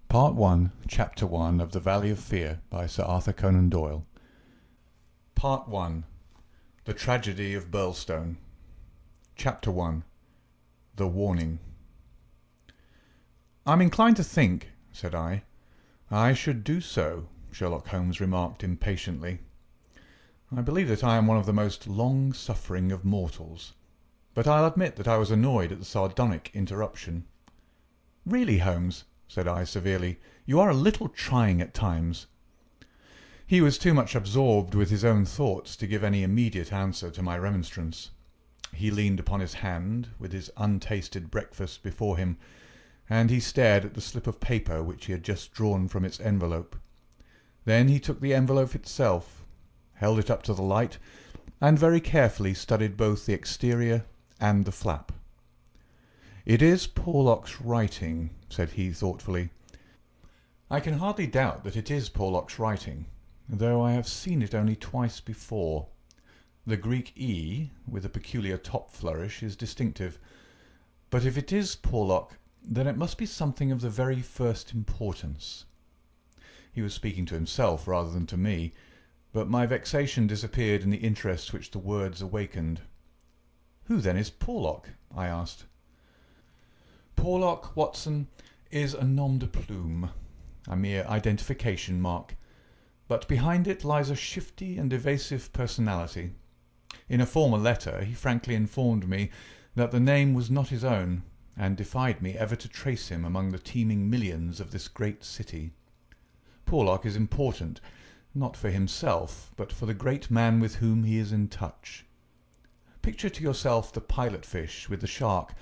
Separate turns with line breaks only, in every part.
Part 1, Chapter 1 of The Valley of Fear by Sir Arthur Conan Doyle. Part 1. The Tragedy of Birlstone. Chapter 1. The Warning. "I'm inclined to think," said I. "I should do so," Sherlock Holmes remarked impatiently. "I believe that I am one of the most long-suffering of mortals. But I'll admit that I was annoyed at the sardonic interruption. Really, Holmes," said I severely, "you are a little trying at times." He was too much absorbed with his own thoughts to give any immediate answer to my remonstrance. He leaned upon his hand, with his untasted breakfast before him, and he stared at the slip of paper which he had just drawn from its envelope. Then he took the envelope itself, held it up to the light, and very carefully studied both the exterior and the flap. "It is Porlock's writing," said he thoughtfully. "I can hardly doubt that it is Porlock's writing, though I have seen it only twice before. The Greek E, with a peculiar top flourish, is distinctive. But if it is Porlock, then it must be something of the very first importance." He was speaking to himself rather than to me, but my vexation disappeared in the interest which the words awakened. "Who then is Porlock?" I asked. "Porlock, Watson, is a nom de plume, a mere identification mark, but behind it lies a shifty and evasive personality. In a former letter he frankly informed me that the name was not his own, and defied me ever to trace him among the teeming millions of this great city. Porlock is important, not for himself, but for the great man with whom he is in touch. Picture to yourself the pilot-fish with the shark,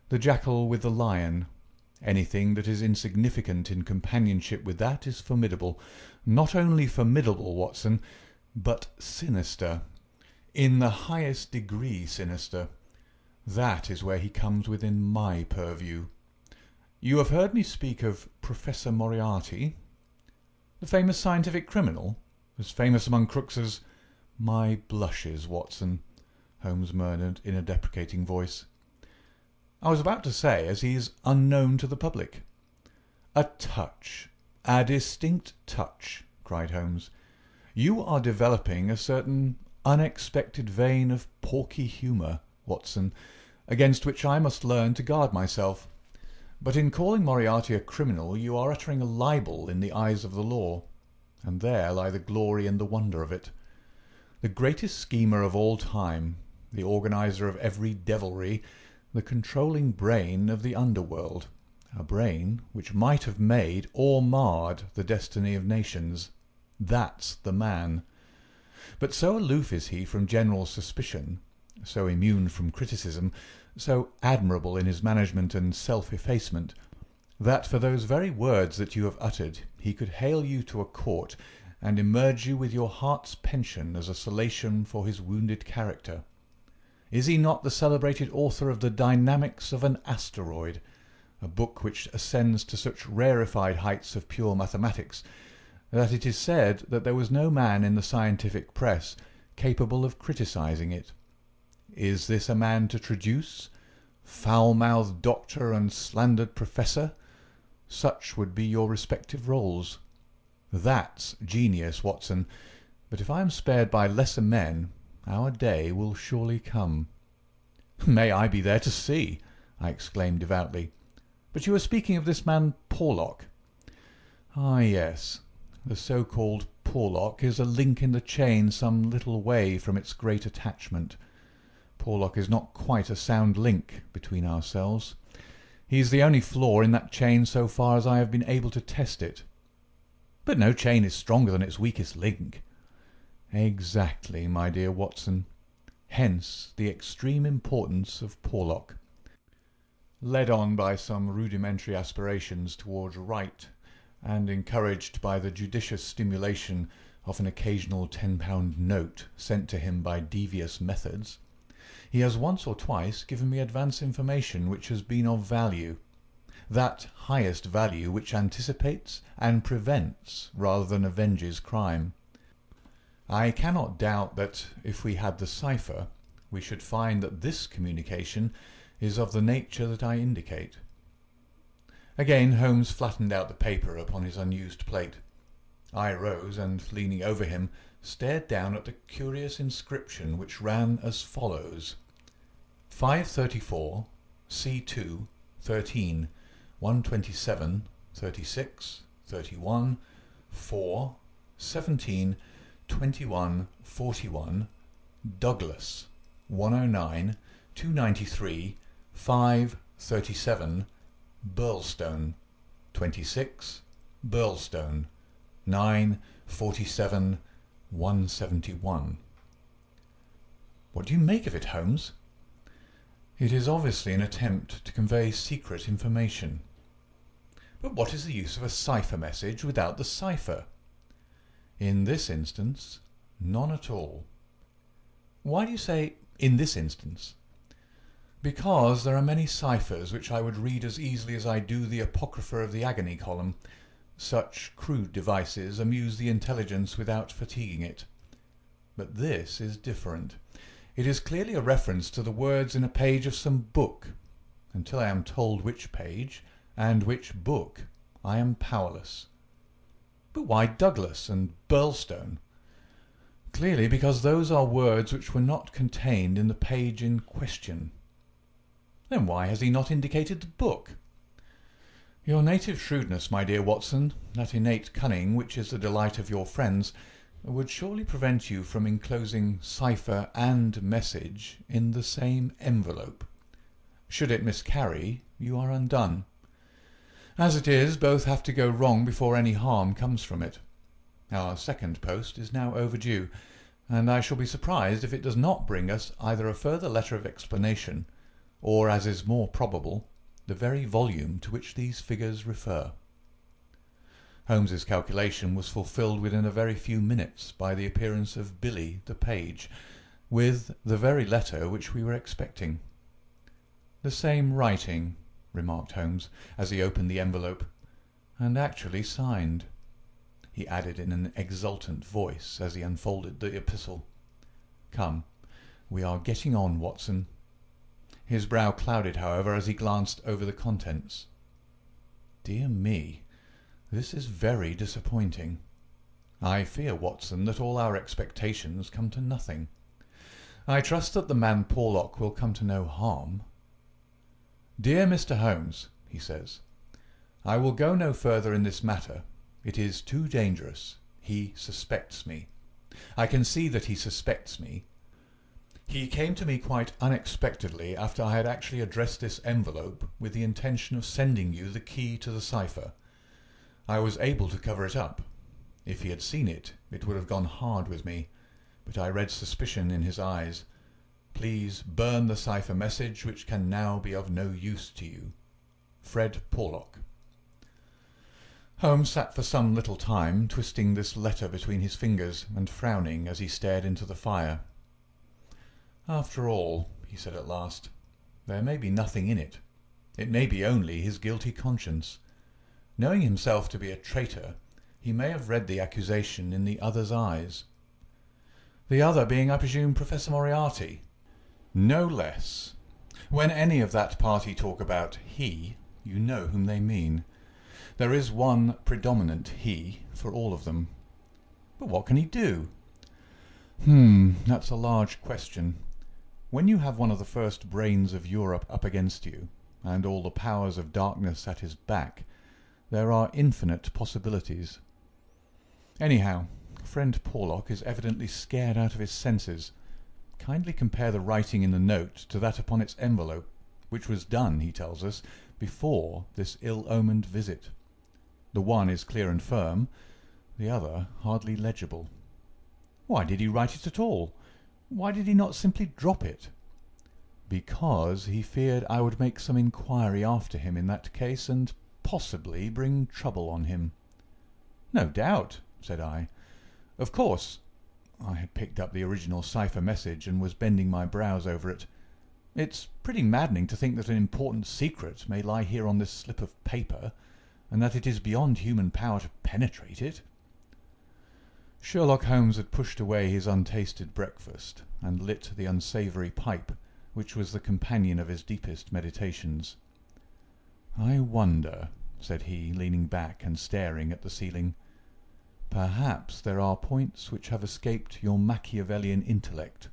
the jackal with the lion. Anything that is insignificant in companionship with that is formidable. Not only formidable, Watson, but sinister. In the highest degree sinister. That is where he comes within my purview. You have heard me speak of Professor Moriarty? The famous scientific criminal, as famous among crooks as— My blushes, Watson," Holmes murmured in a deprecating voice. "I was about to say, as he is unknown to the public." "A touch, a distinct touch," cried Holmes. "You are developing a certain unexpected vein of porky humour, Watson, against which I must learn to guard myself. But in calling Moriarty a criminal you are uttering a libel in the eyes of the law, and there lie the glory and the wonder of it. The greatest schemer of all time, the organizer of every devilry, the controlling brain of the underworld, a brain which might have made or marred the destiny of nations. That's the man. But so aloof is he from general suspicion, so immune from criticism, so admirable in his management and self-effacement, that for those very words that you have uttered he could hale you to a court and emerge you with your heart's pension as a solatium for his wounded character. Is he not the celebrated author of The Dynamics of an Asteroid, a book which ascends to such rarefied heights of pure mathematics that it is said that there was no man in the scientific press capable of criticizing it? Is this a man to traduce? Foul-mouthed doctor and slandered professor? Such would be your respective roles. That's genius, Watson, but if I am spared by lesser men, our day will surely come." "May I be there to see!" I exclaimed devoutly. "But you were speaking of this man Porlock." "Ah, yes. The so-called Porlock is a link in the chain some little way from its great attachment. Porlock is not quite a sound link between ourselves. He is the only flaw in that chain so far as I have been able to test it." "But no chain is stronger than its weakest link." "Exactly, my dear Watson. Hence the extreme importance of Porlock." Led on by some rudimentary aspirations towards right, and encouraged by the judicious stimulation of an occasional £10 note sent to him by devious methods, he has once or twice given me advance information which has been of value, that highest value which anticipates and prevents rather than avenges crime. I cannot doubt that, if we had the cipher, we should find that this communication is of the nature that I indicate. Again Holmes flattened out the paper upon his unused plate. I rose and, leaning over him, stared down at the curious inscription, which ran as follows: 534 C2 13 127 36 31 4 17 21 41 Douglas 109 293 5 37 Birlstone 26 Birlstone 9 47 171. What do you make of it, Holmes? It is obviously an attempt to convey secret information. But what is the use of a cipher message without the cipher? In this instance, none at all. Why do you say "in this instance"? Because there are many ciphers which I would read as easily as I do the Apocrypha of the Agony column. Such crude devices amuse the intelligence without fatiguing it. But this is different. It is clearly a reference to the words in a page of some book. Until I am told which page and which book, I am powerless. But why Douglas and Birlstone? Clearly because those are words which were not contained in the page in question. Then why has he not indicated the book? Your native shrewdness, my dear Watson, that innate cunning which is the delight of your friends, would surely prevent you from enclosing cipher and message in the same envelope. Should it miscarry, you are undone. As it is, both have to go wrong before any harm comes from it. Our second post is now overdue, and I shall be surprised if it does not bring us either a further letter of explanation, or, as is more probable, the very volume to which these figures refer. Holmes's calculation was fulfilled within a very few minutes by the appearance of Billy the page, with the very letter which we were expecting. "The same writing," remarked Holmes, as he opened the envelope, "and actually signed," he added in an exultant voice as he unfolded the epistle. "Come, we are getting on, Watson." His brow clouded, however, as he glanced over the contents. "Dear me, this is very disappointing. I fear, Watson, that all our expectations come to nothing. I trust that the man Porlock will come to no harm. Dear Mr. Holmes," he says, "I will go no further in this matter. It is too dangerous. He suspects me. I can see that he suspects me. He came to me quite unexpectedly after I had actually addressed this envelope with the intention of sending you the key to the cipher. I was able to cover it up. If he had seen it, it would have gone hard with me, but I read suspicion in his eyes. Please burn the cipher message, which can now be of no use to you. Fred Porlock." Holmes sat for some little time, twisting this letter between his fingers and frowning as he stared into the fire. "After all," he said at last, "there may be nothing in it. It may be only his guilty conscience. Knowing himself to be a traitor, he may have read the accusation in the other's eyes. The other being, I presume, Professor Moriarty?" "No less. When any of that party talk about 'he,' you know whom they mean. There is one predominant 'he' for all of them. But what can he do?" That's a large question. When you have one of the first brains of Europe up against you, and all the powers of darkness at his back, there are infinite possibilities. Anyhow, friend Porlock is evidently scared out of his senses. Kindly compare the writing in the note to that upon its envelope, which was done, he tells us, before this ill-omened visit. The one is clear and firm, the other hardly legible. Why did he write it at all? Why did he not simply drop it? Because he feared I would make some inquiry after him in that case, and possibly bring trouble on him. "No doubt," said I. "Of course." I had picked up the original cipher message and was bending my brows over it. "It's pretty maddening to think that an important secret may lie here on this slip of paper, and that it is beyond human power to penetrate it." Sherlock Holmes had pushed away his untasted breakfast and lit the unsavoury pipe, which was the companion of his deepest meditations. "I wonder," said he, leaning back and staring at the ceiling. "Perhaps there are points which have escaped your Machiavellian intellect.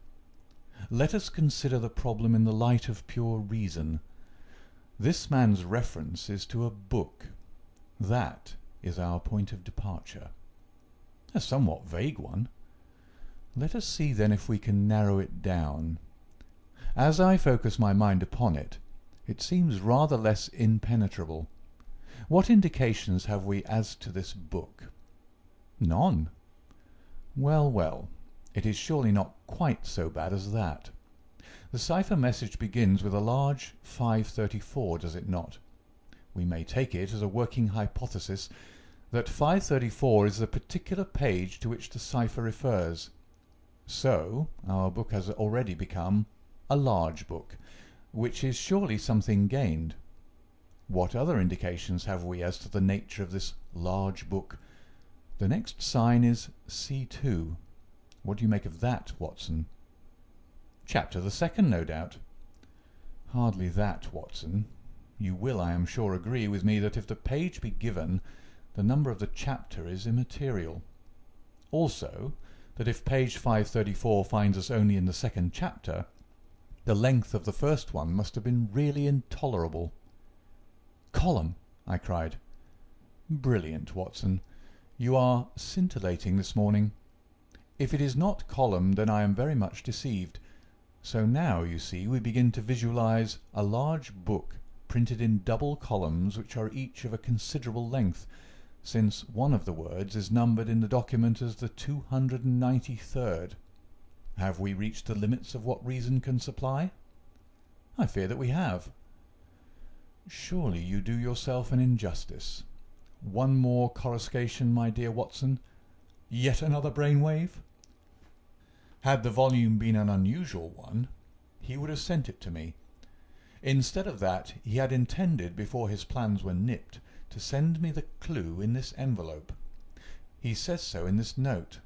Let us consider the problem in the light of pure reason. This man's reference is to a book. That is our point of departure. A somewhat vague one. Let us see then if we can narrow it down. As I focus my mind upon it, it seems rather less impenetrable. What indications have we as to this book?" "None." "Well, well, it is surely not quite so bad as that. The cipher message begins with a large 534, does it not? We may take it as a working hypothesis that 534 is the particular page to which the cipher refers. So our book has already become a large book, which is surely something gained. What other indications have we as to the nature of this large book? The next sign is C2. What do you make of that, Watson?" "Chapter the second, no doubt." "Hardly that, Watson. You will, I am sure, agree with me that if the page be given, the number of the chapter is immaterial. Also, that if page 534 finds us only in the second chapter, the length of the first one must have been really intolerable." "Column!" I cried. "Brilliant, Watson. You are scintillating this morning. If it is not column, then I am very much deceived. So now, you see, we begin to visualize a large book printed in double columns which are each of a considerable length, since one of the words is numbered in the document as the 293rd. Have we reached the limits of what reason can supply? I fear that we have. Surely you do yourself an injustice. One more coruscation, my dear Watson. Yet another brainwave? Had the volume been an unusual one, he would have sent it to me. Instead of that, he had intended, before his plans were nipped, to send me the clue in this envelope. He says so in this note.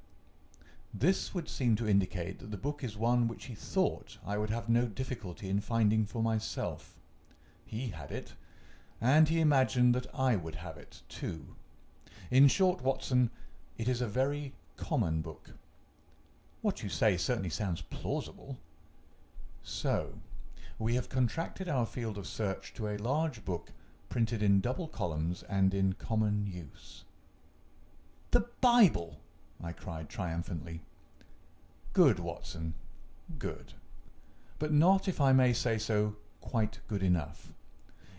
This would seem to indicate that the book is one which he thought I would have no difficulty in finding for myself. He had it, and he imagined that I would have it too. In short, Watson, it is a very common book. What you say certainly sounds plausible. So, we have contracted our field of search to a large book printed in double columns and in common use. "The Bible!" I cried triumphantly. "Good, Watson, good. But not, if I may say so, quite good enough.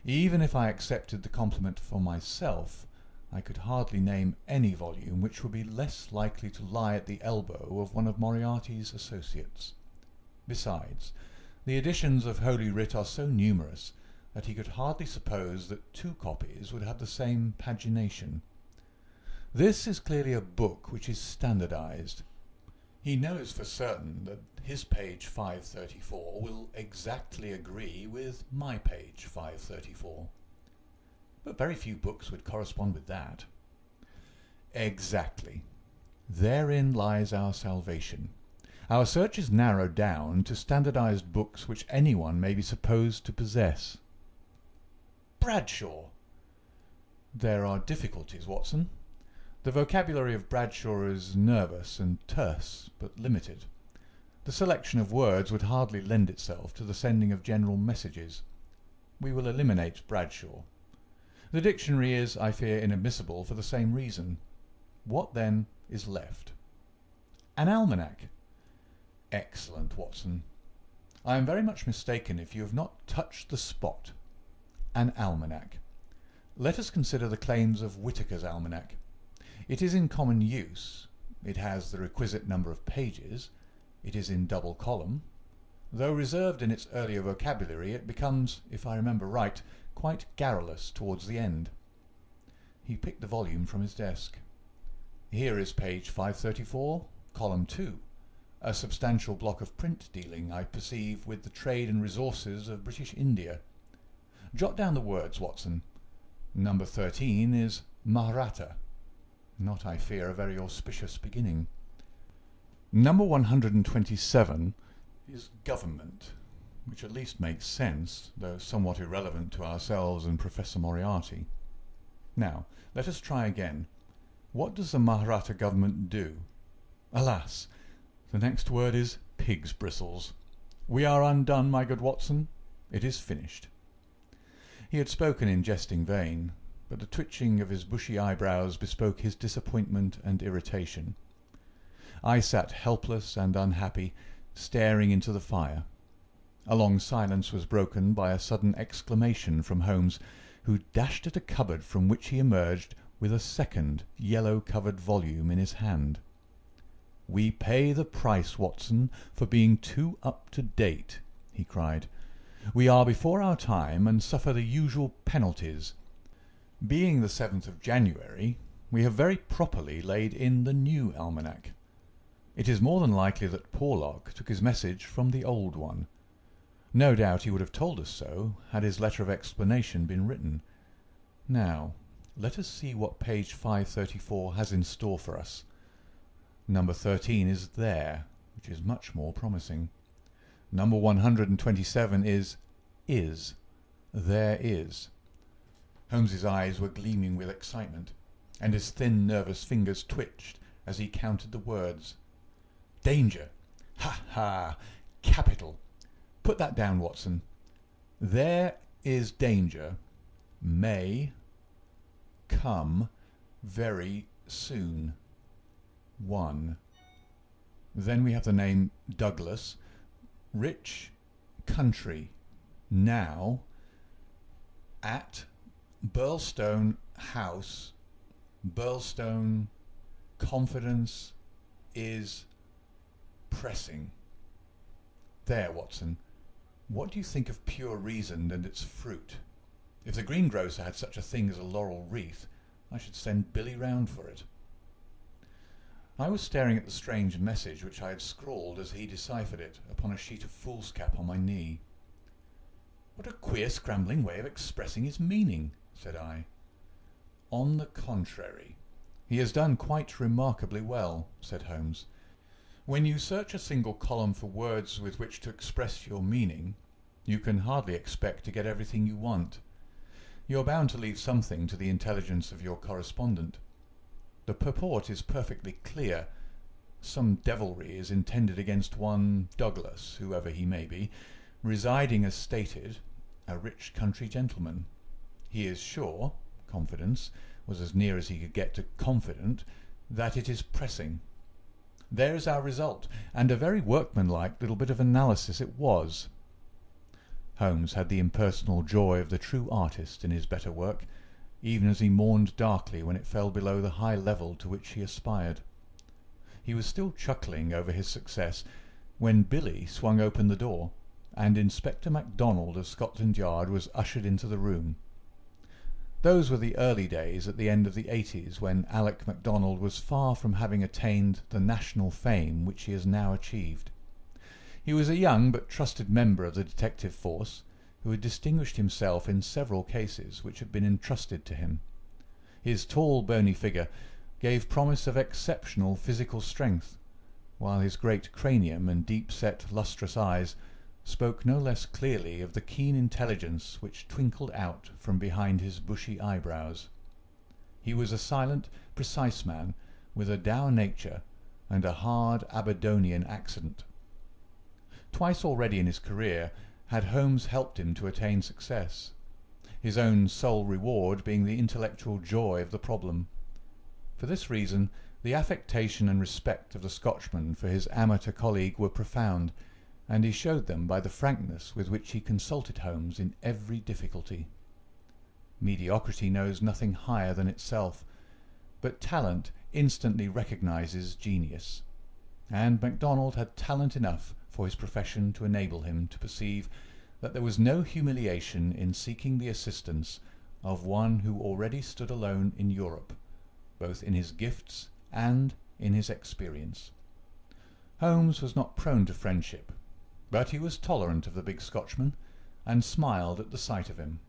Even if I accepted the compliment for myself, I could hardly name any volume which would be less likely to lie at the elbow of one of Moriarty's associates. Besides, the editions of Holy Writ are so numerous that he could hardly suppose that two copies would have the same pagination. This is clearly a book which is standardized. He knows for certain that his page 534 will exactly agree with my page 534. But very few books would correspond with that." "Exactly. Therein lies our salvation. Our search is narrowed down to standardized books which anyone may be supposed to possess." "Bradshaw!" "There are difficulties, Watson. The vocabulary of Bradshaw is nervous and terse, but limited. The selection of words would hardly lend itself to the sending of general messages. We will eliminate Bradshaw. The dictionary is, I fear, inadmissible for the same reason. What, then, is left?" "An almanac." "Excellent, Watson. I am very much mistaken if you have not touched the spot. An almanac. Let us consider the claims of Whitaker's almanac. It is in common use. It has the requisite number of pages. It is in double column. Though reserved in its earlier vocabulary, it becomes, if I remember right, quite garrulous towards the end." He picked the volume from his desk. "Here is page 534, column 2. A substantial block of print dealing, I perceive, with the trade and resources of British India. Jot down the words, Watson. Number 13 is Mahratta. Not, I fear, a very auspicious beginning. Number 127 is government, which at least makes sense, though somewhat irrelevant to ourselves and Professor Moriarty. Now, let us try again. What does the Mahratta government do? Alas! The next word is pig's bristles. We are undone, my good Watson. It is finished. He had spoken in jesting vein, but the twitching of his bushy eyebrows bespoke his disappointment and irritation. I sat helpless and unhappy, staring into the fire. A long silence was broken by a sudden exclamation from Holmes, who dashed at a cupboard from which he emerged with a second yellow-covered volume in his hand. "We pay the price, Watson, for being too up-to-date," he cried. "We are before our time and suffer the usual penalties. Being the 7th of January, we have very properly laid in the new almanac. It is more than likely that Porlock took his message from the old one. No doubt he would have told us so had his letter of explanation been written. Now, let us see what page 534 has in store for us. Number 13 is there, which is much more promising. Number 127 is. There is." Holmes's eyes were gleaming with excitement, and his thin, nervous fingers twitched as he counted the words. "Danger! Ha, ha! Capital! Put that down, Watson. There is danger. May come very soon. 1. Then we have the name Douglas. Rich country. Now. At Birlstone House. Birlstone. Confidence is pressing. There, Watson. What do you think of pure reason and its fruit? If the greengrocer had such a thing as a laurel wreath, I should send Billy round for it." I was staring at the strange message which I had scrawled as he deciphered it upon a sheet of foolscap on my knee. "What a queer scrambling way of expressing his meaning," said I. "On the contrary, he has done quite remarkably well," said Holmes. "When you search a single column for words with which to express your meaning, you can hardly expect to get everything you want. You're bound to leave something to the intelligence of your correspondent. The purport is perfectly clear. Some devilry is intended against one Douglas, whoever he may be, residing as stated, a rich country gentleman. He is sure, confidence was as near as he could get to confident, that it is pressing. There is our result, and a very workmanlike little bit of analysis it was." Holmes had the impersonal joy of the true artist in his better work, even as he mourned darkly when it fell below the high level to which he aspired. He was still chuckling over his success when Billy swung open the door, and Inspector MacDonald of Scotland Yard was ushered into the room. Those were the early days at the end of the 80s, when Alec MacDonald was far from having attained the national fame which he has now achieved. He was a young but trusted member of the detective force, who had distinguished himself in several cases which had been entrusted to him. His tall, bony figure gave promise of exceptional physical strength, while his great cranium and deep-set, lustrous eyes spoke no less clearly of the keen intelligence which twinkled out from behind his bushy eyebrows. He was a silent, precise man, with a dour nature and a hard Aberdonian accent. Twice already in his career had Holmes helped him to attain success, his own sole reward being the intellectual joy of the problem. For this reason, the affectation and respect of the Scotchman for his amateur colleague were profound, and he showed them by the frankness with which he consulted Holmes in every difficulty. Mediocrity knows nothing higher than itself, but talent instantly recognizes genius, and MacDonald had talent enough for his profession to enable him to perceive that there was no humiliation in seeking the assistance of one who already stood alone in Europe, both in his gifts and in his experience. Holmes was not prone to friendship, but he was tolerant of the big Scotchman, and smiled at the sight of him.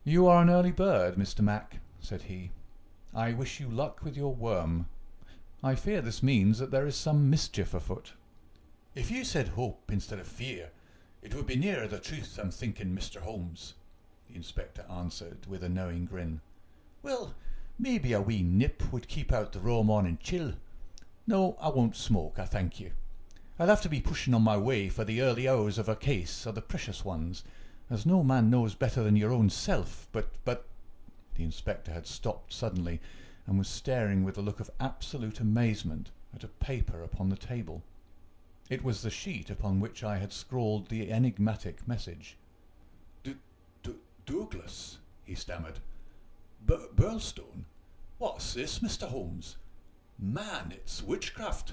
"You are an early bird, Mr. Mac," said he. "I wish you luck with your worm. I fear this means that there is some mischief afoot." "If you said hope instead of fear, it would be nearer the truth, I'm thinking, Mr. Holmes," the inspector answered with a knowing grin.
Well, maybe a wee nip would keep out the raw morning chill. No, I won't smoke, I thank you. I'll have to be pushing on my way, for the early hours of a case are the precious ones, as no man knows better than your own self. But... The inspector had stopped suddenly, and was staring with a look of absolute amazement at a paper upon the table. It was the sheet upon which I had scrawled the enigmatic message. Douglas, he stammered. Birlstone? What's this, Mr. Holmes? Man, it's witchcraft.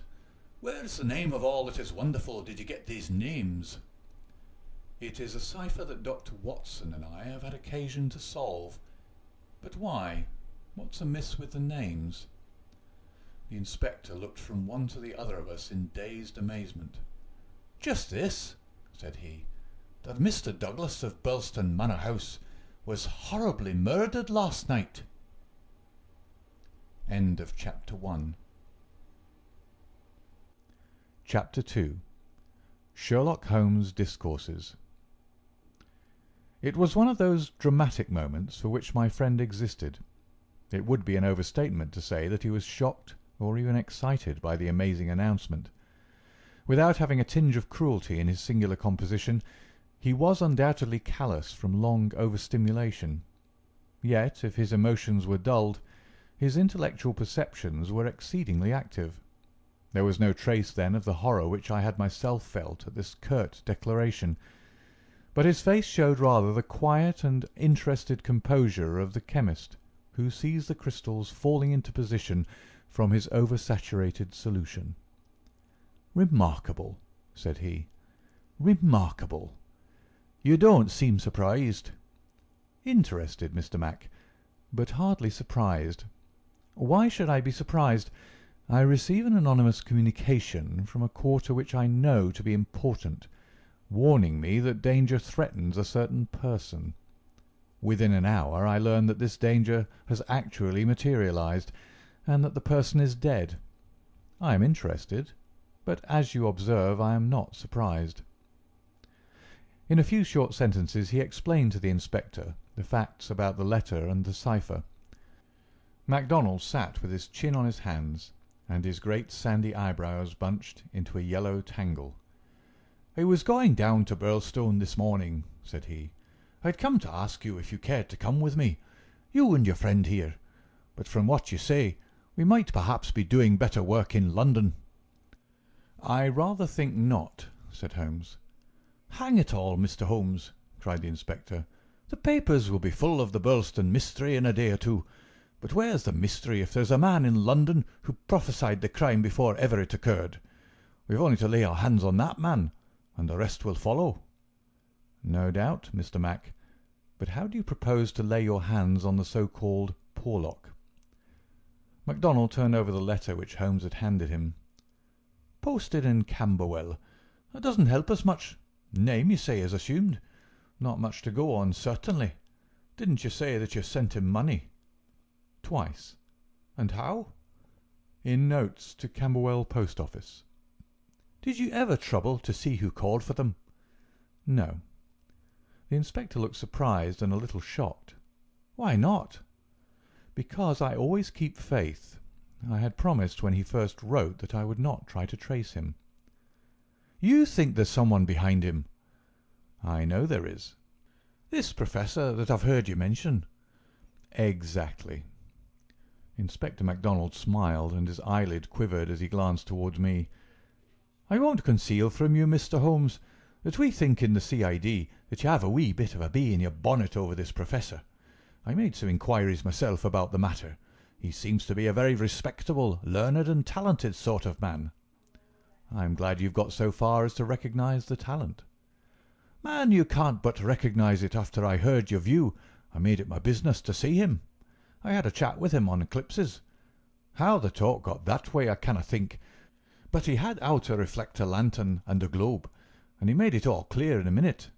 Where's the name of all that is wonderful did you get these names? It is a cipher that Dr. Watson and I have had occasion to solve. But why? What's amiss with the names? The inspector looked from one to the other of us in dazed amazement. Just this, said he, that Mr. Douglas of Birlstone Manor House was horribly murdered last night. End of Chapter 1.
Chapter 2. Sherlock Holmes' Discourses. It was one of those dramatic moments for which my friend existed. It would be an overstatement to say that he was shocked or even excited by the amazing announcement. Without having a tinge of cruelty in his singular composition, he was undoubtedly callous from long overstimulation. Yet, if his emotions were dulled, his intellectual perceptions were exceedingly active. There was no trace, then, of the horror which I had myself felt at this curt declaration, but his face showed rather the quiet and interested composure of the chemist who sees the crystals falling into position from his oversaturated solution. "Remarkable," said he. "Remarkable. You don't seem surprised." "Interested, Mr. Mac, but hardly surprised. Why should I be surprised? I receive an anonymous communication from a quarter which I know to be important, warning me that danger threatens a certain person. Within an hour I learn that this danger has actually materialized, and that the person is dead. I am interested, but as you observe I am not surprised." In a few short sentences he explained to the inspector the facts about the letter and the cipher. MacDonald sat with his chin on his hands, and his great sandy eyebrows bunched into a yellow tangle. "I was going down to Birlstone this morning," said he. "I'd come to ask you if you cared to come with me, you and your friend here, but from what you say, we might perhaps be doing better work in London." "I rather think not," said Holmes. "Hang it all, Mr. Holmes," cried the inspector. "The papers will be full of the Birlstone mystery in a day or two. But where's the mystery if there's a man in London who prophesied the crime before ever it occurred? We've only to lay our hands on that man, and the rest will follow." "No doubt, Mr. Mac. But how do you propose to lay your hands on the so-called Porlock?" MacDonald turned over the letter which Holmes had handed him. "Posted in Camberwell. That doesn't help us much. Name, you say, is assumed. Not much to go on, certainly. Didn't you say that you sent him money?" "Twice." "And how?" "In notes to Camberwell post office." "Did you ever trouble to see who called for them?" "No." The inspector looked surprised and a little shocked. "Why not?" "Because I always keep faith. I had promised when he first wrote that I would not try to trace him." "You think there's someone behind him?" "I know there is." "This professor that I've heard you mention?" "Exactly." Inspector MacDonald smiled, and his eyelid quivered as he glanced towards me. "I won't conceal from you, Mr. Holmes, that we think in the C.I.D. that you have a wee bit of a bee in your bonnet over this professor. I made some inquiries myself about the matter. He seems to be a very respectable, learned and talented sort of man." "I'm glad you've got so far as to recognize the talent." "Man, you can't but recognize it after I heard your view. I made it my business to see him. I had a chat with him on eclipses. How the talk got that way I canna think, but he had out a reflector lantern and a globe, and he made it all clear in a minute.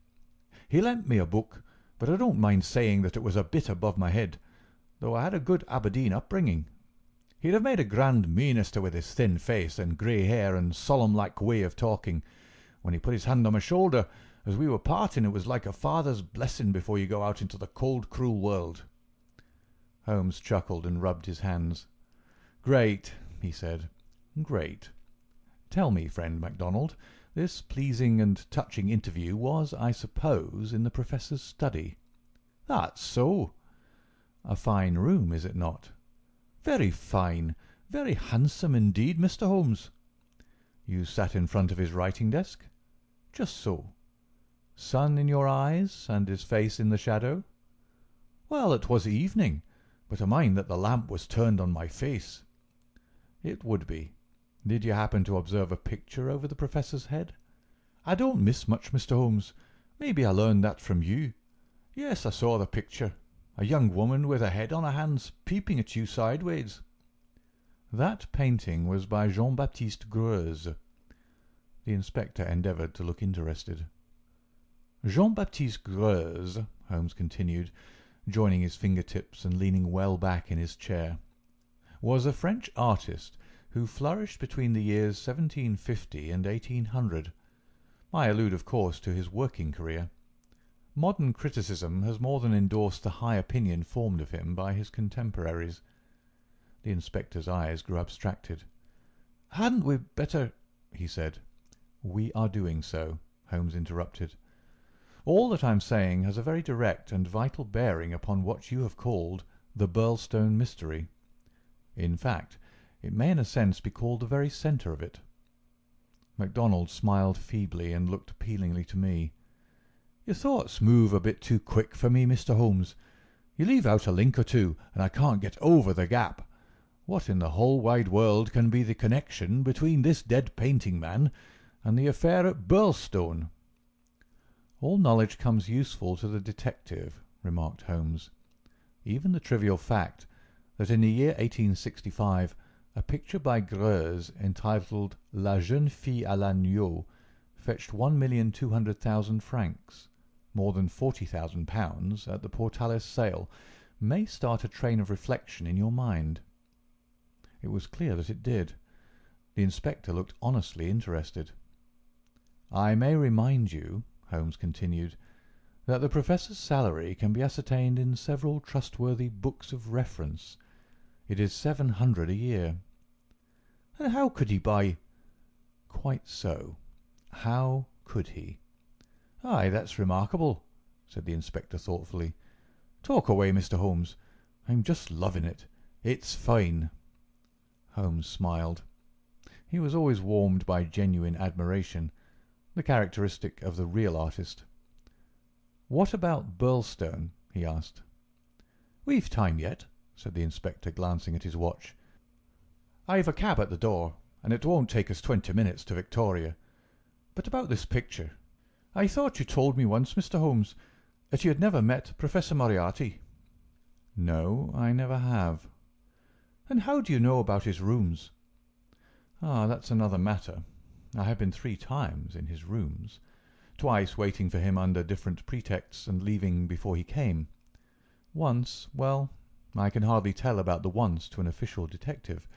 He lent me a book, but I don't mind saying that it was a bit above my head, though I had a good Aberdeen upbringing. He'd have made a grand minister with his thin face and grey hair and solemn-like way of talking. When he put his hand on my shoulder, as we were parting, it was like a father's blessing before you go out into the cold, cruel world." Holmes chuckled and rubbed his hands. "Great," he said. "Great. Tell me, friend MacDonald, this pleasing and touching interview was, I suppose, in the Professor's study?" "That's so." "A fine room, is it not?" "Very fine. Very handsome indeed, Mr. Holmes." "You sat in front of his writing desk?" "Just so." "Sun in your eyes, and his face in the shadow?" "Well, it was evening, but I mind that the lamp was turned on my face." "It would be. Did you happen to observe a picture over the Professor's head?" "I don't miss much, Mr. Holmes. Maybe I learned that from you. Yes, I saw the picture. A young woman with her head on her hands, peeping at you sideways." "That painting was by Jean-Baptiste Greuze." The inspector endeavoured to look interested. "Jean-Baptiste Greuze," Holmes continued, joining his fingertips and leaning well back in his chair, "was a French artist who flourished between the years 1750 and 1800. I allude, of course, to his working career. Modern criticism has more than endorsed the high opinion formed of him by his contemporaries." The inspector's eyes grew abstracted. "Hadn't we better—" he said. "We are doing so," Holmes interrupted. "All that I'm saying has a very direct and vital bearing upon what you have called the Birlstone mystery. In fact, it may in a sense be called the very centre of it." MacDonald smiled feebly and looked appealingly to me. "Your thoughts move a bit too quick for me, Mr. Holmes. You leave out a link or two, and I can't get over the gap. What in the whole wide world can be the connection between this dead painting man and the affair at Birlstone?" "All knowledge comes useful to the detective," remarked Holmes. "Even the trivial fact that in the year 1865 a picture by Greuze entitled La Jeune Fille à l'Agneau fetched 1,200,000 francs, more than £40,000 at the Portalis sale, may start a train of reflection in your mind." It was clear that it did. The inspector looked honestly interested. "I may remind you," Holmes continued, "that the Professor's salary can be ascertained in several trustworthy books of reference. It is 700 a year." "And how could he buy—" "Quite so. How could he?" "Aye, that's remarkable," said the inspector thoughtfully. "Talk away, Mr. Holmes. I'm just loving it. It's fine." Holmes smiled. He was always warmed by genuine admiration, the characteristic of the real artist. "What about Birlstone?" he asked. "We've time yet," said the inspector, glancing at his watch. "I've a cab at the door, and it won't take us 20 minutes to Victoria. But about this picture. I thought you told me once, Mr. Holmes, that you had never met Professor Moriarty." "No, I never have." "And how do you know about his rooms?" "Ah, that's another matter. I have been 3 times in his rooms, twice waiting for him under different pretexts and leaving before he came. Once, well, I can hardly tell about the once to an official detective.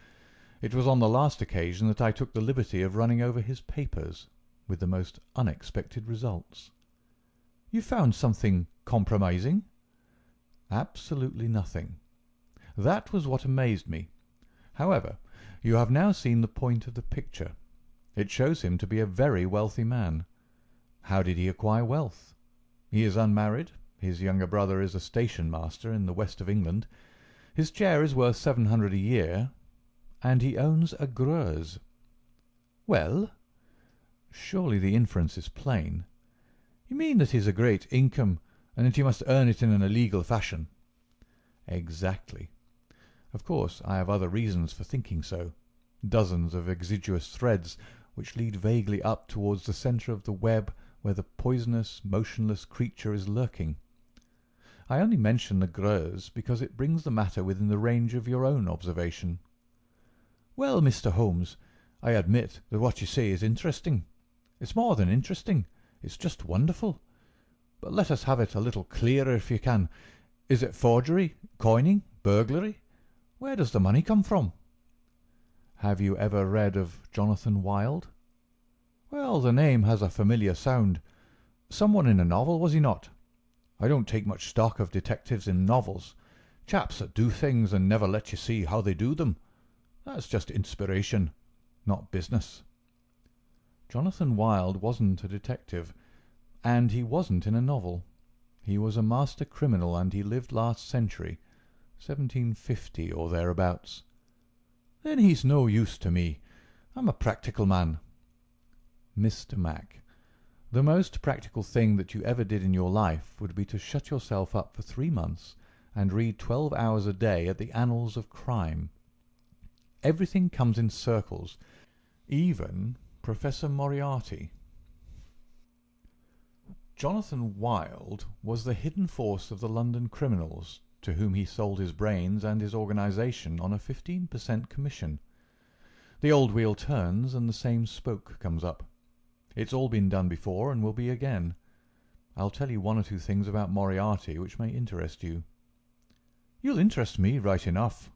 It was on the last occasion that I took the liberty of running over his papers, with the most unexpected results." "You found something compromising?" "Absolutely nothing. That was what amazed me. However, you have now seen the point of the picture. It shows him to be a very wealthy man. How did he acquire wealth? He is unmarried, his younger brother is a station master in the west of England, his chair is worth 700 a year, and he owns a Greuze." "Well?" "Surely the inference is plain." "You mean that he has a great income, and that he must earn it in an illegal fashion?" "Exactly. Of course, I have other reasons for thinking so, dozens of exiguous threads which lead vaguely up towards the centre of the web where the poisonous, motionless creature is lurking. I only mention the Greuze because it brings the matter within the range of your own observation." "Well, Mr. Holmes, I admit that what you say is interesting. It's more than interesting. It's just wonderful. But let us have it a little clearer if you can. Is it forgery, coining, burglary? Where does the money come from?" "Have you ever read of Jonathan Wild?" "Well, the name has a familiar sound. Someone in a novel, was he not? I don't take much stock of detectives in novels. Chaps that do things and never let you see how they do them. That's just inspiration, not business. Jonathan Wild wasn't a detective, and he wasn't in a novel. He was a master criminal, and he lived last century, 1750 or thereabouts. Then he's no use to me. I'm a practical man. Mr. Mac, the most practical thing that you ever did in your life would be to shut yourself up for 3 months and read 12 hours a day at the annals of crime. Everything comes in circles, even Professor Moriarty. Jonathan Wild was the hidden force of the London criminals, to whom he sold his brains and his organisation on a 15% commission. The old wheel turns and the same spoke comes up. It's all been done before and will be again. I'll tell you 1 or 2 things about Moriarty which may interest you. You'll interest me right enough.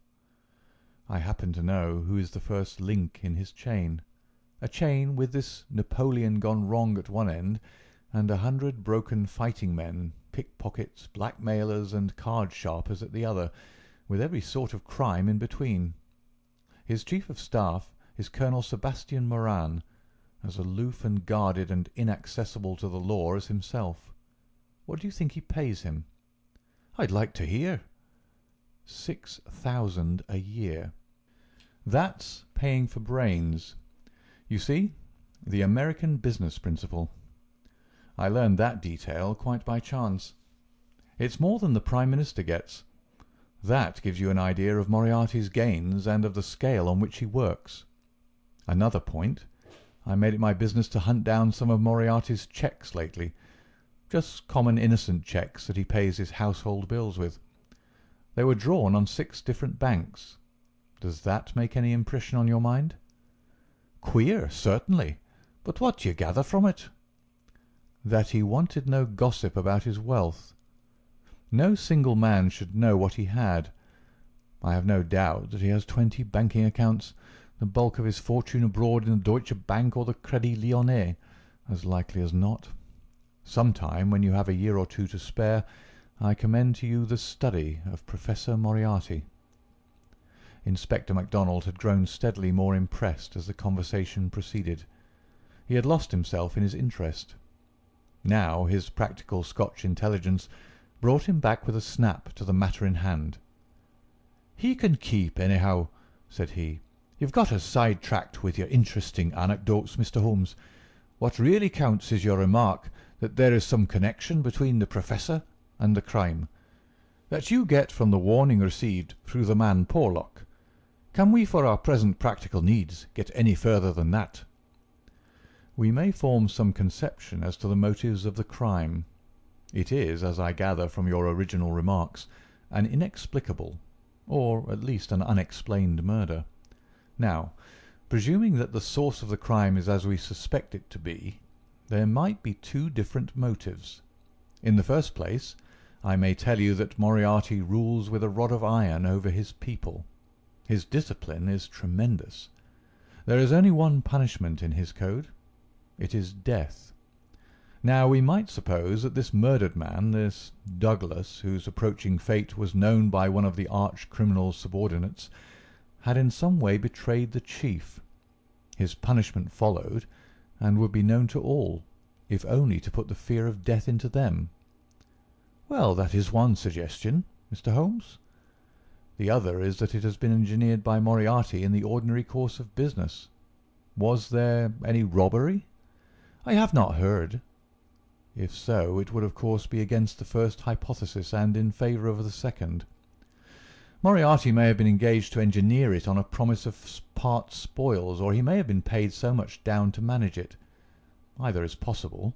I happen to know who is the first link in his chain. A chain with this Napoleon gone wrong at one end, and 100 broken fighting men, pickpockets, blackmailers, and card-sharpers at the other, with every sort of crime in between. His chief of staff is Colonel Sebastian Moran, as aloof and guarded and inaccessible to the law as himself. What do you think he pays him? I'd like to hear. 6,000 a year. That's paying for brains. You see, the American business principle. I learned that detail quite by chance. It's more than the Prime Minister gets. That gives you an idea of Moriarty's gains and of the scale on which he works. Another point, I made it my business to hunt down some of Moriarty's cheques lately. Just common innocent cheques that he pays his household bills with. They were drawn on 6 different banks. Does that make any impression on your mind? Queer, certainly. But what do you gather from it? That he wanted no gossip about his wealth. No single man should know what he had. I have no doubt that he has 20 banking accounts, the bulk of his fortune abroad in the Deutsche Bank or the Crédit Lyonnais, as likely as not. Sometime, when you have a year or 2 to spare, I commend to you the study of Professor Moriarty. Inspector MacDonald had grown steadily more impressed as the conversation proceeded. He had lost himself in his interest. Now his practical Scotch intelligence brought him back with a snap to the matter in hand. "He can keep, anyhow," said he. "You've got us sidetracked with your interesting anecdotes, Mr. Holmes. What really counts is your remark that there is some connection between the Professor and the crime, that you get from the warning received through the man Porlock. Can we, for our present practical needs, get any further than that?" We may form some conception as to the motives of the crime. It is, as I gather from your original remarks, an inexplicable, or at least an unexplained murder. Now, presuming that the source of the crime is as we suspect it to be, there might be 2 different motives. In the first place, I may tell you that Moriarty rules with a rod of iron over his people. His discipline is tremendous. There is only one punishment in his code. It is death. Now we might suppose that this murdered man, this Douglas, whose approaching fate was known by one of the arch-criminal's subordinates, had in some way betrayed the chief. His punishment followed, and would be known to all, if only to put the fear of death into them. Well, that is one suggestion, Mr. Holmes. The other is that it has been engineered by Moriarty in the ordinary course of business. Was there any robbery? I have not heard. If so, it would of course be against the first hypothesis and in favour of the second. Moriarty may have been engaged to engineer it on a promise of part spoils, or he may have been paid so much down to manage it. Either is possible,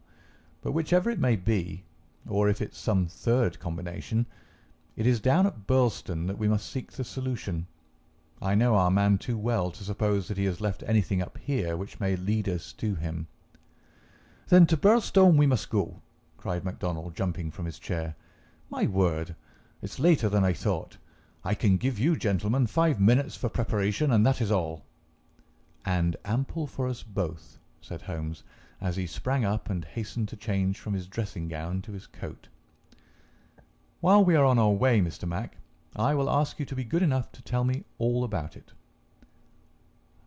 but whichever it may be, or if it's some third combination, it is down at Birlstone that we must seek the solution. I know our man too well to suppose that he has left anything up here which may lead us to him. "Then to Birlstone we must go," cried MacDonald, jumping from his chair. "My word, it's later than I thought. I can give you gentlemen 5 minutes for preparation, and that is all." "And ample for us both," said Holmes, as he sprang up and hastened to change from his dressing-gown to his coat. "While we are on our way, Mr. Mac, I will ask you to be good enough to tell me all about it."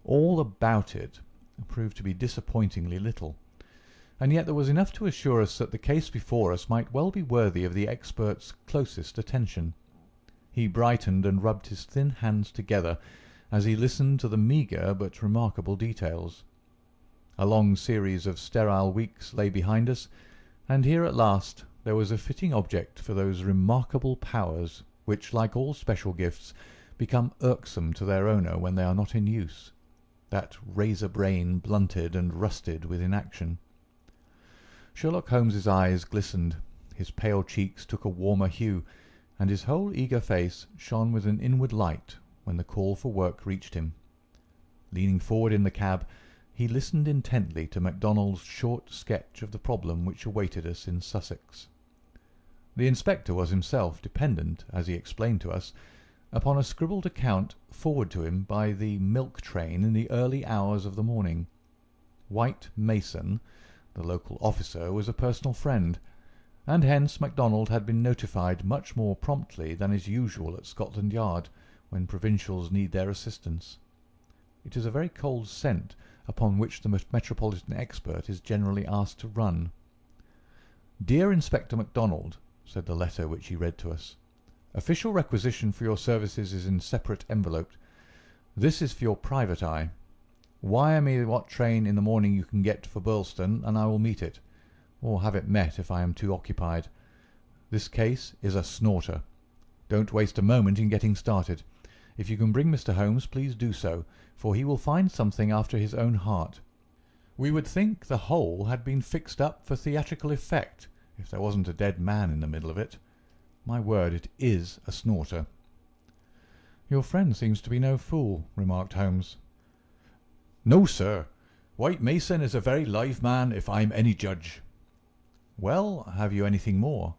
All about it proved to be disappointingly little, and yet there was enough to assure us that the case before us might well be worthy of the expert's closest attention. He brightened and rubbed his thin hands together as he listened to the meagre but remarkable details. A long series of sterile weeks lay behind us, and here at last there was a fitting object for those remarkable powers which, like all special gifts, become irksome to their owner when they are not in use, that razor brain blunted and rusted with inaction. Sherlock Holmes's eyes glistened, his pale cheeks took a warmer hue, and his whole eager face shone with an inward light when the call for work reached him. Leaning forward in the cab, he listened intently to MacDonald's short sketch of the problem which awaited us in Sussex. The inspector was himself dependent, as he explained to us, upon a scribbled account forwarded to him by the milk train in the early hours of the morning. White Mason, the local officer, was a personal friend, and hence MacDonald had been notified much more promptly than is usual at Scotland Yard when provincials need their assistance. It is a very cold scent upon which the metropolitan expert is generally asked to run. "Dear Inspector MacDonald," said the letter which he read to us, "official requisition for your services is in separate envelope. This is for your private eye. Wire me what train in the morning you can get for Birlstone, and I will meet it, or have it met if I am too occupied. This case is a snorter. Don't waste a moment in getting started. If you can bring Mr. Holmes, please do so, for he will find something after his own heart. We would think the whole had been fixed up for theatrical effect, if there wasn't a dead man in the middle of it. My word, it is a snorter." "Your friend seems to be no fool," remarked Holmes.
"No, sir. White Mason is a very live man, if I'm any judge."
"Well, have you anything more?"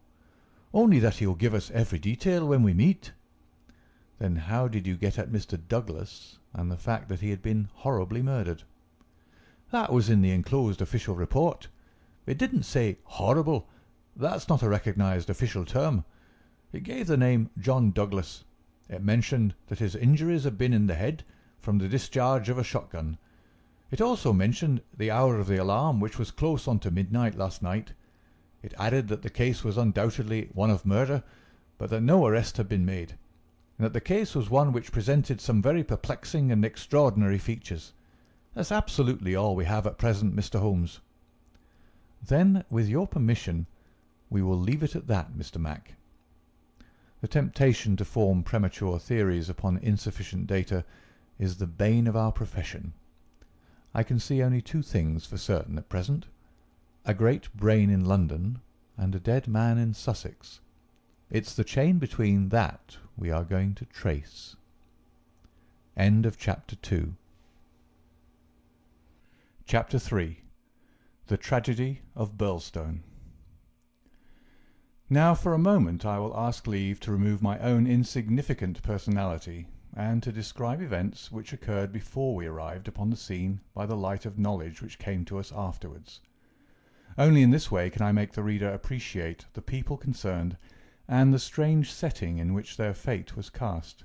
"Only that he'll give us every detail when we meet."
"Then how did you get at Mr. Douglas and the fact that he had been horribly murdered?"
"That was in the enclosed official report. It didn't say horrible. That's not a recognised official term. It gave the name John Douglas. It mentioned that his injuries had been in the head from the discharge of a shotgun. It also mentioned the hour of the alarm, which was close on to midnight last night. It added that the case was undoubtedly one of murder, but that no arrest had been made, and that the case was one which presented some very perplexing and extraordinary features. That's absolutely all we have at present, Mr. Holmes."
"Then, with your permission, we will leave it at that, Mr. Mac. The temptation to form premature theories upon insufficient data is the bane of our profession. I can see only two things for certain at present: a great brain in London and a dead man in Sussex. It's the chain between that we are going to trace." End of Chapter 2. Chapter 3. The Tragedy of Birlstone. Now for a moment I will ask leave to remove my own insignificant personality, and to describe events which occurred before we arrived upon the scene by the light of knowledge which came to us afterwards. Only in this way can I make the reader appreciate the people concerned and the strange setting in which their fate was cast.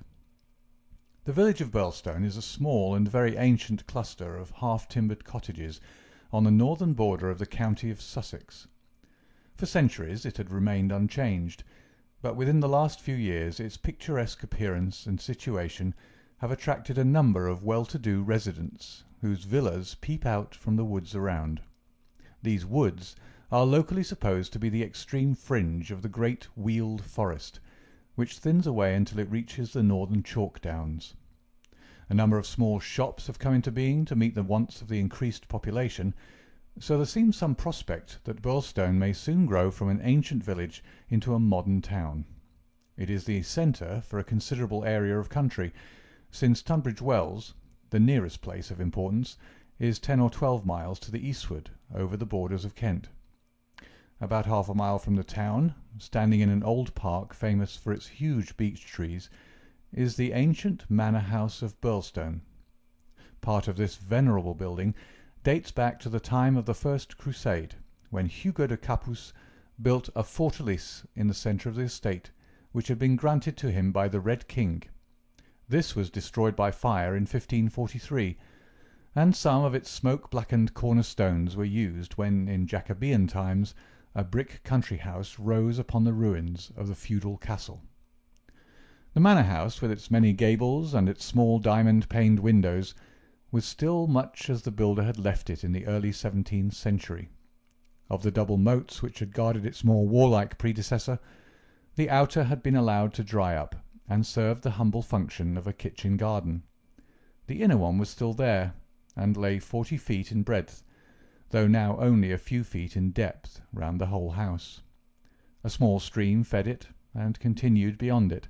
The village of Birlstone is a small and very ancient cluster of half-timbered cottages on the northern border of the county of Sussex. For centuries it had remained unchanged, but within the last few years its picturesque appearance and situation have attracted a number of well-to-do residents whose villas peep out from the woods around. These woods are locally supposed to be the extreme fringe of the great Weald forest, which thins away until it reaches the northern chalk downs. A number of small shops have come into being to meet the wants of the increased population, so there seems some prospect that Birlstone may soon grow from an ancient village into a modern town. It is the centre for a considerable area of country, since Tunbridge Wells, the nearest place of importance, is 10 or 12 miles to the eastward over the borders of Kent. About half a mile from the town, standing in an old park famous for its huge beech trees, is the ancient manor house of Birlstone. Part of this venerable building dates back to the time of the First Crusade, when Hugo de Capus built a fortalice in the centre of the estate, which had been granted to him by the Red King. This was destroyed by fire in 1543, and some of its smoke-blackened corner-stones were used when, in Jacobean times, a brick country house rose upon the ruins of the feudal castle. The manor house, with its many gables and its small diamond-paned windows, was still much as the builder had left it in the early 17th century. Of the double moats which had guarded its more warlike predecessor, the outer had been allowed to dry up, and served the humble function of a kitchen garden. The inner one was still there, and lay 40 feet in breadth, though now only a few feet in depth round the whole house. A small stream fed it, and continued beyond it,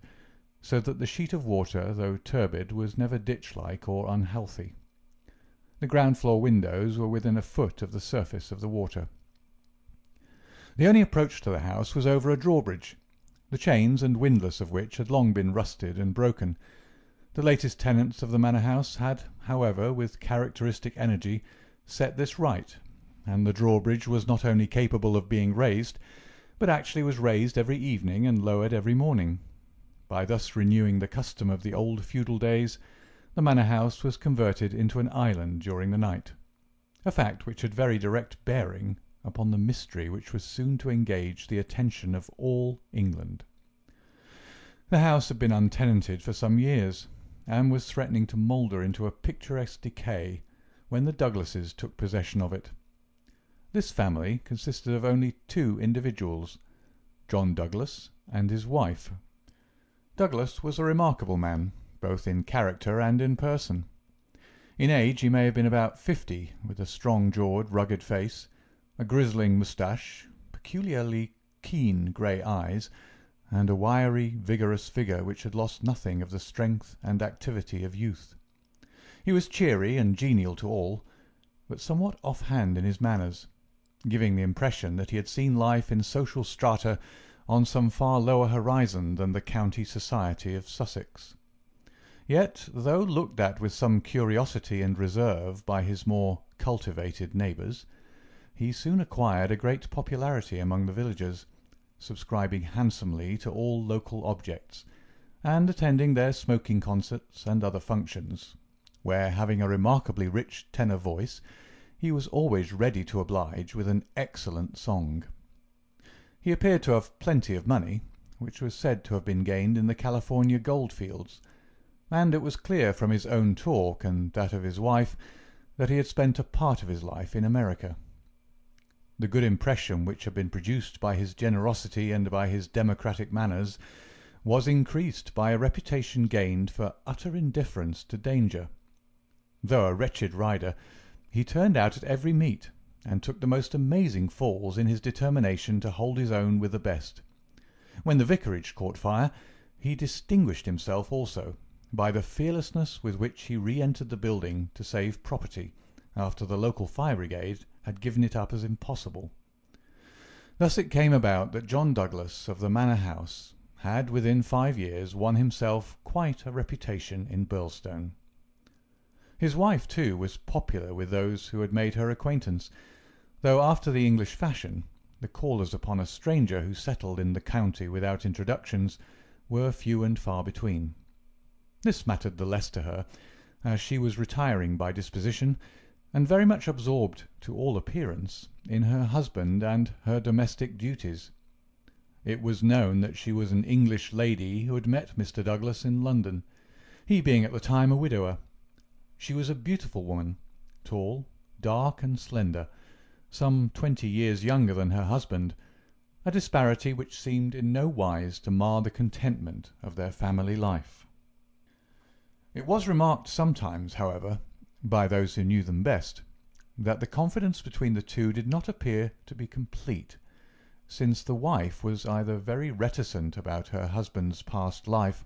so that the sheet of water, though turbid, was never ditch-like or unhealthy. The ground-floor windows were within a foot of the surface of the water. The only approach to the house was over a drawbridge, the chains and windlass of which had long been rusted and broken. The latest tenants of the manor house had, however, with characteristic energy, set this right, and the drawbridge was not only capable of being raised, but actually was raised every evening and lowered every morning. By thus renewing the custom of the old feudal days, the manor house was converted into an island during the night, a fact which had very direct bearing upon the mystery which was soon to engage the attention of all England. The house had been untenanted for some years, and was threatening to moulder into a picturesque decay when the Douglases took possession of it. This family consisted of only 2 individuals, John Douglas and his wife. Douglas was a remarkable man, both in character and in person. In age he may have been about 50, with a strong-jawed, rugged face, a grizzling moustache, peculiarly keen grey eyes, and a wiry, vigorous figure which had lost nothing of the strength and activity of youth. He was cheery and genial to all, but somewhat off-hand in his manners, giving the impression that he had seen life in social strata on some far lower horizon than the county society of Sussex. Yet, though looked at with some curiosity and reserve by his more cultivated neighbours, he soon acquired a great popularity among the villagers, subscribing handsomely to all local objects, and attending their smoking concerts and other functions, where, having a remarkably rich tenor voice, he was always ready to oblige with an excellent song. He appeared to have plenty of money, which was said to have been gained in the California gold-fields, and it was clear from his own talk and that of his wife that he had spent a part of his life in America. The good impression which had been produced by his generosity and by his democratic manners was increased by a reputation gained for utter indifference to danger. Though a wretched rider, he turned out at every meet, and took the most amazing falls in his determination to hold his own with the best. When the vicarage caught fire, he distinguished himself also by the fearlessness with which he re-entered the building to save property, after the local fire brigade had given it up as impossible. Thus it came about that John Douglas of the manor house had within 5 years won himself quite a reputation in Birlstone. His wife, too, was popular with those who had made her acquaintance, though after the English fashion the callers upon a stranger who settled in the county without introductions were few and far between. This mattered the less to her, as she was retiring by disposition, and very much absorbed, to all appearance, in her husband and her domestic duties. It was known that she was an English lady who had met Mr. Douglas in London, he being at the time a widower. She was a beautiful woman, tall, dark, and slender, some 20 years younger than her husband, a disparity which seemed in no wise to mar the contentment of their family life. It was remarked sometimes, however, by those who knew them best, that the confidence between the two did not appear to be complete, since the wife was either very reticent about her husband's past life,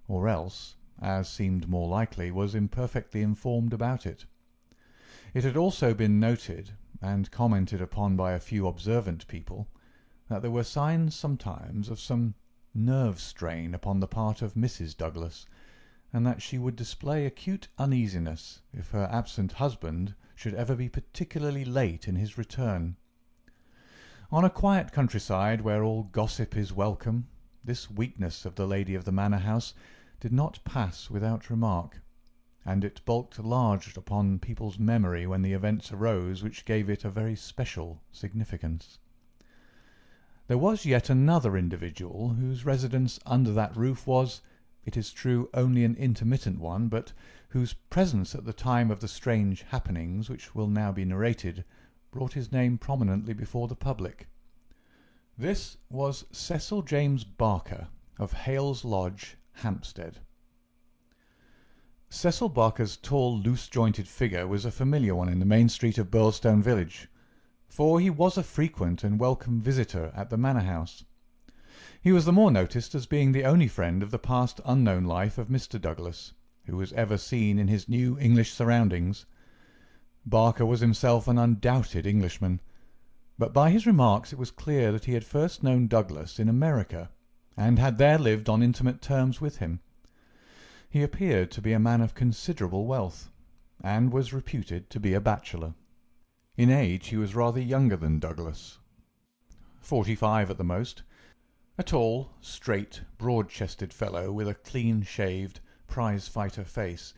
or else, as seemed more likely, was imperfectly informed about it. It had also been noted, and commented upon by a few observant people, that there were signs sometimes of some nerve strain upon the part of Mrs. Douglas, and that she would display acute uneasiness if her absent husband should ever be particularly late in his return. On a quiet countryside where all gossip is welcome, this weakness of the lady of the manor house did not pass without remark, and it bulked large upon people's memory when the events arose which gave it a very special significance. There was yet another individual whose residence under that roof was, it is true, only an intermittent one, but whose presence at the time of the strange happenings which will now be narrated brought his name prominently before the public. This was Cecil James Barker, of Hales Lodge, Hampstead. Cecil Barker's tall, loose-jointed figure was a familiar one in the main street of Birlstone village, for he was a frequent and welcome visitor at the manor house. He was the more noticed as being the only friend of the past unknown life of Mr. Douglas, who was ever seen in his new English surroundings. Barker was himself an undoubted Englishman, but by his remarks it was clear that he had first known Douglas in America, and had there lived on intimate terms with him. He appeared to be a man of considerable wealth, and was reputed to be a bachelor. In age he was rather younger than Douglas, 45 at the most, a tall, straight, broad-chested fellow with a clean-shaved, prize-fighter face,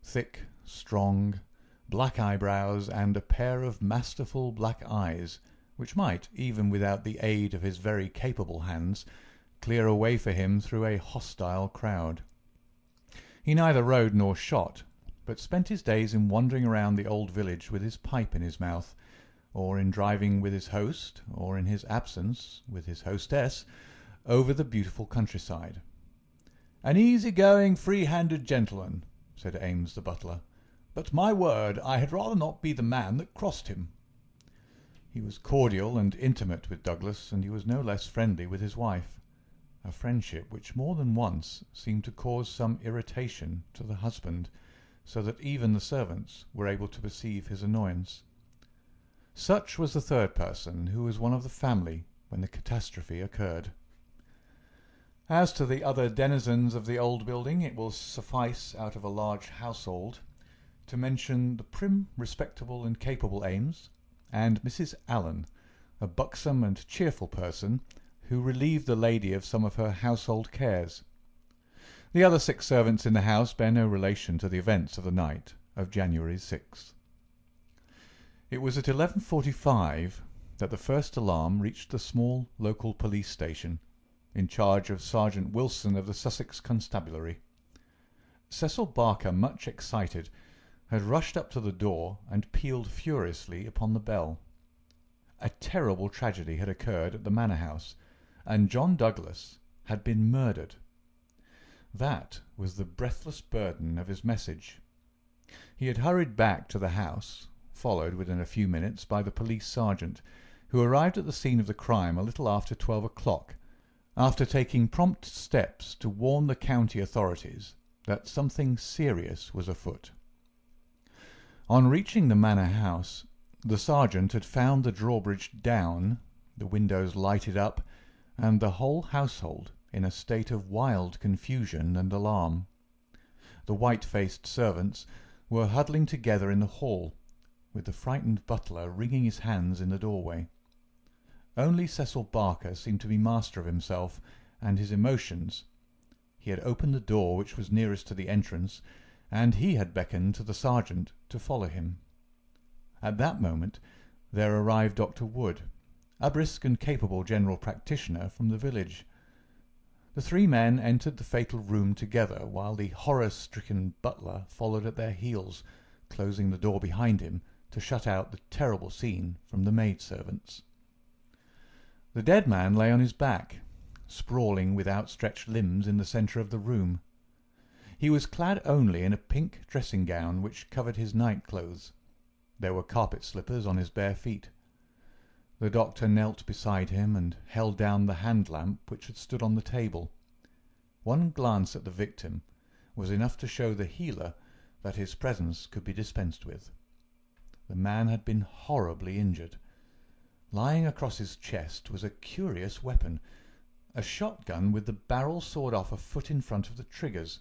thick, strong, black eyebrows, and a pair of masterful black eyes, which might, even without the aid of his very capable hands, clear a way for him through a hostile crowd. He neither rode nor shot, but spent his days in wandering around the old village with his pipe in his mouth, or in driving with his host, or in his absence with his hostess, over the beautiful countryside. "An easy-going, free-handed gentleman," said Ames the butler, "but my word, I had rather not be the man that crossed him." He was cordial and intimate with Douglas, and he was no less friendly with his wife, a friendship which more than once seemed to cause some irritation to the husband, so that even the servants were able to perceive his annoyance. Such was the third person, who was one of the family when the catastrophe occurred. As to the other denizens of the old building, it will suffice, out of a large household, to mention the prim, respectable, and capable Ames, and Mrs. Allen, a buxom and cheerful person, who relieved the lady of some of her household cares. The other 6 servants in the house bear no relation to the events of the night of January 6th. It was at 11:45 that the first alarm reached the small local police station, in charge of Sergeant Wilson of the Sussex Constabulary. Cecil Barker, much excited, had rushed up to the door and pealed furiously upon the bell. A terrible tragedy had occurred at the manor house, and John Douglas had been murdered. That was the breathless burden of his message. He had hurried back to the house, followed within a few minutes by the police sergeant, who arrived at the scene of the crime a little after 12 o'clock, after taking prompt steps to warn the county authorities that something serious was afoot. On reaching the manor house, the sergeant had found the drawbridge down, the windows lighted up, and the whole household in a state of wild confusion and alarm. The white-faced servants were huddling together in the hall, with the frightened butler wringing his hands in the doorway. Only Cecil Barker seemed to be master of himself and his emotions. He had opened the door which was nearest to the entrance, and he had beckoned to the sergeant to follow him. At that moment there arrived Dr. Wood, a brisk and capable general practitioner from the village. The 3 men entered the fatal room together, while the horror-stricken butler followed at their heels, closing the door behind him to shut out the terrible scene from the maidservants. The dead man lay on his back, sprawling with outstretched limbs in the centre of the room. He was clad only in a pink dressing-gown which covered his night-clothes. There were carpet-slippers on his bare feet. The doctor knelt beside him and held down the hand-lamp which had stood on the table. One glance at the victim was enough to show the healer that his presence could be dispensed with. The man had been horribly injured. Lying across his chest was a curious weapon, a shotgun with the barrel sawed off a foot in front of the triggers.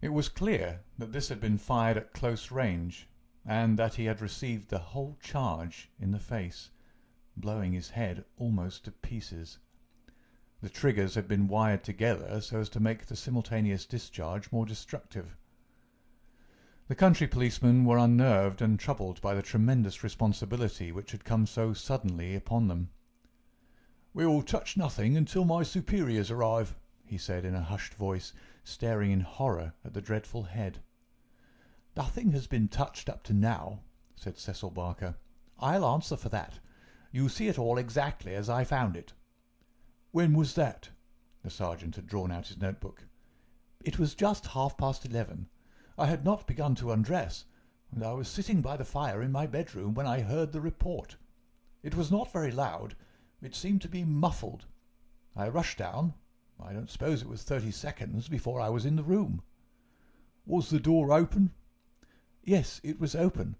It was clear that this had been fired at close range, and that he had received the whole charge in the face, blowing his head almost to pieces. The triggers had been wired together so as to make the simultaneous discharge more destructive. The country policemen were unnerved and troubled by the tremendous responsibility which had come so suddenly upon them. "We'll touch nothing until my superiors arrive," he said in a hushed voice, staring in horror at the dreadful head. "Nothing has been touched up to now," said Cecil Barker. "I'll answer for that. You'll see it all exactly as I found it." "When was that?" The sergeant had drawn out his notebook. "It was just 11:30. I had not begun to undress, and I was sitting by the fire in my bedroom when I heard the report. It was not very loud. It seemed to be muffled. I rushed down. I don't suppose it was 30 seconds before I was in the room." "Was the door open?" "Yes, it was open.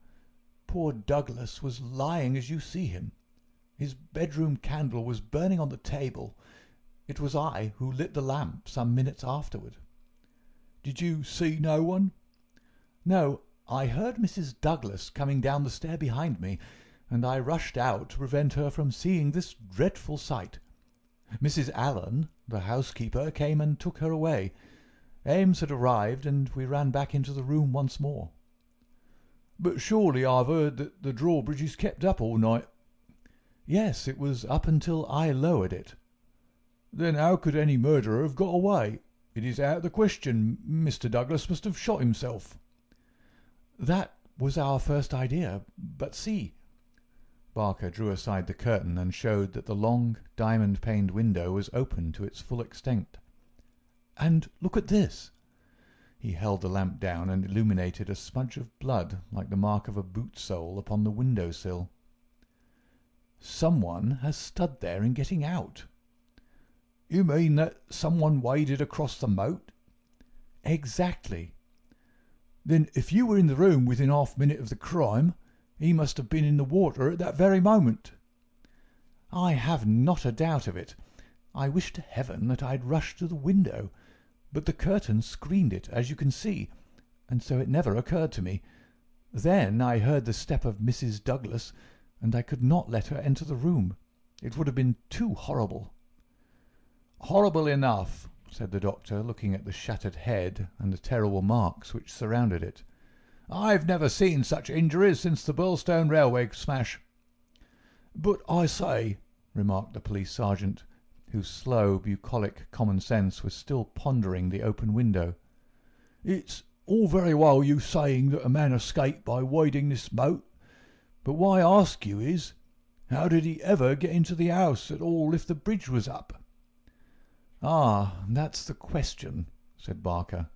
Poor Douglas was lying as you see him. His bedroom candle was burning on the table. It was I who lit the lamp some minutes afterward." "Did you see no one?" "No, I heard Mrs. Douglas coming down the stair behind me, and I rushed out to prevent her from seeing this dreadful sight. Mrs. Allen, the housekeeper, came and took her away. Ames had arrived, and we ran back into the room once more." "But surely I've heard that the drawbridge is kept up all night." "Yes, it was up until I lowered it." "Then how could any murderer have got away? It is out of the question. Mr. Douglas must have shot himself." "That was our first idea. But see." Barker drew aside the curtain and showed that the long, diamond-paned window was open to its full extent. "And look at this." He held the lamp down and illuminated a smudge of blood like the mark of a boot sole upon the window sill. "Someone has stood there in getting out." "You mean that someone waded across the moat?" "Exactly." "Then if you were in the room within half a minute of the crime, he must have been in the water at that very moment." "I have not a doubt of it. I wish to heaven that I had rushed to the window, but the curtain screened it, as you can see, and so it never occurred to me. Then I heard the step of Mrs. Douglas, and I could not let her enter the room. It would have been too horrible." "Horrible enough," said the doctor, looking at the shattered head and the terrible marks which surrounded it. "I've never seen such injuries since the Birlstone railway smash." "But I say," remarked the police sergeant, whose slow, bucolic common sense was still pondering the open window, "it's all very well you saying that a man escaped by wading this moat, but why I ask you is, how did he ever get into the house at all if the bridge was up?" "Ah, that's the question," said Barker.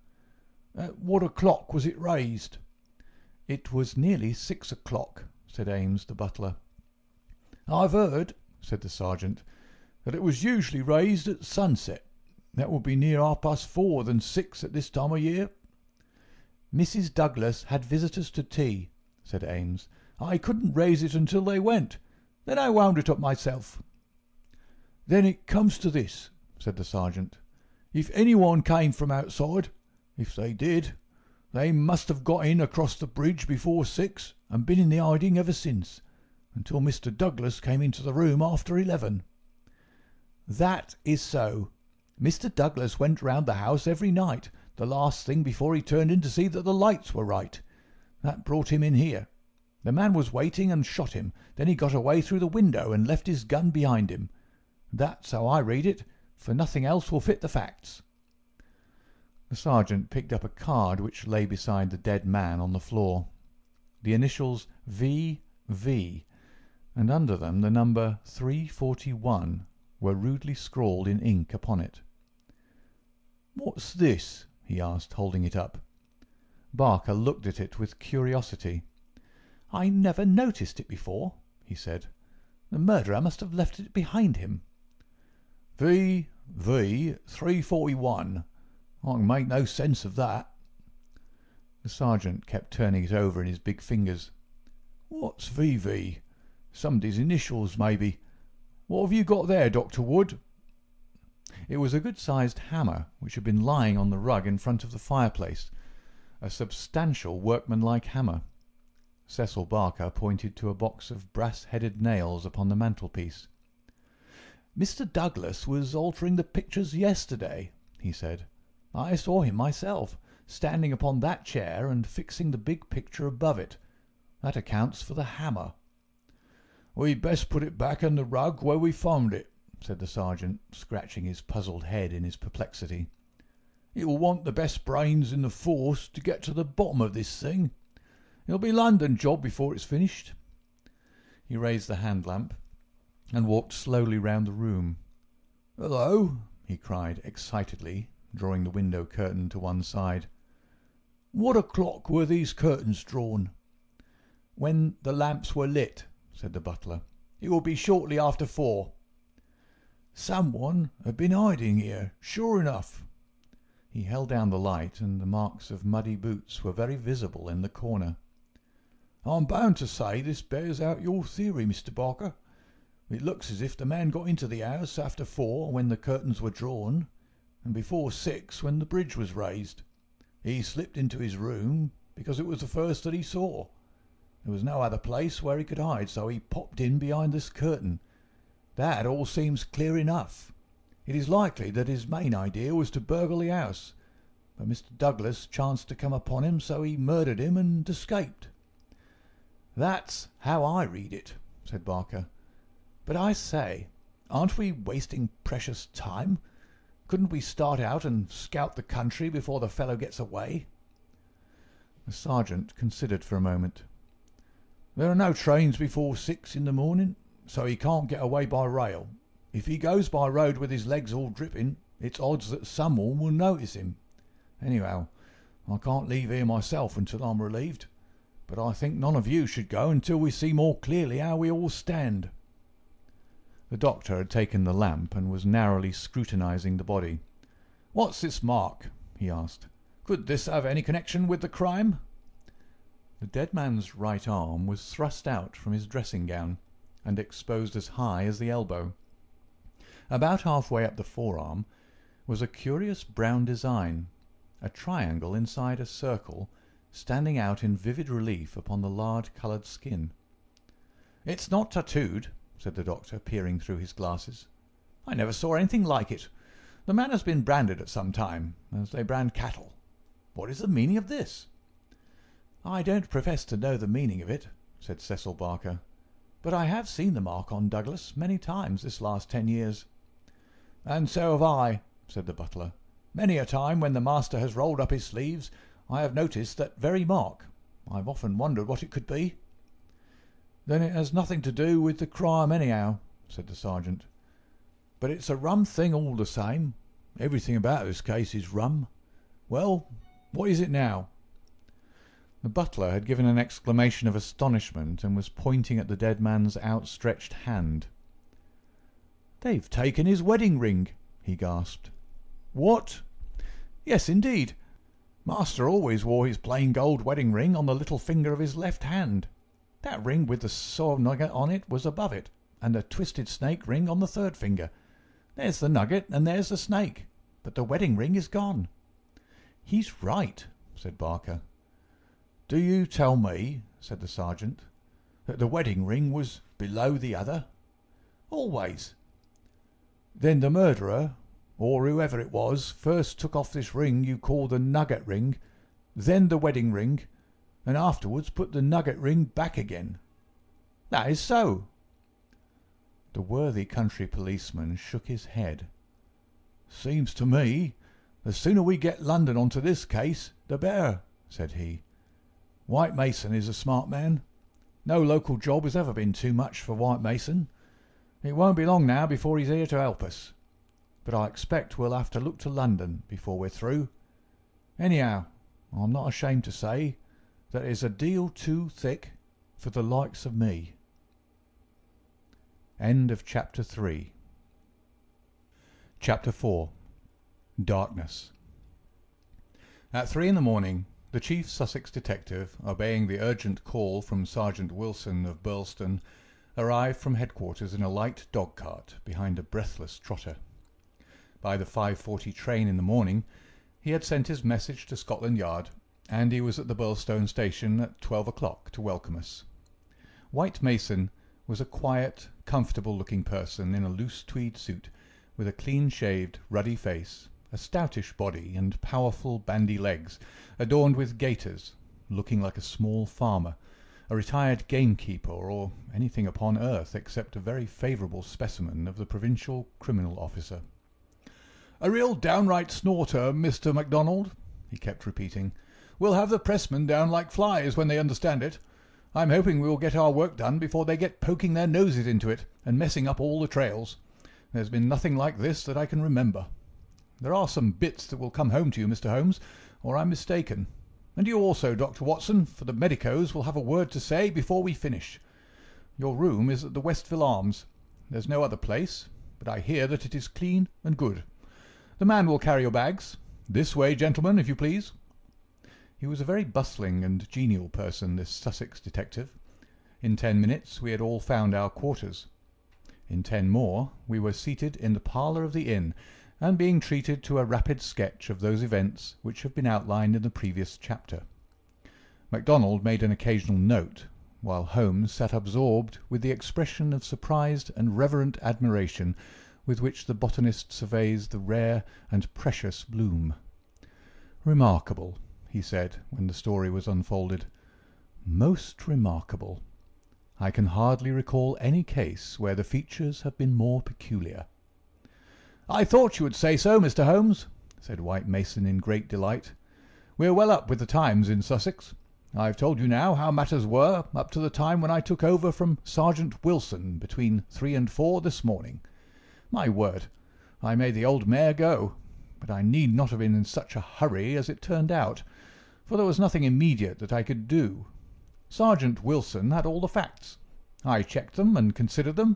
"At what o'clock was it raised?" "It was nearly 6 o'clock," said Ames, the butler.
"I've heard,"
said the sergeant,
"that it was usually raised at sunset. That would be near 4:30 than 6 at this time of year."
"Mrs. Douglas had visitors to tea," said Ames.
"I couldn't raise it until they went. Then I wound it up myself." "Then it comes to this," said the sergeant. "If anyone came from outside, if they did, they must have got in across the bridge before 6 and been in the hiding ever since, until Mr. Douglas came into the room after 11.
"That is so. Mr. Douglas went round the house every night, the last thing before he turned in to see that the lights were right. That brought him in here. The man was waiting and shot him. Then he got away through the window and left his gun behind him. That's how I read it, for nothing else will fit the facts." The sergeant picked up a card which lay beside the dead man on the floor. The initials V.V. and under them the number 341 were rudely scrawled in ink upon it. "What's this?" he asked, holding it up. Barker looked at it with curiosity. "I never noticed it before," he said. "The murderer must have left it behind him."
V.V. 341. I can make no sense of that."
The sergeant kept turning it over in his big fingers.
"What's V.V.? Somebody's initials, maybe. What have you got there, Dr. Wood?"
It was a good-sized hammer which had been lying on the rug in front of the fireplace, a substantial workmanlike hammer. Cecil Barker pointed to a box of brass-headed nails upon the mantelpiece. "Mr. Douglas was altering the pictures yesterday," he said. "I saw him myself, standing upon that chair and fixing the big picture above it. That accounts for the hammer." "We'd best put it back on the rug where we found it," said the sergeant, scratching his puzzled head in his perplexity. "You'll want the best brains in the force to get to the bottom of this thing. It'll be a London job before it's finished." He raised the hand lamp and walked slowly round the room. "Hello!" he cried excitedly, drawing the window curtain to one side. "What o'clock were these curtains drawn?" "When the lamps were lit," said the butler. "It will be shortly after 4. "Someone had been hiding here, sure enough." He held down the light, and the marks of muddy boots were very visible in the corner. "I'm bound to say this bears out your theory, Mr. Barker. It looks as if the man got into the house after 4 when the curtains were drawn, and before 6 when the bridge was raised. He slipped into his room because it was the first that he saw. There was no other place where he could hide, so he popped in behind this curtain. That all seems clear enough. It is likely that his main idea was to burgle the house, but Mr. Douglas chanced to come upon him, so he murdered him and escaped." "That's how I read it," said Barker. "But I say, aren't we wasting precious time? Couldn't we start out and scout the country before the fellow gets away?" The sergeant considered for a moment. "There are no trains before 6 in the morning, so he can't get away by rail. If he goes by road with his legs all dripping, it's odds that someone will notice him. Anyhow, I can't leave here myself until I'm relieved, but I think none of you should go until we see more clearly how we all stand." The doctor had taken the lamp and was narrowly scrutinizing the body. "What's this mark?" he asked. "Could this have any connection with the crime?" The dead man's right arm was thrust out from his dressing gown and exposed as high as the elbow. About halfway up the forearm was a curious brown design, a triangle inside a circle, standing out in vivid relief upon the lard-coloured skin. "It's not tattooed," said the doctor, peering through his glasses. "I never saw anything like it. The man has been branded at some time, as they brand cattle. What is the meaning of this?" "I don't profess to know the meaning of it," said Cecil Barker, "but I have seen the mark on Douglas many times this last 10 years. "And so have I," said the butler. "Many a time when the master has rolled up his sleeves I have noticed that very mark. I've often wondered what it could be." "Then it has nothing to do with the crime anyhow," said the sergeant. "But it's a rum thing all the same. Everything about this case is rum. Well, what is it now?" The butler had given an exclamation of astonishment and was pointing at the dead man's outstretched hand. "They've taken his wedding ring," he gasped. "What?" "Yes, indeed. Master always wore his plain gold wedding ring on the little finger of his left hand. That ring with the saw nugget on it was above it, and a twisted snake ring on the third finger. There's the nugget and there's the snake, but the wedding ring is gone." "He's right," said Barker. "Do you tell me," said the sergeant, "that the wedding ring was below the other?" "Always." "Then the murderer, or whoever it was, first took off this ring you call the nugget ring, then the wedding ring, and afterwards put the nugget ring back again?" "That is so." The worthy country policeman shook his head. "Seems to me the sooner we get London onto this case, the better," said he. "White Mason is a smart man. No local job has ever been too much for White Mason. It won't be long now before he's here to help us. But I expect we'll have to look to London before we're through. Anyhow, I'm not ashamed to say that it's a deal too thick for the likes of me." End of Chapter 3. Chapter 4. Darkness. At 3 in the morning, the chief Sussex detective, obeying the urgent call from Sergeant Wilson of Birlstone, arrived from headquarters in a light dog-cart behind a breathless trotter. By the 5:40 train in the morning, he had sent his message to Scotland Yard, and he was at the Birlstone station at 12 o'clock to welcome us. White Mason was a quiet, comfortable-looking person in a loose tweed suit, with a clean-shaved, ruddy face, a stoutish body, and powerful, bandy legs, adorned with gaiters, looking like a small farmer, a retired gamekeeper, or anything upon earth except a very favourable specimen of the provincial criminal officer. "A real downright snorter, Mr. MacDonald," he kept repeating. "We'll have the pressmen down like flies when they understand it. I'm hoping we'll get our work done before they get poking their noses into it and messing up all the trails. There's been nothing like this that I can remember. There are some bits that will come home to you, Mr. Holmes, or I'm mistaken. And you also, Dr. Watson, for the medicos will have a word to say before we finish. Your room is at the Westville Arms. There's no other place, but I hear that it is clean and good. The man will carry your bags. This way, gentlemen, if you please." He was a very bustling and genial person, this Sussex detective. In 10 minutes we had all found our quarters. In 10 more we were seated in the parlour of the inn, and being treated to a rapid sketch of those events which have been outlined in the previous chapter. MacDonald made an occasional note, while Holmes sat absorbed with the expression of surprised and reverent admiration with which the botanist surveys the rare and precious bloom. "Remarkable," he said, when the story was unfolded. "Most remarkable. I can hardly recall any case where the features have been more peculiar." "I thought you would say so, Mr. Holmes," said White Mason in great delight. "We're well up with the times in Sussex. I've told you now how matters were up to the time when I took over from Sergeant Wilson between 3 and 4 this morning. My word, I made the old mare go, but I need not have been in such a hurry as it turned out, for there was nothing immediate that I could do. Sergeant Wilson had all the facts. I checked them and considered them,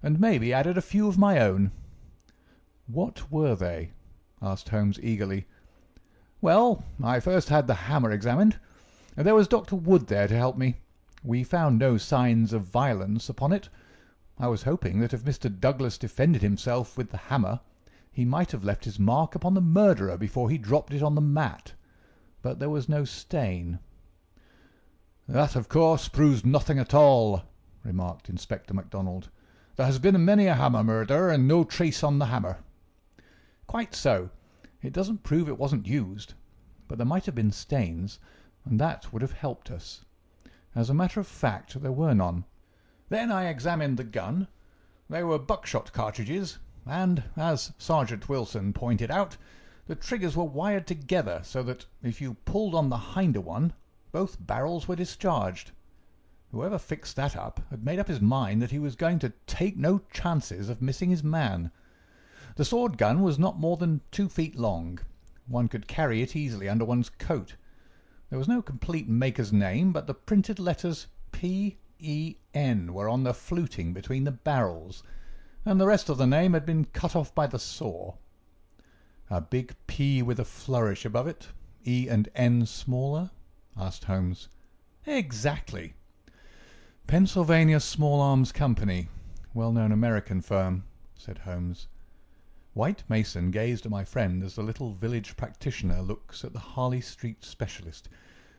and maybe added a few of my own." "What were they?" asked Holmes eagerly. "Well, I first had the hammer examined. There was Dr. Wood there to help me. We found no signs of violence upon it. I was hoping that if Mr. Douglas defended himself with the hammer, he might have left his mark upon the murderer before he dropped it on the mat. But there was no stain." "That, of course, proves nothing at all," remarked Inspector MacDonald. "There has been many a hammer murder, and no trace on the hammer." "Quite so. It doesn't prove it wasn't used. But there might have been stains, and that would have helped us. As a matter of fact, there were none. Then I examined the gun. They were buckshot cartridges, and, as Sergeant Wilson pointed out, the triggers were wired together so that if you pulled on the hinder one, both barrels were discharged. Whoever fixed that up had made up his mind that he was going to take no chances of missing his man. The sword gun was not more than 2 feet long. One could carry it easily under one's coat. There was no complete maker's name, but the printed letters P.E.N. were on the fluting between the barrels, and the rest of the name had been cut off by the saw. "A big P with a flourish above it, E and N smaller?" asked Holmes. "Exactly. Pennsylvania Small Arms Company, well-known American firm," said Holmes. White Mason gazed at my friend as the little village practitioner looks at the Harley Street specialist,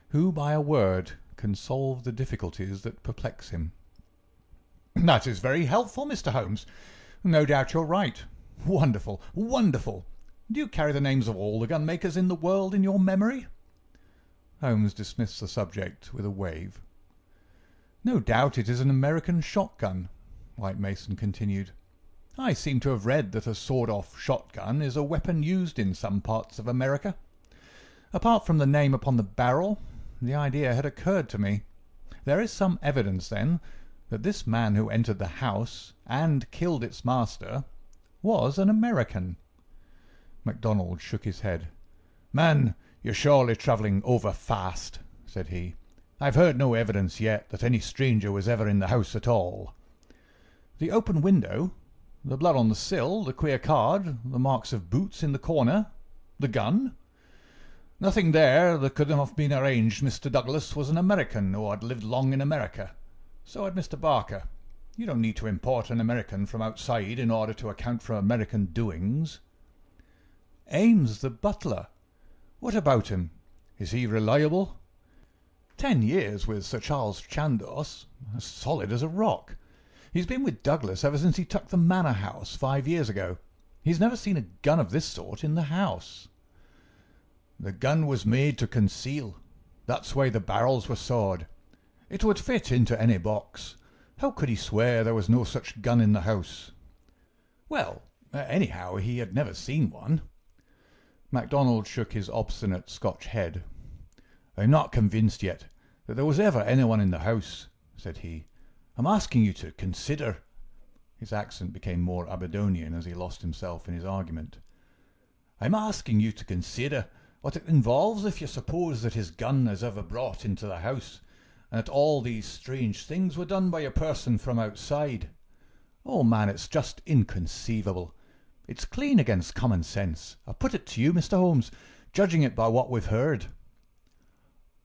who by a word can solve the difficulties that perplex him. "That is very helpful, Mr. Holmes. No doubt you're right. Wonderful, wonderful. Do you carry the names of all the gunmakers in the world in your memory?" Holmes dismissed the subject with a wave. "No doubt it is an American shotgun," White Mason continued. "I seem to have read that a sawed-off shotgun is a weapon used in some parts of America. Apart from the name upon the barrel, the idea had occurred to me. There is some evidence, then, that this man who entered the house and killed its master was an American." MacDonald shook his head. "Man, you're surely travelling over fast," said he. "I've heard no evidence yet that any stranger was ever in the house at all." "The open window, the blood on the sill, the queer card, the marks of boots in the corner, the gun? Nothing there that could have been arranged. Mr. Douglas was an American who had lived long in America. So had Mr. Barker. You don't need to import an American from outside in order to account for American doings." "Ames, the butler. What about him? Is he reliable?" 10 years with Sir Charles Chandos, as solid as a rock. He's been with Douglas ever since he took the manor house 5 years ago. He's never seen a gun of this sort in the house." "The gun was made to conceal. That's why the barrels were sawed. It would fit into any box. How could he swear there was no such gun in the house?" "Well, anyhow, he had never seen one." MacDonald shook his obstinate Scotch head. "I'm not convinced yet that there was ever anyone in the house," said he. "I'm asking you to consider." His accent became more Aberdonian as he lost himself in his argument. "I'm asking you to consider what it involves if you suppose that his gun is ever brought into the house, and that all these strange things were done by a person from outside. Oh, man, it's just inconceivable. It's clean against common sense. I put it to you, Mr. Holmes, judging it by what we've heard."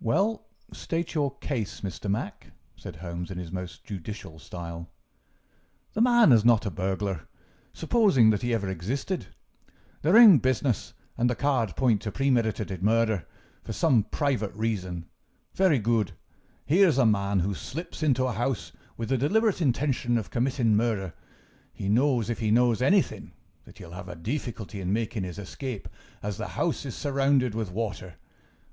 "Well, state your case, Mr. Mac," said Holmes in his most judicial style. "The man is not a burglar, supposing that he ever existed. The ring business and the card point to premeditated murder for some private reason. Very good. Here's a man who slips into a house with the deliberate intention of committing murder. He knows, if he knows anything, that he'll have a difficulty in making his escape, as the house is surrounded with water.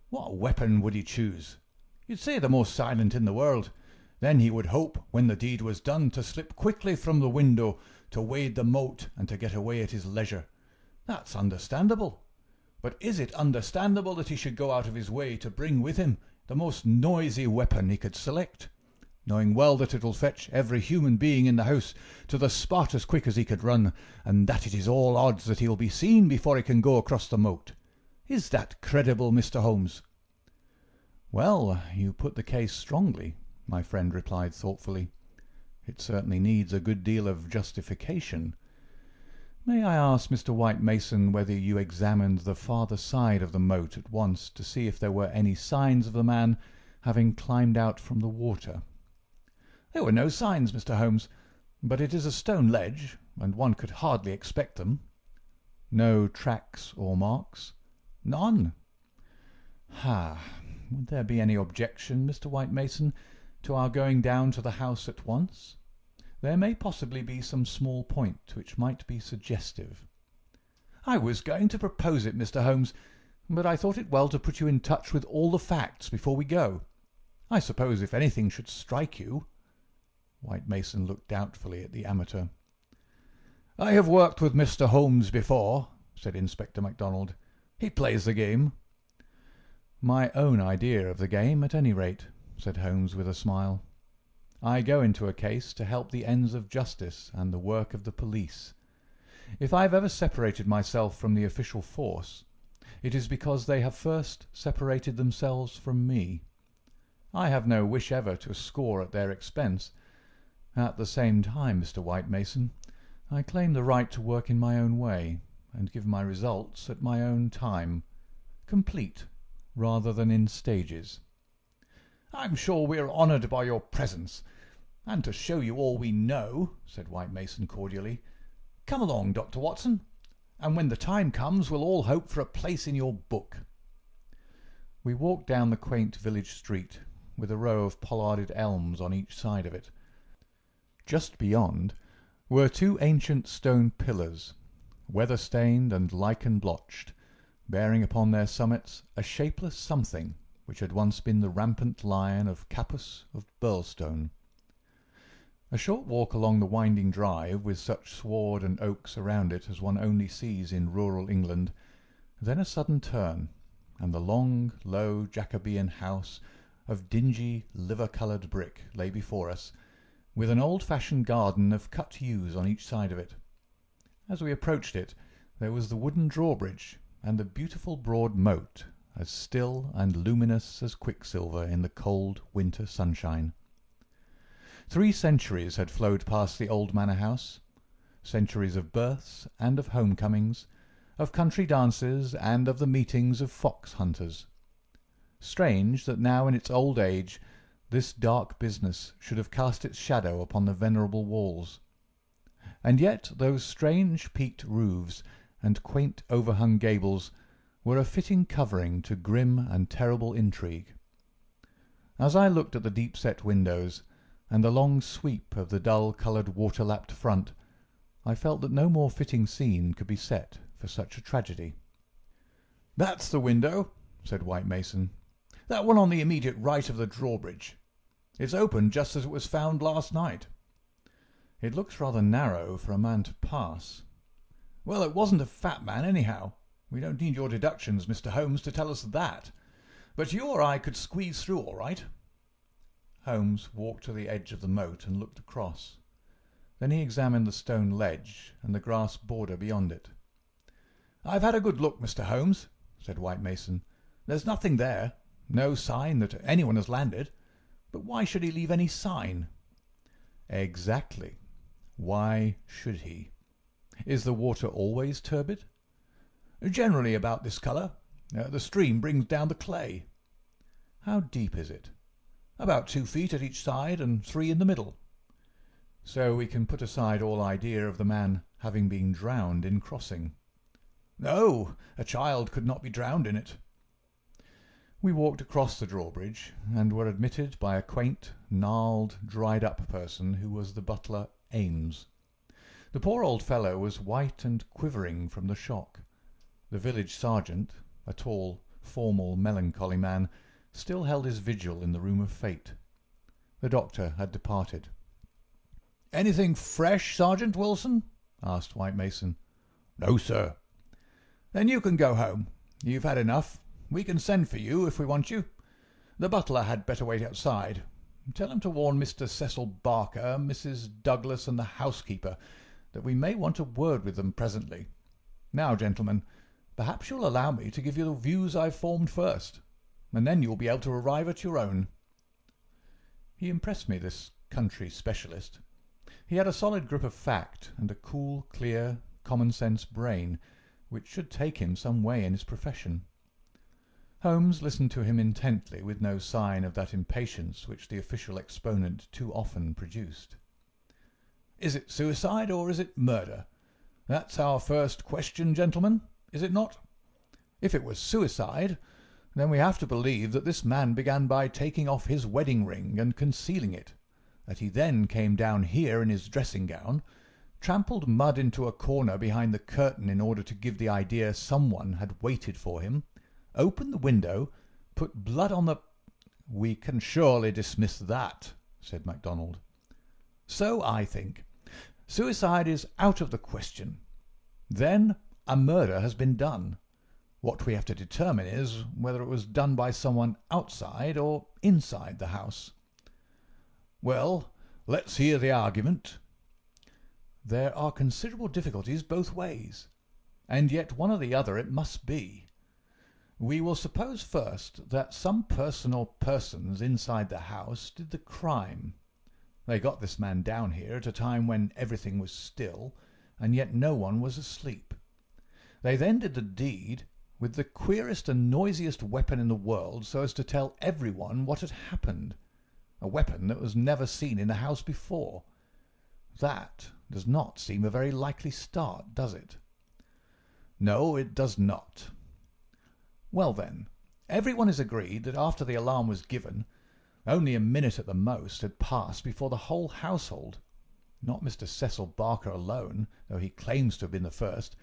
What weapon would he choose? You'd say the most silent in the world. Then he would hope, when the deed was done, to slip quickly from the window, to wade the moat, and to get away at his leisure. That's understandable. But is it understandable that he should go out of his way to bring with him the most noisy weapon he could select, knowing well that it will fetch every human being in the house to the spot as quick as he could run, and that it is all odds that he'll be seen before he can go across the moat? Is that credible, Mr. Holmes?" "Well, you put the case strongly," my friend replied thoughtfully. "It certainly needs a good deal of justification. May I ask, Mr. White Mason, whether you examined the farther side of the moat at once to see if there were any signs of the man having climbed out from the water?" "There were no signs, Mr. Holmes, but it is a stone ledge, and one could hardly expect them." "No tracks or marks?" "None." "Ha! Would there be any objection, Mr. White Mason, to our going down to the house at once? There may possibly be some small point which might be suggestive." "I was going to propose it, Mr. Holmes, but I thought it well to put you in touch with all the facts before we go. I suppose if anything should strike you—" White Mason looked doubtfully at the amateur. "I have worked with Mr. Holmes before," said Inspector MacDonald. "He plays the game." "My own idea of the game, at any rate," said Holmes with a smile. "I go into a case to help the ends of justice and the work of the police. If I have ever separated myself from the official force, it is because they have first separated themselves from me. I have no wish ever to score at their expense. At the same time, Mr. White Mason, I claim the right to work in my own way and give my results at my own time, complete rather than in stages." "I'm sure we are honoured by your presence, and to show you all we know," said White Mason cordially. "Come along, Dr. Watson, and when the time comes we'll all hope for a place in your book." We walked down the quaint village street, with a row of pollarded elms on each side of it. Just beyond were two ancient stone pillars, weather-stained and lichen-blotched, bearing upon their summits a shapeless something which had once been the rampant lion of Capus of Birlstone. A short walk along the winding drive, with such sward and oaks around it as one only sees in rural England, then a sudden turn, and the long, low Jacobean house of dingy, liver-coloured brick lay before us, with an old-fashioned garden of cut yews on each side of it. As we approached it, there was the wooden drawbridge and the beautiful broad moat, as still and luminous as quicksilver in the cold winter sunshine. 3 centuries had flowed past the old manor house, centuries of births and of homecomings, of country dances and of the meetings of fox hunters. Strange that now in its old age this dark business should have cast its shadow upon the venerable walls. And yet those strange peaked roofs and quaint overhung gables were a fitting covering to grim and terrible intrigue. As I looked at the deep-set windows, and the long sweep of the dull-coloured water-lapped front, I felt that no more fitting scene could be set for such a tragedy. "That's the window," said White Mason. "That one on the immediate right of the drawbridge. It's open just as it was found last night." "It looks rather narrow for a man to pass." "Well, it wasn't a fat man, anyhow. We don't need your deductions, Mr. Holmes, to tell us that. But you or I could squeeze through all right." Holmes walked to the edge of the moat and looked across. Then he examined the stone ledge and the grass border beyond it. "I've had a good look, Mr. Holmes," said White Mason. "There's nothing there, no sign that anyone has landed. But why should he leave any sign?" "Exactly. Why should he? Is the water always turbid?" "Generally about this colour. The stream brings down the clay." "How deep is it?" "About 2 feet at each side and 3 in the middle." "So we can put aside all idea of the man having been drowned in crossing." "No, a child could not be drowned in it." We walked across the drawbridge and were admitted by a quaint, gnarled, dried-up person who was the butler Ames. The poor old fellow was white and quivering from the shock. The village sergeant, a tall, formal, melancholy man, still held his vigil in the room of fate. The doctor had departed. "Anything fresh, Sergeant Wilson?" asked White Mason. "No, sir." "Then you can go home. You've had enough. We can send for you if we want you. The butler had better wait outside. Tell him to warn Mr. Cecil Barker, Mrs. Douglas, and the housekeeper that we may want a word with them presently. Now, gentlemen, perhaps you'll allow me to give you the views I've formed first, and then you'll be able to arrive at your own." He impressed me, this country specialist. He had a solid grip of fact and a cool, clear, common-sense brain, which should take him some way in his profession. Holmes listened to him intently, with no sign of that impatience which the official exponent too often produced. "Is it suicide or is it murder? That's our first question, gentlemen, is it not? If it was suicide, then we have to believe that this man began by taking off his wedding ring and concealing it, that he then came down here in his dressing-gown, trampled mud into a corner behind the curtain in order to give the idea someone had waited for him, opened the window, put blood on the—" "We can surely dismiss that," said MacDonald. "So I think. Suicide is out of the question. Then a murder has been done. What we have to determine is whether it was done by someone outside or inside the house." "Well, let's hear the argument." "There are considerable difficulties both ways, and yet one or the other it must be. We will suppose first that some person or persons inside the house did the crime. They got this man down here at a time when everything was still, and yet no one was asleep. They then did the deed with the queerest and noisiest weapon in the world, so as to tell everyone what had happened, a weapon that was never seen in the house before. That does not seem a very likely start, does it?" "No, it does not." "Well then, everyone is agreed that after the alarm was given, only a minute at the most had passed before the whole household, not Mr. Cecil Barker alone, though he claims to have been the first,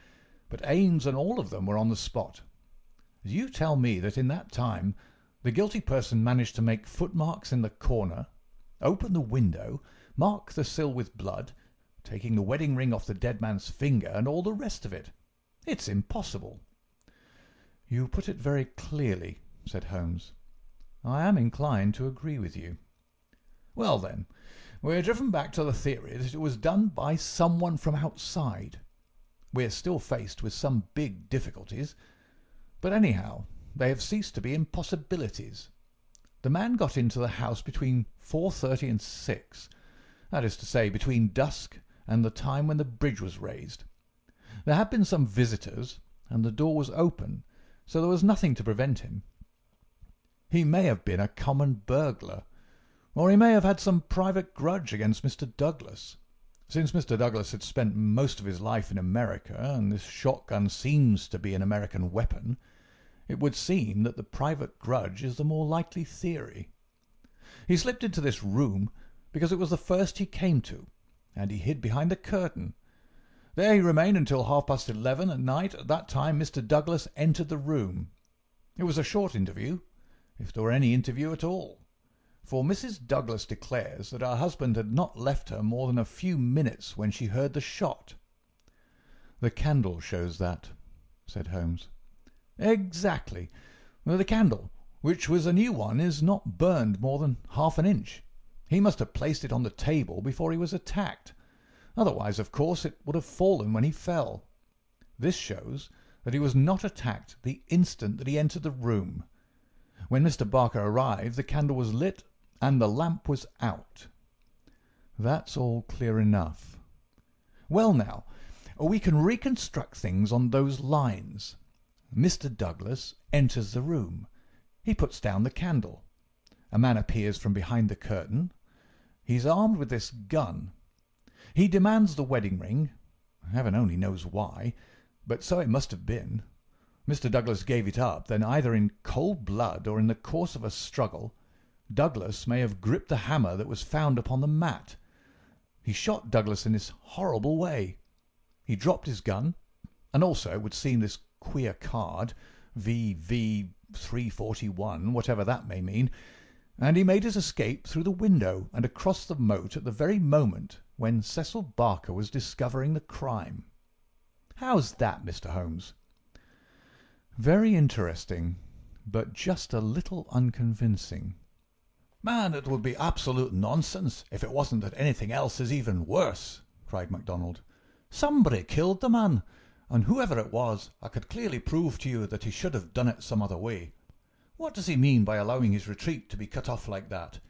but Ames and all of them were on the spot. You tell me that in that time the guilty person managed to make footmarks in the corner, open the window, mark the sill with blood, taking the wedding ring off the dead man's finger, and all the rest of it. It's impossible." "You put it very clearly," said Holmes. "I am inclined to agree with you." "Well then, we're driven back to the theory that it was done by someone from outside. We're still faced with some big difficulties, but anyhow they have ceased to be impossibilities. The man got into the house between 4:30 and 6, that is to say, between dusk and the time when the bridge was raised. There had been some visitors, and the door was open, so there was nothing to prevent him. He may have been a common burglar, or he may have had some private grudge against Mr. Douglas. Since Mr. Douglas had spent most of his life in America, and this shotgun seems to be an American weapon, it would seem that the private grudge is the more likely theory. He slipped into this room, because it was the first he came to, and he hid behind the curtain. There he remained until 11:30 at night. At that time Mr. Douglas entered the room. It was a short interview, if there were any interview at all, for Mrs. Douglas declares that her husband had not left her more than a few minutes when she heard the shot." "The candle shows that," said Holmes. "Exactly. The candle, which was a new one, is not burned more than half an inch. He must have placed it on the table before he was attacked. Otherwise, of course, it would have fallen when he fell. This shows that he was not attacked the instant that he entered the room. When Mr. Barker arrived, the candle was lit and the lamp was out." "That's all clear enough." "Well, now, we can reconstruct things on those lines. Mr. Douglas enters the room. He puts down the candle. A man appears from behind the curtain. He's armed with this gun. He demands the wedding ring. Heaven only knows why, but so it must have been. Mr. Douglas gave it up. Then, either in cold blood or in the course of a struggle, Douglas may have gripped the hammer that was found upon the mat. He shot Douglas in this horrible way. He dropped his gun, and also, it would seem, this queer card, VV 341, whatever that may mean, and he made his escape through the window and across the moat at the very moment when Cecil Barker was discovering the crime. How's that, Mr. Holmes?" "Very interesting, but just a little unconvincing."
"Man, it would be absolute nonsense if it wasn't that anything else is even worse," cried MacDonald. "Somebody killed the man, and whoever it was, I could clearly prove to you that he should have done it some other way. What does he mean by allowing his retreat to be cut off like that?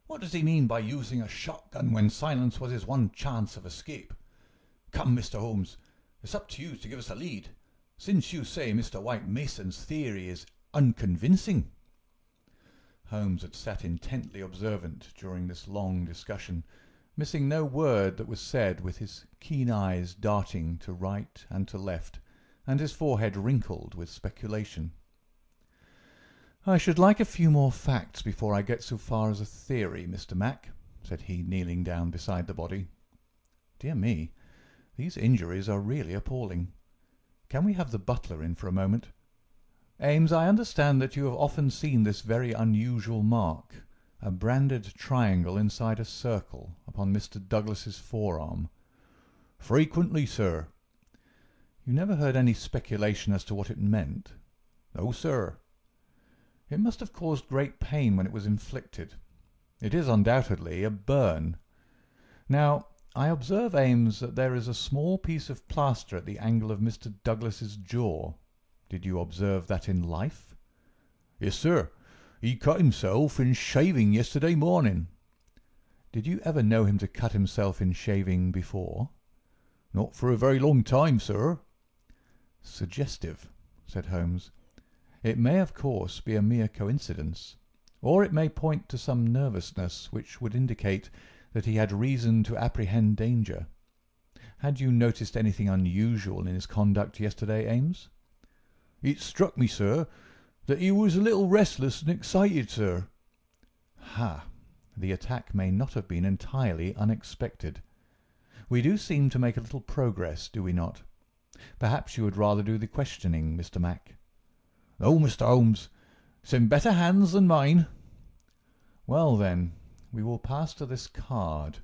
What does he mean by using a shotgun when silence was his one chance of escape? Come, Mr. Holmes, it's up to you to give us a lead, since you say Mr. White Mason's theory is unconvincing."
Holmes had sat intently observant during this long discussion, missing no word that was said, with his keen eyes darting to right and to left, and his forehead wrinkled with speculation. "I should like a few more facts before I get so far as a theory, Mr. Mac," said he, kneeling down beside the body. "Dear me, these injuries are really appalling. Can we have the butler in for a moment? Ames, I understand that you have often seen this very unusual mark, a branded triangle inside a circle, upon Mr. Douglas's forearm."
"Frequently, sir."
"You never heard any speculation as to what it meant?"
"No, sir."
"It must have caused great pain when it was inflicted. It is undoubtedly a burn. Now, I observe, Ames, that there is a small piece of plaster at the angle of Mr. Douglas's jaw. Did you observe that in life?"
"Yes, sir. He cut himself in shaving yesterday morning."
"Did you ever know him to cut himself in shaving before?"
"Not for a very long time, sir."
"Suggestive," said Holmes. "It may, of course, be a mere coincidence, or it may point to some nervousness which would indicate that he had reason to apprehend danger. Had you noticed anything unusual in his conduct yesterday, Ames?"
"It struck me, sir, that he was a little restless and excited, sir."
"Ha! The attack may not have been entirely unexpected. We do seem to make a little progress, do we not? Perhaps you would rather do the questioning, Mr. Mac?"
"No, Mr. Holmes. It's in better hands than mine."
"Well, then, we will pass to this card,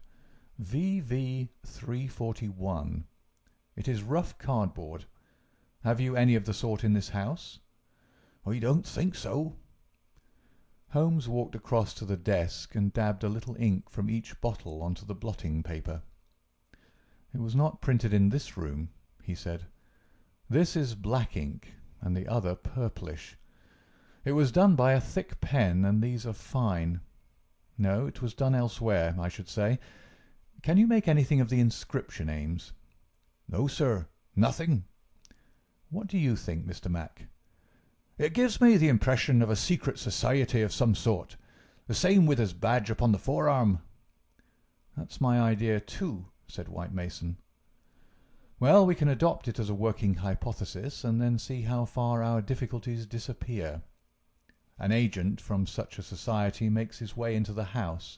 VV 341. It is rough cardboard. Have you any of the sort in this house?"
"I don't think so."
Holmes walked across to the desk and dabbed a little ink from each bottle onto the blotting paper. "It was not printed in this room," he said. "This is black ink, and the other purplish. It was done by a thick pen, and these are fine. No, it was done elsewhere, I should say. Can you make anything of the inscription, Ames?"
"No, sir, nothing."
"What do you think, Mr. Mac?"
"It gives me the impression of a secret society of some sort, the same with his badge upon the forearm."
"That's my idea too," said White Mason. "Well, we can adopt it as a working hypothesis, and then see how far our difficulties disappear. An agent from such a society makes his way into the house,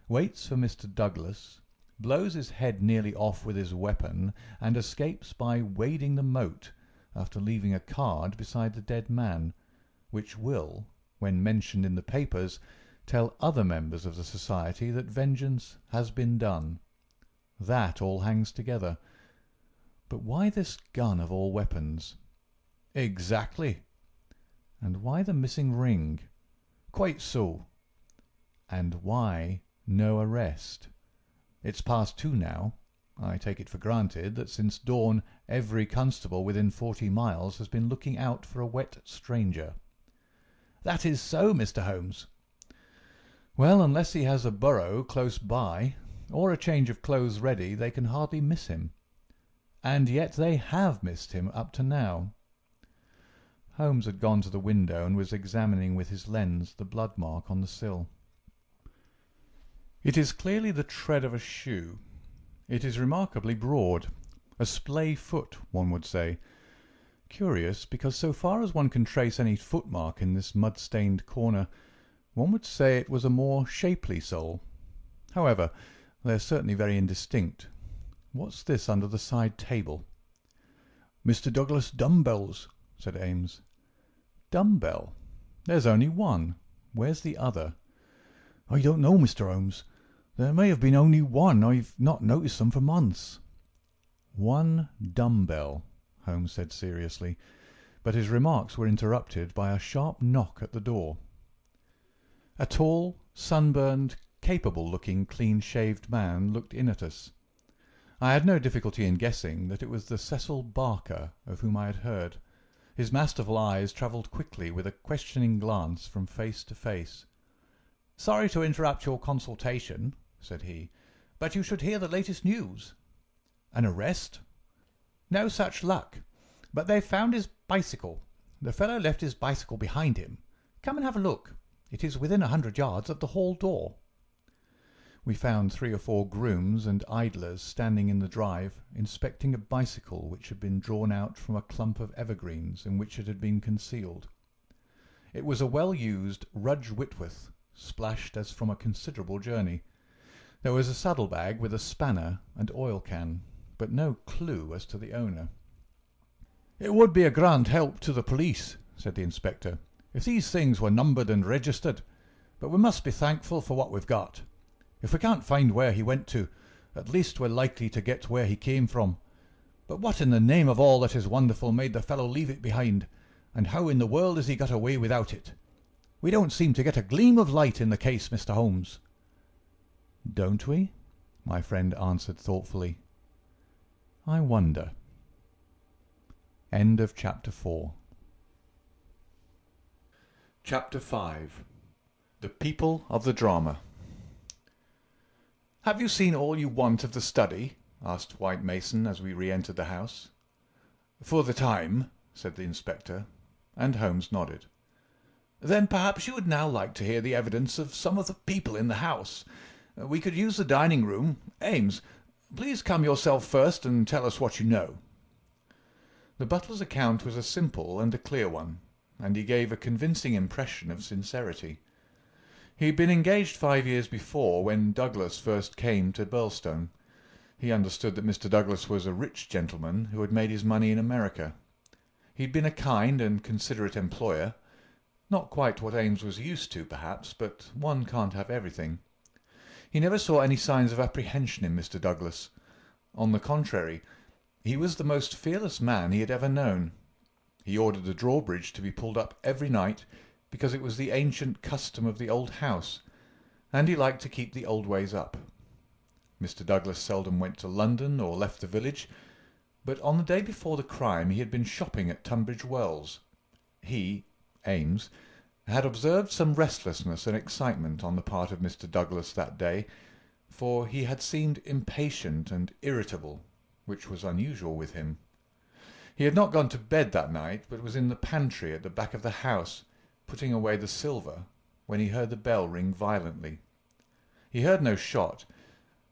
waits for Mr. Douglas, blows his head nearly off with his weapon, and escapes by wading the moat after leaving a card beside the dead man, which will, when mentioned in the papers, tell other members of the society that vengeance has been done. That all hangs together. But why this gun of all weapons? Exactly. And why the missing ring? Quite so. And why no arrest? It's past 2 now. I take it for granted that since dawn every constable within 40 miles has been looking out for a wet stranger. That is so, Mr. Holmes. Well, unless he has a burrow close by, or a change of clothes ready, they can hardly miss him. And yet they have missed him up to now. Holmes had gone to the window and was examining with his lens the blood mark on the sill. It is clearly the tread of a shoe. It is remarkably broad. A splay foot, one would say. Curious, because so far as one can trace any footmark in this mud-stained corner, one would say it was a more shapely sole. However, they are certainly very indistinct. What's this under the side table? Mr. Douglas' dumbbells, said Ames. Dumbbell? There's only one. Where's the other? I don't know, Mr. Holmes. There may have been only one. I've not noticed them for months. One dumbbell, Holmes said seriously, but his remarks were interrupted by a sharp knock at the door. A tall, sunburned, capable-looking, clean-shaved man looked in at us. I had no difficulty in guessing that it was the Cecil Barker of whom I had heard. His masterful eyes travelled quickly with a questioning glance from face to face. "Sorry to interrupt your consultation," said he, "but you should hear the latest news." "An arrest?" "No such luck. But they've found his bicycle. The fellow left his bicycle behind him. Come and have a look. It is within 100 yards of the hall door." We found 3 or 4 grooms and idlers standing in the drive, inspecting a bicycle which had been drawn out from a clump of evergreens in which it had been concealed. It was a well-used Rudge Whitworth, splashed as from a considerable journey. There was a saddle-bag with a spanner and oil can, but no clue as to the owner. "It would be a grand help to the police," said the inspector, "if these things were numbered and registered, but we must be thankful for what we've got. If we can't find where he went to, at least we're likely to get where he came from. But what in the name of all that is wonderful made the fellow leave it behind, and how in the world has he got away without it? We don't seem to get a gleam of light in the case, Mr. Holmes." "Don't we?" my friend answered thoughtfully. "I wonder." End of Chapter 4. Chapter 5. The People of the Drama. "Have you seen all you want of the study?" asked White Mason as we re-entered the house. "For the time," said the inspector, and Holmes nodded. "Then perhaps you would now like to hear the evidence of some of the people in the house. We could use the dining room. Ames, please come yourself first and tell us what you know." The butler's account was a simple and a clear one, and he gave a convincing impression of sincerity. He had been engaged 5 years before, when Douglas first came to Birlstone. He understood that Mr. Douglas was a rich gentleman who had made his money in America. He had been a kind and considerate employer, not quite what Ames was used to, perhaps, but one can't have everything. He never saw any signs of apprehension in Mr. Douglas. On the contrary, he was the most fearless man he had ever known. He ordered the drawbridge to be pulled up every night, because it was the ancient custom of the old house, and he liked to keep the old ways up. Mr. Douglas seldom went to London or left the village, but on the day before the crime he had been shopping at Tunbridge Wells. He, Ames, had observed some restlessness and excitement on the part of Mr. Douglas that day, for he had seemed impatient and irritable, which was unusual with him. He had not gone to bed that night, but was in the pantry at the back of the house, putting away the silver, when he heard the bell ring violently. He heard no shot,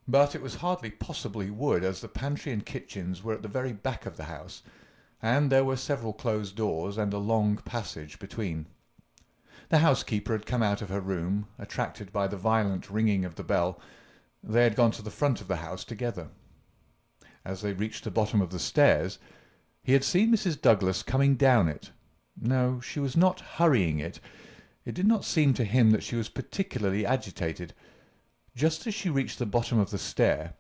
but it was hardly possible he would, as the pantry and kitchens were at the very back of the house, and there were several closed doors and a long passage between. The housekeeper had come out of her room, attracted by the violent ringing of the bell. They had gone to the front of the house together. As they reached the bottom of the stairs, he had seen Mrs. Douglas coming down it. No, she was not hurrying it. It did not seem to him that she was particularly agitated. Just as she reached the bottom of the stair,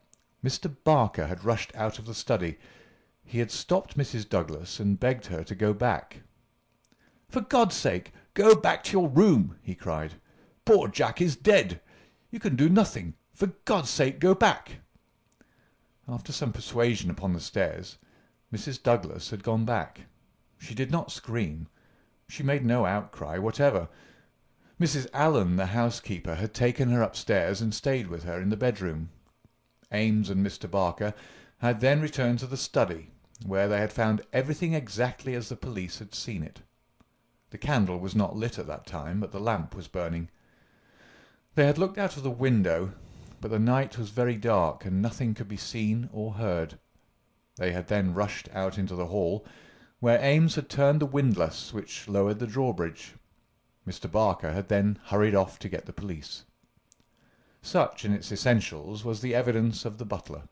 Mr. Barker had rushed out of the study. He had stopped Mrs. Douglas and begged her to go back. "For God's sake, go back to your room," he cried. "Poor Jack is dead. You can do nothing. For God's sake, go back." After some persuasion upon the stairs, Mrs. Douglas had gone back. She did not scream. She made no outcry whatever. Mrs. Allen, the housekeeper, had taken her upstairs and stayed with her in the bedroom. Ames and Mr. Barker had then returned to the study, where they had found everything exactly as the police had seen it. The candle was not lit at that time, but the lamp was burning. They had looked out of the window, but the night was very dark, and nothing could be seen or heard. They had then rushed out into the hall, where Ames had turned the windlass which lowered the drawbridge. Mr. Barker had then hurried off to get the police. Such, in its essentials, was the evidence of the butler.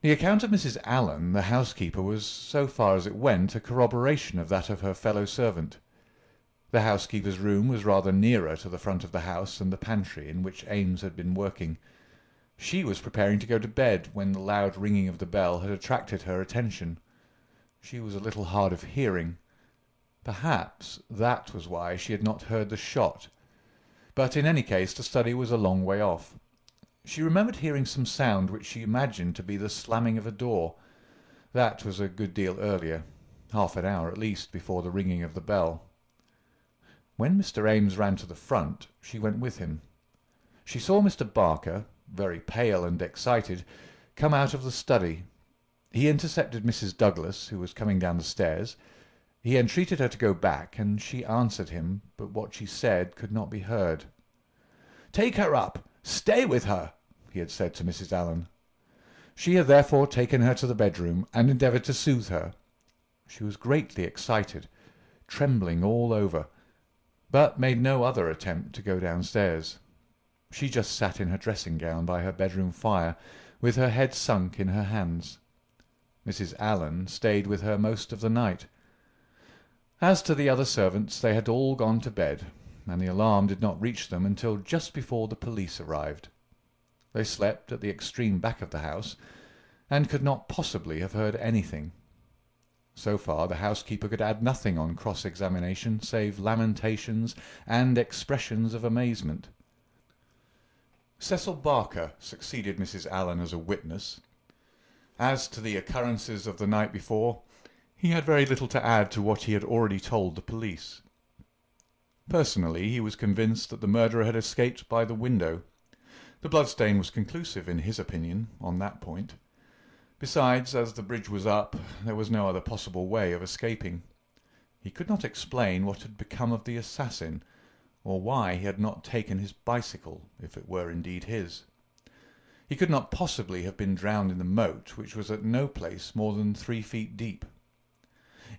The account of Mrs. Allen, the housekeeper, was, so far as it went, a corroboration of that of her fellow-servant. The housekeeper's room was rather nearer to the front of the house than the pantry in which Ames had been working. She was preparing to go to bed when the loud ringing of the bell had attracted her attention. She was a little hard of hearing. Perhaps that was why she had not heard the shot. But in any case the study was a long way off. She remembered hearing some sound which she imagined to be the slamming of a door. That was a good deal earlier, half an hour at least before the ringing of the bell. When Mr. Ames ran to the front, she went with him. She saw Mr. Barker, very pale and excited, come out of the study. He intercepted Mrs. Douglas, who was coming down the stairs. He entreated her to go back, and she answered him, but what she said could not be heard. "Take her up! Stay with her!" he had said to Mrs. Allen. She had therefore taken her to the bedroom and endeavoured to soothe her. She was greatly excited, trembling all over, but made no other attempt to go downstairs. She just sat in her dressing-gown by her bedroom fire, with her head sunk in her hands. Mrs. Allen stayed with her most of the night. As to the other servants, they had all gone to bed, and the alarm did not reach them until just before the police arrived. They slept at the extreme back of the house, and could not possibly have heard anything. So far the housekeeper could add nothing on cross-examination save lamentations and expressions of amazement. Cecil Barker succeeded Mrs. Allen as a witness. As to the occurrences of the night before, he had very little to add to what he had already told the police. Personally, he was convinced that the murderer had escaped by the window. The bloodstain was conclusive, in his opinion, on that point. Besides, as the bridge was up, there was no other possible way of escaping. He could not explain what had become of the assassin, or why he had not taken his bicycle, if it were indeed his. He could not possibly have been drowned in the moat, which was at no place more than 3 feet deep.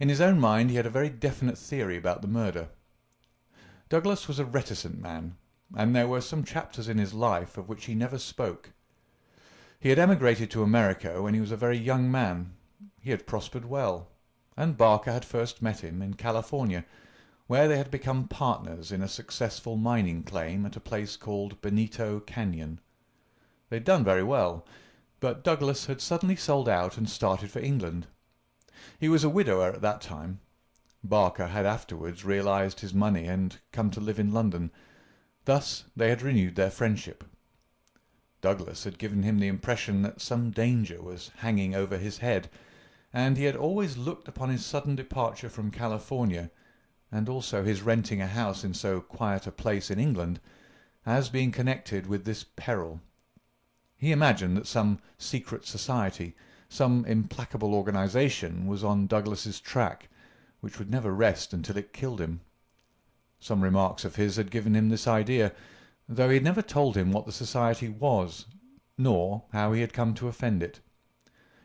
In his own mind he had a very definite theory about the murder. Douglas was a reticent man, and there were some chapters in his life of which he never spoke. He had emigrated to America when he was a very young man. He had prospered well, and Barker had first met him in California, where they had become partners in a successful mining claim at a place called Benito Canyon. They had done very well, but Douglas had suddenly sold out and started for England. He was a widower at that time. Barker had afterwards realized his money and come to live in London. Thus they had renewed their friendship. Douglas had given him the impression that some danger was hanging over his head, and he had always looked upon his sudden departure from California, and also his renting a house in so quiet a place in England, as being connected with this peril. He imagined that some secret society, some implacable organization, was on Douglas's track, which would never rest until it killed him. Some remarks of his had given him this idea, though he had never told him what the society was, nor how he had come to offend it.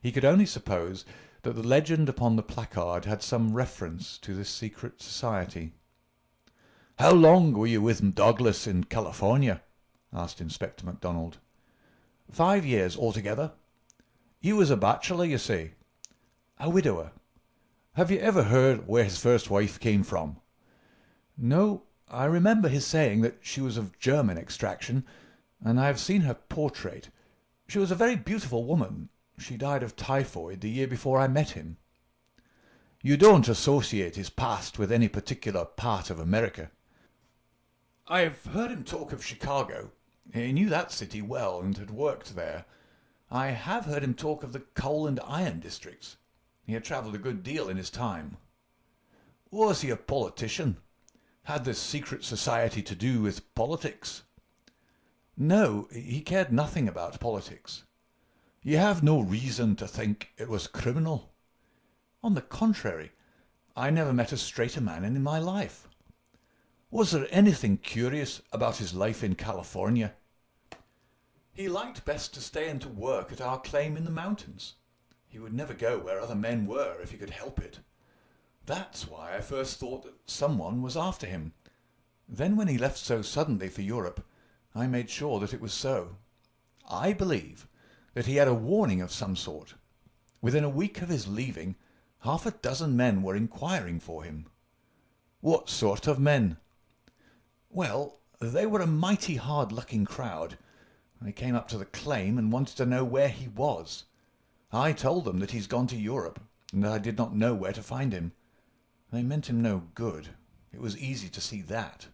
He could only suppose that the legend upon the placard had some reference to this secret society.
How long were you with Douglas in California? Asked Inspector MacDonald.
5 years altogether.
You was a bachelor, you say?
A widower.
Have you ever heard where his first wife came from?
No, I remember his saying that she was of German extraction, and I have seen her portrait. She was a very beautiful woman. She died of typhoid the year before I met him.
You don't associate his past with any particular part of America?
I have heard him talk of Chicago. He knew that city well and had worked there. I have heard him talk of the coal and iron districts. He had travelled a good deal in his time.
Was he a politician? Had this secret society to do with politics?
No, he cared nothing about politics.
You have no reason to think it was criminal?
On the contrary, I never met a straighter man in my life.
Was there anything curious about his life in California?
He liked best to stay and to work at our claim in the mountains. He would never go where other men were if he could help it. That's why I first thought that someone was after him. Then when he left so suddenly for Europe, I made sure that it was so. I believe that he had a warning of some sort. Within a week of his leaving, 6 men were inquiring for him.
What sort of men?
Well, they were a mighty hard-looking crowd. They came up to the claim and wanted to know where he was. I told them that he's gone to Europe, and that I did not know where to find him. They meant him no good. It was easy to see that.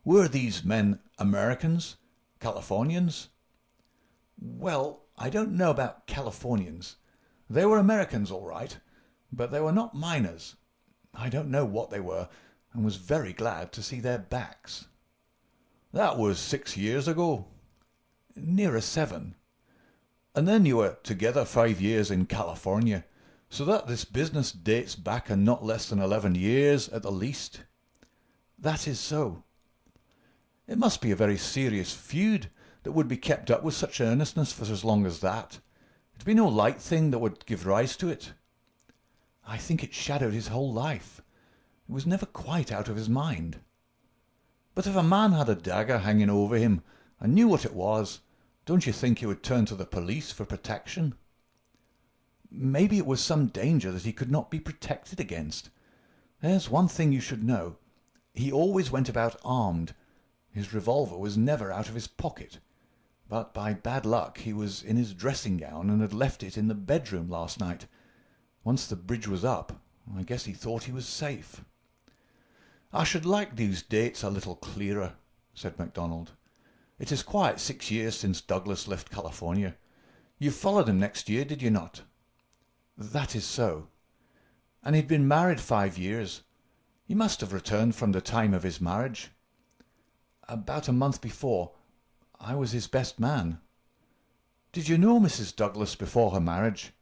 Were these men Americans? Californians?
Well, I don't know about Californians. They were Americans all right, but they were not miners. I don't know what they were, and was very glad to see their backs.
That was 6 years ago?
Nearer 7.
And then you were together 5 years in California, so that this business dates back a not less than 11 years at the least?
That is so.
It must be a very serious feud that would be kept up with such earnestness for as long as that. It'd be no light thing that would give rise to it.
I think it shadowed his whole life. It was never quite out of his mind.
But if a man had a dagger hanging over him and knew what it was, don't you think he would turn to the police for protection?
Maybe it was some danger that he could not be protected against. There's one thing you should know. He always went about armed. His revolver was never out of his pocket. But by bad luck he was in his dressing gown and had left it in the bedroom last night. Once the bridge was up, I guess he thought he was safe.
I should like these dates a little clearer, said MacDonald. It is quite 6 years since Douglas left California. You followed him next year, did you not?
That is so.
And he'd been married 5 years. He must have returned from the time of his marriage.
About a month before. I was his best man.
Did you know Mrs. Douglas before her marriage?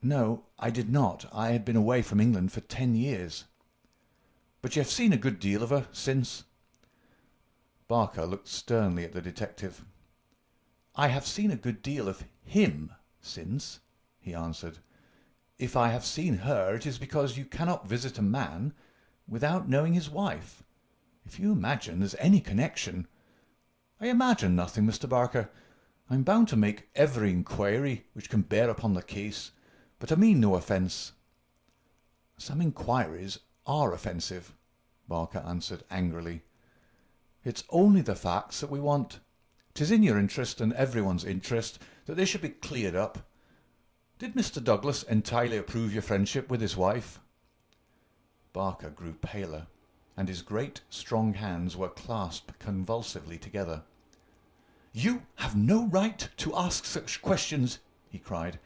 No, I did not. I had been away from England for 10 years.
But you have seen a good deal of her since?
Barker looked sternly at the detective. I have seen a good deal of him since, he answered. If I have seen her, it is because you cannot visit a man without knowing his wife. If you imagine there's any connection...
I imagine nothing, Mr. Barker. I'm bound to make every inquiry which can bear upon the case, but I mean no offence.
Some inquiries are offensive, Barker answered angrily.
It's only the facts that we want. 'Tis in your interest and everyone's interest that they should be cleared up. Did Mr. Douglas entirely approve your friendship with his wife?
Barker grew paler, and his great strong hands were clasped convulsively together. "You have no right to ask such questions," he cried.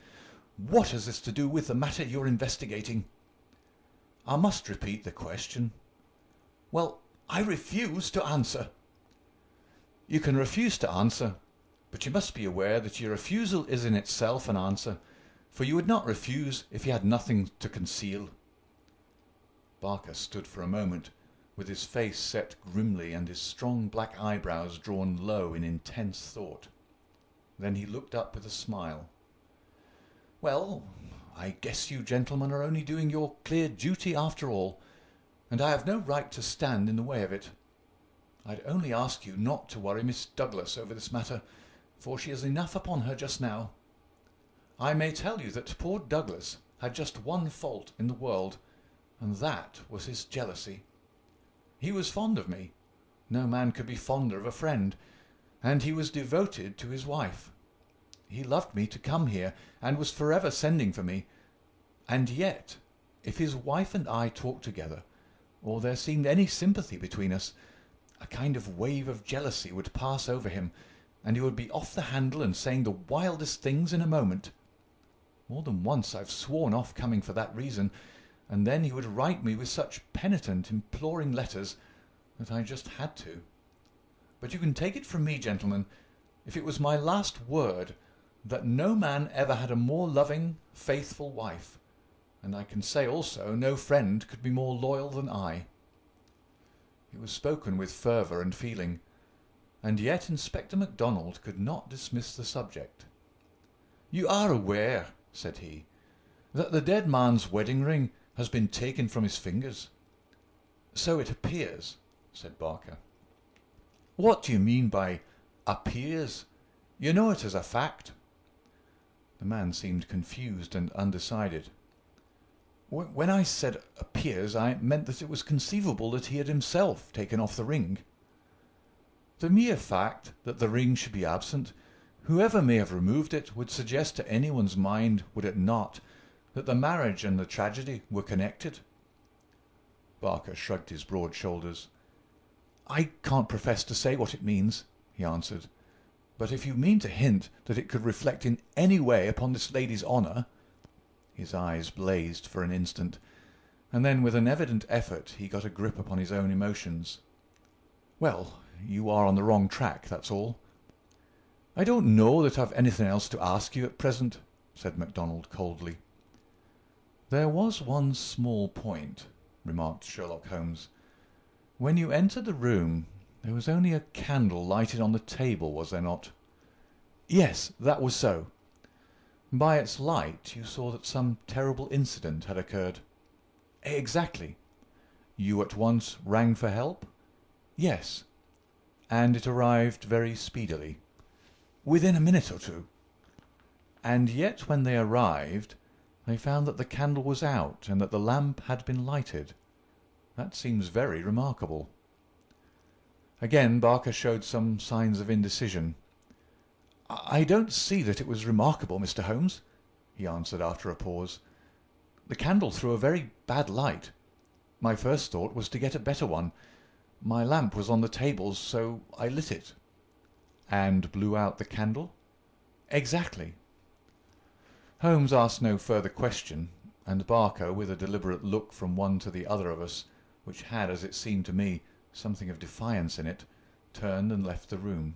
"What has this to do with the matter you're investigating?"
"I must repeat the question."
"Well, I refuse to answer."
"You can refuse to answer, but you must be aware that your refusal is in itself an answer, for you would not refuse if you had nothing to conceal."
Barker stood for a moment, with his face set grimly and his strong black eyebrows drawn low in intense thought. Then he looked up with a smile. "Well, I guess you gentlemen are only doing your clear duty after all. and I have no right to stand in the way of it. I'd only ask you not to worry Miss Douglas over this matter, for she has enough upon her just now. I may tell you that poor Douglas had just one fault in the world, and that was his jealousy. He was fond of me. No man could be fonder of a friend, and he was devoted to his wife. He loved me to come here, and was forever sending for me. And yet, if his wife and I talked together, or there seemed any sympathy between us, a kind of wave of jealousy would pass over him, and he would be off the handle and saying the wildest things in a moment. More than once I've sworn off coming for that reason, and then he would write me with such penitent, imploring letters that I just had to. But you can take it from me, gentlemen, if it was my last word, that no man ever had a more loving, faithful wife, and I can say also no friend could be more loyal than I. It was spoken with fervour and feeling, and yet Inspector MacDonald could not dismiss the subject. "You are aware," said he, "that the dead man's wedding ring has been taken from his fingers?" "So it appears," said Barker. "What do you mean by appears? You know it as a fact." The man seemed confused and undecided. "When I said appears, I meant that it was conceivable that he had himself taken off the ring." "The mere fact that the ring should be absent, whoever may have removed it, would suggest to anyone's mind, would it not, that the marriage and the tragedy were connected?" Barker shrugged his broad shoulders. "I can't profess to say what it means," he answered. "But if you mean to hint that it could reflect in any way upon this lady's honour—" His eyes blazed for an instant, and then with an evident effort he got a grip upon his own emotions. "Well, you are on the wrong track, that's all." "I don't know that I've anything else to ask you at present," said MacDonald coldly. "There was one small point," remarked Sherlock Holmes. "When you entered the room there was only a candle lighted on the table, was there not?" "Yes, that was so." "By its light you saw that some terrible incident had occurred?" "Exactly." "You at once rang for help?" "Yes." "And it arrived very speedily?" "Within a minute or two." "And yet when they arrived they found that the candle was out and that the lamp had been lighted. That seems very remarkable." Again Barker showed some signs of indecision. "I don't see that it was remarkable, Mr. Holmes," he answered after a pause. "The candle threw a very bad light. My first thought was to get a better one. My lamp was on the table, so I lit it." "And blew out the candle?" "Exactly." Holmes asked no further question, and Barker, with a deliberate look from one to the other of us, which had, as it seemed to me, something of defiance in it, turned and left the room.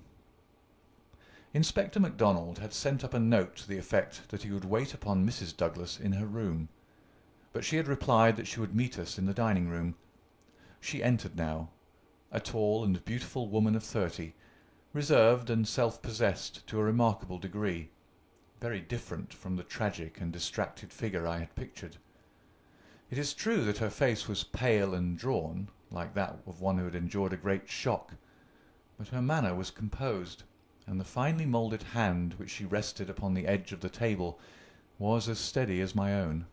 Inspector MacDonald had sent up a note to the effect that he would wait upon Mrs. Douglas in her room, but she had replied that she would meet us in the dining-room. She entered now, a tall and beautiful woman of 30, reserved and self-possessed to a remarkable degree, very different from the tragic and distracted figure I had pictured. It is true that her face was pale and drawn, like that of one who had endured a great shock, but her manner was composed, and the finely moulded hand which she rested upon the edge of the table was as steady as my own.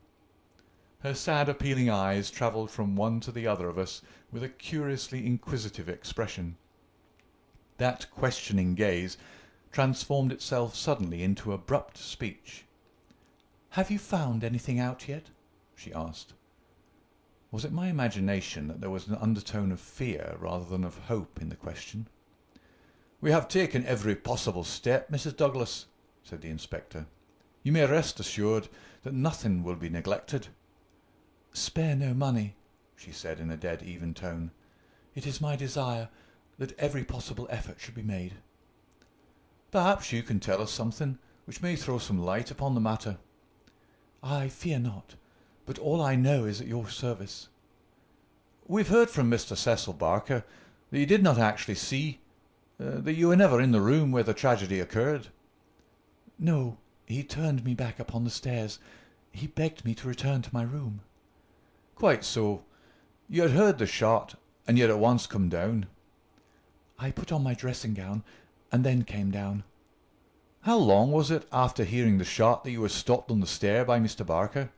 Her sad appealing eyes travelled from one to the other of us with a curiously inquisitive expression. That questioning gaze transformed itself suddenly into abrupt speech. "Have you found anything out yet?" she asked. Was it my imagination that there was an undertone of fear rather than of hope in the question? "We have taken every possible step, Mrs. Douglas," said the inspector. "You may rest assured that nothing will be neglected." "Spare no money," she said in a dead even tone. "It is my desire that every possible effort should be made." "Perhaps you can tell us something which may throw some light upon the matter." "I fear not, but all I know is at your service." "We've heard from Mr. Cecil Barker that you did not actually see, that you were never in the room where the tragedy occurred." "No, he turned me back upon the stairs. He begged me to return to my room." "Quite so. You had heard the shot, and you had at once come down.
I put on my dressing gown, and then came down.
How long was it after hearing the shot that you were stopped on the stair by Mr. Barker?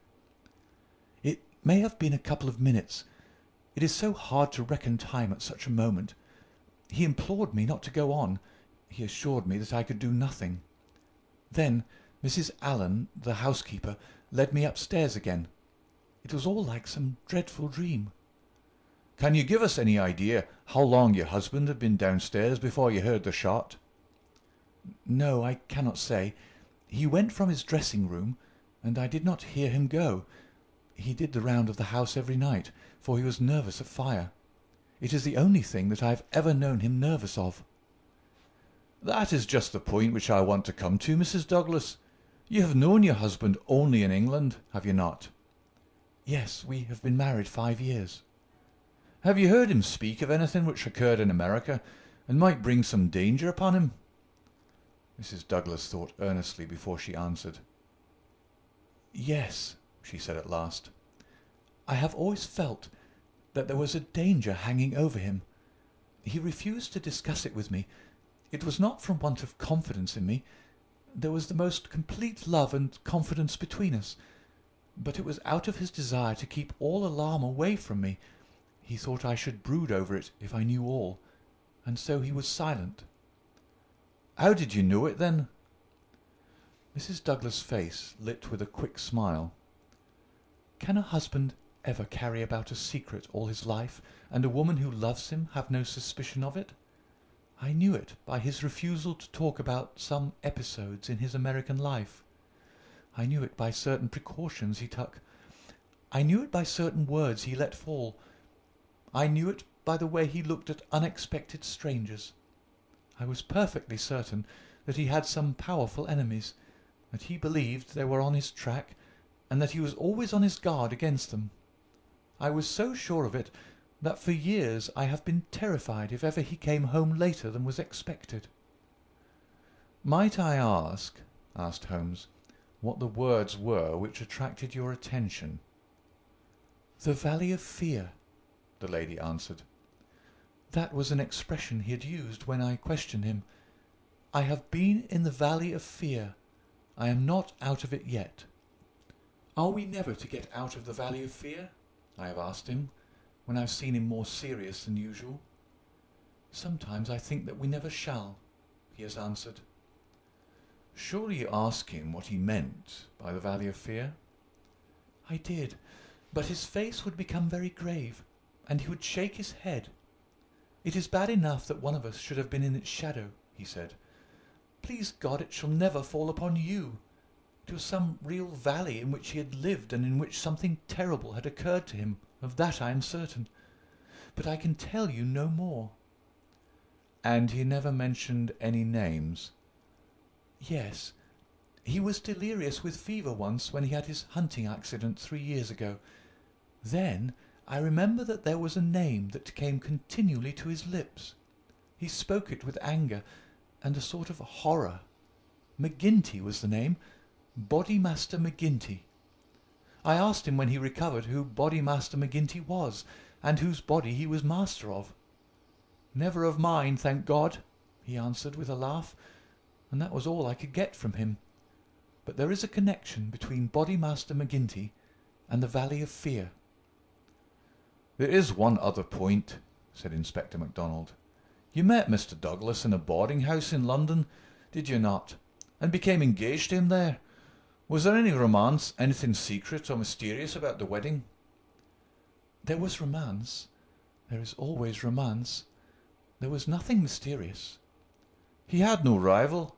It may have been a couple of minutes. It is so hard to reckon time at such a moment. He implored me not to go on. He assured me that I could do nothing. Then Mrs. Allen, the housekeeper, led me upstairs again. It was all like some dreadful dream.
Can you give us any idea how long your husband had been downstairs before you heard the shot?
No, I cannot say. He went from his dressing-room, and I did not hear him go. He did the round of the house every night, for he was nervous of fire. It is the only thing that I have ever known him nervous of.
That is just the point which I want to come to, Mrs. Douglas. You have known your husband only in England, have you not?
Yes, we have been married 5 years.
Have you heard him speak of anything which occurred in America, and might bring some danger upon him?
Mrs. Douglas thought earnestly before she answered. Yes, she said at last. I have always felt that there was a danger hanging over him. He refused to discuss it with me. It was not from want of confidence in me. There was the most complete love and confidence between us, but it was out of his desire to keep all alarm away from me. He thought I should brood over it if I knew all, and so he was silent.
How did you know it, then?
Mrs. Douglas' face lit with a quick smile. Can a husband ever carry about a secret all his life, and a woman who loves him have no suspicion of it? I knew it by his refusal to talk about some episodes in his American life. I knew it by certain precautions he took. I knew it by certain words he let fall. I knew it by the way he looked at unexpected strangers. I was perfectly certain that he had some powerful enemies, that he believed they were on his track, and that he was always on his guard against them. I was so sure of it that for years I have been terrified if ever he came home later than was expected.
Might I ask, asked Holmes, what the words were which attracted your attention?
The Valley of Fear, the lady answered. That was an expression he had used when I questioned him. I have been in the Valley of Fear. I am not out of it yet. Are we never to get out of the Valley of Fear? I have asked him, when I have seen him more serious than usual. Sometimes I think that we never shall, he has answered.
Surely you asked him what he meant by the Valley of Fear?
I did, but his face would become very grave, and he would shake his head. It is bad enough that one of us should have been in its shadow, he said. Please God, it shall never fall upon you. It was some real valley in which he had lived, and in which something terrible had occurred to him. Of that I am certain. But I can tell you no more.
And he never mentioned any names?
Yes. He was delirious with fever once when he had his hunting accident 3 years ago. Then I remember that there was a name that came continually to his lips. He spoke it with anger and a sort of horror. McGinty was the name. Bodymaster McGinty. I asked him when he recovered who Bodymaster McGinty was, and whose body he was master of. Never of mine, thank God, he answered with a laugh, and that was all I could get from him. But there is a connection between Bodymaster McGinty and the Valley of Fear.
There is one other point, said Inspector MacDonald. You met Mr. Douglas in a boarding-house in London, did you not, and became engaged to him there? Was there any romance, anything secret or mysterious about the wedding?
There was romance. There is always romance. There was nothing mysterious.
He had no rival?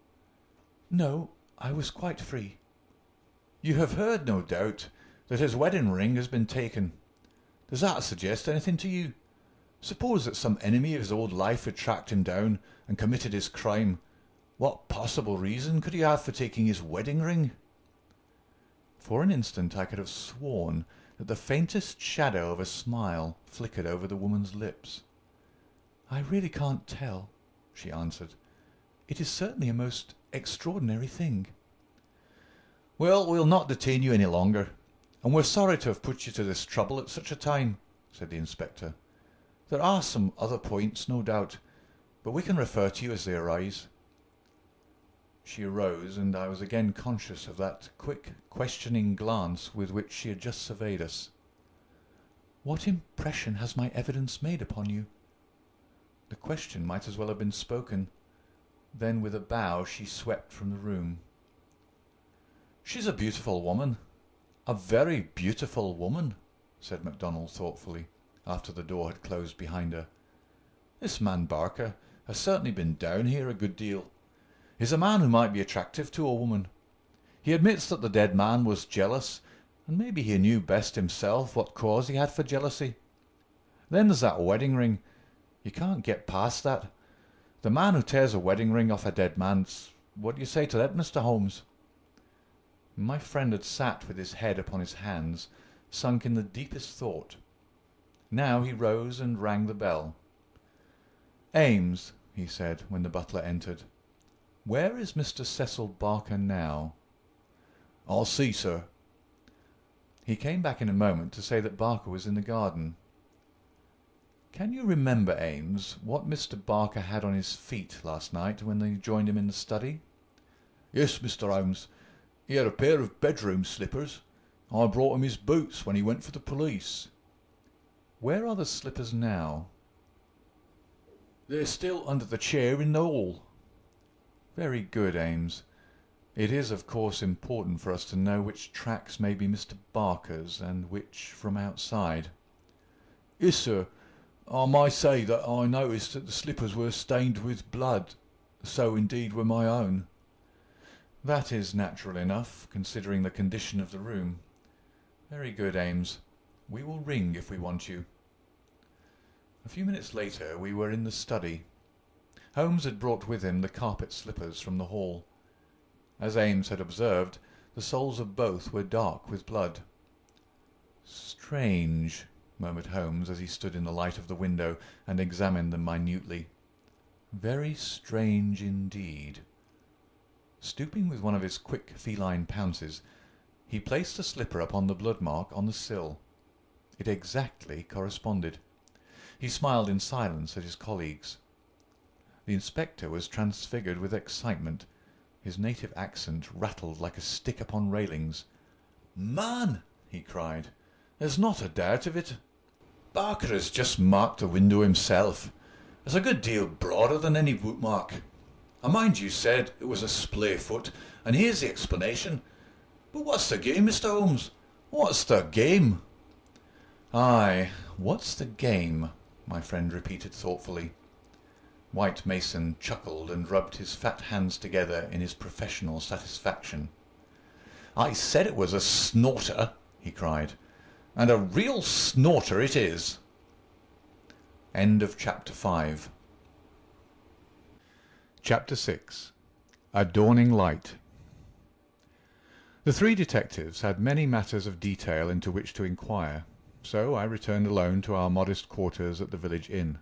No, I was quite free.
You have heard, no doubt, that his wedding ring has been taken. Does that suggest anything to you? Suppose that some enemy of his old life had tracked him down and committed his crime. What possible reason could he have for taking his wedding ring?
For an instant I could have sworn that the faintest shadow of a smile flickered over the woman's lips. I really can't tell, she answered. It is certainly a most extraordinary thing.
Well, we'll not detain you any longer, and we're sorry to have put you to this trouble at such a time.
said the inspector. "There are some other points, no doubt, but we can refer to you as they arise." She arose, and I was again conscious of that quick, questioning glance with which she had just surveyed us. "What impression has my evidence made upon you?" The question might as well have been spoken. Then, with a bow, she swept from the room. "She's a beautiful woman, a very beautiful woman," said MacDonald thoughtfully, after the door had closed behind her. "This man Barker has certainly been down here a good deal. He's a man who might be attractive to a woman. He admits that the dead man was jealous, and maybe he knew best himself what cause he had for jealousy. Then there's that wedding ring. You can't get past that. The man who tears a wedding ring off a dead man's... What do you say to that, Mr. Holmes?" My friend had sat with his head upon his hands, sunk in the deepest thought. Now he rose and rang the bell. "Ames," he said, when the butler entered, "where is Mr. Cecil Barker now?" "I'll see, sir." He came back in a moment to say that Barker was in the garden. "Can you remember, Ames, what Mr. Barker had on his feet last night when you joined him in the study?"
"Yes, Mr. Holmes. He had a pair of bedroom slippers. I brought him his boots when he went for the police."
"Where are the slippers now?"
"They're still under the chair in the hall."
"Very good, Ames. It is, of course, important for us to know which tracks may be Mr. Barker's and which from outside."
"Yes, sir. I may say that I noticed that the slippers were stained with blood. So indeed were my own."
"That is natural enough, considering the condition of the room. Very good, Ames. We will ring if we want you." A few minutes later we were in the study. Holmes had brought with him the carpet slippers from the hall. As Ames had observed, the soles of both were dark with blood. "Strange," murmured Holmes as he stood in the light of the window and examined them minutely. "Very strange indeed." Stooping with one of his quick feline pounces, he placed the slipper upon the blood mark on the sill. It exactly corresponded. He smiled in silence at his colleagues. The inspector was transfigured with excitement. His native accent rattled like a stick upon railings. "Man," he cried, "there's not a doubt of it. Barker has just marked the window himself. It's a good deal broader than any bootmark. I mind you said it was a splay foot, and here's the explanation. But what's the game, Mr. Holmes? What's the game?" "Aye, what's the game?" my friend repeated thoughtfully. White Mason chuckled and rubbed his fat hands together in his professional satisfaction. "I said it was a snorter," he cried, "and a real snorter it is." End of Chapter 5.
Chapter 6. A Dawning Light. The three detectives had many matters of detail into which to inquire, so I returned alone to our modest quarters at the village inn.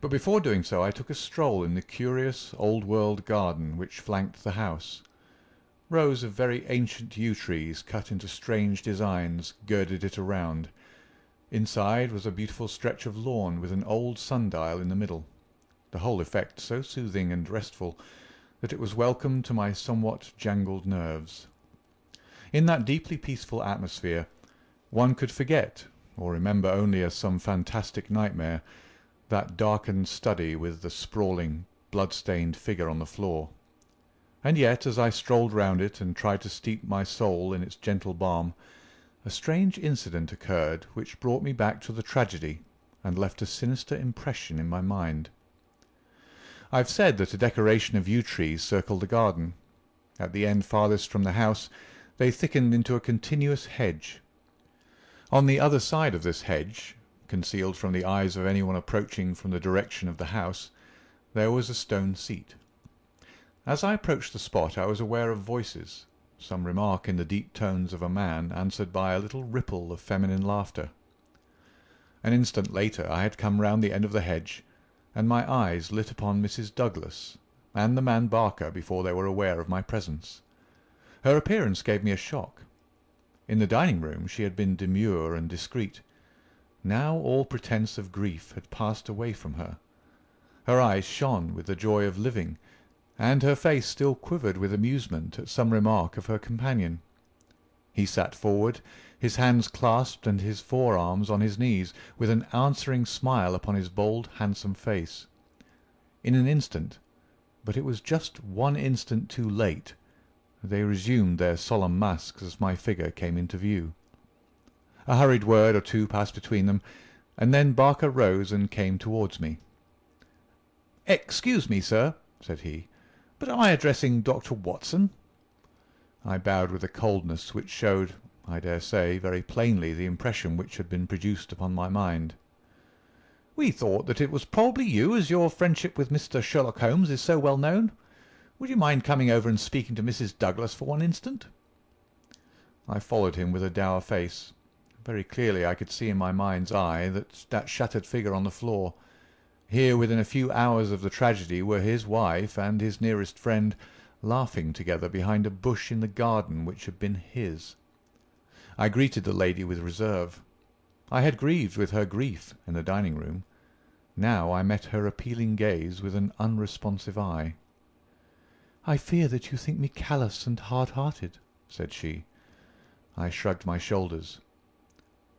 But before doing so I took a stroll in the curious old-world garden which flanked the house. Rows of very ancient yew trees cut into strange designs girded it around. Inside was a beautiful stretch of lawn with an old sundial in the middle, the whole effect so soothing and restful that it was welcome to my somewhat jangled nerves. In that deeply peaceful atmosphere one could forget, or remember only as some fantastic nightmare, that darkened study with the sprawling, blood-stained figure on the floor. And yet, as I strolled round it and tried to steep my soul in its gentle balm, a strange incident occurred which brought me back to the tragedy and left a sinister impression in my mind. I have said that a decoration of yew trees circled the garden. At the end farthest from the house they thickened into a continuous hedge. On the other side of this hedge, concealed from the eyes of anyone approaching from the direction of the house, there was a stone seat. As I approached the spot I was aware of voices, some remark in the deep tones of a man answered by a little ripple of feminine laughter. An instant later I had come round the end of the hedge, and my eyes lit upon Mrs. Douglas and the man Barker before they were aware of my presence. Her appearance gave me a shock. In the dining-room she had been demure and discreet. Now all pretence of grief had passed away from her. Her eyes shone with the joy of living, and her face still quivered with amusement at some remark of her companion. He sat forward, his hands clasped and his forearms on his knees, with an answering smile upon his bold, handsome face. In an instant, but it was just one instant too late, they resumed their solemn masks as my figure came into view. A hurried word or two passed between them, and then Barker rose and came towards me. "Excuse me, sir," said he, "but am I addressing Dr. Watson?" I bowed with a coldness which showed, I dare say, very plainly the impression which had been produced upon my mind. "We thought that it was probably you, as your friendship with Mr. Sherlock Holmes is so well known. Would you mind coming over and speaking to Mrs. Douglas for one instant?" I followed him with a dour face. Very clearly I could see in my mind's eye that shattered figure on the floor. Here, within a few hours of the tragedy, were his wife and his nearest friend, laughing together behind a bush in the garden which had been his. I greeted the lady with reserve. I had grieved with her grief in the dining-room. Now I met her appealing gaze with an unresponsive eye. "I fear that you think me callous and hard-hearted," said she. I shrugged my shoulders.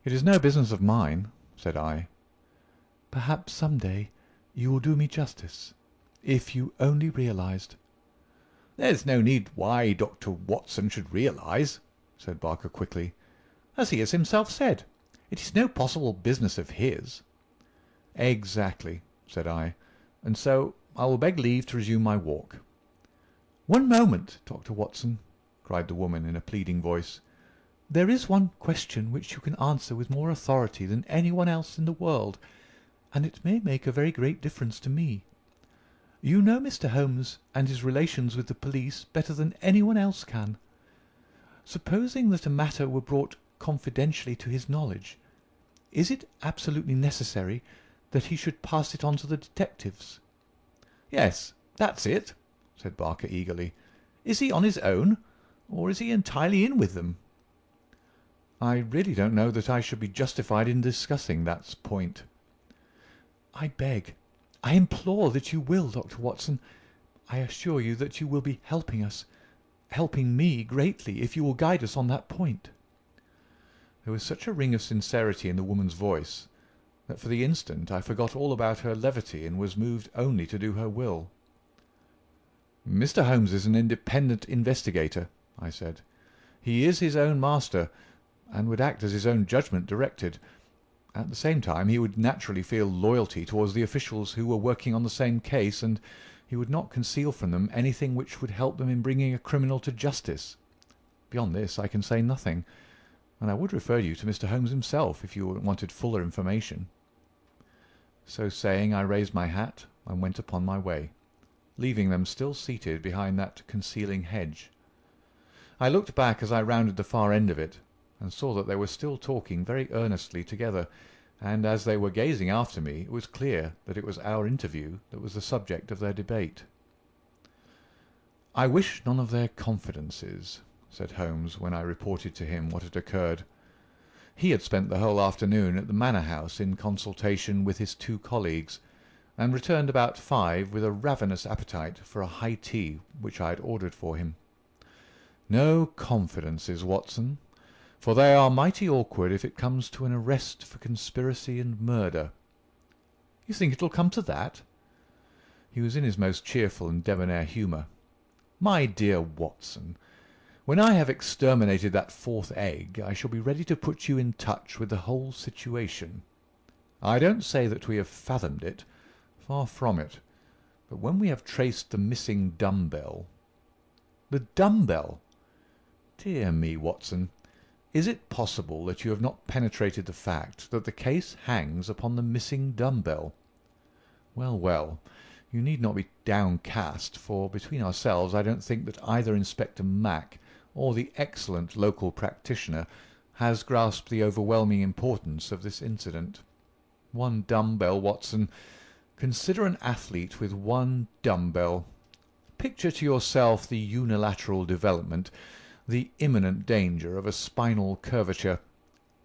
"It is no business of mine," said I. "Perhaps some day you will do me justice, if you only realized—" "There's no need why Dr. Watson should realize," said Barker quickly. "As he has himself said, it is no possible business of his." "Exactly," said I, "and so I will beg leave to resume my walk." "One moment, Dr. Watson," cried the woman in a pleading voice. "There is one question which you can answer with more authority than anyone else in the world, and it may make a very great difference to me. You know Mr. Holmes and his relations with the police better than anyone else can. Supposing that a matter were brought confidentially to his knowledge, is it absolutely necessary that he should pass it on to the detectives?" "Yes, that's it," said Barker eagerly. "Is he on his own, or is he entirely in with them?" "I really don't know that I should be justified in discussing that point." "I beg, I implore that you will, Dr. Watson. I assure you that you will be helping us, helping me greatly, if you will guide us on that point." There was such a ring of sincerity in the woman's voice that for the instant I forgot all about her levity and was moved only to do her will. "Mr. Holmes is an independent investigator," I said. "He is his own master, and would act as his own judgment directed. At the same time he would naturally feel loyalty towards the officials who were working on the same case, and he would not conceal from them anything which would help them in bringing a criminal to justice. Beyond this I can say nothing, and I would refer you to Mr. Holmes himself if you wanted fuller information." So saying, I raised my hat and went upon my way, leaving them still seated behind that concealing hedge. I looked back as I rounded the far end of it, and saw that they were still talking very earnestly together, and as they were gazing after me it was clear that it was our interview that was the subject of their debate. "I wish none of their confidences," said Holmes when I reported to him what had occurred. He had spent the whole afternoon at the Manor House in consultation with his two colleagues, and returned about 5 with a ravenous appetite for a high tea which I had ordered for him. "No confidences, Watson, for they are mighty awkward if it comes to an arrest for conspiracy and murder." "You think it'll come to that?" He was in his most cheerful and debonair humour. "My dear Watson, when I have exterminated that 4th egg, I shall be ready to put you in touch with the whole situation. I don't say that we have fathomed it, far from it, but when we have traced the missing dumbbell—" "The dumbbell? Dear me, Watson, is it possible that you have not penetrated the fact that the case hangs upon the missing dumbbell? Well, well, you need not be downcast, for between ourselves I don't think that either Inspector Mac or the excellent local practitioner has grasped the overwhelming importance of this incident. One dumbbell, Watson. Consider an athlete with one dumbbell. Picture to yourself the unilateral development, the imminent danger of a spinal curvature.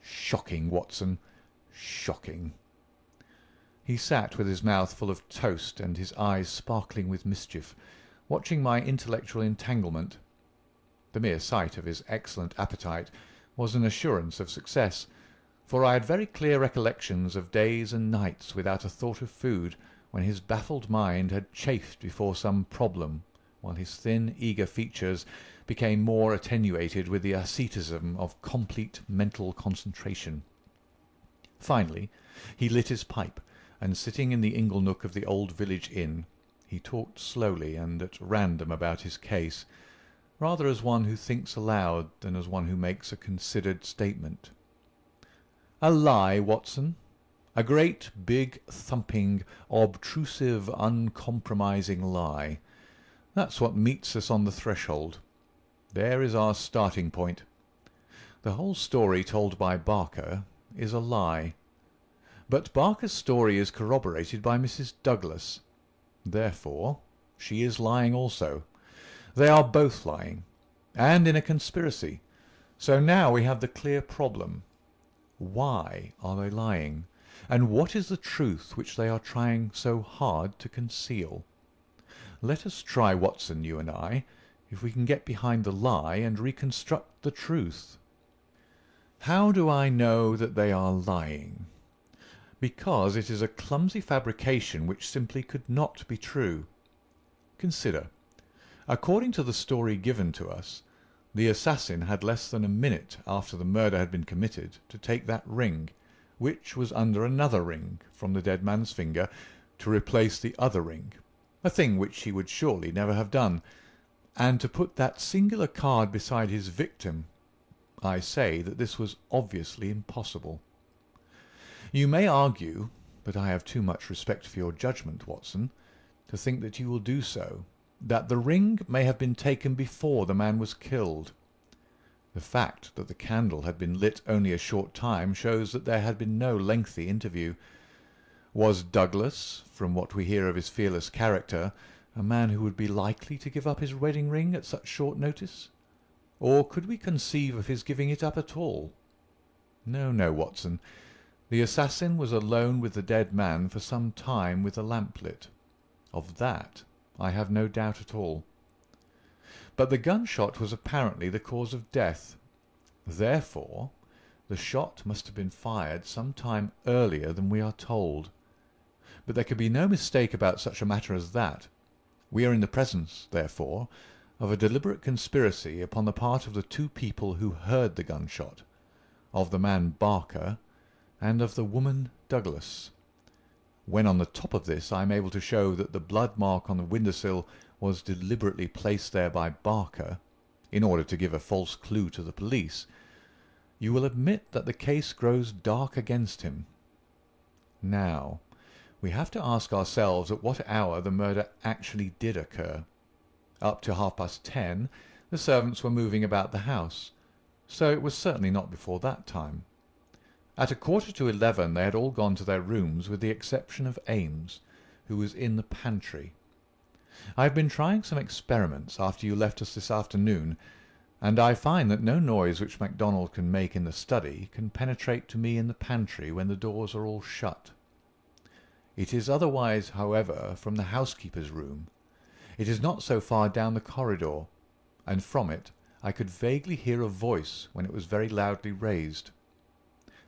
Shocking, Watson,
Shocking. He sat with his mouth full of toast and his eyes sparkling with mischief, watching my intellectual entanglement. The mere sight of his excellent appetite was an assurance of success, for I had very clear recollections of days and nights without a thought of food, when his baffled mind had chafed before some problem, while his thin, eager features became more attenuated with the asceticism of complete mental concentration. Finally, he lit his pipe, and sitting in the ingle-nook of the old village inn, he talked slowly and at random about his case, rather as one who thinks aloud than as one who makes a considered statement. "A lie, Watson. A great, big, thumping, obtrusive, uncompromising lie. That's what meets us on the threshold. There is our starting point. The whole story told by Barker is a lie. But Barker's story is corroborated by Mrs. Douglas. Therefore, she is lying also. They are both lying, and in a conspiracy. So now we have the clear problem. Why are they lying? And what is the truth which they are trying so hard to conceal? Let us try, Watson, you and I, if we can get behind the lie and reconstruct the truth. How do I know that they are lying? Because it is a clumsy fabrication which simply could not be true. Consider. According to the story given to us, the assassin had less than a minute after the murder had been committed to take that ring, which was under another ring from the dead man's finger, to replace the other ring, a thing which he would surely never have done, and to put that singular card beside his victim. I say that this was obviously impossible. You may argue, but I have too much respect for your judgment, Watson, to think that you will do so, that the ring may have been taken before the man was killed. The fact that the candle had been lit only a short time shows that there had been no lengthy interview. Was Douglas, from what we hear of his fearless character, a man who would be likely to give up his wedding ring at such short notice? Or could we conceive of his giving it up at all? No, no, Watson. The assassin was alone with the dead man for some time with the lamp lit. Of that I have no doubt at all. But the gunshot was apparently the cause of death. Therefore, the shot must have been fired some time earlier than we are told. But there could be no mistake about such a matter as that. We are in the presence, therefore, of a deliberate conspiracy upon the part of the two people who heard the gunshot, of the man Barker, and of the woman Douglas. When on the top of this I am able to show that the blood mark on the windowsill was deliberately placed there by Barker, in order to give a false clue to the police, you will admit that the case grows dark against him. Now, we have to ask ourselves at what hour the murder actually did occur. Up to 10:30, the servants were moving about the house, so it was certainly not before that time. At 11:15 they had all gone to their rooms with the exception of Ames, who was in the pantry. I have been trying some experiments after you left us this afternoon, and I find that no noise which MacDonald can make in the study can penetrate to me in the pantry when the doors are all shut. It is otherwise, however, from the housekeeper's room. It is not so far down the corridor, and from it I could vaguely hear a voice when it was very loudly raised.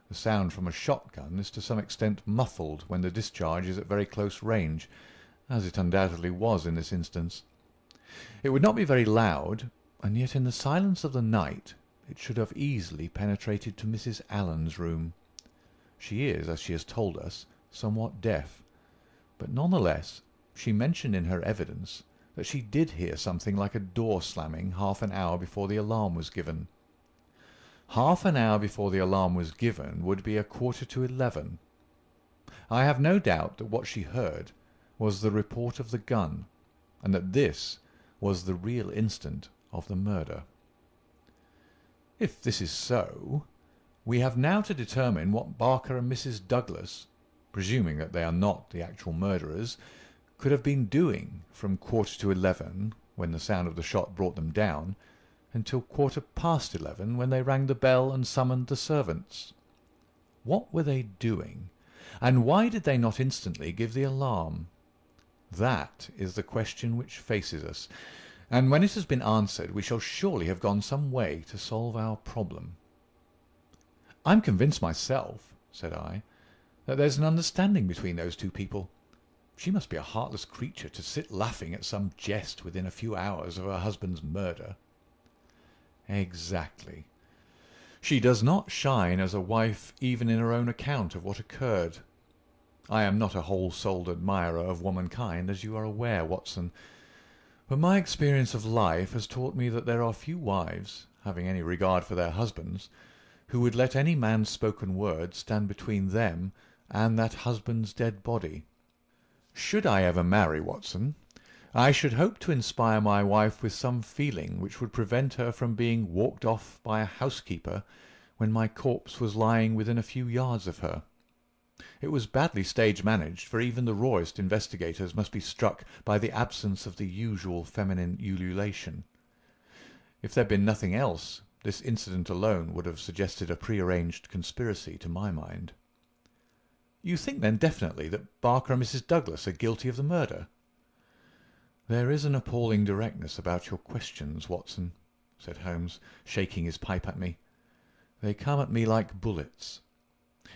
The sound from a shotgun is to some extent muffled when the discharge is at very close range, as it undoubtedly was in this instance. It would not be very loud, and yet in the silence of the night it should have easily penetrated to Mrs. Allen's room. She is, as she has told us, somewhat deaf, but none the less she mentioned in her evidence that she did hear something like a door slamming half an hour before the alarm was given. Half an hour before the alarm was given would be 11:15. I have no doubt that what she heard was the report of the gun, and that this was the real instant of the murder. If this is so, we have now to determine what Barker and Mrs. Douglas, presuming that they are not the actual murderers, could have been doing from 11:15, when the sound of the shot brought them down, until 11:15, when they rang the bell and summoned the servants. What were they doing? And why did they not instantly give the alarm? That is the question which faces us, and when it has been answered we shall surely have gone some way to solve our problem. "I'm convinced myself," said I, "that there's an understanding between those two people. She must be a heartless creature to sit laughing at some jest within a few hours of her husband's murder." "Exactly. She does not shine as a wife even in her own account of what occurred. I am not a whole-souled admirer of womankind, as you are aware, Watson, but my experience of life has taught me that there are few wives, having any regard for their husbands, who would let any man's spoken word stand between them and that husband's dead body. Should I ever marry, Watson, I should hope to inspire my wife with some feeling which would prevent her from being walked off by a housekeeper when my corpse was lying within a few yards of her. It was badly stage-managed, for even the rawest investigators must be struck by the absence of the usual feminine ululation. If there had been nothing else, this incident alone would have suggested a prearranged conspiracy to my mind." "You think then definitely that Barker and Mrs. Douglas are guilty of the murder?" "There is an appalling directness about your questions, Watson," said Holmes, shaking his pipe at me. "They come at me like bullets.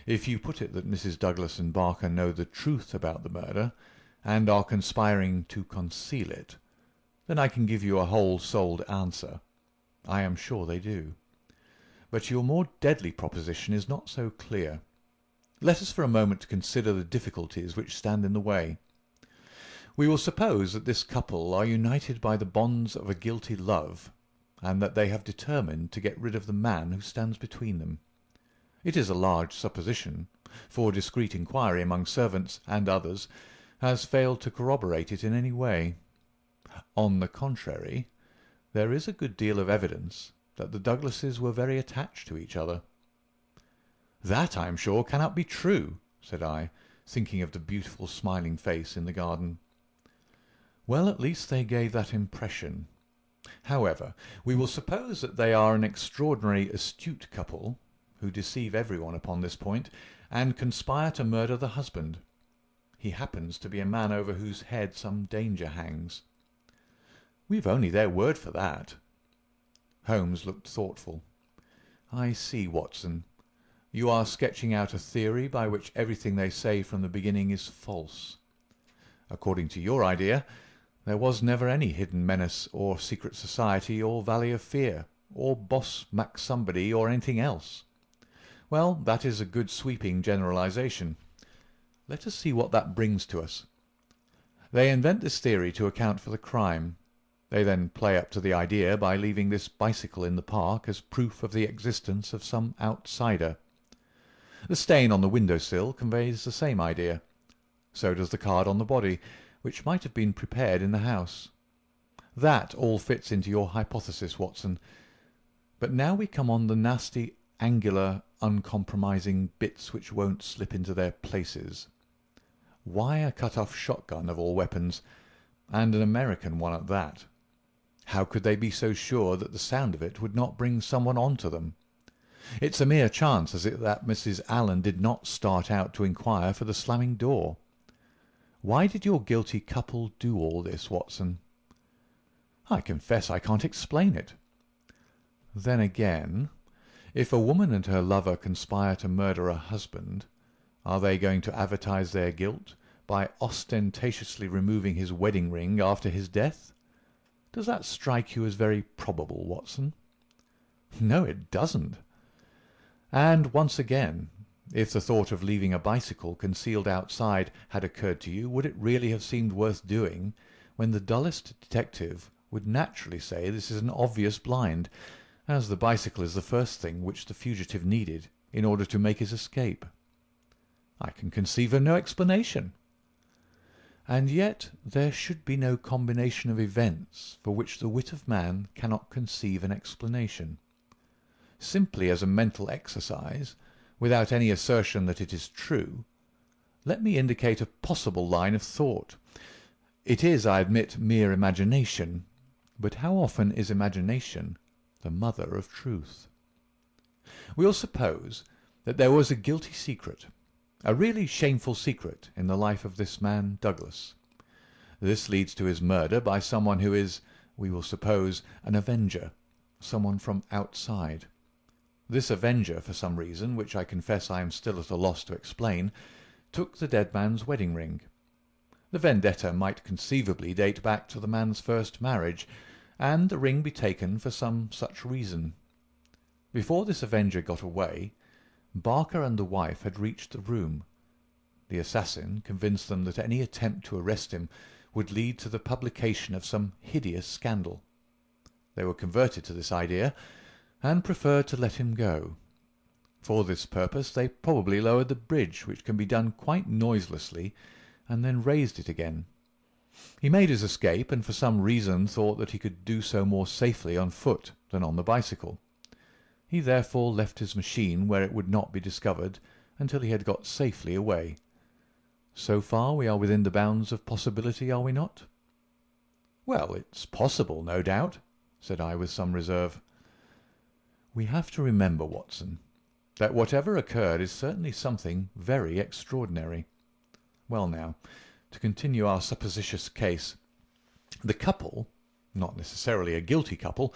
If you put it that Mrs. Douglas and Barker know the truth about the murder, and are conspiring to conceal it, then I can give you a whole-souled answer. I am sure they do. But your more deadly proposition is not so clear. Let us for a moment consider the difficulties which stand in the way. We will suppose that this couple are united by the bonds of a guilty love, and that they have determined to get rid of the man who stands between them. It is a large supposition, for discreet inquiry among servants and others has failed to corroborate it in any way. On the contrary, there is a good deal of evidence that the Douglases were very attached to each other." "That, I am sure, cannot be true," said I, thinking of the beautiful smiling face in the garden. "Well, at least they gave that impression. However, we will suppose that they are an extraordinarily astute couple, who deceive everyone upon this point, and conspire to murder the husband. He happens to be a man over whose head some danger hangs." "We've only their word for that." Holmes looked thoughtful. "I see, Watson. You are sketching out a theory by which everything they say from the beginning is false. According to your idea, there was never any hidden menace, or secret society, or valley of fear, or boss Mac-somebody, or anything else. Well, that is a good sweeping generalization. Let us see what that brings to us. They invent this theory to account for the crime. They then play up to the idea by leaving this bicycle in the park as proof of the existence of some outsider. The stain on the window-sill conveys the same idea. So does the card on the body, which might have been prepared in the house. That all fits into your hypothesis, Watson. But now we come on the nasty, angular, uncompromising bits which won't slip into their places. Why a cut-off shotgun of all weapons, and an American one at that? How could they be so sure that the sound of it would not bring someone on to them? It's a mere chance, is it, that Mrs. Allen did not start out to inquire for the slamming door? Why did your guilty couple do all this, Watson? I confess I can't explain it. Then again, if a woman and her lover conspire to murder a husband, are they going to advertise their guilt by ostentatiously removing his wedding ring after his death? Does that strike you as very probable, Watson? No, it doesn't. And once again, if the thought of leaving a bicycle concealed outside had occurred to you, would it really have seemed worth doing, when the dullest detective would naturally say this is an obvious blind, as the bicycle is the first thing which the fugitive needed in order to make his escape? I can conceive of no explanation. And yet there should be no combination of events for which the wit of man cannot conceive an explanation. Simply as a mental exercise, without any assertion that it is true, let me indicate a possible line of thought. It is, I admit, mere imagination, but how often is imagination the mother of truth? We'll suppose that there was a guilty secret, a really shameful secret, in the life of this man Douglas. This leads to his murder by someone who is, we will suppose, an avenger, someone from outside. This avenger, for some reason, which I confess I am still at a loss to explain, took the dead man's wedding ring. The vendetta might conceivably date back to the man's first marriage, and the ring be taken for some such reason. Before this avenger got away, Barker and the wife had reached the room. The assassin convinced them that any attempt to arrest him would lead to the publication of some hideous scandal. They were converted to this idea, and preferred to let him go. For this purpose they probably lowered the bridge, which can be done quite noiselessly, and then raised it again. He made his escape, and for some reason thought that he could do so more safely on foot than on the bicycle. He therefore left his machine where it would not be discovered until he had got safely away. So far we are within the bounds of possibility, are we not? "Well, it's possible, no doubt," said I with some reserve. "We have to remember, Watson, that whatever occurred is certainly something very extraordinary. Well now, to continue our supposititious case. The couple, not necessarily a guilty couple,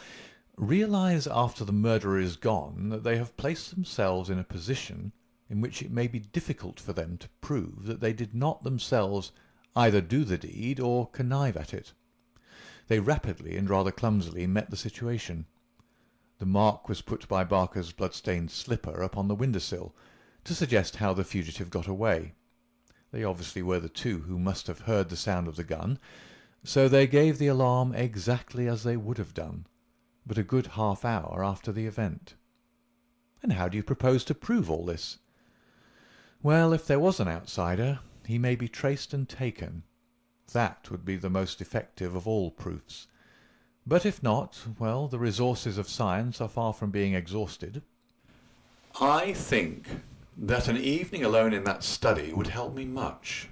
realise after the murderer is gone that they have placed themselves in a position in which it may be difficult for them to prove that they did not themselves either do the deed or connive at it. They rapidly and rather clumsily met the situation. The mark was put by Barker's blood-stained slipper upon the window-sill, to suggest how the fugitive got away. They obviously were the two who must have heard the sound of the gun, so they gave the alarm exactly as they would have done, but a good half-hour after the event. And how do you propose to prove all this? Well, if there was an outsider, he may be traced and taken. That would be the most effective of all proofs. But if not, well, the resources of science are far from being exhausted.
I think that an evening alone in that study would help me much.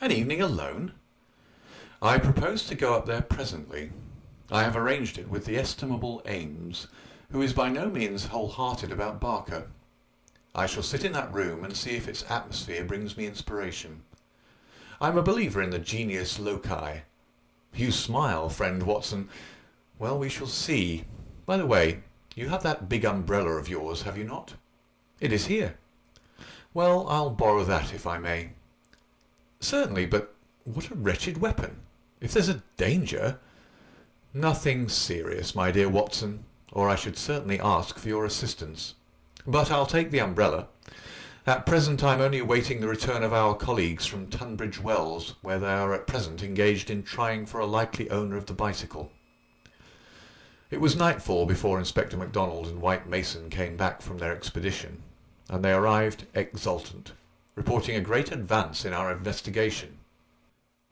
An evening alone? I propose to go up there presently. I have arranged it with the estimable Ames, who is by no means whole-hearted about Barker. I shall sit in that room and see if its atmosphere brings me inspiration. I'm a believer in the genius loci. You smile, friend Watson. Well, we shall see. By the way, you have that big umbrella of yours, have you not? It is here. Well, I'll borrow that if I may. Certainly, but what a wretched weapon. If there's a danger... Nothing serious, my dear Watson, or I should certainly ask for your assistance. But I'll take the umbrella. At present I'm only awaiting the return of our colleagues from Tunbridge Wells, where they are at present engaged in trying for a likely owner of the bicycle. It was nightfall before Inspector MacDonald and White Mason came back from their expedition, and they arrived exultant, reporting a great advance in our investigation.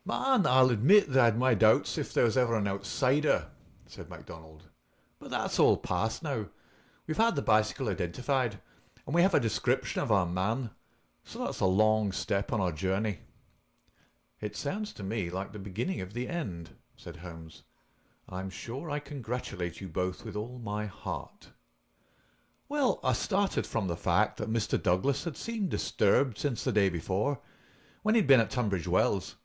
"Man, I'll admit that I had my doubts if there was ever an outsider," said MacDonald. "But that's all past now. We've had the bicycle identified, and we have a description of our man, so that's a long step on our journey." "It sounds to me like the beginning of the end," said Holmes. "I'm sure I congratulate you both with all my heart." "Well, I started from the fact that Mr. Douglas had seemed disturbed since the day before, when he'd been at Tunbridge Wells.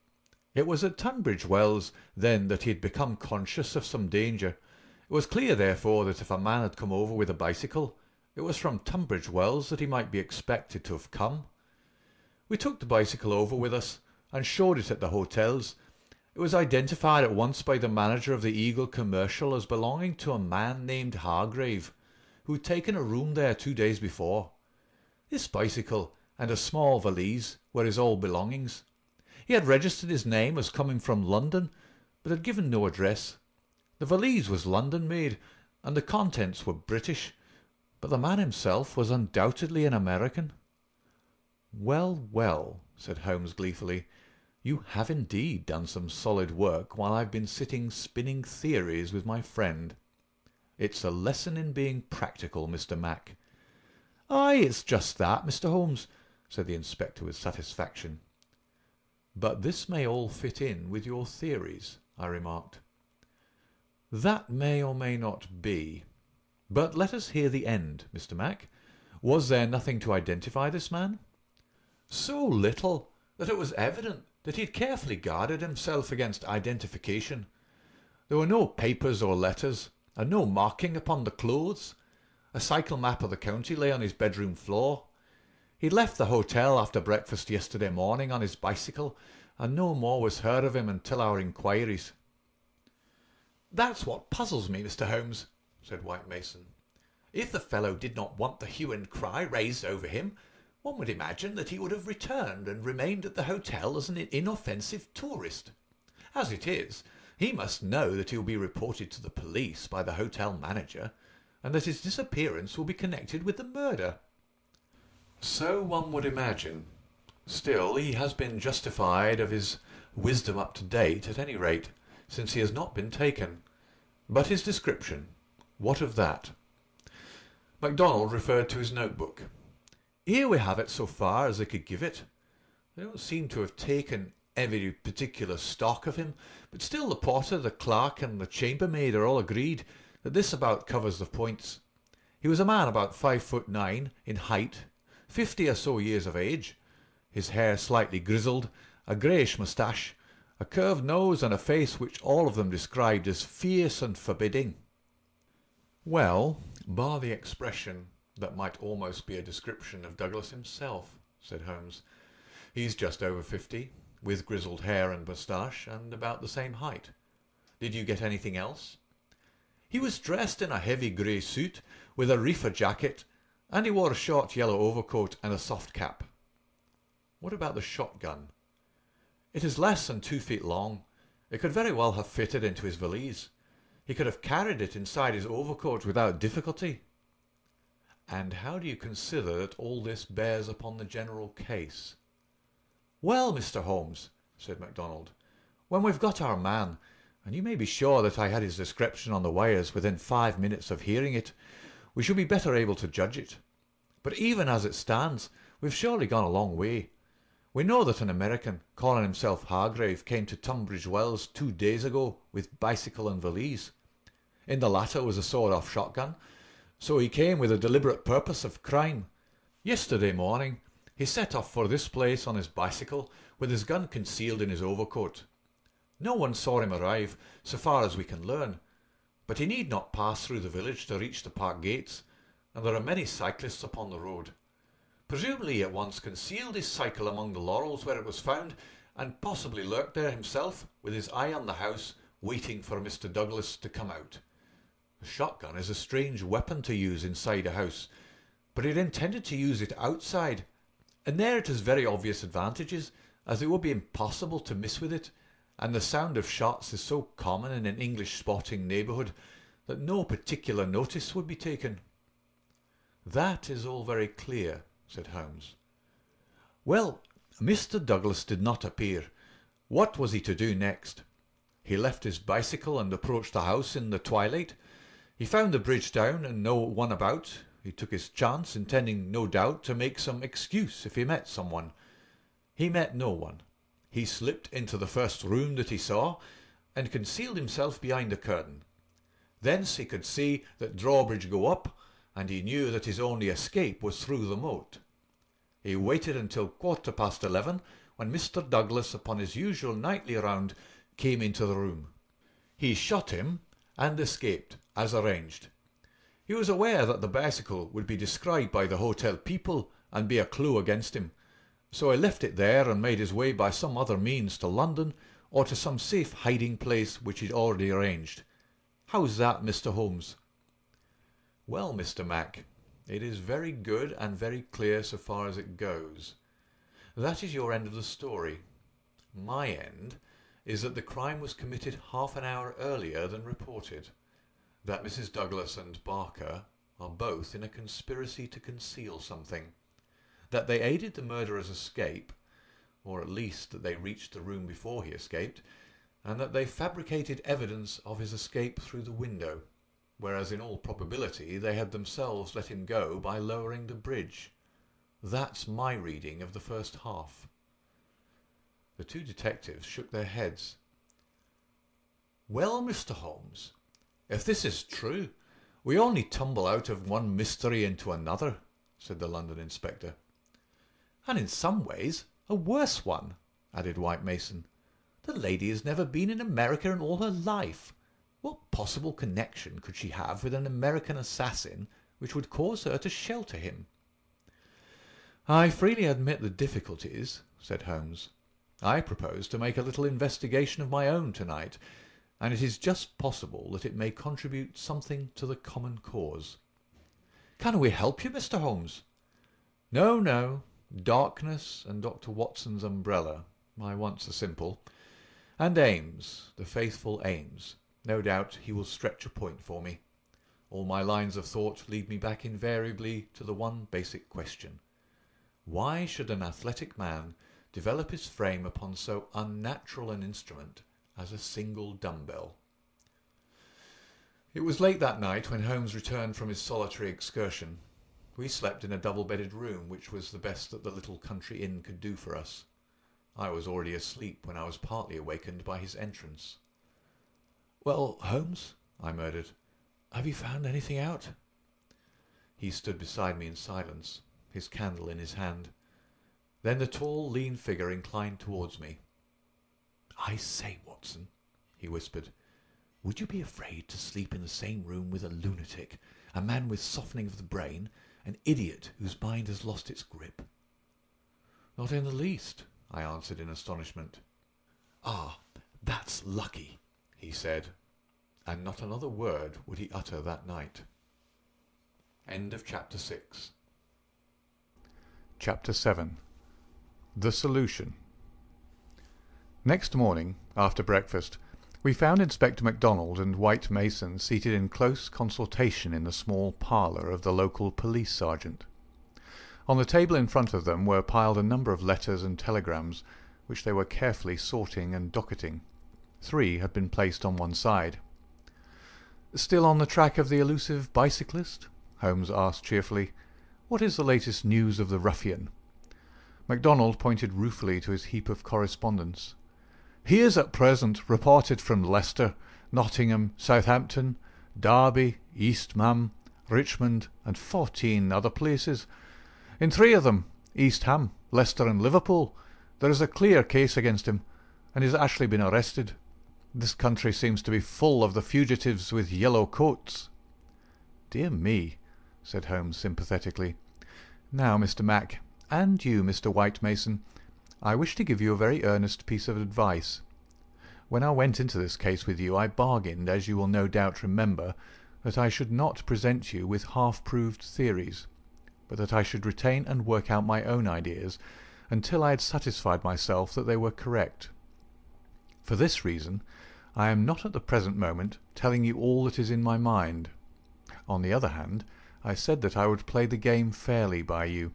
It was at Tunbridge Wells then that he had become conscious of some danger. It was clear, therefore, that if a man had come over with a bicycle, it was from Tunbridge Wells that he might be expected to have come. We took the bicycle over with us and showed it at the hotels. It was identified at once by the manager of the Eagle Commercial as belonging to a man named Hargrave, who had taken a room there 2 days before. This bicycle and a small valise were his old belongings. He had registered his name as coming from London, but had given no address. The valise was London-made, and the contents were British, but the man himself was undoubtedly an American." "Well, well," said Holmes gleefully, "you have indeed done some solid work while I've been sitting spinning theories with my friend. It's a lesson in being practical, Mr. Mac." "Aye, it's just that, Mr. Holmes," said the inspector with satisfaction. "But this may all fit in with your theories," I remarked. "That may or may not be. But let us hear the end, Mr. Mac.
Was there nothing to identify this man?
So little that it was evident that he had carefully guarded himself against identification. There were no papers or letters, and no marking upon the clothes. A cycle map of the county lay on his bedroom floor. He'd left the hotel after breakfast yesterday morning on his bicycle, and no more was heard of him until our inquiries.
"That's what puzzles me, Mr. Holmes," said White Mason. "If the fellow did not want the hue and cry raised over him, one would imagine that he would have returned and remained at the hotel as an inoffensive tourist. As it is, he must know that he will be reported to the police by the hotel manager, and that his disappearance will be connected with the murder."
So one would imagine. Still, he has been justified of his wisdom up to date, at any rate, since he has not been taken. But his description, what of that? MacDonald referred to his notebook.
Here we have it so far as they could give it. They don't seem to have taken every particular stock of him, but still the porter, the clerk, and the chambermaid are all agreed that this about covers the points. He was a man about 5'9" in height, 50 or so years of age, his hair slightly grizzled, a greyish moustache, a curved nose, and a face which all of them described as fierce and forbidding.
Well, bar the expression that might almost be a description of Douglas himself, said Holmes. He's just over 50, with grizzled hair and moustache, and about the same height. Did you get anything else?
He was dressed in a heavy grey suit, with a reefer jacket, and he wore a short yellow overcoat and a soft cap.
What about the shotgun?
It is less than 2 feet long. It could very well have fitted into his valise. He could have carried it inside his overcoat without difficulty.
And how do you consider that all this bears upon the general case?
Well, Mr. Holmes, said MacDonald, when we've got our man, and you may be sure that I had his description on the wires within 5 minutes of hearing it, we shall be better able to judge it. But even as it stands, we've surely gone a long way. We know that an American, calling himself Hargrave, came to Tunbridge Wells 2 days ago with bicycle and valise. In the latter was a sawed-off shotgun, so he came with a deliberate purpose of crime. Yesterday morning he set off for this place on his bicycle with his gun concealed in his overcoat. No one saw him arrive, so far as we can learn, but he need not pass through the village to reach the park gates, and there are many cyclists upon the road. Presumably he at once concealed his cycle among the laurels where it was found, and possibly lurked there himself with his eye on the house, waiting for Mr. Douglas to come out. A shotgun is a strange weapon to use inside a house, but he had intended to use it outside, and there it has very obvious advantages, as it would be impossible to miss with it, and the sound of shots is so common in an English sporting neighbourhood that no particular notice would be taken.
That is all very clear, said Holmes.
Well, Mr. Douglas did not appear. What was he to do next? He left his bicycle and approached the house in the twilight. He found the bridge down and no one about. He took his chance, intending no doubt to make some excuse if he met someone. He met no one. He slipped into the first room that he saw, and concealed himself behind a curtain. Thence he could see that drawbridge go up, and he knew that his only escape was through the moat. He waited until 11:15, when Mr. Douglas, upon his usual nightly round, came into the room. He shot him and escaped, as arranged. He was aware that the bicycle would be described by the hotel people and be a clue against him, so he left it there and made his way by some other means to London or to some safe hiding place which he'd already arranged. How's that, Mr. Holmes?
Well, Mr. Mac, it is very good and very clear so far as it goes. That is your end of the story. My end is that the crime was committed half an hour earlier than reported, that Mrs. Douglas and Barker are both in a conspiracy to conceal something, that they aided the murderer's escape, or at least that they reached the room before he escaped, and that they fabricated evidence of his escape through the window, whereas in all probability they had themselves let him go by lowering the bridge. That's my reading of the first half. The two detectives shook their heads.
Well, Mr. Holmes, if this is true, we only tumble out of one mystery into another,
said the London inspector. "And in some ways a worse one," added White Mason. "The lady has never been in America in all her life. What possible connection could she have with an American assassin which would cause her to shelter him?" "I freely admit the difficulties," said Holmes. "I propose to make a little investigation of my own tonight, and it is just possible that it may contribute something to the common cause." "Can we help you, Mr. Holmes?" "No, no. Darkness and Dr. Watson's umbrella. My wants are simple. And Ames, the faithful Ames. No doubt he will stretch a point for me. All my lines of thought lead me back invariably to the one basic question. Why should an athletic man develop his frame upon so unnatural an instrument as a single dumbbell?" It was late that night when Holmes returned from his solitary excursion. We slept in a double-bedded room, which was the best that the little country inn could do for us. I was already asleep when I was partly awakened by his entrance. "Well, Holmes," I murmured, "have you found anything out?" He stood beside me in silence, his candle in his hand. Then the tall, lean figure inclined towards me. "I say, Watson," he whispered, "would you be afraid to sleep in the same room with a lunatic, a man with softening of the brain, an idiot whose mind has lost its grip?" "Not in the least," I answered in astonishment. "Ah, that's lucky," he said, and not another word would he utter that night. End of Chapter 6.
Chapter 7. The Solution. Next morning, after breakfast, we found Inspector MacDonald and White Mason seated in close consultation in the small parlour of the local police sergeant. On the table in front of them were piled a number of letters and telegrams, which they were carefully sorting and docketing. 3 had been placed on one side. "Still on the track of the elusive bicyclist?" Holmes asked cheerfully. "What is the latest news of the ruffian?" MacDonald pointed ruefully to his heap of correspondence. "He is at present reported from Leicester, Nottingham, Southampton, Derby, East Ham, Richmond, and 14 other places. In 3 of them, East Ham, Leicester, and Liverpool, there is a clear case against him, and he has actually been arrested. This country seems to be full of the fugitives with yellow coats." "Dear me," said Holmes sympathetically. "Now, Mr. Mac, and you, Mr. White Mason, I wish to give you a very earnest piece of advice. When I went into this case with you, I bargained, as you will no doubt remember, that I should not present you with half-proved theories, but that I should retain and work out my own ideas until I had satisfied myself that they were correct. For this reason, I am not at the present moment telling you all that is in my mind. On the other hand, I said that I would play the game fairly by you,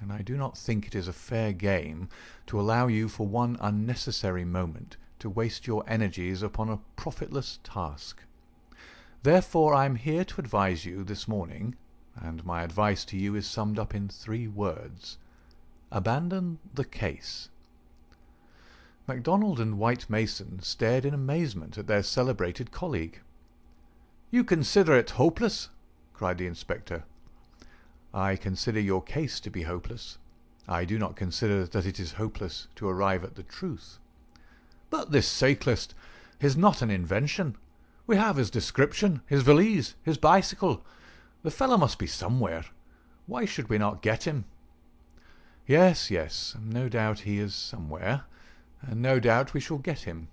and I do not think it is a fair game to allow you for one unnecessary moment to waste your energies upon a profitless task. Therefore I am here to advise you this morning, and my advice to you is summed up in 3 words. Abandon the case." MacDonald and White Mason stared in amazement at their celebrated colleague. "You consider it hopeless?" cried the inspector. "I consider your case to be hopeless. I do not consider that it is hopeless to arrive at the truth." "But this cyclist is not an invention. We have his description, his valise, his bicycle. The fellow must be somewhere. Why should we not get him?" Yes, no doubt he is somewhere, and no doubt we shall get him.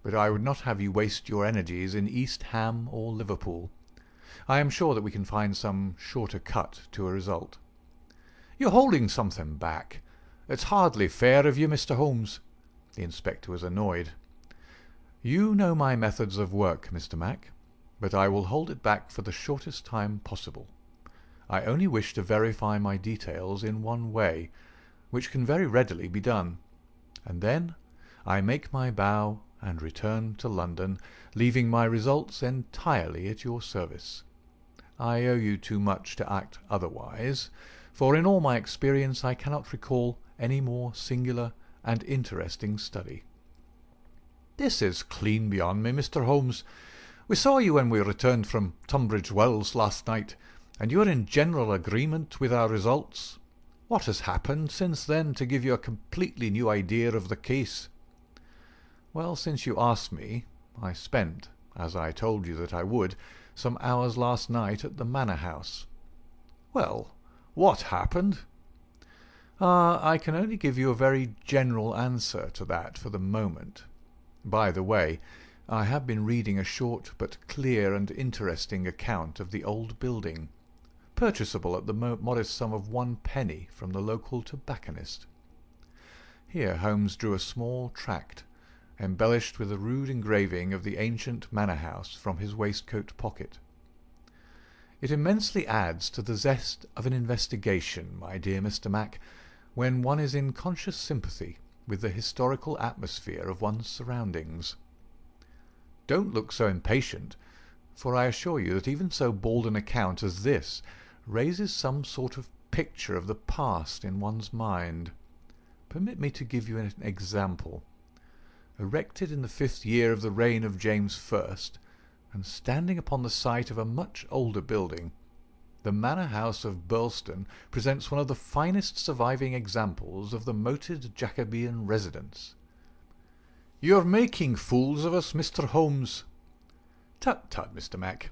But I would not have you waste your energies in East Ham or Liverpool. I am sure that we can find some shorter cut to a result." "You're holding something back. It's hardly fair of you, Mr. Holmes." The inspector was annoyed. "You know my methods of work, Mr. Mac, but I will hold it back for the shortest time possible. I only wish to verify my details in one way, which can very readily be done, and then I make my bow and return to London, leaving my results entirely at your service. I owe you too much to act otherwise, for in all my experience I cannot recall any more singular and interesting study." "This is clean beyond me, Mr. Holmes. We saw you when we returned from Tunbridge Wells last night, And you're in general agreement with our results? What has happened since then to give you a completely new idea of the case?" "Well, since you ask me, I spent, as I told you that I would, some hours last night at the Manor House." "Well, what happened?" I can only give you a very general answer to that for the moment. By the way, I have been reading a short but clear and interesting account of the old building, purchasable at the modest sum of 1 penny from the local tobacconist. Here Holmes drew a small tract, embellished with a rude engraving of the ancient manor house, from his waistcoat pocket. "It immensely adds to the zest of an investigation, my dear Mr. Mac, when one is in conscious sympathy with the historical atmosphere of one's surroundings. Don't look so impatient, for I assure you that even so bald an account as this raises some sort of picture of the past in one's mind. Permit me to give you an example. Erected in the 5th year of the reign of James I, and standing upon the site of a much older building, the Manor House of Birlstone presents one of the finest surviving examples of the moated Jacobean residence." "You're making fools of us, Mr. Holmes." "Tut, tut, Mr. Mac.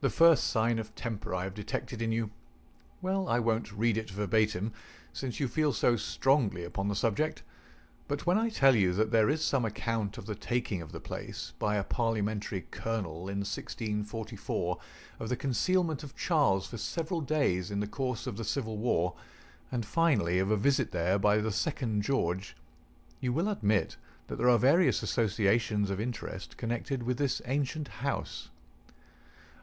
The first sign of temper I have detected in you. Well, I won't read it verbatim, since you feel so strongly upon the subject. But when I tell you that there is some account of the taking of the place by a parliamentary colonel in 1644, of the concealment of Charles for several days in the course of the Civil War, and finally of a visit there by the 2nd George, you will admit that there are various associations of interest connected with this ancient house."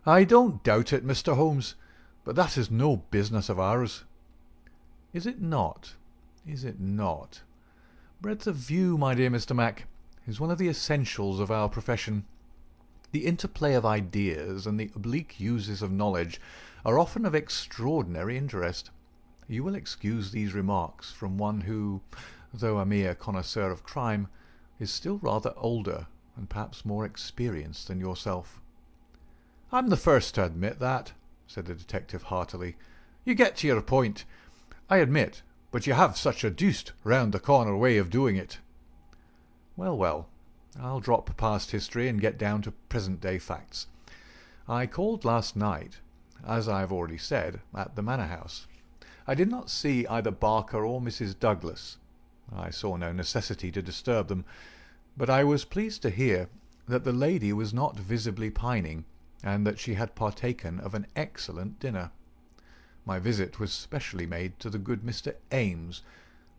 "I don't doubt it, Mr. Holmes, but that is no business of ours." "Is it not? Is it not? Breadth of view, my dear Mr. Mac, is one of the essentials of our profession. The interplay of ideas and the oblique uses of knowledge are often of extraordinary interest. You will excuse these remarks from one who, though a mere connoisseur of crime, is still rather older and perhaps more experienced than yourself." "I'm the first to admit that," said the detective heartily. "You get to your point, I admit, but you have such a deuced round-the-corner way of doing it." "Well, well, I'll drop past history and get down to present-day facts. I called last night, as I have already said, at the Manor House. I did not see either Barker or Mrs. Douglas. I saw no necessity to disturb them, but I was pleased to hear that the lady was not visibly pining, and that she had partaken of an excellent dinner. My visit was specially made to the good Mr. Ames,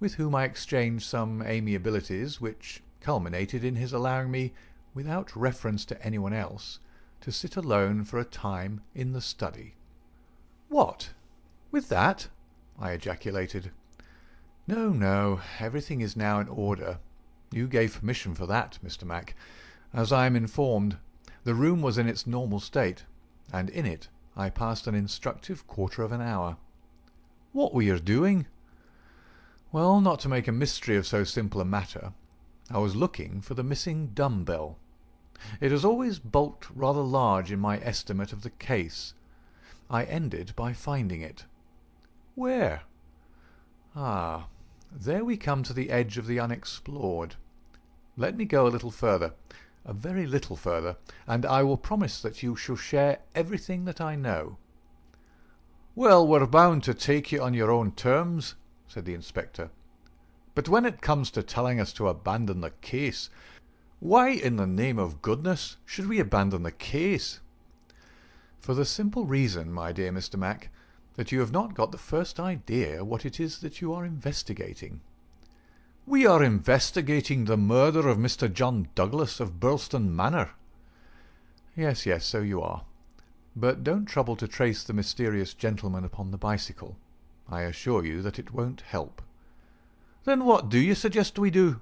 with whom I exchanged some amiabilities which culminated in his allowing me, without reference to anyone else, to sit alone for a time in the study." "What, with that?" I ejaculated. "No, no, everything is now in order. You gave permission for that, Mr. Mac. As I am informed, the room was in its normal state, and in it I passed an instructive quarter of an hour." "What were you doing?" "Well, not to make a mystery of so simple a matter, I was looking for the missing dumb-bell. It has always bulked rather large in my estimate of the case. I ended by finding it." "Where?" "Ah, there we come to the edge of the unexplored. Let me go a little further, a very little further, and I will promise that you shall share everything that I know." "Well, we're bound to take you on your own terms," said the inspector. "But when it comes to telling us to abandon the case, why in the name of goodness should we abandon the case?" "For the simple reason, my dear Mr. Mac, that you have not got the first idea what it is that you are investigating." "We are investigating the murder of Mr. John Douglas of Birlstone Manor." "Yes, yes, so you are. But don't trouble to trace the mysterious gentleman upon the bicycle. I assure you that it won't help." "Then what do you suggest we do?"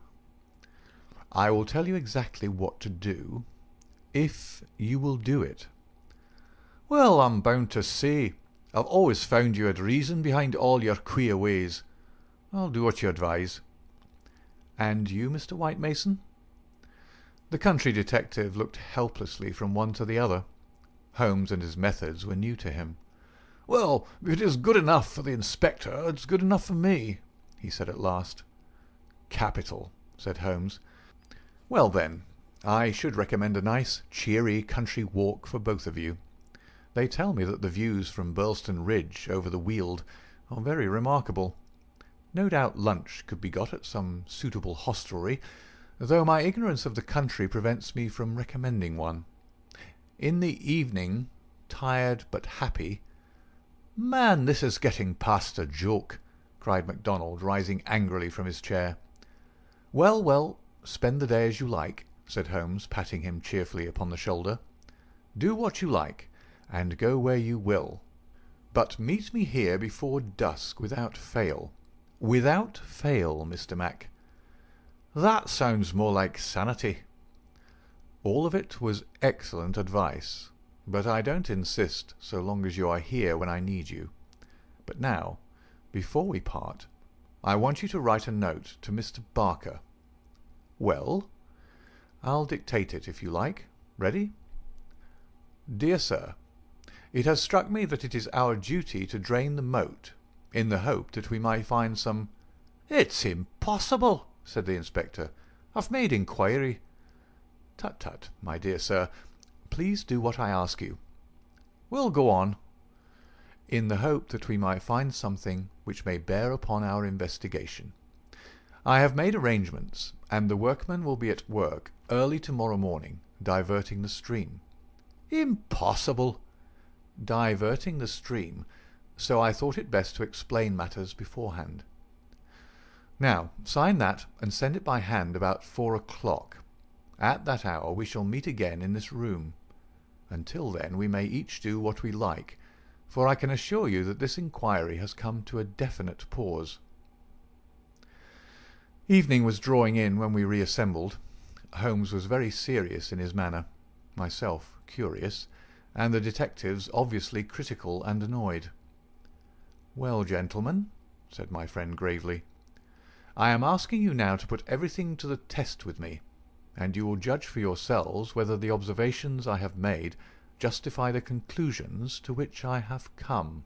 "I will tell you exactly what to do, if you will do it." "Well, I'm bound to say, I've always found you had reason behind all your queer ways. I'll do what you advise." "And you, Mr. White Mason?" The country detective looked helplessly from one to the other. Holmes and his methods were new to him. "Well, if it is good enough for the inspector, it's good enough for me," he said at last. "Capital," said Holmes. "Well then, I should recommend a nice, cheery country walk for both of you. They tell me that the views from Birlstone Ridge over the Weald are very remarkable. No doubt lunch could be got at some suitable hostelry, though my ignorance of the country prevents me from recommending one. In the evening, tired but happy—" "Man, this is getting past a joke," cried MacDonald, rising angrily from his chair. "Well, well, spend the day as you like," said Holmes, patting him cheerfully upon the shoulder. "Do what you like, and go where you will. But meet me here before dusk without fail. Without fail, Mr. Mac." "That sounds more like sanity." "All of it was excellent advice, but I don't insist so long as you are here when I need you. But now, before we part, I want you to write a note to Mr. Barker." "Well?" "I'll dictate it if you like. Ready? Dear Sir, it has struck me that it is our duty to drain the moat, in the hope that we may find some—" "It's impossible," said the inspector. "I've made inquiry." "Tut, tut, my dear sir. Please do what I ask you." "Well, go on." "In the hope that we may find something which may bear upon our investigation. I have made arrangements, and the workmen will be at work early tomorrow morning, diverting the stream." "Impossible." "Diverting the stream, so I thought it best to explain matters beforehand. Now, sign that and send it by hand about 4 o'clock. At that hour we shall meet again in this room. Until then we may each do what we like, for I can assure you that this inquiry has come to a definite pause." Evening was drawing in when we reassembled. Holmes was very serious in his manner, myself curious, and the detectives obviously critical and annoyed. "Well, gentlemen," said my friend gravely, "I am asking you now to put everything to the test with me, and you will judge for yourselves whether the observations I have made justify the conclusions to which I have come.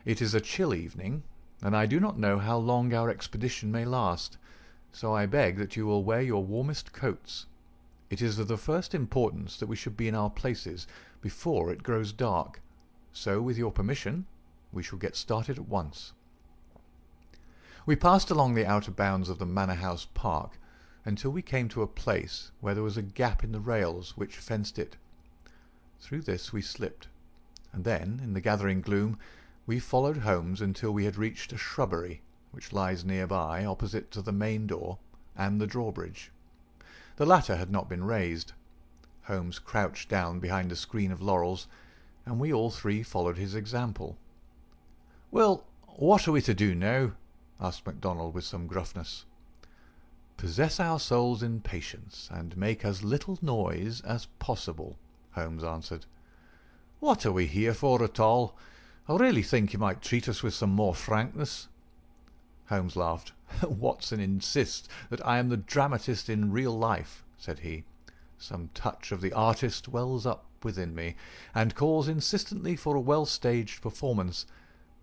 It is a chill evening, and I do not know how long our expedition may last, so I beg that you will wear your warmest coats. It is of the first importance that we should be in our places before it grows dark, so with your permission we shall get started at once." We passed along the outer bounds of the Manor House Park until we came to a place where there was a gap in the rails which fenced it. Through this we slipped, and then, in the gathering gloom, we followed Holmes until we had reached a shrubbery which lies nearby, opposite to the main door and the drawbridge. The latter had not been raised. Holmes crouched down behind a screen of laurels, and we all three followed his example. "Well, what are we to do now?" asked MacDonald with some gruffness. "Possess our souls in patience, and make as little noise as possible," Holmes answered. "What are we here for at all? I really think you might treat us with some more frankness." Holmes laughed. "Watson insists that I am the dramatist in real life," said he. "Some touch of the artist wells up within me, and calls insistently for a well-staged performance.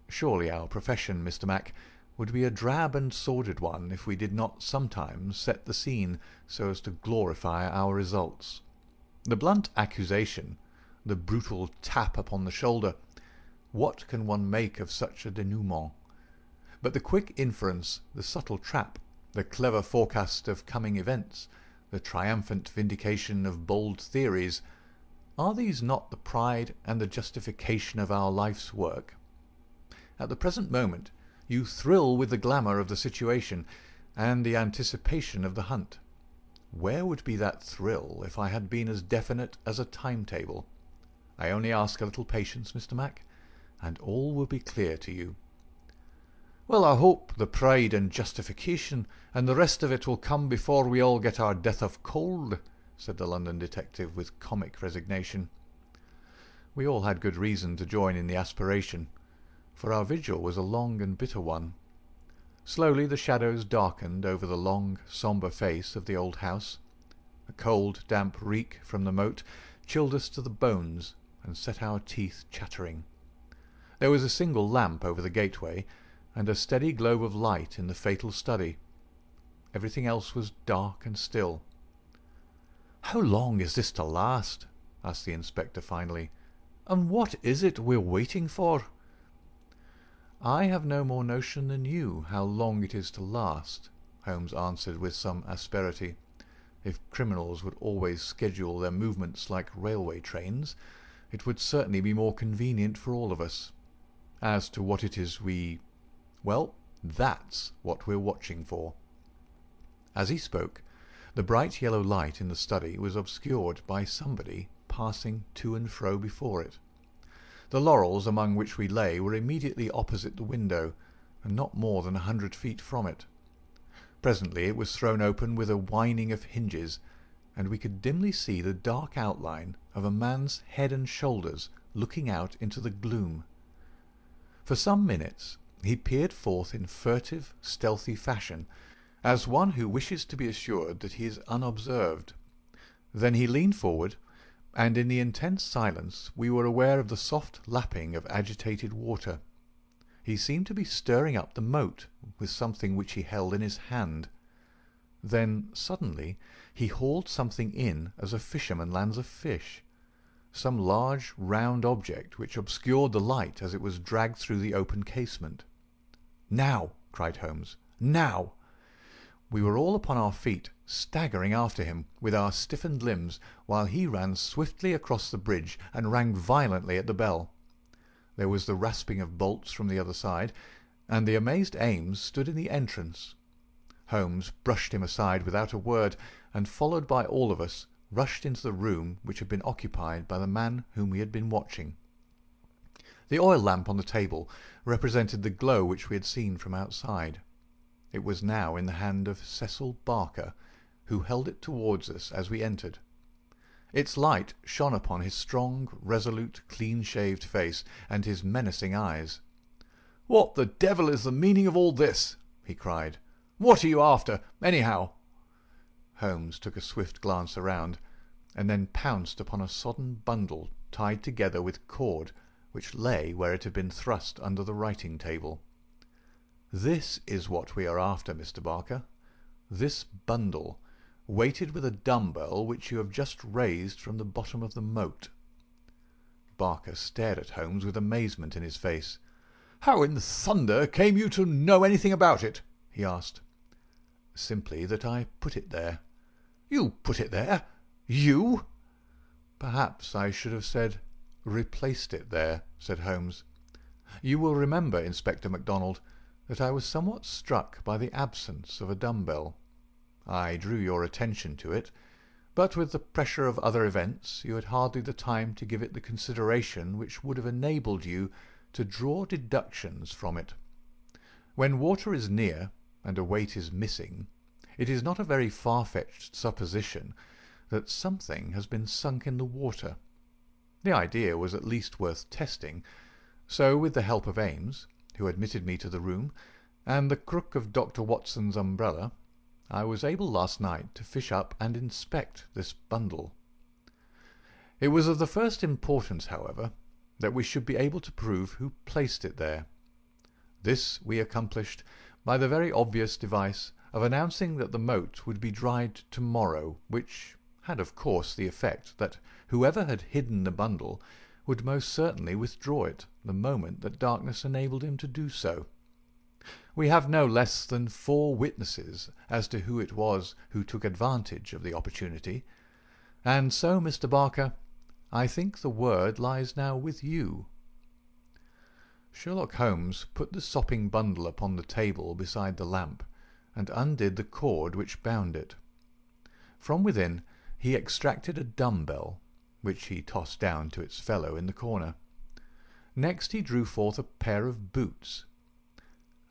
Surely our profession, Mr. Mac, would be a drab and sordid one if we did not sometimes set the scene so as to glorify our results. The blunt accusation, the brutal tap upon the shoulder, what can one make of such a denouement? But the quick inference, the subtle trap, the clever forecast of coming events, the triumphant vindication of bold theories, are these not the pride and the justification of our life's work? At the present moment you thrill with the glamour of the situation and the anticipation of the hunt. Where would be that thrill if I had been as definite as a timetable? I only ask a little patience, Mr. Mac, and all will be clear to you." "Well, I hope the pride and justification and the rest of it will come before we all get our death of cold," said the London detective with comic resignation. We all had good reason to join in the aspiration, for our vigil was a long and bitter one. Slowly the shadows darkened over the long, sombre face of the old house. A cold, damp reek from the moat chilled us to the bones and set our teeth chattering.
There was a single lamp over the gateway, and a steady globe of light in the fatal study. Everything else was dark and still. "How long is this to last?" asked the inspector finally. "And what is it we're waiting for?" "I have no more notion than you how long it is to last," Holmes answered with some asperity. "If criminals would always schedule their movements like railway trains, it would certainly be more convenient for all of us. As to what it is well, that's what we're watching for." As he spoke, the bright yellow light in the study was obscured by somebody passing to and fro before it. The laurels among which we lay were immediately opposite the window, and not more than 100 feet from it. Presently it was thrown open with a whining of hinges, and we could dimly see the dark outline of a man's head and shoulders looking out into the gloom. For some minutes he peered forth in furtive, stealthy fashion, as one who wishes to be assured that he is unobserved. Then he leaned forward, and in the intense silence we were aware of the soft lapping of agitated water. He seemed to be stirring up the moat with something which he held in his hand. Then suddenly he hauled something in as a fisherman lands a fish, some large round object which obscured the light as it was dragged through the open casement. "Now!" cried Holmes. "Now!" We were all upon our feet, staggering after him with our stiffened limbs, while he ran swiftly across the bridge and rang violently at the bell. There was the rasping of bolts from the other side, and the amazed Ames stood in the entrance. Holmes brushed him aside without a word, and, followed by all of us, rushed into the room which had been occupied by the man whom we had been watching. The oil lamp on the table represented the glow which we had seen from outside. It was now in the hand of Cecil Barker, who held it towards us as we entered. Its light shone upon his strong, resolute, clean-shaved face and his menacing eyes. "What the devil is the meaning of all this?" he cried. "What are you after, anyhow?" Holmes took a swift glance around, and then pounced upon a sodden bundle tied together with cord, which lay where it had been thrust under the writing-table. "This is what we are after, Mr. Barker. This bundle, weighted with a dumbbell which you have just raised from the bottom of the moat." Barker stared at Holmes with amazement in his face. "How in thunder came you to know anything about it?" he asked. "Simply that I put it there." "You put it there? You?" "Perhaps I should have said replaced it there," said Holmes. "You will remember, Inspector MacDonald, that I was somewhat struck by the absence of a dumbbell. I drew your attention to it, but with the pressure of other events you had hardly the time to give it the consideration which would have enabled you to draw deductions from it. When water is near and a weight is missing, it is not a very far-fetched supposition that something has been sunk in the water. The idea was at least worth testing, so with the help of Ames, who admitted me to the room, and the crook of Dr. Watson's umbrella, I was able last night to fish up and inspect this bundle. It was of the first importance, however, that we should be able to prove who placed it there. This we accomplished by the very obvious device of announcing that the moat would be dried tomorrow, which had of course the effect that whoever had hidden the bundle would most certainly withdraw it the moment that darkness enabled him to do so. We have no less than 4 witnesses as to who it was who took advantage of the opportunity, and so, Mr. Barker, I think the word lies now with you." Sherlock Holmes put the sopping bundle upon the table beside the lamp, and undid the cord which bound it. From within he extracted a dumbbell, which he tossed down to its fellow in the corner. Next he drew forth a pair of boots.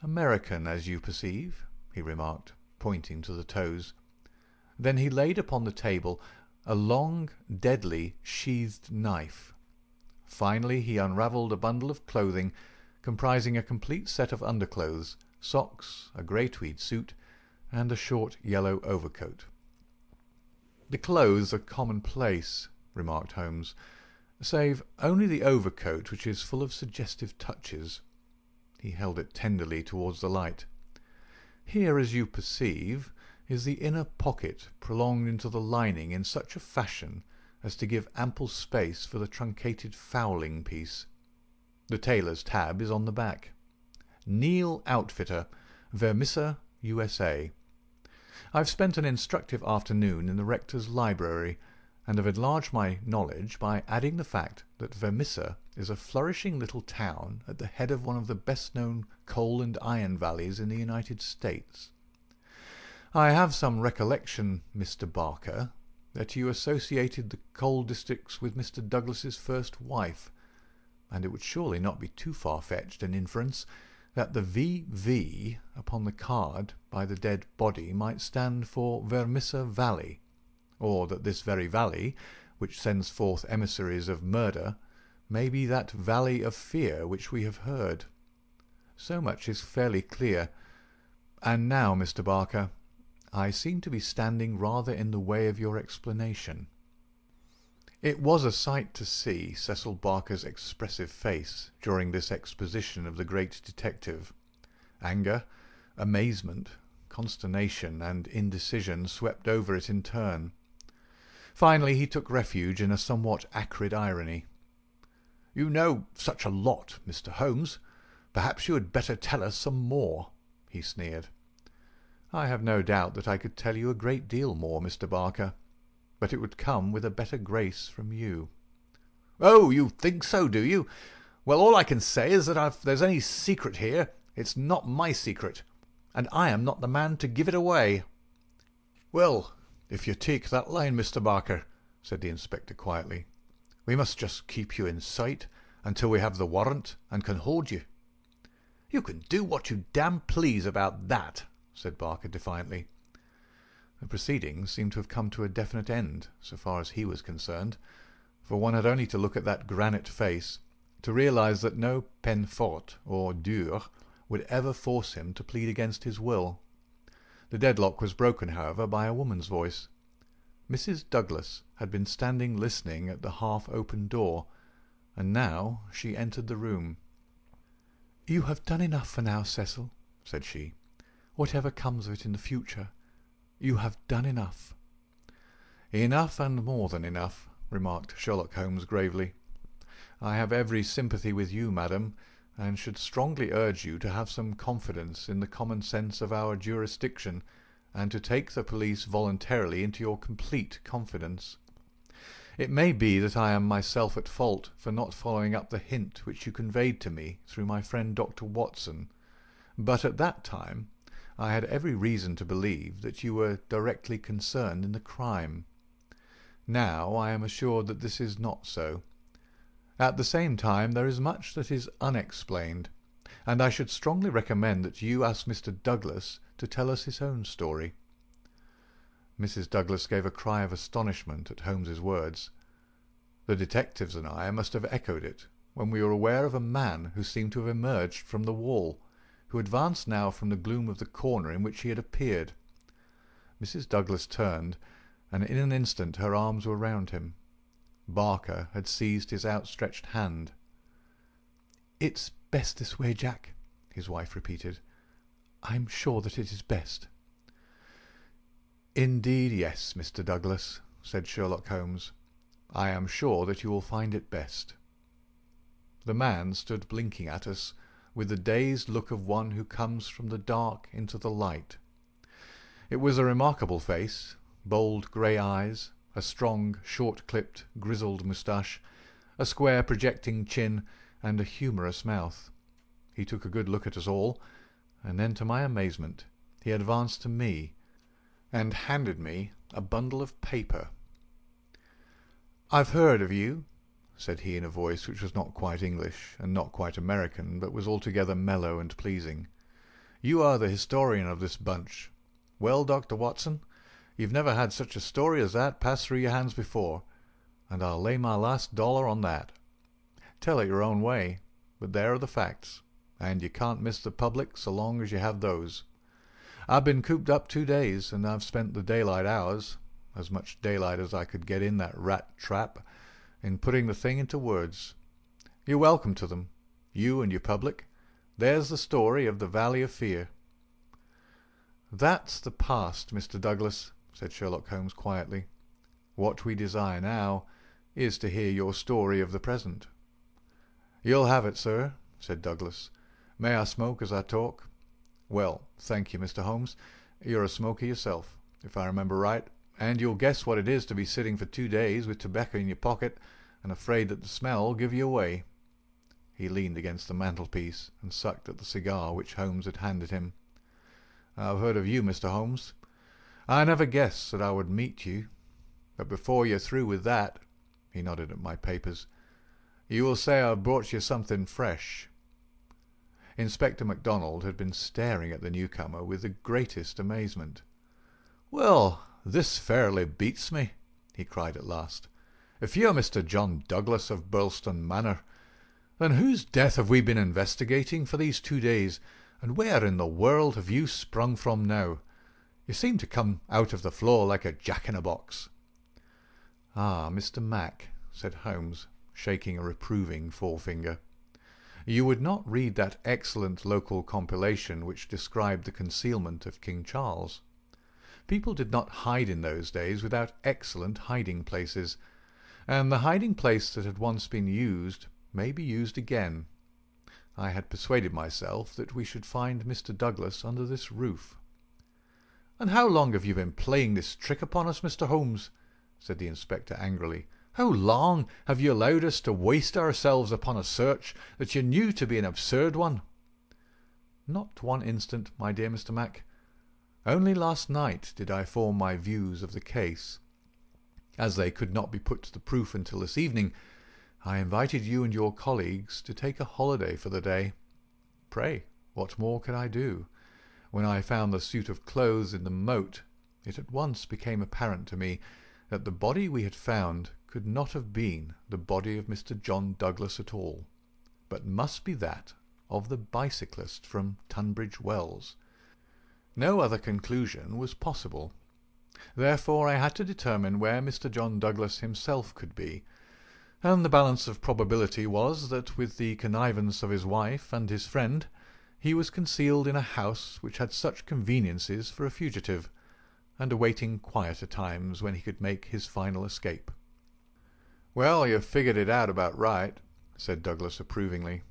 "American, as you perceive," he remarked, pointing to the toes. Then he laid upon the table a long, deadly, sheathed knife. Finally he unravelled a bundle of clothing comprising a complete set of underclothes, socks, a grey tweed suit, and a short yellow overcoat. "The clothes are commonplace," remarked Holmes,
save only the overcoat, which is full of suggestive touches. He held it tenderly towards the light. Here, as you perceive, is the inner pocket prolonged into the lining in such a fashion as to give ample space for the truncated fowling piece. The tailor's tab is on the back. Neil Outfitter, Vermissa, USA. I've spent an instructive afternoon in the rector's library, and have enlarged my knowledge by adding the fact that Vermissa is a flourishing little town at the head of one of the best-known coal and iron valleys in the United States. I have some recollection, Mr. Barker, that you associated the coal districts with Mr. Douglas's first wife, and it would surely not be too far-fetched an inference that the V.V. upon the card by the dead body might stand for Vermissa Valley, or that this very valley, which sends forth emissaries of murder, may be that valley of fear which we have heard. So much is fairly clear. And now, Mr. Barker, I seem to be standing rather in the way of your explanation." It was a sight to see Cecil Barker's expressive face during this exposition of the great detective. Anger, amazement, consternation, and indecision swept over it in turn. Finally he took refuge in a somewhat acrid irony. "You know such a lot, Mr. Holmes. Perhaps you had better tell us some more," he sneered. "I have no doubt that I could tell you a great deal more, Mr. Barker, but it would come with a better grace from you." "Oh, you think so, do you? Well, all I can say is that if there's any secret here, it's not my secret, and I am not the man to give it away." "Well, if you take that line, Mr. Barker," said the inspector quietly, "we must just keep you in sight until we have the warrant and can hold you." "You can do what you damn please about that," said Barker defiantly. The proceedings seemed to have come to a definite end, so far as he was concerned, for one had only to look at that granite face to realize that no peine forte or dure would ever force him to plead against his will. The deadlock was broken, however, by a woman's voice. Mrs. Douglas had been standing listening at the half-open door, and now she entered the room. "You have done enough for now, Cecil," said she. "Whatever comes of it in the future, you have done enough." "Enough and more than enough," remarked Sherlock Holmes gravely. "I have every sympathy with you, madam, and should strongly urge you to have some confidence in the common sense of our jurisdiction, and to take the police voluntarily into your complete confidence. It may be that I am myself at fault for not following up the hint which you conveyed to me through my friend Dr. Watson, but at that time I had every reason to believe that you were directly concerned in the crime. Now I am assured that this is not so. At the same time there is much that is unexplained, and I should strongly recommend that you ask Mr. Douglas to tell us his own story." Mrs. Douglas gave a cry of astonishment at Holmes's words. The detectives and I must have echoed it when we were aware of a man who seemed to have emerged from the wall, who advanced now from the gloom of the corner in which he had appeared. Mrs. Douglas turned, and in an instant her arms were round him. Barker had seized his outstretched hand. "It's best this way, Jack," his wife repeated. "I'm sure that it is best." "Indeed, yes, Mr. Douglas," said Sherlock Holmes. "I am sure that you will find it best." The man stood blinking at us with the dazed look of one who comes from the dark into the light. It was a remarkable face, bold grey eyes, a strong, short-clipped, grizzled moustache, a square projecting chin, and a humorous mouth. He took a good look at us all, and then, to my amazement, he advanced to me and handed me a bundle of paper. "I've heard of you," said he in a voice which was not quite English and not quite American, but was altogether mellow and pleasing. "You are the historian of this bunch. Well, Dr. Watson, you've never had such a story as that pass through your hands before, and I'll lay my last dollar on that. Tell it your own way, but there are the facts, and you can't miss the public so long as you have those. I've been cooped up 2 days, and I've spent the daylight hours, as much daylight as I could get in that rat trap, in putting the thing into words. You're welcome to them, you and your public. There's the story of the Valley of Fear." "That's the past, Mr. Douglas," said Sherlock Holmes quietly. "What we desire now is to hear your story of the present." "You'll have it, sir," said Douglas. "May I smoke as I talk?" "Well, thank you, Mr. Holmes. You're a smoker yourself, if I remember right, and you'll guess what it is to be sitting for 2 days with tobacco in your pocket and afraid that the smell will give you away." He leaned against the mantelpiece and sucked at the cigar which Holmes had handed him. "I've heard of you, Mr. Holmes. I never guessed that I would meet you. But before you're through with that," he nodded at my papers, "you will say I've brought you something fresh." Inspector MacDonald had been staring at the newcomer with the greatest amazement. "Well, this fairly beats me," he cried at last. "If you're Mr. John Douglas of Birlstone Manor, then whose death have we been investigating for these 2 days, and where in the world have you sprung from now? You seem to come out of the floor like a jack-in-a-box." "Ah, Mr. Mac," said Holmes, shaking a reproving forefinger, "you would not read that excellent local compilation which described the concealment of King Charles. People did not hide in those days without excellent hiding places, and the hiding place that had once been used may be used again. I had persuaded myself that we should find Mr. Douglas under this roof." "And how long have you been playing this trick upon us, Mr. Holmes?" said the inspector angrily. "How long have you allowed us to waste ourselves upon a search that you knew to be an absurd one?" "Not one instant, my dear Mr. Mac. Only last night did I form my views of the case. As they could not be put to the proof until this evening, I invited you and your colleagues to take a holiday for the day. Pray, what more could I do? When I found the suit of clothes in the moat, it at once became apparent to me that the body we had found could not have been the body of Mr. John Douglas at all, but must be that of the bicyclist from Tunbridge Wells. No other conclusion was possible. Therefore I had to determine where Mr. John Douglas himself could be, and the balance of probability was that with the connivance of his wife and his friend he was concealed in a house which had such conveniences for a fugitive, and awaiting quieter times when he could make his final escape. "Well, you've figured it out about right," said Douglas approvingly.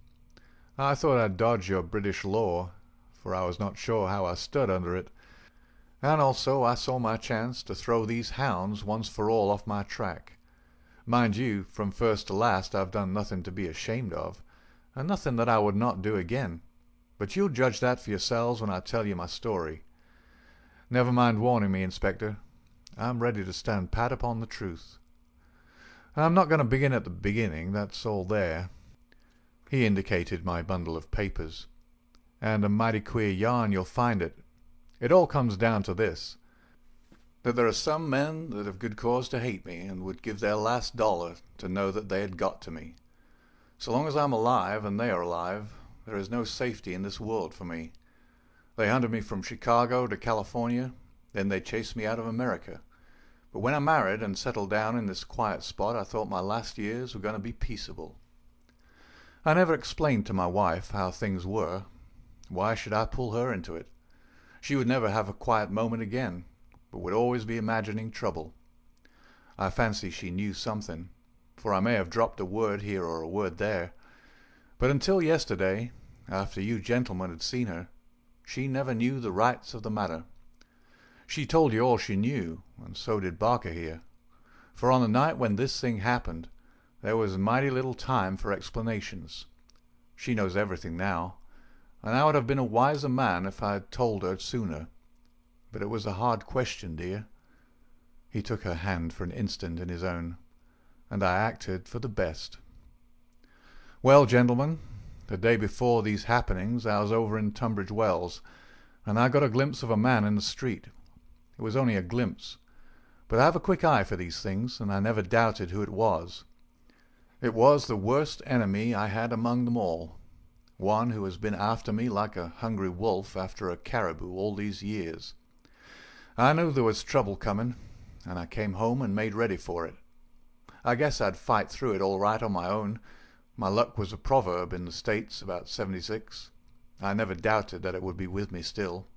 "I thought I'd dodge your British law, for I was not sure how I stood under it, and also I saw my chance to throw these hounds once for all off my track. Mind you, from first to last I've done nothing to be ashamed of, and nothing that I would not do again, but you'll judge that for yourselves when I tell you my story. Never mind warning me, Inspector. I'm ready to stand pat upon the truth. I'm not going to begin at the beginning, that's all there." He indicated my bundle of papers. "And a mighty queer yarn you'll find it. It all comes down to this, that there are some men that have good cause to hate me and would give their last dollar to know that they had got to me. So long as I'm alive and they are alive, there is no safety in this world for me. They hunted me from Chicago to California, then they chased me out of America. But when I married and settled down in this quiet spot, I thought my last years were going to be peaceable. I never explained to my wife how things were. Why should I pull her into it? She would never have a quiet moment again, but would always be imagining trouble. I fancy she knew something, for I may have dropped a word here or a word there, but until yesterday, after you gentlemen had seen her, she never knew the rights of the matter. She told you all she knew, and so did Barker here, for on the night when this thing happened, there was mighty little time for explanations. She knows everything now, and I would have been a wiser man if I had told her sooner. But it was a hard question, dear." He took her hand for an instant in his own, and I acted for the best. "Well, gentlemen, the day before these happenings I was over in Tunbridge Wells, and I got a glimpse of a man in the street. It was only a glimpse, but I have a quick eye for these things, and I never doubted who it was. It was the worst enemy I had among them all, one who has been after me like a hungry wolf after a caribou all these years. I knew there was trouble coming, and I came home and made ready for it.
I guess I'd fight through it all right on my own. My luck was a proverb in the States about 76. I never doubted that it would be with me still.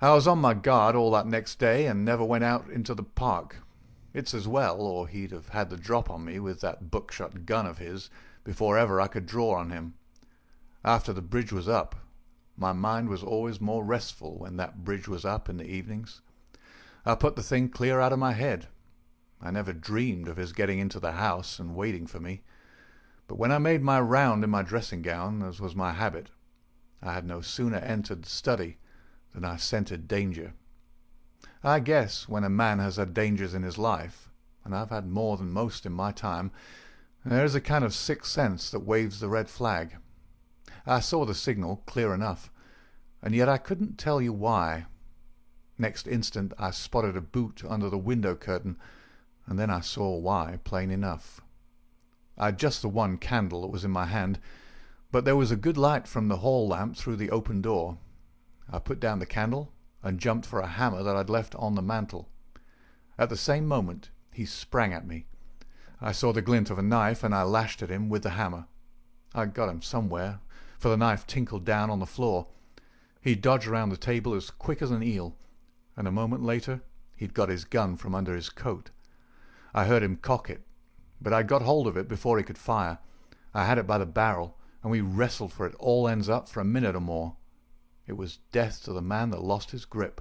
I was on my guard all that next day and never went out into the park. It's as well, or he'd have had the drop on me with that buckshot gun of his before ever I could draw on him. After the bridge was up, my mind was always more restful when that bridge was up in the evenings. I put the thing clear out of my head. I never dreamed of his getting into the house and waiting for me. But when I made my round in my dressing gown, as was my habit, I had no sooner entered the study than I scented danger. I guess when a man has had dangers in his life, and I've had more than most in my time, there is a kind of sixth sense that waves the red flag. I saw the signal clear enough, and yet I couldn't tell you why. Next instant I spotted a boot under the window curtain, and then I saw why plain enough. I'd just the one candle that was in my hand, but there was a good light from the hall lamp through the open door. I put down the candle and jumped for a hammer that I'd left on the mantel. At the same moment he sprang at me. I saw the glint of a knife, and I lashed at him with the hammer. I got him somewhere, for the knife tinkled down on the floor. He dodged around the table as quick as an eel, and a moment later he'd got his gun from under his coat. I heard him cock it, but I'd got hold of it before he could fire. I had it by the barrel, and we wrestled for it all ends up for a minute or more. It was death to the man that lost his grip.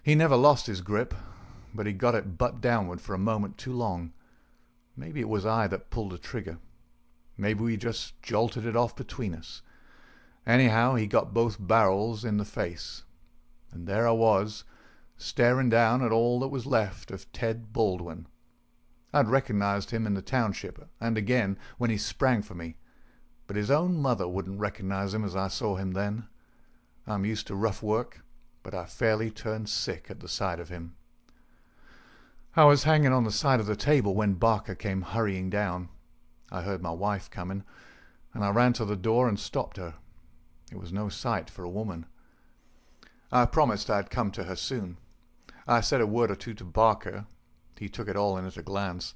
He never lost his grip, but he got it butt downward for a moment too long. Maybe it was I that pulled the trigger. Maybe we just jolted it off between us. Anyhow, he got both barrels in the face. And there I was, staring down at all that was left of Ted Baldwin. I'd recognized him in the township, and again when he sprang for me. But his own mother wouldn't recognize him as I saw him then. I'm used to rough work, but I fairly turned sick at the sight of him. I was hanging on the side of the table when Barker came hurrying down. I heard my wife coming, and I ran to the door and stopped her. It was no sight for a woman. I promised I'd come to her soon. I said a word or two to Barker. He took it all in at a glance,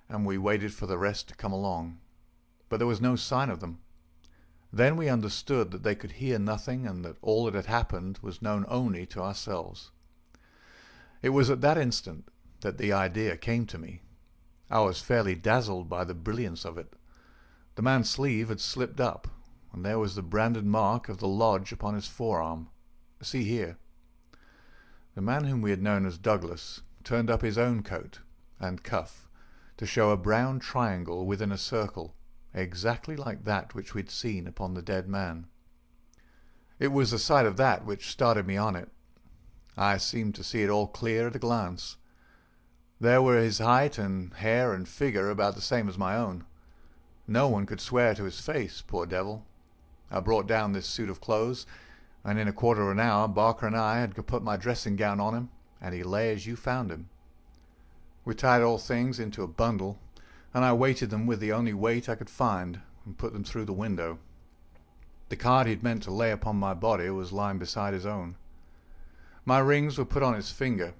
and we waited for the rest to come along. But there was no sign of them. Then we understood that they could hear nothing, and that all that had happened was known only to ourselves. It was at that instant that the idea came to me. I was fairly dazzled by the brilliance of it. The man's sleeve had slipped up, and there was the branded mark of the lodge upon his forearm. See here. The man whom we had known as Douglas turned up his own coat and cuff to show a brown triangle within a circle, exactly like that which we'd seen upon the dead man. It was the sight of that which started me on it. I seemed to see it all clear at a glance. There were his height and hair and figure about the same as my own. No one could swear to his face, poor devil. I brought down this suit of clothes, and in a quarter of an hour Barker and I had put my dressing gown on him, and he lay as you found him. We tied all things into a bundle, and I weighted them with the only weight I could find, and put them through the window. The card he'd meant to lay upon my body was lying beside his own. My rings were put on his finger,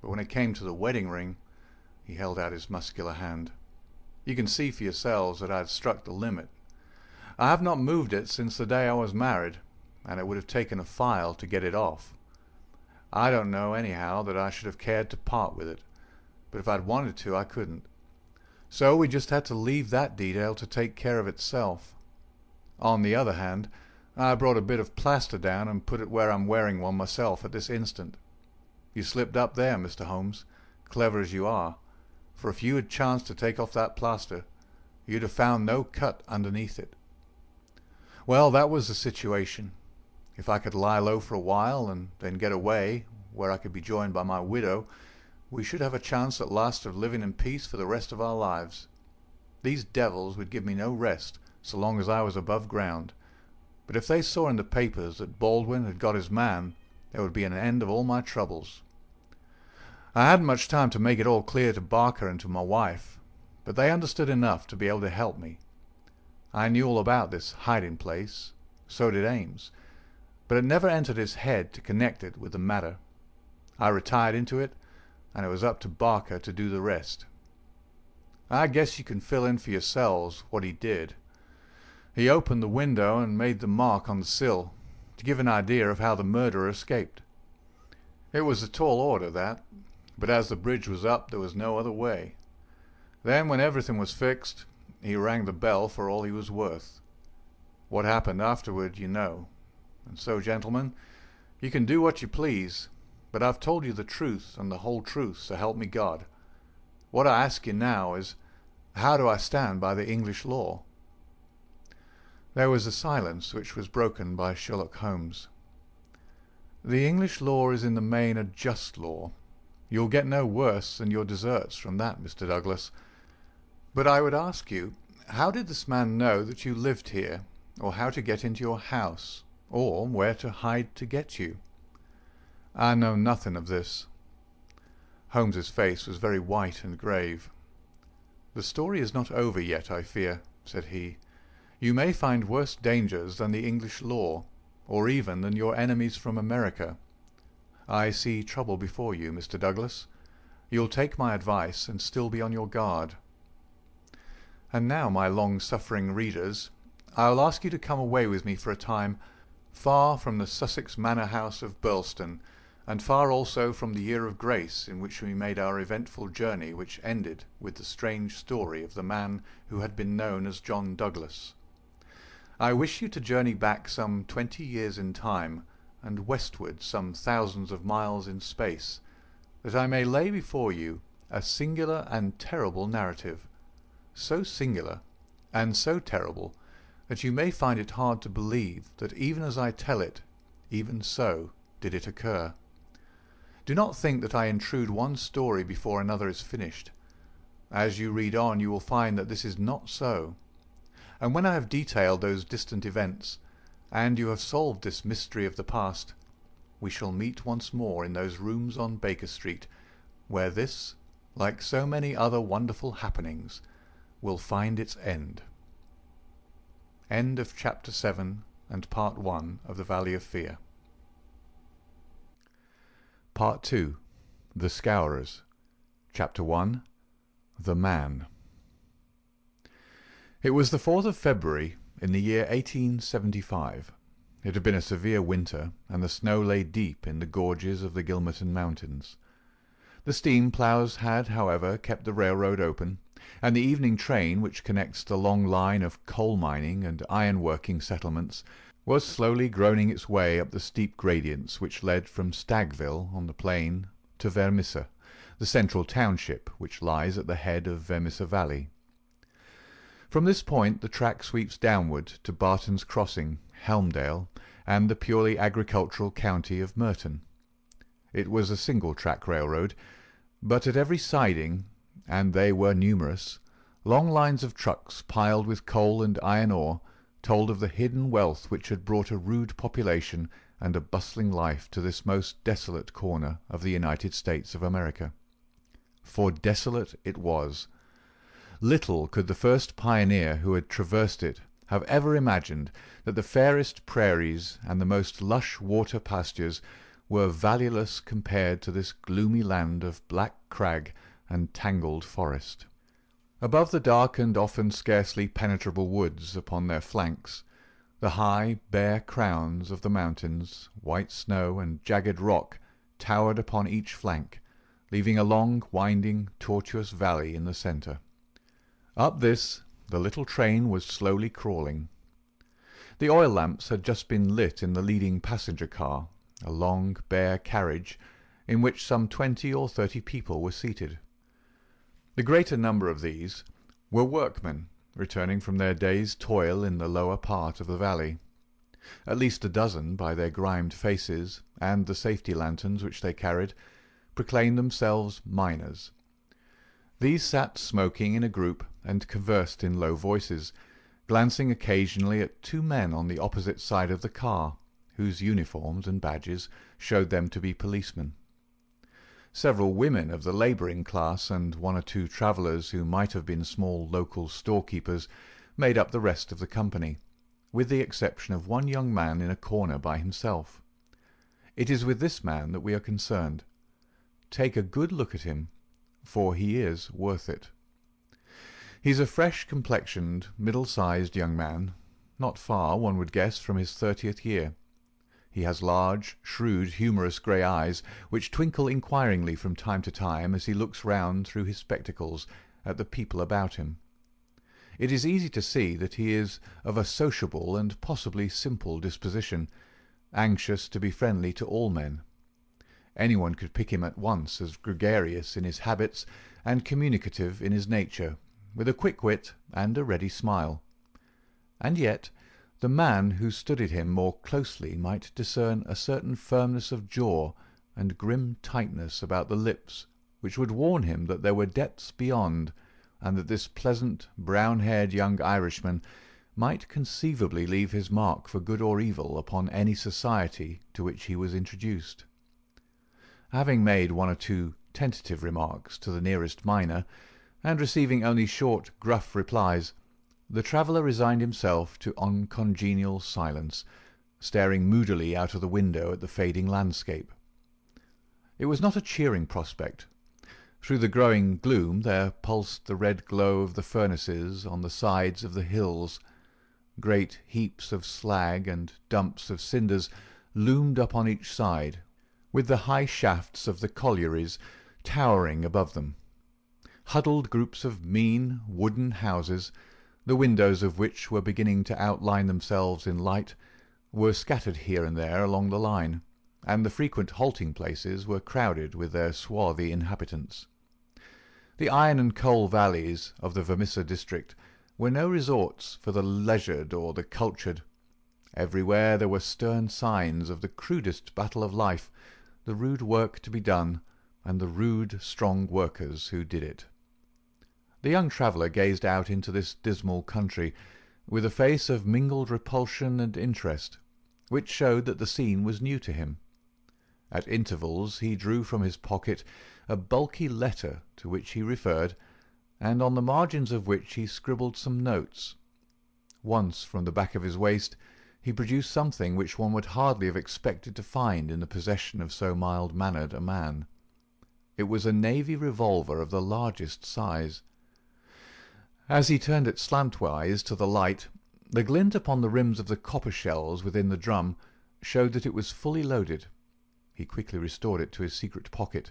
but when it came to the wedding ring, he held out his muscular hand. You can see for yourselves that I had struck the limit. I have not moved it since the day I was married, and it would have taken a file to get it off. I don't know, anyhow, that I should have cared to part with it, but if I'd wanted to, I couldn't. So we just had to leave that detail to take care of itself. On the other hand, I brought a bit of plaster down and put it where I'm wearing one myself at this instant. You slipped up there, Mr. Holmes, clever as you are, for if you had chanced to take off that plaster, you'd have found no cut underneath it. Well, that was the situation. If I could lie low for a while and then get away, where I could be joined by my widow, we should have a chance at last of living in peace for the rest of our lives. These devils would give me no rest so long as I was above ground, but if they saw in the papers that Baldwin had got his man, there would be an end of all my troubles. I hadn't much time to make it all clear to Barker and to my wife, but they understood enough to be able to help me. I knew all about this hiding place, so did Ames, but it never entered his head to connect it with the matter. I retired into it, and it was up to Barker to do the rest.
I guess you can fill in for yourselves what he did. He opened the window and made the mark on the sill, to give an idea of how the murderer escaped. It was a tall order, that, but as the bridge was up there was no other way. Then, when everything was fixed, he rang the bell for all he was worth. What happened afterward you know. And so, gentlemen, you can do what you please, but I've told you the truth and the whole truth, so help me God. What I ask you now is, how do I stand by the English law? There was a silence which was broken by Sherlock Holmes. The English law is in the main a just law. You'll get no worse than your deserts from that, Mr. Douglas. But I would ask you, how did this man know that you lived here, or how to get into your house, or where to hide to get you? I know nothing of this. Holmes's face was very white and grave. The story is not over yet, I fear, said he. You may find worse dangers than the English law, or even than your enemies from America. I see trouble before you, Mr. Douglas. You'll take my advice and still be on your guard. And now, my long-suffering readers, I'll ask you to come away with me for a time, far from the Sussex manor house of Birlstone, and far also from the year of grace in which we made our eventful journey, which ended with the strange story of the man who had been known as John Douglas. I wish you to journey back some 20 years in time, and westward some thousands of miles in space, that I may lay before you a singular and terrible narrative, so singular and so terrible that you may find it hard to believe that even as I tell it, even so did it occur. Do not think that I intrude one story before another is finished. As you read on you will find that this is not so. And when I have detailed those distant events, and you have solved this mystery of the past, we shall meet once more in those rooms on Baker Street, where this, like so many other wonderful happenings, will find its end. End of Chapter 7 and Part 1 of The Valley of Fear. Part 2. The Scourers. Chapter 1. The Man. It was the 4th of February in the year 1875. It had been a severe winter, and the snow lay deep in the gorges of the Gilmerton Mountains. The steam ploughs had, however, kept the railroad open, and the evening train, which connects the long line of coal-mining and iron-working settlements, was slowly groaning its way up the steep gradients which led from Stagville on the plain to Vermissa, the central township which lies at the head of Vermissa Valley. From this point the track sweeps downward to Barton's Crossing, Helmdale, and the purely agricultural county of Merton. It was a single-track railroad, but at every siding, and they were numerous, long lines of trucks piled with coal and iron ore told of the hidden wealth which had brought a rude population and a bustling life to this most desolate corner of the United States of America. For desolate it was. Little could the first pioneer who had traversed it have ever imagined that the fairest prairies and the most lush water pastures were valueless compared to this gloomy land of black crag and tangled forest. Above the dark and often scarcely penetrable woods upon their flanks, the high, bare crowns of the mountains, white snow and jagged rock, towered upon each flank, leaving a long, winding, tortuous valley in the centre. Up this the little train was slowly crawling. The oil lamps had just been lit in the leading passenger car, a long, bare carriage, in which some 20 or 30 people were seated. The greater number of these were workmen returning from their day's toil in the lower part of the valley. At least a dozen, by their grimed faces and the safety lanterns which they carried, proclaimed themselves miners. These sat smoking in a group and conversed in low voices, glancing occasionally at 2 men on the opposite side of the car, whose uniforms and badges showed them to be policemen. Several women of the labouring class and 1 or 2 travellers who might have been small local storekeepers made up the rest of the company, with the exception of 1 young man in a corner by himself. It is with this man that we are concerned. Take a good look at him, for he is worth it. He's a fresh-complexioned, middle-sized young man, not far, one would guess, from his 30th year. He has large, shrewd, humorous grey eyes, which twinkle inquiringly from time to time as he looks round through his spectacles at the people about him. It is easy to see that he is of a sociable and possibly simple disposition, anxious to be friendly to all men. Anyone could pick him at once as gregarious in his habits and communicative in his nature, with a quick wit and a ready smile. And yet the man who studied him more closely might discern a certain firmness of jaw and grim tightness about the lips which would warn him that there were depths beyond, and that this pleasant, brown-haired young Irishman might conceivably leave his mark for good or evil upon any society to which he was introduced. Having made one or two tentative remarks to the nearest miner, and receiving only short, gruff replies, the traveller resigned himself to uncongenial silence, staring moodily out of the window at the fading landscape. It was not a cheering prospect. Through the growing gloom there pulsed the red glow of the furnaces on the sides of the hills. Great heaps of slag and dumps of cinders loomed up on each side, with the high shafts of the collieries towering above them. Huddled groups of mean wooden houses, the windows of which were beginning to outline themselves in light, were scattered here and there along the line, and the frequent halting-places were crowded with their swarthy inhabitants. The iron and coal valleys of the Vermissa district were no resorts for the leisured or the cultured. Everywhere there were stern signs of the crudest battle of life, the rude work to be done, and the rude, strong workers who did it. The young traveller gazed out into this dismal country with a face of mingled repulsion and interest, which showed that the scene was new to him. At intervals he drew from his pocket a bulky letter to which he referred, and on the margins of which he scribbled some notes. Once, from the back of his waist, he produced something which one would hardly have expected to find in the possession of so mild-mannered a man. It was a navy revolver of the largest size. As he turned it slantwise to the light, the glint upon the rims of the copper shells within the drum showed that it was fully loaded. He quickly restored it to his secret pocket,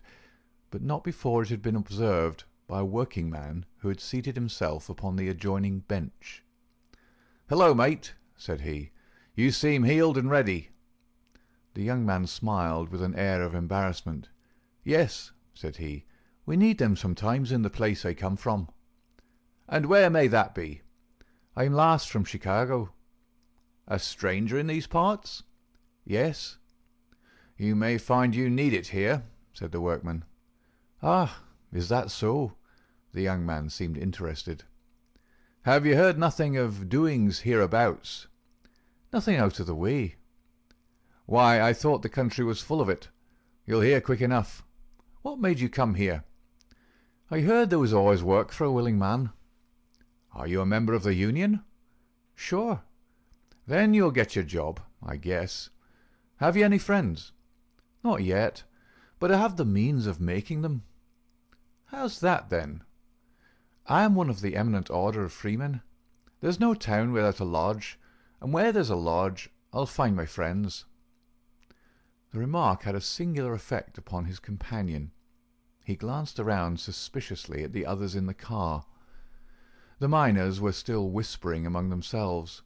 but not before it had been observed by a working man who had seated himself upon the adjoining bench. "Hello, mate," said he. "You seem heeled and ready." The young man smiled with an air of embarrassment. "Yes," said he, "we need them sometimes in the place I come from." "And where may that be?" "I'm last from Chicago." "A stranger in these parts?" "Yes." "You may find you need it here," said the workman. "Ah, is that so?" The young man seemed interested. "Have you heard nothing of doings hereabouts?" "Nothing out of the way." "Why, I thought the country was full of it. You'll hear quick enough. What made you come here?" "I heard there was always work for a willing man." "Are you a member of the union?" "Sure." "Then you'll get your job, I guess. Have you any friends?" "Not yet, but I have the means of making them." "How's that, then?" "I am one of the eminent order of freemen. There's no town without a lodge, and where there's a lodge I'll find my friends." The remark had a singular effect upon his companion. He glanced around suspiciously at the others in the car. The miners were still whispering among themselves.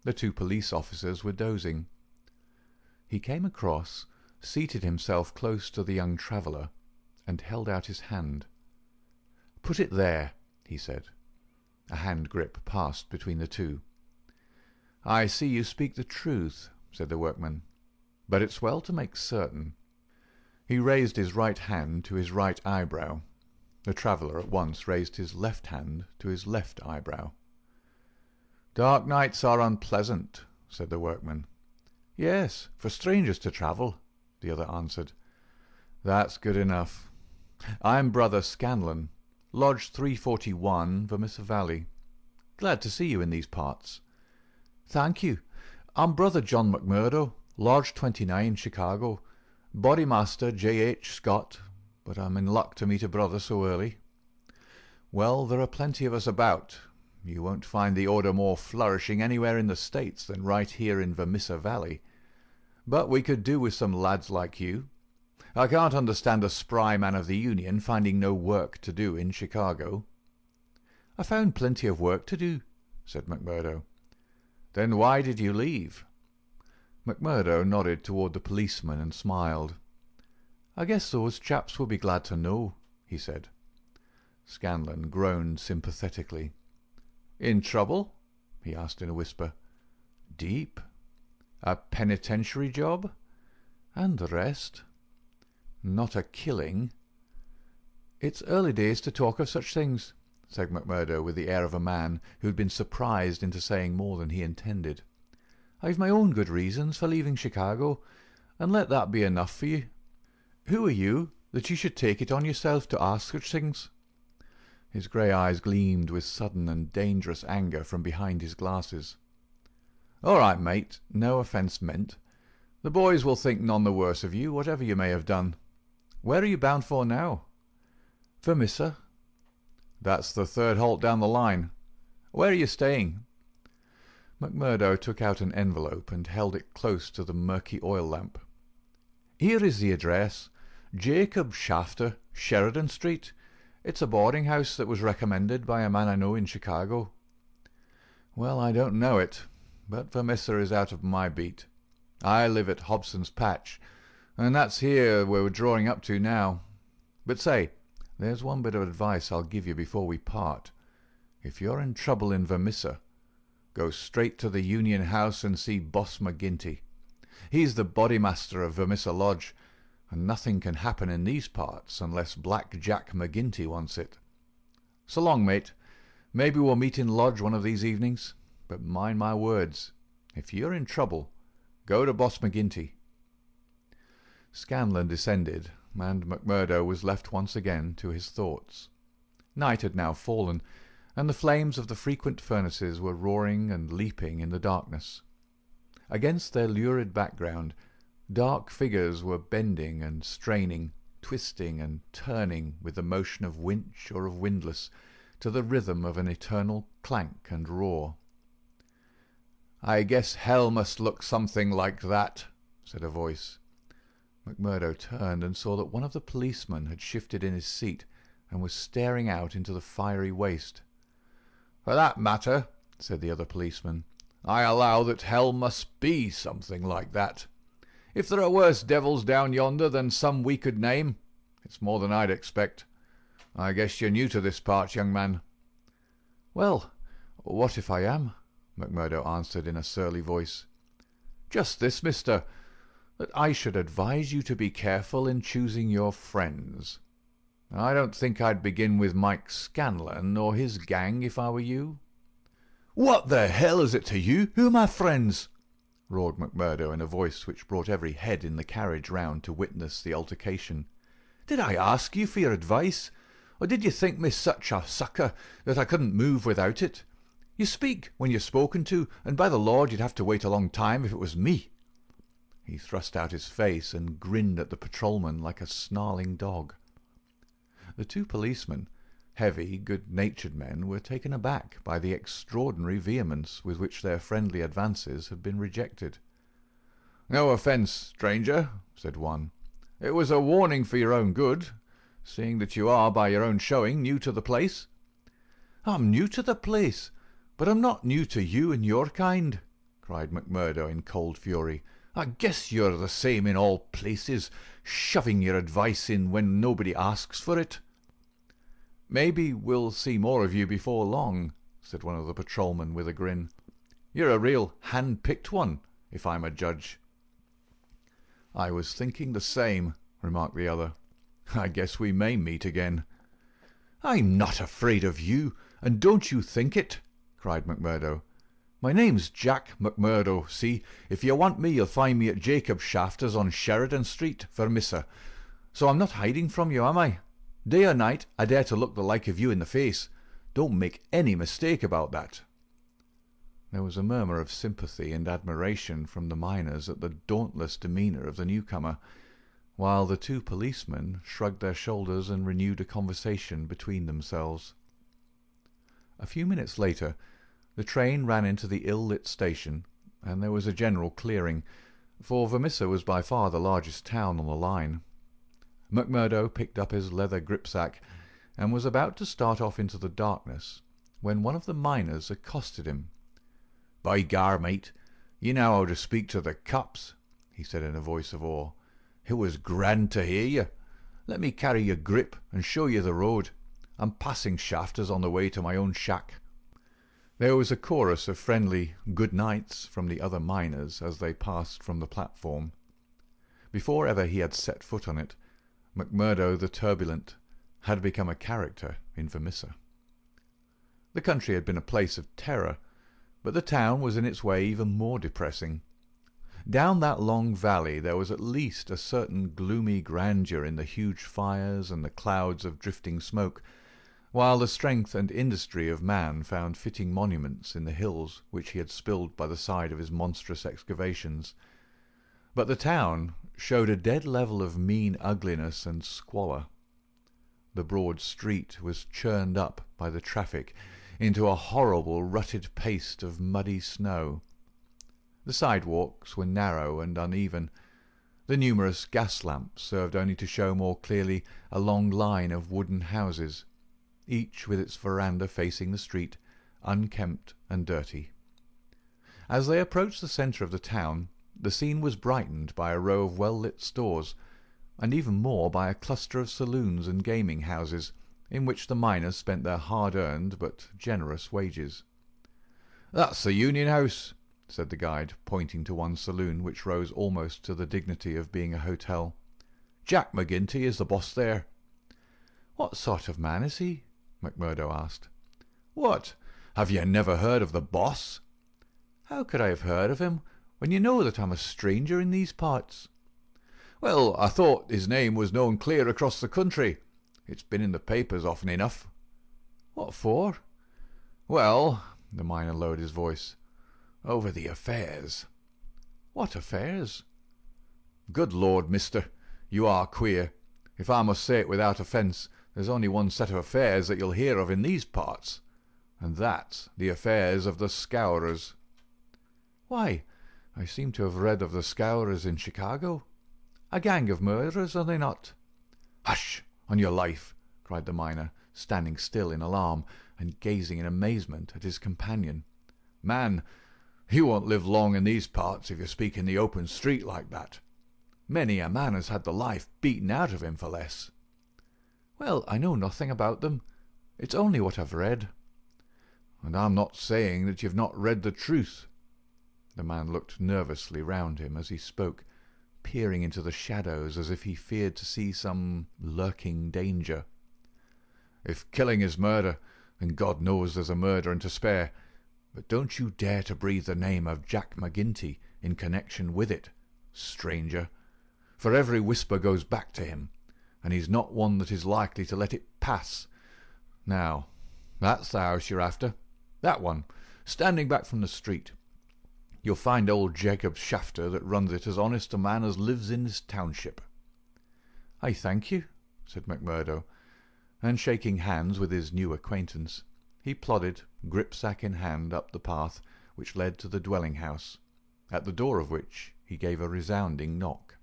The two police officers were dozing. He came across, seated himself close to the young traveller, and held out his hand. "Put it there," he said. A hand grip passed between the two. "I see you speak the truth," said the workman, "but it's well to make certain." He raised his right hand to his right eyebrow. The traveller at once raised his left hand to his left eyebrow. "Dark nights are unpleasant," said the workman. "Yes, for strangers to travel," the other answered. "That's good enough. I'm Brother Scanlon, Lodge 341, Vermissa Valley. Glad to see you in these parts." "Thank you. I'm Brother John McMurdo, Lodge 29, Chicago. Bodymaster J. H. Scott, but I'm in luck to meet a brother so early." Well, there are plenty of us about. You won't find the order more flourishing anywhere in the States than right here in Vermissa Valley. But we could do with some lads like you. I can't understand a spry man of the Union finding no work to do in Chicago." "I found plenty of work to do," said McMurdo. "Then why did you leave?" McMurdo nodded toward the policeman and smiled. "I guess those chaps will be glad to know," he said. Scanlon groaned sympathetically. "In trouble?" he asked in a whisper. "Deep. A penitentiary job? And the rest? Not a killing?" "It's early days to talk of such things," said McMurdo with the air of a man who had been surprised into saying more than he intended. "I've my own good reasons for leaving Chicago, and let that be enough for you. Who are you, that you should take it on yourself to ask such things?" His grey eyes gleamed with sudden and dangerous anger from behind his glasses. "All right, mate, no offence meant. The boys will think none the worse of you, whatever you may have done. Where are you bound for now?" "Vermissa." "That's the third halt down the line. Where are you staying?" McMurdo took out an envelope and held it close to the murky oil lamp. "Here is the address. Jacob Shafter, Sheridan Street. It's a boarding house that was recommended by a man I know in Chicago." "Well, I don't know it, but Vermissa is out of my beat. I live at Hobson's Patch, and that's here we're drawing up to now. But say, there's one bit of advice I'll give you before we part. If you're in trouble in Vermissa, go straight to the Union House and see Boss McGinty. He's the Bodymaster of Vermissa Lodge, and nothing can happen in these parts unless Black Jack McGinty wants it. So long, mate. Maybe we'll meet in Lodge one of these evenings, but mind my words, if you're in trouble, go to Boss McGinty." Scanlon descended, and McMurdo was left once again to his thoughts. Night had now fallen, and the flames of the frequent furnaces were roaring and leaping in the darkness. Against their lurid background, dark figures were bending and straining, twisting and turning with the motion of winch or of windlass, to the rhythm of an eternal clank and roar. "I guess hell must look something like that," said a voice. McMurdo turned and saw that one of the policemen had shifted in his seat and was staring out into the fiery waste. "For that matter," said the other policeman, "I allow that hell must be something like that. If there are worse devils down yonder than some we could name, it's more than I'd expect. I guess you're new to this part, young man." "Well, what if I am?" McMurdo answered in a surly voice. "Just this, mister, that I should advise you to be careful in choosing your friends. I don't think I'd begin with Mike Scanlon or his gang if I were you." "What the hell is it to you? Who are my friends?" roared McMurdo in a voice which brought every head in the carriage round to witness the altercation. "Did I ask you for your advice, or did you think me such a sucker that I couldn't move without it? You speak when you're spoken to, and by the Lord you'd have to wait a long time if it was me." He thrust out his face and grinned at the patrolman like a snarling dog. The two policemen, heavy, good-natured men, were taken aback by the extraordinary vehemence with which their friendly advances had been rejected. "No offence, stranger," said one. "It was a warning for your own good, seeing that you are, by your own showing, new to the place." "I'm new to the place, but I'm not new to you and your kind," cried McMurdo in cold fury. "I guess you're the same in all places, shoving your advice in when nobody asks for it." "Maybe we'll see more of you before long," said one of the patrolmen with a grin. "You're a real hand-picked one, if I'm a judge." "I was thinking the same," remarked the other. "I guess we may meet again." "I'm not afraid of you, and don't you think it," cried McMurdo. "My name's Jack McMurdo, see? If you want me, you'll find me at Jacob Shafter's on Sheridan Street, Vermissa. So I'm not hiding from you, am I? Day or night, I dare to look the like of you in the face. Don't make any mistake about that." There was a murmur of sympathy and admiration from the miners at the dauntless demeanour of the newcomer, while the two policemen shrugged their shoulders and renewed a conversation between themselves.
A few minutes later, the train ran into the ill-lit station, and there was a general clearing, for Vermissa was by far the largest town on the line. McMurdo picked up his leather gripsack and was about to start off into the darkness when one of the miners accosted him. "By gar, mate, you know how to speak to the cops," he said in a voice of awe. "It was grand to hear you. Let me carry your grip and show you the road. I'm passing shafters on the way to my own shack." There was a chorus of friendly good nights from the other miners as they passed from the platform. Before ever he had set foot on it, McMurdo the turbulent had become a character in Vermissa. The country had been a place of terror, but the town was in its way even more depressing. Down that long valley there was at least a certain gloomy grandeur in the huge fires and the clouds of drifting smoke, while the strength and industry of man found fitting monuments in the hills which he had spilled by the side of his monstrous excavations. But the town showed a dead level of mean ugliness and squalor. The broad street was churned up by the traffic into a horrible rutted paste of muddy snow. The sidewalks were narrow and uneven. The numerous gas lamps served only to show more clearly a long line of wooden houses, each with its veranda facing the street, unkempt and dirty. As they approached the centre of the town, the scene was brightened by a row of well-lit stores, and even more by a cluster of saloons and gaming houses, in which the miners spent their hard-earned but generous wages. "That's the Union House," said the guide, pointing to one saloon which rose almost to the dignity of being a hotel. "Jack McGinty is the boss there." "What sort of man is he?" McMurdo asked. "What? Have you never heard of the boss?" "How could I have heard of him, when you know that I'm a stranger in these parts?" "Well, I thought his name was known clear across the country. It's been in the papers often enough." "What for?" "Well," the miner lowered his voice, "over the affairs." "What affairs?" "Good Lord, mister, you are queer. If I must say it without offence, there's only one set of affairs that you'll hear of in these parts, and that's the affairs of the Scourers." "Why, I seem to have read of the Scourers in Chicago. A gang of murderers, are they not?" "Hush, on your life!" cried the miner, standing still in alarm and gazing in amazement at his companion. "Man, you won't live long in these parts if you speak in the open street like that. Many a man has had the life beaten out of him for less." "Well, I know nothing about them. It's only what I've read." "And I'm not saying that you've not read the truth." The man looked nervously round him as he spoke, peering into the shadows as if he feared to see some lurking danger. "If killing is murder, then God knows there's a murder and to spare. But don't you dare to breathe the name of Jack McGinty in connection with it, stranger, for every whisper goes back to him, and he's not one that is likely to let it pass. Now, that's the house you're after, that one, standing back from the street. You'll find old Jacob Shafter that runs it as honest a man as lives in this township." "I thank you," said McMurdo, and shaking hands with his new acquaintance, he plodded, gripsack in hand, up the path which led to the dwelling-house, at the door of which he gave a resounding knock.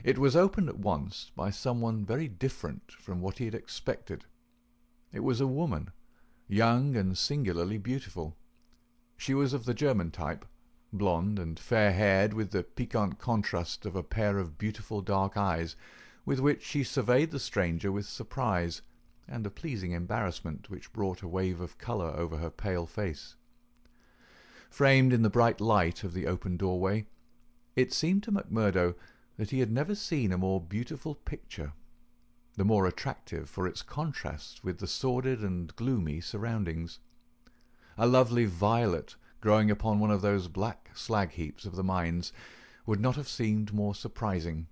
It was opened at once by someone very different from what he had expected. It was a woman, young and singularly beautiful. She was of the German type, blonde and fair-haired, with the piquant contrast of a pair of beautiful dark eyes, with which she surveyed the stranger with surprise and a pleasing embarrassment which brought a wave of colour over her pale face. Framed in the bright light of the open doorway, it seemed to McMurdo that he had never seen a more beautiful picture, the more attractive for its contrast with the sordid and gloomy surroundings. A lovely violet growing upon one of those black slag-heaps of the mines would not have seemed more surprising.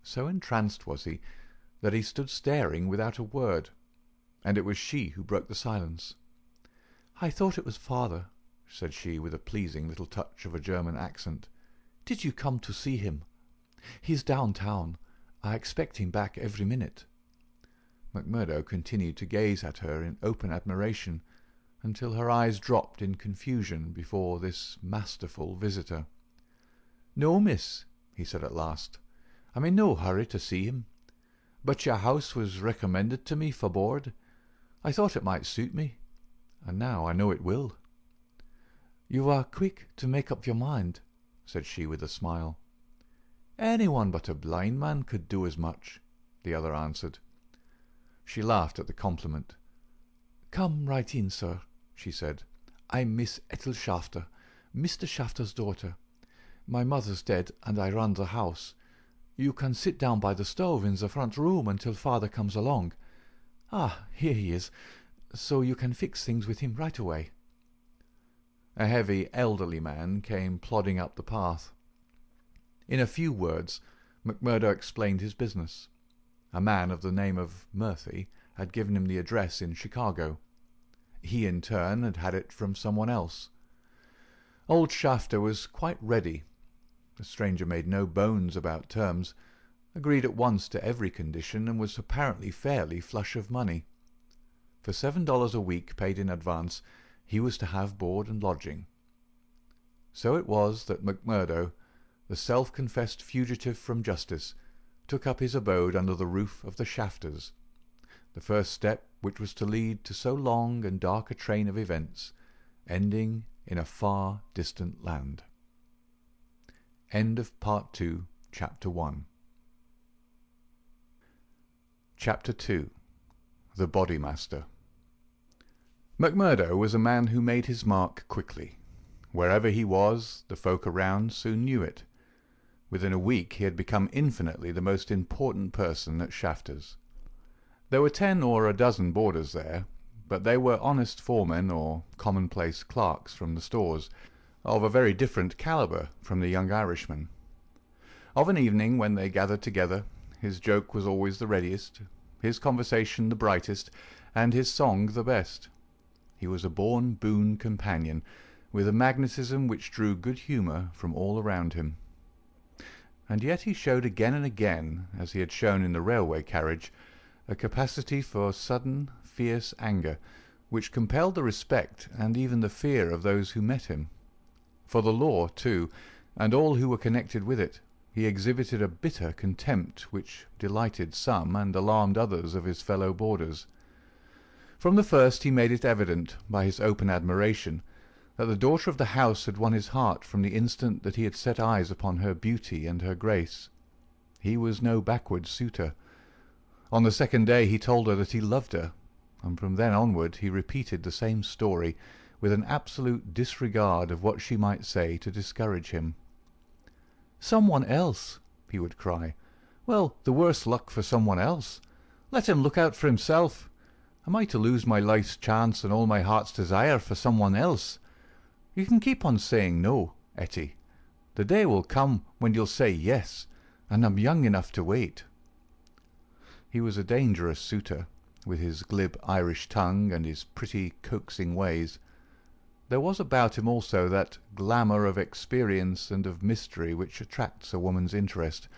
So entranced was he that he stood staring without a word, and it was she who broke the silence. "I thought it was father," said she, with a pleasing little touch of a German accent. "Did you come to see him? He's downtown. I expect him back every minute." McMurdo continued to gaze at her in open admiration until her eyes dropped in confusion before this masterful visitor. "No, miss," he said at last. "I'm in no hurry to see him. But your house was recommended to me for board. I thought it might suit me, and now I know it will." "You are quick to make up your mind," said she with a smile. "Anyone but a blind man could do as much," the other answered. She laughed at the compliment. "Come right in, sir," she said. "I'm Miss Ethel Shafter, Mr. Shafter's daughter. My mother's dead, and I run the house. You can sit down by the stove in the front room until father comes along. Ah, here he is, so you can fix things with him right away." A heavy, elderly man came plodding up the path. In a few words, McMurdo explained his business. A man of the name of Murphy had given him the address in Chicago. He, in turn, had had it from someone else. Old Shafter was quite ready. The stranger made no bones about terms, agreed at once to every condition, and was apparently fairly flush of money. For $7 a week paid in advance, he was to have board and lodging. So it was that McMurdo, the self-confessed fugitive from justice, took up his abode under the roof of the Shafters, the first step which was to lead to so long and dark a train of events, ending in a far distant land. End of Part 2, Chapter 1. Chapter 2. The Bodymaster. McMurdo was a man who made his mark quickly. Wherever he was, the folk around soon knew it. Within a week he had become infinitely the most important person at Shafters. There were 10 or a dozen boarders there, but they were honest foremen or commonplace clerks from the stores, of a very different calibre from the young Irishman. Of an evening, when they gathered together, his joke was always the readiest, his conversation the brightest, and his song the best. He was a born boon companion, with a magnetism which drew good humour from all around him. And yet he showed again and again, as he had shown in the railway carriage, a capacity for sudden, fierce anger, which compelled the respect and even the fear of those who met him. For the law, too, and all who were connected with it, he exhibited a bitter contempt which delighted some and alarmed others of his fellow boarders. From the first he made it evident, by his open admiration, that the daughter of the house had won his heart from the instant that he had set eyes upon her beauty and her grace. He was no backward suitor. On the second day he told her that he loved her, and from then onward he repeated the same story, with an absolute disregard of what she might say to discourage him. "Someone else," he would cry. "Well, the worse luck for someone else. Let him look out for himself. Am I to lose my life's chance and all my heart's desire for someone else? You can keep on saying no, Etty. The day will come when you'll say yes, and I'm young enough to wait." He was a dangerous suitor, with his glib Irish tongue and his pretty, coaxing ways. There was about him also that glamour of experience and of mystery which attracts a woman's interest,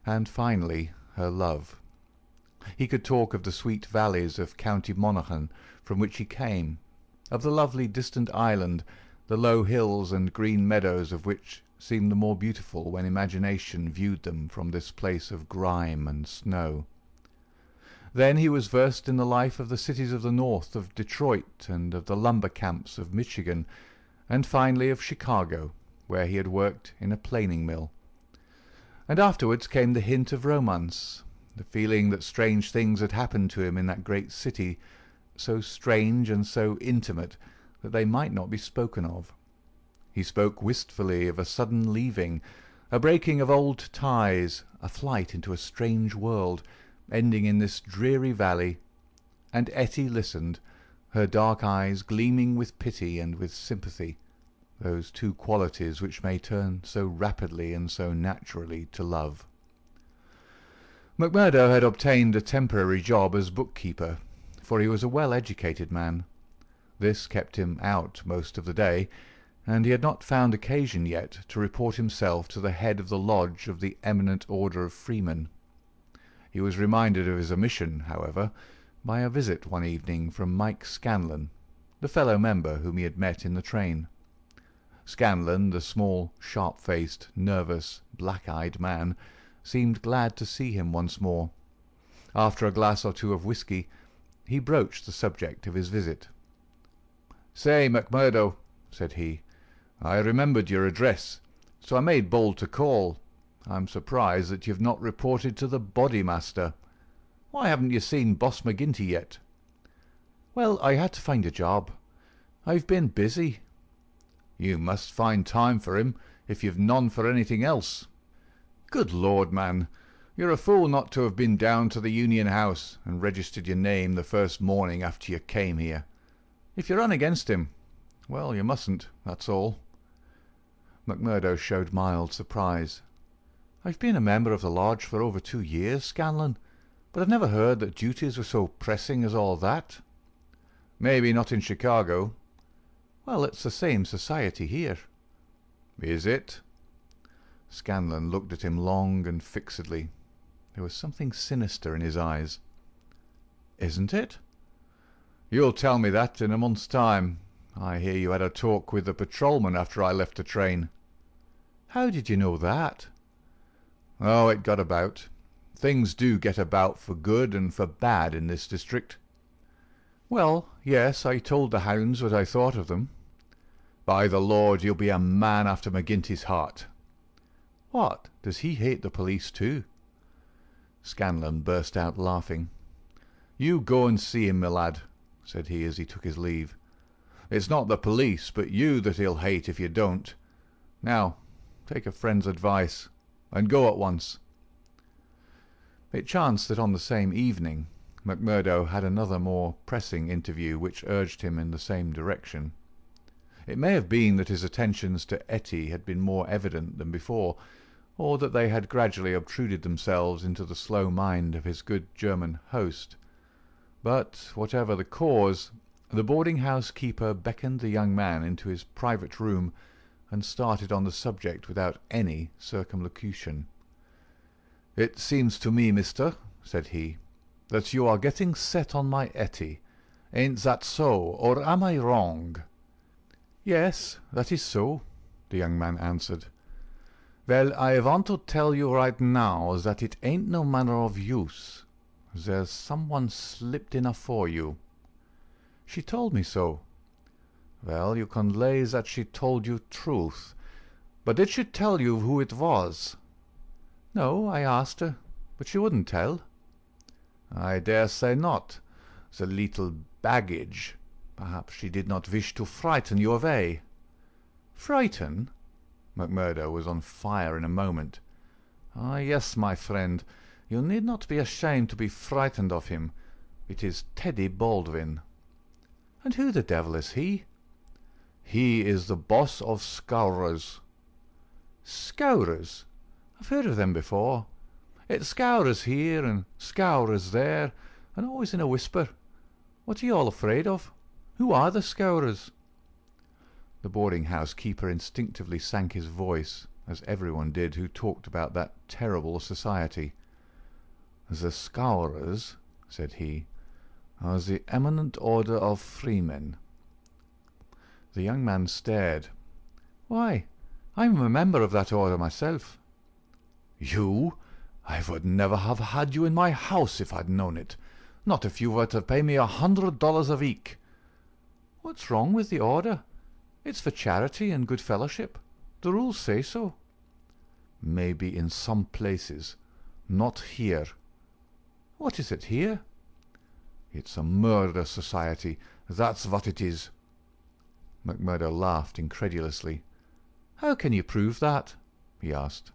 and finally her love. He could talk of the sweet valleys of County Monaghan, from which he came, of the lovely distant island, the low hills and green meadows of which seemed the more beautiful when imagination viewed them from this place of grime and snow. Then he was versed in the life of the cities of the north, of Detroit, and of the lumber camps of Michigan, and finally of Chicago, where he had worked in a planing mill. And afterwards came the hint of romance, the feeling that strange things had happened to him in that great city, so strange and so intimate that they might not be spoken of. He spoke wistfully of a sudden leaving, a breaking of old ties, a flight into a strange world, ending in this dreary valley, and Etty listened, her dark eyes gleaming with pity and with sympathy, those two qualities which may turn so rapidly and so naturally to love. McMurdo had obtained a temporary job as bookkeeper, for he was a well-educated man. This kept him out most of the day, and he had not found occasion yet to report himself to the head of the lodge of the Eminent Order of Freemen. He was reminded of his omission, however, by a visit one evening from Mike Scanlon, the fellow member whom he had met in the train. Scanlon, the small, sharp-faced, nervous, black-eyed man, seemed glad to see him once more. After a glass or two of whisky, he broached the subject of his visit. "Say, McMurdo," said he, "I remembered your address, so I made bold to call. I'm surprised that you've not reported to the Bodymaster. Why haven't you seen Boss McGinty yet?" "Well, I had to find a job. I've been busy." "You must find time for him, if you've none for anything else. Good Lord, man, you're a fool not to have been down to the Union House and registered your name the first morning after you came here. If you run against him, well, you mustn't, that's all." McMurdo showed mild surprise. "I've been a member of the lodge for over 2 years, Scanlon, but I've never heard that duties were so pressing as all that." "Maybe not in Chicago." "Well, it's the same society here." "Is it?" Scanlon looked at him long and fixedly. There was something sinister in his eyes. "Isn't it?" "You'll tell me that in a month's time. I hear you had a talk with the patrolman after I left the train." "How did you know that?" "Oh, it got about. Things do get about for good and for bad in this district." "Well, yes, I told the hounds what I thought of them." "By the Lord, you'll be a man after McGinty's heart." "What, does he hate the police too?" Scanlon burst out laughing. "You go and see him, my lad," said he as he took his leave. "It's not the police, but you that he'll hate if you don't. Now, take a friend's advice, and go at once." It chanced that on the same evening McMurdo had another more pressing interview which urged him in the same direction. It may have been that his attentions to Etty had been more evident than before, or that they had gradually obtruded themselves into the slow mind of his good German host. But, whatever the cause, the boarding-house keeper beckoned the young man into his private room and started on the subject without any circumlocution. "It seems to me, mister," said he, "that you are getting set on my Etty. Ain't that so, or am I wrong?" "Yes, that is so," the young man answered. "Well, I want to tell you right now that it ain't no manner of use. There's someone slipped in afore you." "She told me so." "Well, you can lay that she told you truth. But did she tell you who it was?" "No, I asked her, but she wouldn't tell." "I dare say not. The little baggage. Perhaps she did not wish to frighten you away." "Frighten?" McMurdo was on fire in a moment. "Ah, yes, my friend. You need not be ashamed to be frightened of him. It is Teddy Baldwin." "And who the devil is he?" "He is the boss of Scourers." "Scourers? I've heard of them before. It's Scourers here and Scourers there, and always in a whisper. What are you all afraid of? Who are the Scourers?" The boarding-house keeper instinctively sank his voice, as everyone did who talked about that terrible society. "The Scourers," said he, "are the eminent order of freemen." The young man stared. "Why, I'm a member of that order myself." "You? I would never have had you in my house if I'd known it. Not if you were to pay me $100 a week." "What's wrong with the order? It's for charity and good fellowship. The rules say so." "Maybe in some places. Not here."
"What is it here?"
"It's a murder society. That's what it is."
McMurdo laughed incredulously. "How can you prove that?" he asked.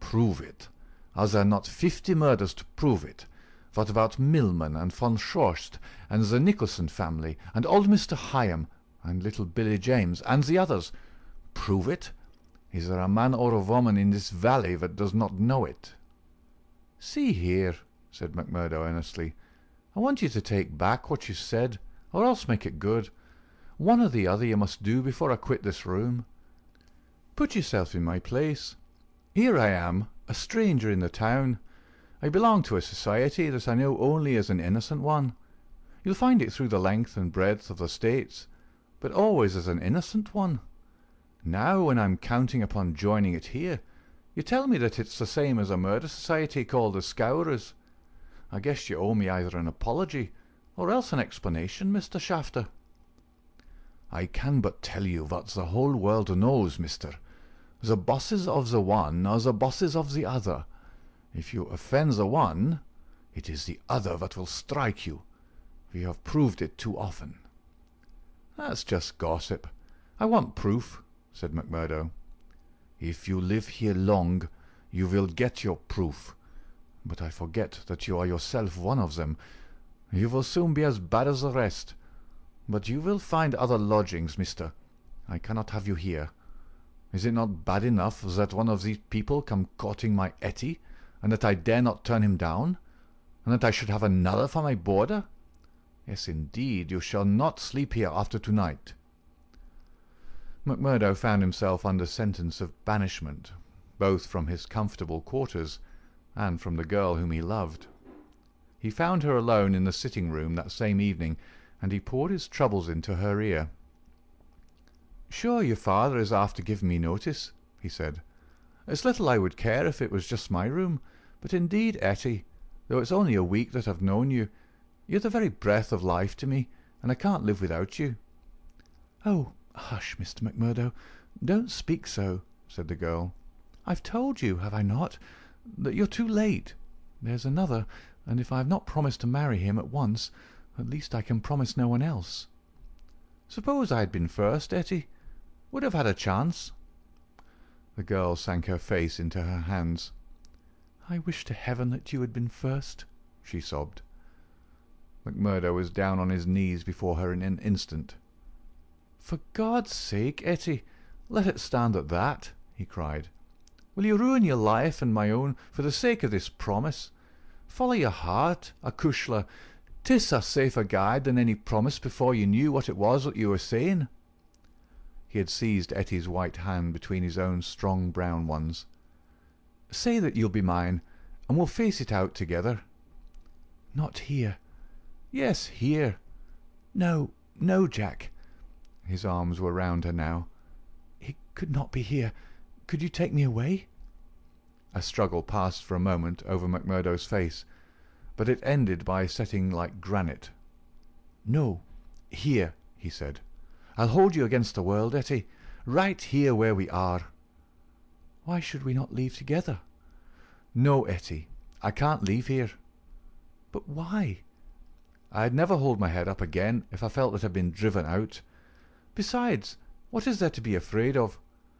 "Prove it? Are there not 50 murders to prove it? What about Millman and von Schorst and the Nicholson family and old Mr. Hyam and little Billy James and the others? Prove it? Is there a man or a woman in this valley that does not know it?"
"See here," said McMurdo earnestly, "I want you to take back what you said, or else make it good. One or the other you must do before I quit this room. Put yourself in my place. Here I am, a stranger in the town. I belong to a society that I know only as an innocent one. You'll find it through the length and breadth of the States, but always as an innocent one. Now, when I'm counting upon joining it here, you tell me that it's the same as a murder society called the Scourers. I guess you owe me either an apology or else an explanation, Mr. Shafter." "I can but tell you what the whole world knows, mister. The bosses of the one are the bosses of the other. If you offend the one, it is the other that will strike you. We have proved it too often." "That's just gossip. I want proof," said McMurdo. "If you live here long, you will get your proof. But I forget that you are yourself one of them. You will soon be as bad as the rest. But you will find other lodgings, mister. I cannot have you here. Is it not bad enough that one of these people come courting my Etty, and that I dare not turn him down, and that I should have another for my boarder? Yes, indeed, you shall not sleep here after tonight." McMurdo found himself under sentence of banishment, both from his comfortable quarters and from the girl whom he loved. He found her alone in the sitting-room that same evening, and he poured his troubles into her ear. "Sure your father is after giving me notice," he said. "It's little I would care if it was just my room, but indeed, Etty, though it's only a week that I've known you, you're the very breath of life to me, and I can't live without you." "Oh, hush, Mr. McMurdo, don't speak so," said the girl. "I've told you, have I not, that you're too late. There's another, and if I have not promised to marry him at once, at least I can promise no one else." "Suppose I had been first, Etty? Would have had a chance." The girl sank her face into her hands. "I wish to heaven that you had been first," she sobbed. McMurdo was down on his knees before her in an instant. "For God's sake, Etty, let it stand at that," he cried. "Will you ruin your life and my own for the sake of this promise? Follow your heart, acushla. 'Tis a safer guide than any promise before you knew what it was that you were saying." He had seized Etty's white hand between his own strong brown ones. "Say that you'll be mine, and we'll face it out together." "Not here." "Yes, here." "No, no, Jack." His arms were round her now. "It could not be here. Could you take me away?" A struggle passed for a moment over McMurdo's face, but it ended by setting like granite. "No, here," he said. "I'll hold you against the world, Etty, right here where we are." "Why should we not leave together?" "No, Etty, I can't leave here." "But why?" "I'd never hold my head up again if I felt that I'd been driven out. Besides, what is there to be afraid of?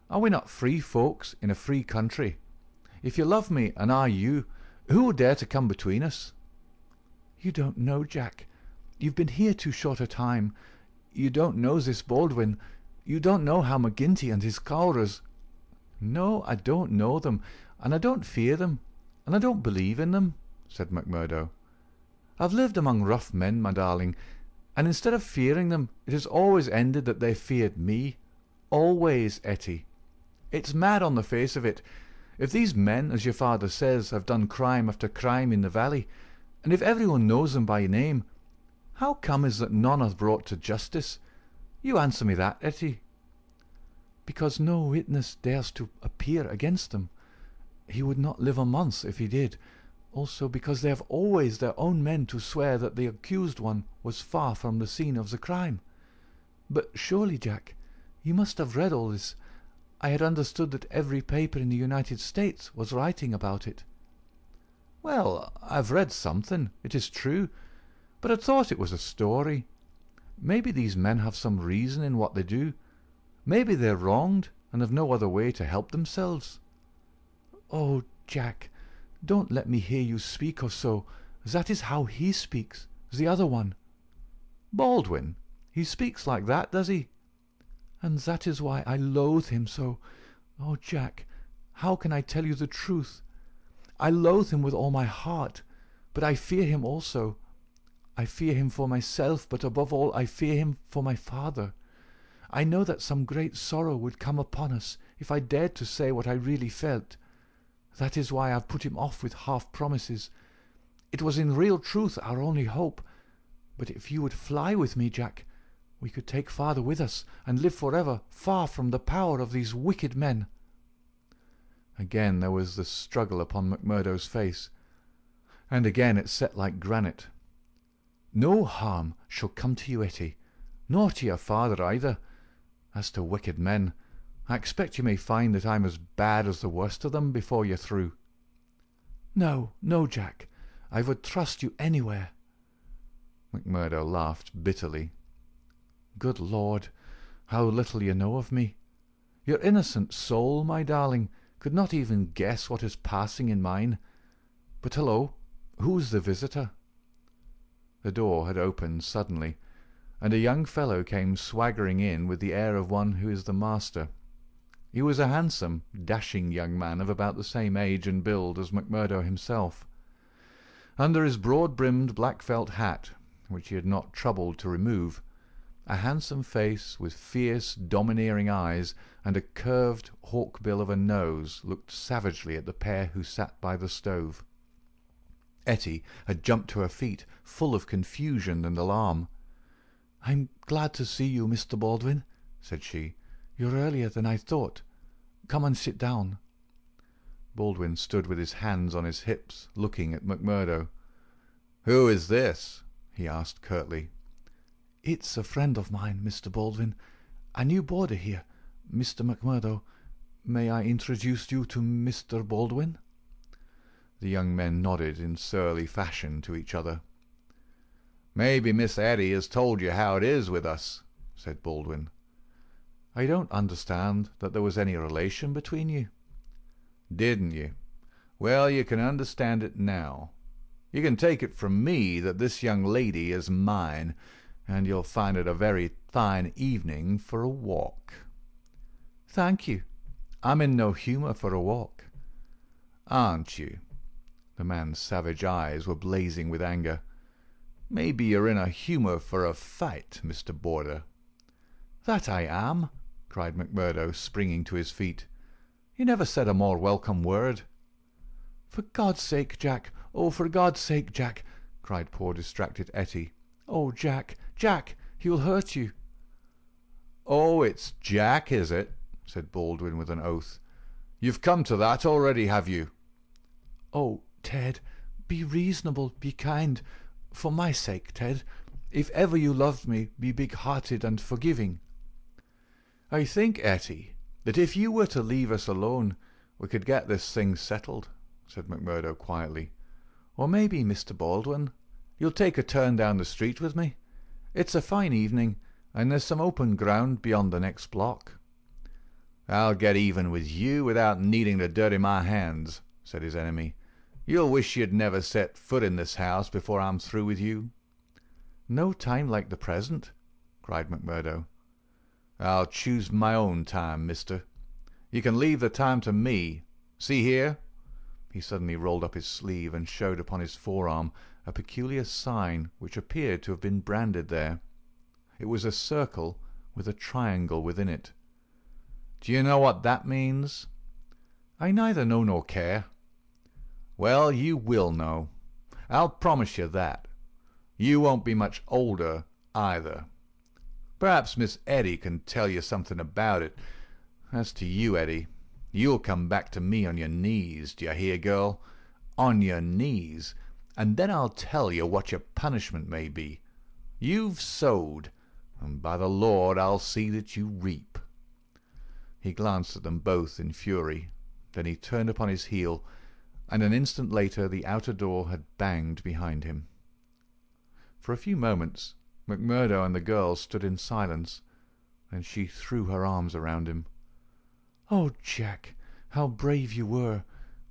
Are we not free folks in a free country? If you love me, and I you, who will dare to come between us?" "You don't know, Jack. You've been here too short a time. You don't know this Baldwin. You don't know how McGinty and his Cowrers—" "No, I don't know them, and I don't fear them, and I don't believe in them," said McMurdo. "I've lived among rough men, my darling, and instead of fearing them, it has always ended that they feared me. Always, Etty. It's mad on the face of it. If these men, as your father says, have done crime after crime in the valley, and if everyone knows them by name, how come is that none are brought to justice? You answer me that, Etty." "Because no witness dares to appear against them. He would not live a month if he did. Also because they have always their own men to swear that the accused one was far from the scene of the crime. But surely, Jack, you must have read all this. I had understood that every paper in the United States was writing about it." "Well, I've read something, it is true, but I thought it was a story. Maybe these men have some reason in what they do. Maybe they're wronged and have no other way to help themselves." "Oh, Jack, don't let me hear you speak or so. That is how he speaks, the other one." "Baldwin? He speaks like that, does he?"
"And that is why I loathe him so. Oh, Jack, how can I tell you the truth? I loathe him with all my heart, but I fear him also. I fear him for myself, but above all I fear him for my father. I know that some great sorrow would come upon us if I dared to say what I really felt. That is why I've put him off with half-promises. It was in real truth our only hope. But if you would fly with me, Jack, we could take father with us and live forever far from the power of these wicked men." Again there was the struggle upon McMurdo's face, and again it set like granite. "No harm shall come to you, Etty, nor to your father either. As to wicked men, I expect you may find that I'm as bad as the worst of them before you're through." "No, no, Jack, I would trust you anywhere." McMurdo laughed bitterly. "Good Lord, how little you know of me! Your innocent soul, my darling, could not even guess what is passing in mine. But hello, who's the visitor?" The door had opened suddenly, and a young fellow came swaggering in with the air of one who is the master. He was a handsome, dashing young man of about the same age and build as McMurdo himself. Under his broad-brimmed black felt hat, which he had not troubled to remove, a handsome face with fierce, domineering eyes and a curved hawk-bill of a nose looked savagely at the pair who sat by the stove. Etty had jumped to her feet, full of confusion and alarm. "I'm glad to see you, Mr. Baldwin," said she. "You're earlier than I thought. Come and sit down." Baldwin stood with his hands on his hips, looking at McMurdo. "Who is this?" he asked curtly. "It's a friend of mine, Mr. Baldwin. A new boarder here, Mr. McMurdo. May I introduce you to Mr. Baldwin?" The young men nodded in surly fashion to each other. "Maybe Miss Etty has told you how it is with us," said Baldwin. "I don't understand that there was any relation between you." "Didn't you? Well, you can understand it now. You can take it from me that this young lady is mine, and you'll find it a very fine evening for a walk." "Thank you. I'm in no humour for a walk." "Aren't you?" The man's savage eyes were blazing with anger. "Maybe you're in a humour for a fight, Mr. Boarder." "That I am," cried McMurdo, springing to his feet. "You never said a more welcome word." "For God's sake, Jack! Oh, for God's sake, Jack!" cried poor distracted Etty. "Oh, Jack, Jack, he will hurt you."
"Oh, it's Jack, is it?" said Baldwin with an oath. "You've come to that already, have you?"
"Oh, Ted, be reasonable, be kind. For my sake, Ted. If ever you loved me, be big-hearted and forgiving."
"I think, Etty, that if you were to leave us alone, we could get this thing settled," said McMurdo quietly.
"Or maybe, Mr. Baldwin, you'll take a turn down the street with me. It's a fine evening, and there's some open ground beyond the next block."
"I'll get even with you without needing to dirty my hands," said his enemy. "You'll wish you'd never set foot in this house before I'm through with you."
"No time like the present," cried McMurdo.
"I'll choose my own time, mister. You can leave the time to me. See here."
He suddenly rolled up his sleeve and showed upon his forearm a peculiar sign which appeared to have been branded there. It was a circle with a triangle within it.
"Do you know what that means?"
"I neither know nor care."
"Well, you will know. I'll promise you that. You won't be much older, either. Perhaps Miss Etty can tell you something about it. As to you, Etty, you'll come back to me on your knees, do you hear, girl? On your knees, and then I'll tell you what your punishment may be. You've sowed, and by the Lord I'll see that you reap."
He glanced at them both in fury. Then he turned upon his heel, and an instant later the outer door had banged behind him. For a few moments McMurdo and the girl stood in silence. Then she threw her arms around him. "Oh, Jack, how brave you were!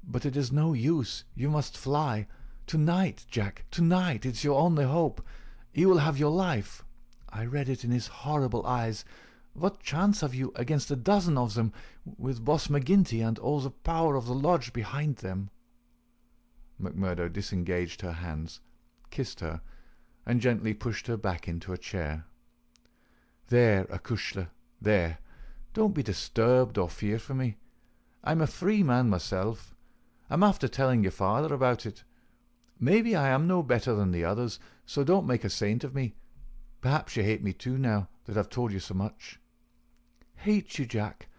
But it is no use. You must fly. Tonight, Jack, tonight. It's your only hope. You will have your life. I read it in his horrible eyes. What chance have you against a dozen of them, with Boss McGinty and all the power of the lodge behind them?" McMurdo disengaged her hands, kissed her, and gently pushed her back into a chair. "There, acushla, there. Don't be disturbed or fear for me. I'm a free man myself. I'm after telling your father about it. Maybe I am no better than the others, so don't make a saint of me. Perhaps you hate me too now that I've told you so much." "Hate you, Jack?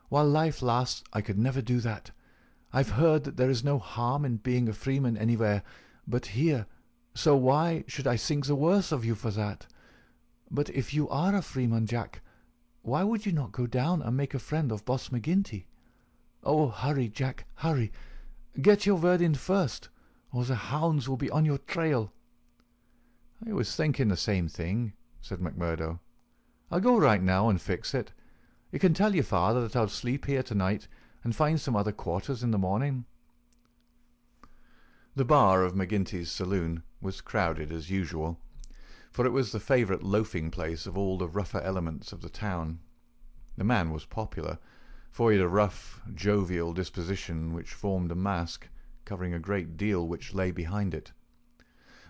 While life lasts I could never do that. I've heard that there is no harm in being a freeman anywhere but here, so why should I think the worse of you for that? But if you are a freeman, Jack, why would you not go down and make a friend of Boss McGinty? Oh, hurry, Jack, hurry. Get your word in first, or the hounds will be on your trail."
"I was thinking the same thing," said McMurdo. "I'll go right now and fix it. You can tell your father that I'll sleep here tonight and find some other quarters in the morning." The bar of McGinty's saloon was crowded as usual, for it was the favourite loafing place of all the rougher elements of the town. The man was popular, for he had a rough, jovial disposition which formed a mask, covering a great deal which lay behind it.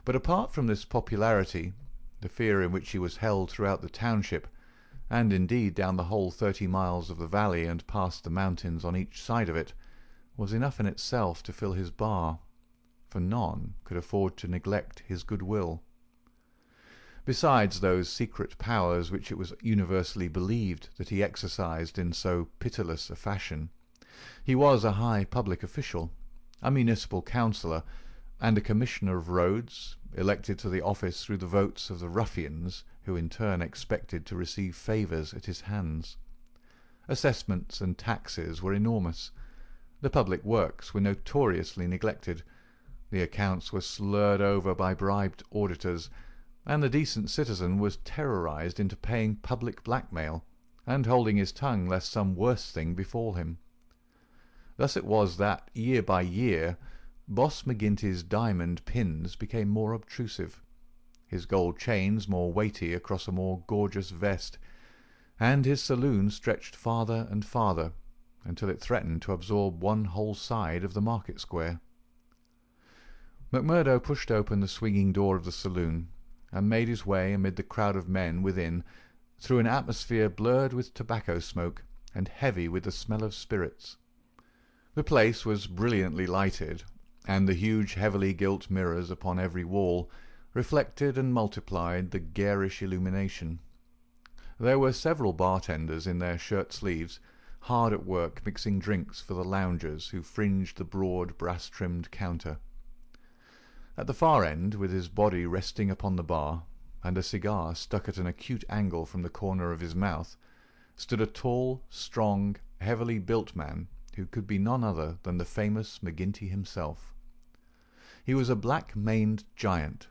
But apart from this popularity, the fear in which he was held throughout the township, and indeed down the whole 30 miles of the valley and past the mountains on each side of it, was enough in itself to fill his bar, for none could afford to neglect his goodwill. Besides those secret powers which it was universally believed that he exercised in so pitiless a fashion, he was a high public official, a municipal councillor, and a commissioner of roads, elected to the office through the votes of the ruffians who in turn expected to receive favours at his hands. Assessments and taxes were enormous. The public works were notoriously neglected. The accounts were slurred over by bribed auditors, and the decent citizen was terrorized into paying public blackmail, and holding his tongue lest some worse thing befall him. Thus it was that, year by year, Boss McGinty's diamond pins became more obtrusive, his gold chains more weighty across a more gorgeous vest, and his saloon stretched farther and farther, until it threatened to absorb one whole side of the market square. McMurdo pushed open the swinging door of the saloon, and made his way amid the crowd of men within, through an atmosphere blurred with tobacco smoke and heavy with the smell of spirits. The place was brilliantly lighted, and the huge heavily gilt mirrors upon every wall reflected and multiplied the garish illumination. There were several bartenders in their shirt-sleeves, hard at work mixing drinks for the loungers who fringed the broad brass-trimmed counter. At the far end, with his body resting upon the bar, and a cigar stuck at an acute angle from the corner of his mouth, stood a tall, strong, heavily built man who could be none other than the famous McGinty himself. He was a black-maned giant,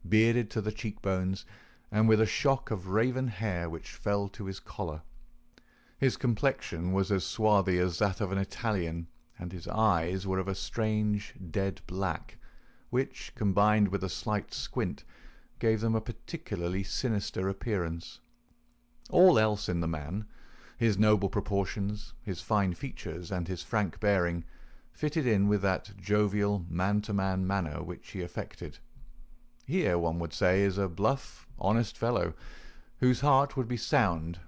bearded to the cheekbones, and with a shock of raven hair which fell to his collar. His complexion was as swarthy as that of an Italian, and his eyes were of a strange dead black, which, combined with a slight squint, gave them a particularly sinister appearance. All else in the man, his noble proportions, his fine features, and his frank bearing, fitted in with that jovial man-to-man manner which he affected. Here, one would say, is a bluff, honest fellow, whose heart would be sound,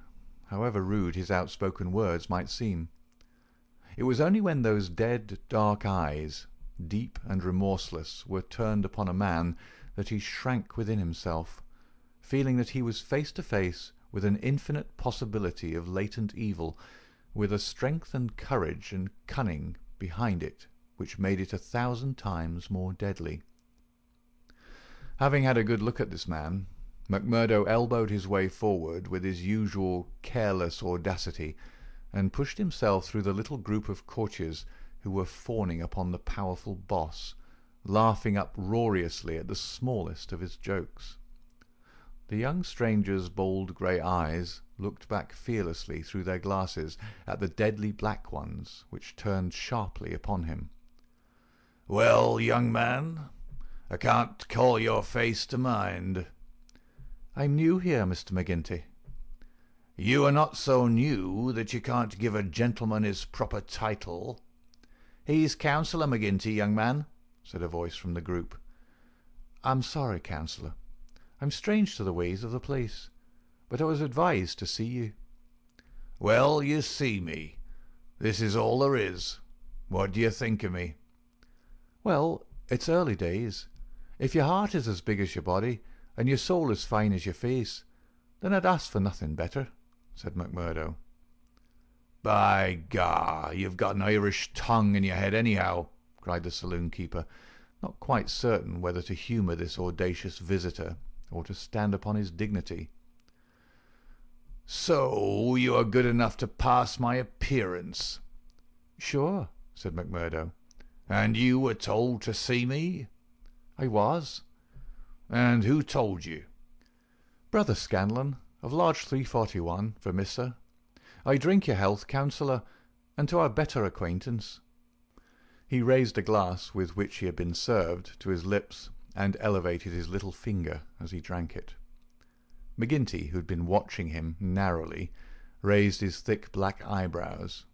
however rude his outspoken words might seem. It was only when those dead, dark eyes, deep and remorseless, were turned upon a man that he shrank within himself, feeling that he was face to face with an infinite possibility of latent evil, with a strength and courage and cunning behind it which made it 1,000 times more deadly. Having had a good look at this man, McMurdo elbowed his way forward with his usual careless audacity, and pushed himself through the little group of courtiers who were fawning upon the powerful boss, laughing uproariously at the smallest of his jokes. The young stranger's bold grey eyes looked back fearlessly through their glasses at the deadly black ones which turned sharply upon him.
"Well, young man, I can't call your face to mind."
"I'm new here, Mr. McGinty."
"You are not so new that you can't give a gentleman his proper title."
"He's Councillor McGinty, young man," said a voice from the group. "I'm sorry, Councillor. I'm strange to the ways of the place, but I was advised to see you."
"Well, you see me. This is all there is. What do you think of me?
Well, it's early days. If your heart is as big as your body, and your soul as fine as your face, then I'd ask for nothing better, said McMurdo.
By gar, you've got an Irish tongue in your head anyhow, cried the saloon-keeper,
not quite certain whether to humour this audacious visitor or to stand upon his dignity.
So you are good enough to pass my appearance?
Sure, said McMurdo.
And you were told to see me?
I was.
And who told you?
Brother Scanlon, of Lodge 341, Vermissa. I drink your health, counsellor, and to our better acquaintance. He raised a glass with which he had been served to his lips and elevated his little finger as he drank it. McGinty, who had been watching him narrowly, raised his thick black eyebrows.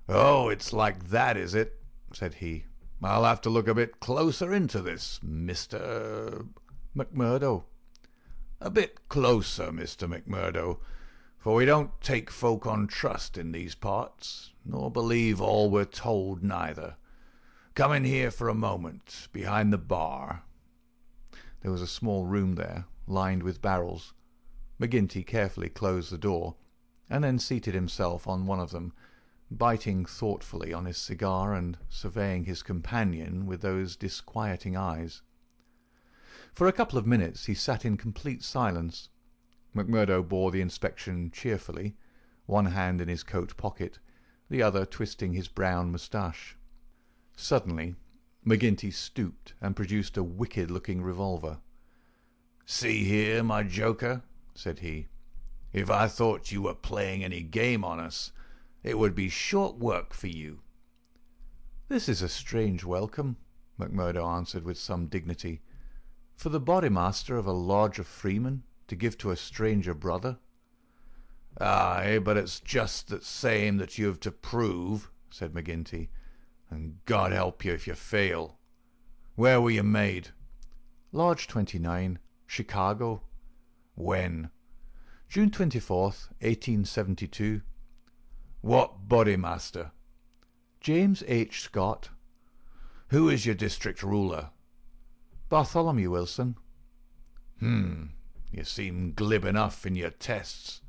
"Oh, it's like that, is it?" said he. "I'll have to look a bit closer into this, Mr.
McMurdo."
"A bit closer, Mr. McMurdo, for we don't take folk on trust in these parts, nor believe all we're told neither. Come in here for a moment, behind the bar."
There was a small room there, lined with barrels. McGinty carefully closed the door, and then seated himself on one of them, biting thoughtfully on his cigar and surveying his companion with those disquieting eyes. For a couple of minutes he sat in complete silence. McMurdo bore the inspection cheerfully, one hand in his coat pocket, the other twisting his brown moustache. Suddenly McGinty stooped and produced a wicked-looking revolver.
"See here, my joker," said he. "If I thought you were playing any game on us, it would be short work for you."
"This is a strange welcome," McMurdo answered with some dignity, "for the Bodymaster of a lodge of freemen to give to a stranger brother."
"Aye, but it's just the same that you've to prove," said McGinty, "and God help you if you fail. Where were you made?"
"Lodge 29, Chicago."
"When?"
"June 24th, 1872.
"What Bodymaster?"
"James H. Scott."
"Who is your district ruler?"
"Bartholomew Wilson."
You seem glib enough in your tests.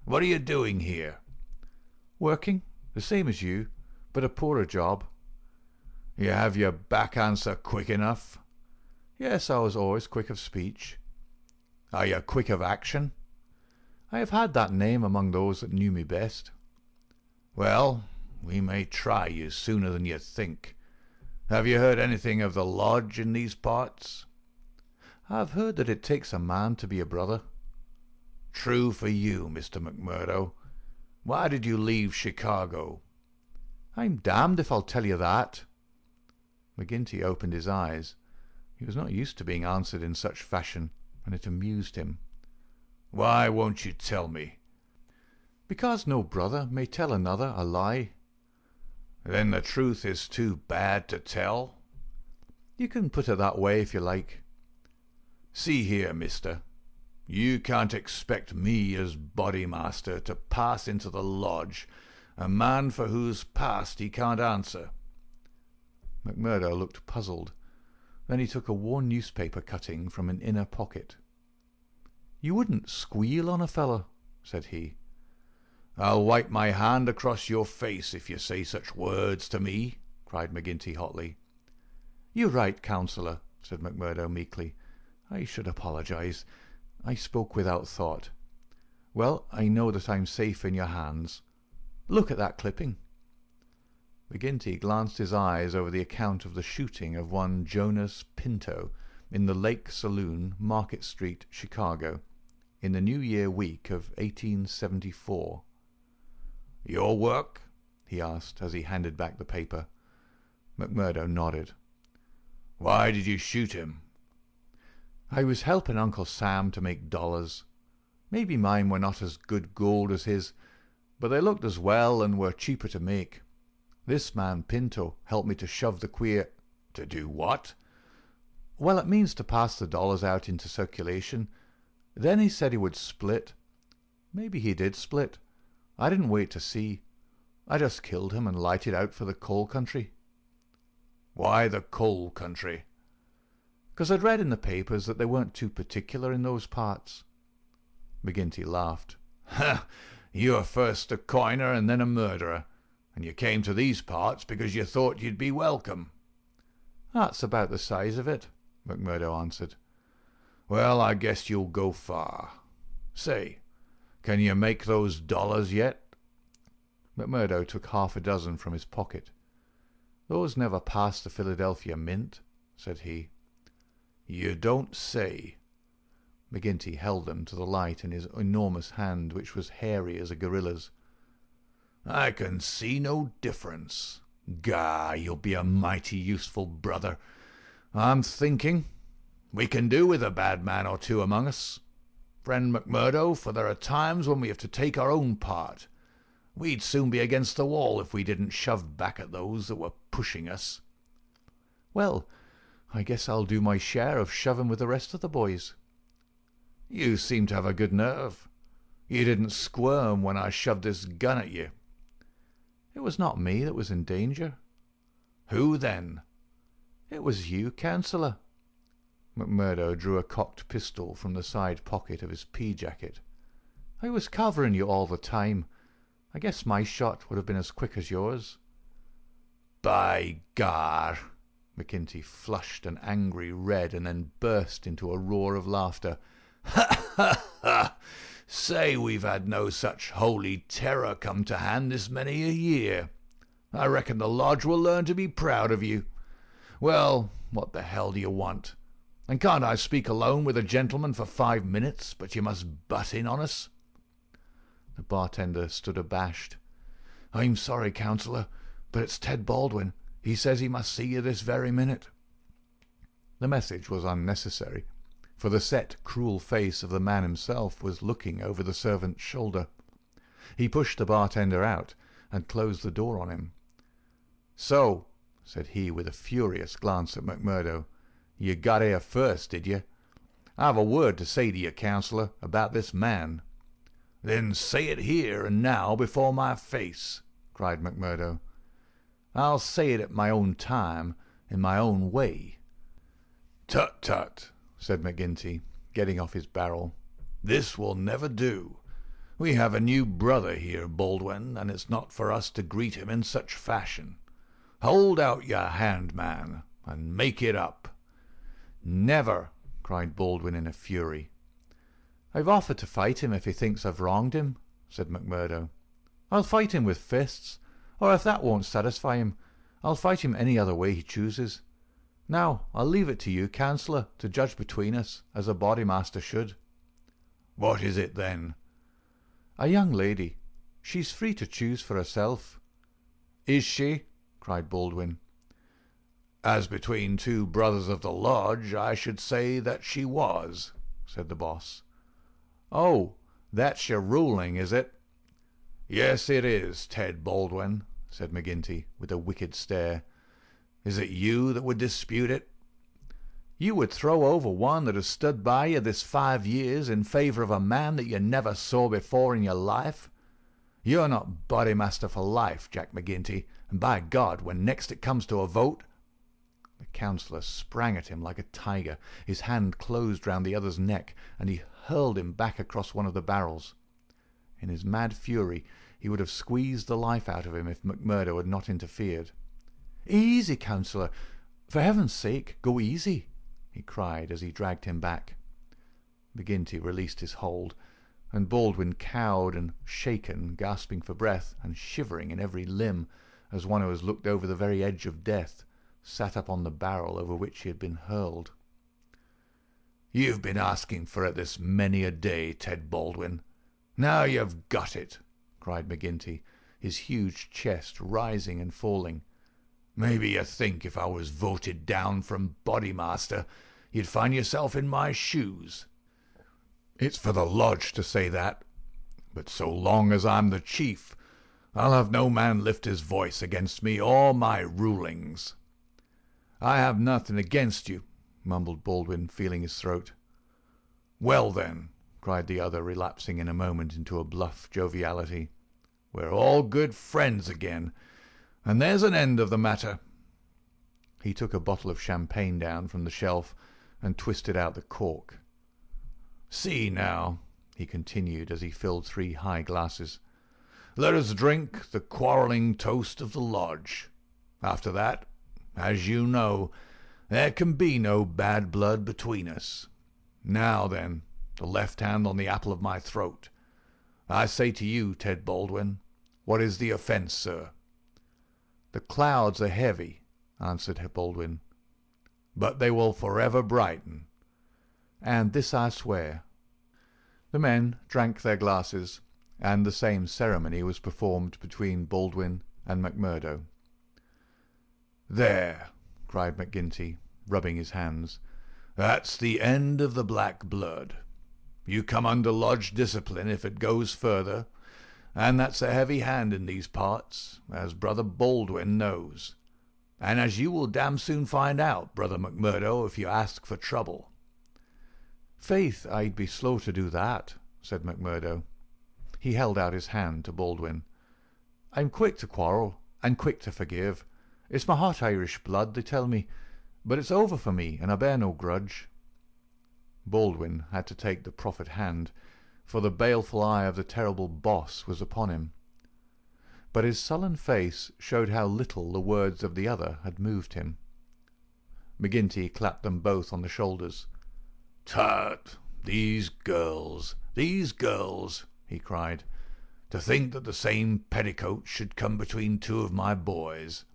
What are you doing here?"
"Working, the same as you, but a poorer job."
"You have your back answer quick enough?"
"Yes, I was always quick of speech."
"Are you quick of action?"
"I have had that name among those that knew me best."
"Well, we may try you sooner than you think. Have you heard anything of the lodge in these parts?"
"I have heard that it takes a man to be a brother."
"True for you, Mr. McMurdo. Why did you leave Chicago?"
"I'm damned if I'll tell you that." McGinty opened his eyes. He was not used to being answered in such fashion, and it amused him.
"Why won't you tell me?"
"Because no brother may tell another a lie."
"Then the truth is too bad to tell?"
"You can put it that way if you like."
"See here, mister. You can't expect me as Bodymaster to pass into the lodge a man for whose past he can't answer."
McMurdo looked puzzled. Then he took a worn newspaper cutting from an inner pocket. "You wouldn't squeal on a fellow," said he.
"I'll wipe my hand across your face if you say such words to me," cried McGinty hotly.
"You're right, counsellor," said McMurdo meekly. "I should apologize. I spoke without thought. Well, I know that I'm safe in your hands. Look at that clipping." McGinty glanced his eyes over the account of the shooting of one Jonas Pinto in the Lake Saloon, Market Street, Chicago, in the New Year week of 1874.
"Your work?"
he asked as he handed back the paper. McMurdo nodded.
"Why did you shoot him?"
"I was helping Uncle Sam to make dollars. Maybe mine were not as good gold as his, but they looked as well and were cheaper to make. This man Pinto helped me to shove the queer—"
"To do what?"
"Well, it means to pass the dollars out into circulation. Then he said he would split. Maybe he did split. I didn't wait to see. I just killed him and lighted out for the coal country." Why the coal country?" "'Cause I'd read in the papers that they weren't too particular in those parts." McGinty laughed. "Ha! You were first a coiner and then a murderer, and you came to these parts because you thought you'd be welcome." "That's about the size of it," McMurdo answered. "Well, I guess you'll go far. Say, can you make those dollars yet?" McMurdo took half a dozen from his pocket. "Those never passed the Philadelphia Mint," said he. "You don't say." McGinty held them to the light in his enormous hand, which was hairy as a gorilla's. "I can see no difference. Gah, you'll be a mighty useful brother. I'm thinking we can do with a bad man or two among us, friend McMurdo, for there are times when we have to take our own part. We'd soon be against the wall if we didn't shove back at those that were pushing us."
"Well, I guess I'll do my share of shoving with the rest of the boys."
"You seem to have a good nerve. You didn't squirm when I shoved this gun at you."
"It was not me that was in danger."
"Who then?"
"It was you, Councillor." McMurdo drew a cocked pistol from the side pocket of his pea-jacket. "I was covering you all the time. I guess my shot would have been as quick as yours."
"By gar!" McGinty flushed an angry red and then burst into a roar of laughter. "Ha, ha, ha! Say, we've had no such holy terror come to hand this many a year. I reckon the lodge will learn to be proud of you. Well, what the hell do you want? And can't I speak alone with a gentleman for 5 minutes, but you must butt in on us?"
The bartender stood abashed.
"I'm sorry, Councillor, but it's Ted Baldwin. He says he must see you this very minute."
The message was unnecessary, for the set, cruel face of the man himself was looking over the servant's shoulder. He pushed the bartender out and closed the door on him. "So," said he with a furious glance at McMurdo, "you got here first, did you? I've a word to say to you, Councillor, about this man."
"Then say it here and now before my face," cried McMurdo.
"I'll say it at my own time, in my own way."
"Tut, tut," said McGinty, getting off his barrel. "This will never do. We have a new brother here, Baldwin, and it's not for us to greet him in such fashion. Hold out your hand, man, and make it up."
"Never!" cried Baldwin in a fury. "I've offered to fight him if he thinks I've wronged him," said McMurdo. "I'll fight him with fists, or if that won't satisfy him, I'll fight him any other way he chooses. Now, I'll leave it to you, Councillor, to judge between us, as a Bodymaster should."
"What is it, then?"
"A young lady. She's free to choose for herself."
"Is she?" cried Baldwin. "As between two brothers of the lodge, I should say that she was," said the boss.
"Oh, that's your ruling, is it?"
"Yes, it is, Ted Baldwin," said McGinty, with a wicked stare. "Is it you that would dispute it?"
"You would throw over one that has stood by you this 5 years in favour of a man that you never saw before in your life? You're not Bodymaster for life, Jack McGinty, and by God, when next it comes to a vote—" The councillor sprang at him like a tiger. His hand closed round the other's neck, and he hurled him back across one of the barrels. In his mad fury he would have squeezed the life out of him if McMurdo had not interfered. "Easy, Councillor! For heaven's sake, go easy!" he cried as he dragged him back. McGinty released his hold, and Baldwin, cowed and shaken, gasping for breath and shivering in every limb, as one who has looked over the very edge of death, sat up on the barrel over which he had been hurled.
"You've been asking for it this many a day, Ted Baldwin. Now you've got it," cried McGinty, his huge chest rising and falling. "Maybe you think if I was voted down from Bodymaster, you'd find yourself in my shoes. It's for the lodge to say that, but so long as I'm the chief, I'll have no man lift his voice against me or my rulings."
"I have nothing against you," mumbled Baldwin, feeling his throat.
"Well, then,"
cried the other, relapsing in a moment into a bluff joviality,
"we're all good friends again, and there's an end of the matter. He took a bottle of champagne down from the shelf and twisted out the cork. "See now," he continued as he filled 3 high glasses, "let us drink the quarrelling toast of the lodge. After that, as you know, there can be no bad blood between us. Now then, the left hand on the apple of my throat. I say to you, Ted Baldwin, what is the offence, sir?" "The clouds are heavy," answered Baldwin. "But they will forever brighten." "And this I swear." The men drank their glasses, and the same ceremony was performed between Baldwin and McMurdo. "There," cried McGinty, rubbing his hands, "that's the end of the black blood. You come under lodge discipline if it goes further, and that's a heavy hand in these parts, as Brother Baldwin knows, and as you will damn soon find out, Brother McMurdo, if you ask for trouble." "Faith, I'd be slow to do that," said McMurdo. He held out his hand to Baldwin. "I'm quick to quarrel, and quick to forgive. It's my hot Irish blood, they tell me, but it's over for me, and I bear no grudge." Baldwin had to take the proffered hand, for the baleful eye of the terrible boss was upon him. But his sullen face showed how little the words of the other had moved him. McGinty clapped them both on the shoulders. "Tut, these girls, he cried. "To think that the same petticoat should come between 2 of my boys.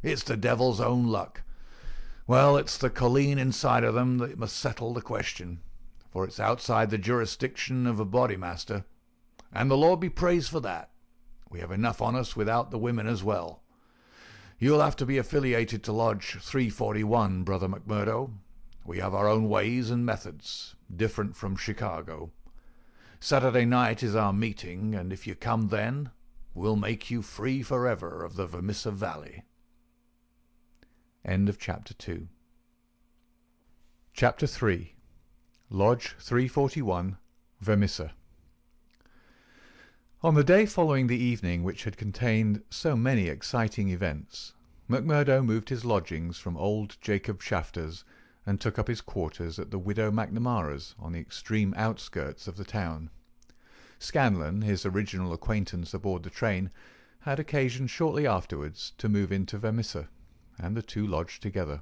It's the devil's own luck. Well, it's the colleen inside of them that must settle the question, for it's outside the jurisdiction of a Bodymaster, and the Lord be praised for that. We have enough on us without the women as well. You'll have to be affiliated to Lodge 341, Brother McMurdo. We have our own ways and methods, different from Chicago. Saturday night is our meeting, and if you come then, we'll make you free forever of the Vermissa Valley." End of Chapter 2. Chapter 3. Lodge 341, Vermissa. On the day following the evening which had contained so many exciting events, McMurdo moved his lodgings from old Jacob Shafter's and took up his quarters at the widow McNamara's on the extreme outskirts of the town. Scanlon, his original acquaintance aboard the train, had occasion shortly afterwards to move into Vermissa, and the 2 lodged together.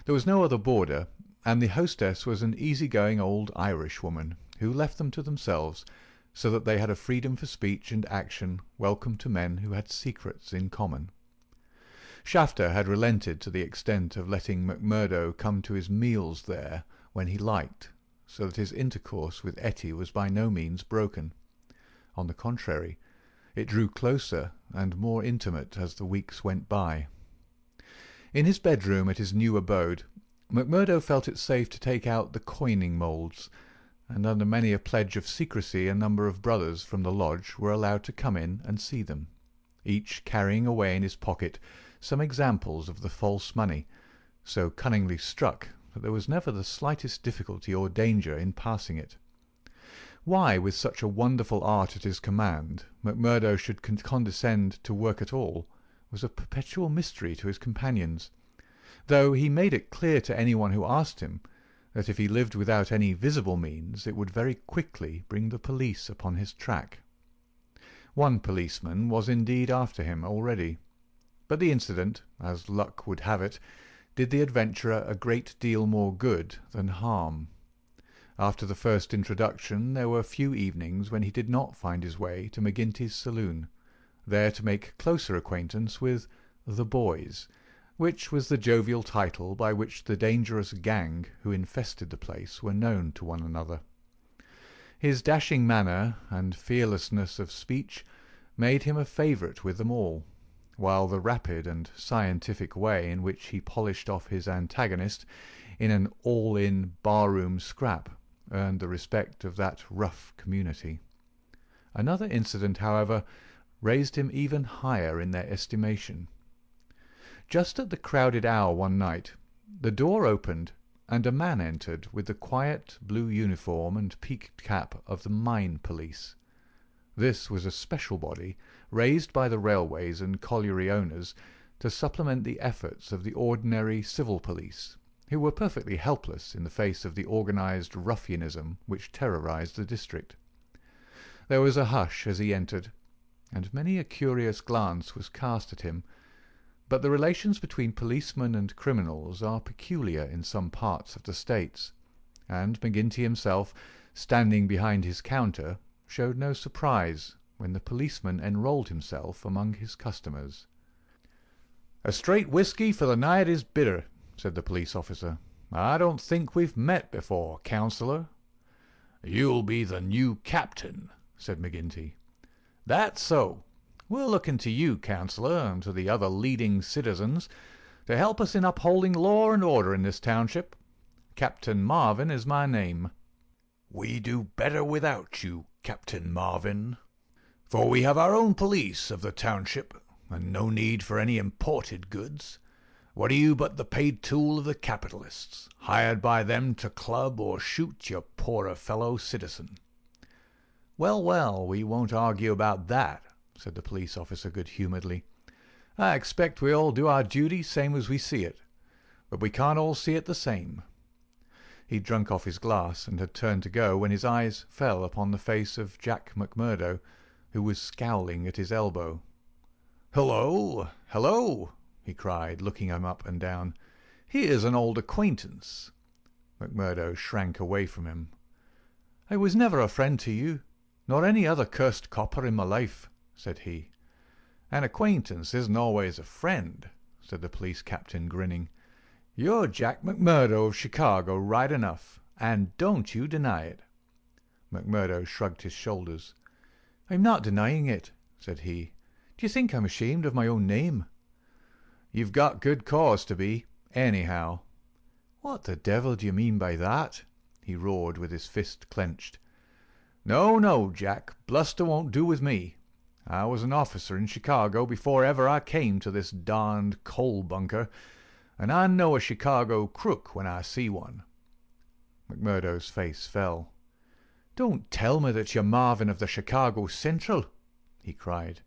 There was no other boarder, and the hostess was an easy-going old Irish woman, who left them to themselves, so that they had a freedom for speech and action welcome to men who had secrets in common. Shafter had relented to the extent of letting McMurdo come to his meals there when he liked, so that his intercourse with Etty was by no means broken. On the contrary, it drew closer and more intimate as the weeks went by. In his bedroom at his new abode, McMurdo felt it safe to take out the coining moulds, and under many a pledge of secrecy a number of brothers from the lodge were allowed to come in and see them, each carrying away in his pocket some examples of the false money, so cunningly struck that there was never the slightest difficulty or danger in passing it. Why, with such a wonderful art at his command, McMurdo should condescend to work at all was a perpetual mystery to his companions, though he made it clear to anyone who asked him that if he lived without any visible means it would very quickly bring the police upon his track. One policeman was indeed after him already, but the incident, as luck would have it, did the adventurer a great deal more good than harm. After the first introduction there were few evenings when he did not find his way to McGinty's saloon, there to make closer acquaintance with "the boys," which was the jovial title by which the dangerous gang who infested the place were known to one another. His dashing manner and fearlessness of speech made him a favourite with them all, while the rapid and scientific way in which he polished off his antagonist in an all-in bar-room scrap earned the respect of that rough community. Another incident, however, raised him even higher in their estimation. Just at the crowded hour one night, the door opened, and a man entered with the quiet blue uniform and peaked cap of the mine police. This was a special body, raised by the railways and colliery owners
to supplement the efforts of the ordinary civil police, who were perfectly helpless in the face of the organised ruffianism which terrorised the district. There was a hush as he entered, and many a curious glance was cast at him, but the relations between policemen and criminals are peculiar in some parts of the States, and McGinty himself, standing behind his counter, showed no surprise when the policeman enrolled himself among his customers. "A straight whisky for the night is bitter," said the police officer. "I don't think we've met before, councillor."
"You'll be the new captain," said McGinty.
"That's so. We're looking to you, councillor, and to the other leading citizens, to help us in upholding law and order in this township. Captain Marvin is my name."
"We do better without you, Captain Marvin, for we have our own police of the township, and no need for any imported goods. What are you but the paid tool of the capitalists, hired by them to club or shoot your poorer fellow citizen?"
"Well, well, we won't argue about that," said the police officer good-humouredly. "I expect we all do our duty same as we see it, but we can't all see it the same." He'd drunk off his glass and had turned to go when his eyes fell upon the face of Jack McMurdo, who was scowling at his elbow. "Hello, hello!" he cried, looking him up and down. "Here's an old acquaintance." McMurdo shrank away from him. "I was never a friend to you, nor any other cursed copper in my life," said he. "An acquaintance isn't always a friend," said the police captain, grinning. "You're Jack McMurdo of Chicago right enough, and don't you deny it." McMurdo shrugged his shoulders. "I'm not denying it," said he. "Do you think I'm ashamed of my own name?" "You've got good cause to be, anyhow." "What the devil do you mean by that?" he roared with his fist clenched. "No, no, Jack, bluster won't do with me. I was an officer in Chicago before ever I came to this darned coal bunker, and I know a Chicago crook when I see one." McMurdo's face fell. "Don't tell me that you're Marvin of the Chicago Central," he cried.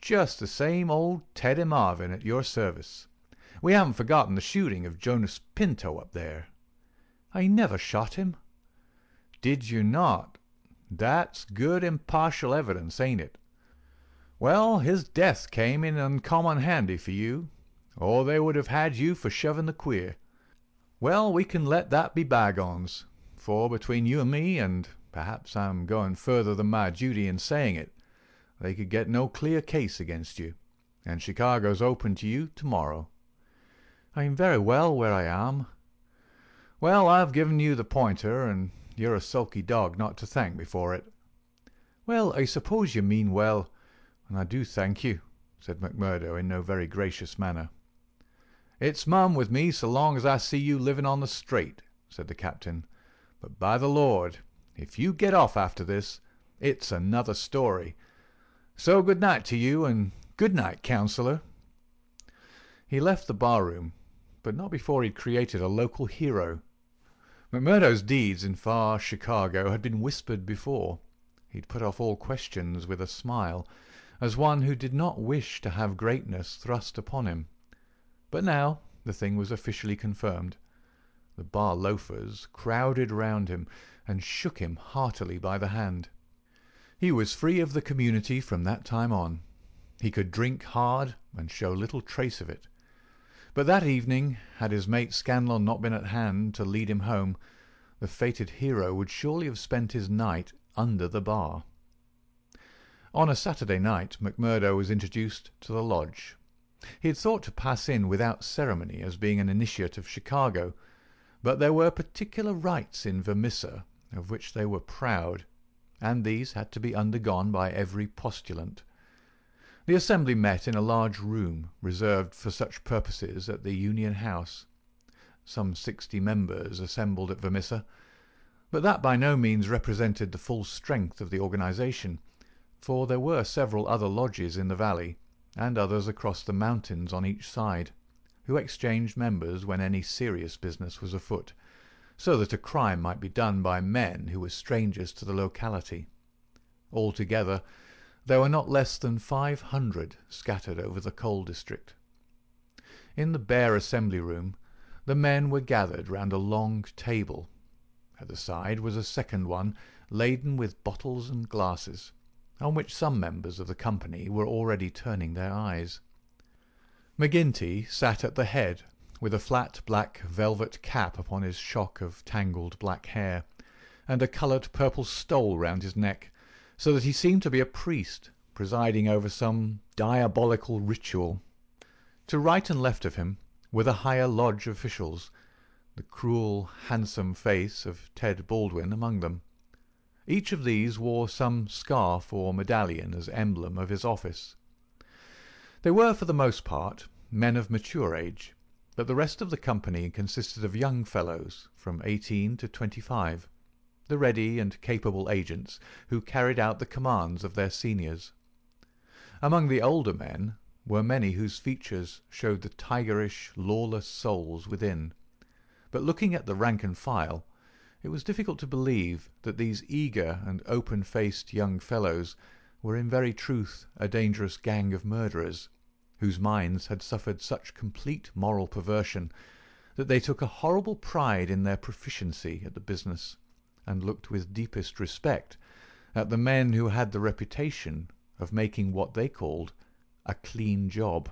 "Just the same old Teddy Marvin at your service. We haven't forgotten the shooting of Jonas Pinto up there." "I never shot him." "Did you not? That's good impartial evidence, ain't it? Well, his death came in uncommon handy for you, or they would have had you for shoving the queer. Well, we can let that be bygones, for between you and me, and perhaps I'm going further than my duty in saying it, they could get no clear case against you, and Chicago's open to you tomorrow." "I'm very well where I am." "Well, I've given you the pointer, and you're a sulky dog not to thank me for it." "Well, I suppose you mean well, and I do thank you," said McMurdo in no very gracious manner. "It's mum with me so long as I see you living on the straight," said the captain. "But by the Lord, if you get off after this, it's another story. So good night to you, and good night, councillor." He left the bar-room, but not before he'd created a local hero. McMurdo's deeds in far Chicago had been whispered before. He'd put off all questions with a smile, as one who did not wish to have greatness thrust upon him. But now the thing was officially confirmed. The bar loafers crowded round him and shook him heartily by the hand. He was free of the community from that time on. He could drink hard and show little trace of it. But that evening, had his mate Scanlon not been at hand to lead him home, the fated hero would surely have spent his night under the bar. On a Saturday night McMurdo was introduced to the lodge. He had thought to pass in without ceremony as being an initiate of Chicago, but there were particular rites in Vermissa of which they were proud, and these had to be undergone by every postulant. The assembly met in a large room reserved for such purposes at the Union House. Some 60 members assembled at Vermissa, but that by no means represented the full strength of the organisation, for there were several other lodges in the valley, and others across the mountains on each side, who exchanged members when any serious business was afoot, so that a crime might be done by men who were strangers to the locality. Altogether, there were not less than 500 scattered over the coal district,
In the bare assembly room, the men were gathered round a long table. At the side was a second one, laden with bottles and glasses, on which some members of the company were already turning their eyes. McGinty sat at the head, with a flat black velvet cap upon his shock of tangled black hair, and a coloured purple stole round his neck, so that he seemed to be a priest presiding over some diabolical ritual. To right and left of him were the higher lodge officials, the cruel, handsome face of Ted Baldwin among them. Each of these wore some scarf or medallion as emblem of his office. They were, for the most part, men of mature age, but the rest of the company consisted of young fellows from 18 to 25, the ready and capable agents who carried out the commands of their seniors. Among the older men were many whose features showed the tigerish, lawless souls within, but looking at the rank and file, it was difficult to believe that these eager and open-faced young fellows were in very truth a dangerous gang of murderers, whose minds had suffered such complete moral perversion that they took a horrible pride in their proficiency at the business, and looked with deepest respect at the men who had the reputation of making what they called a clean job.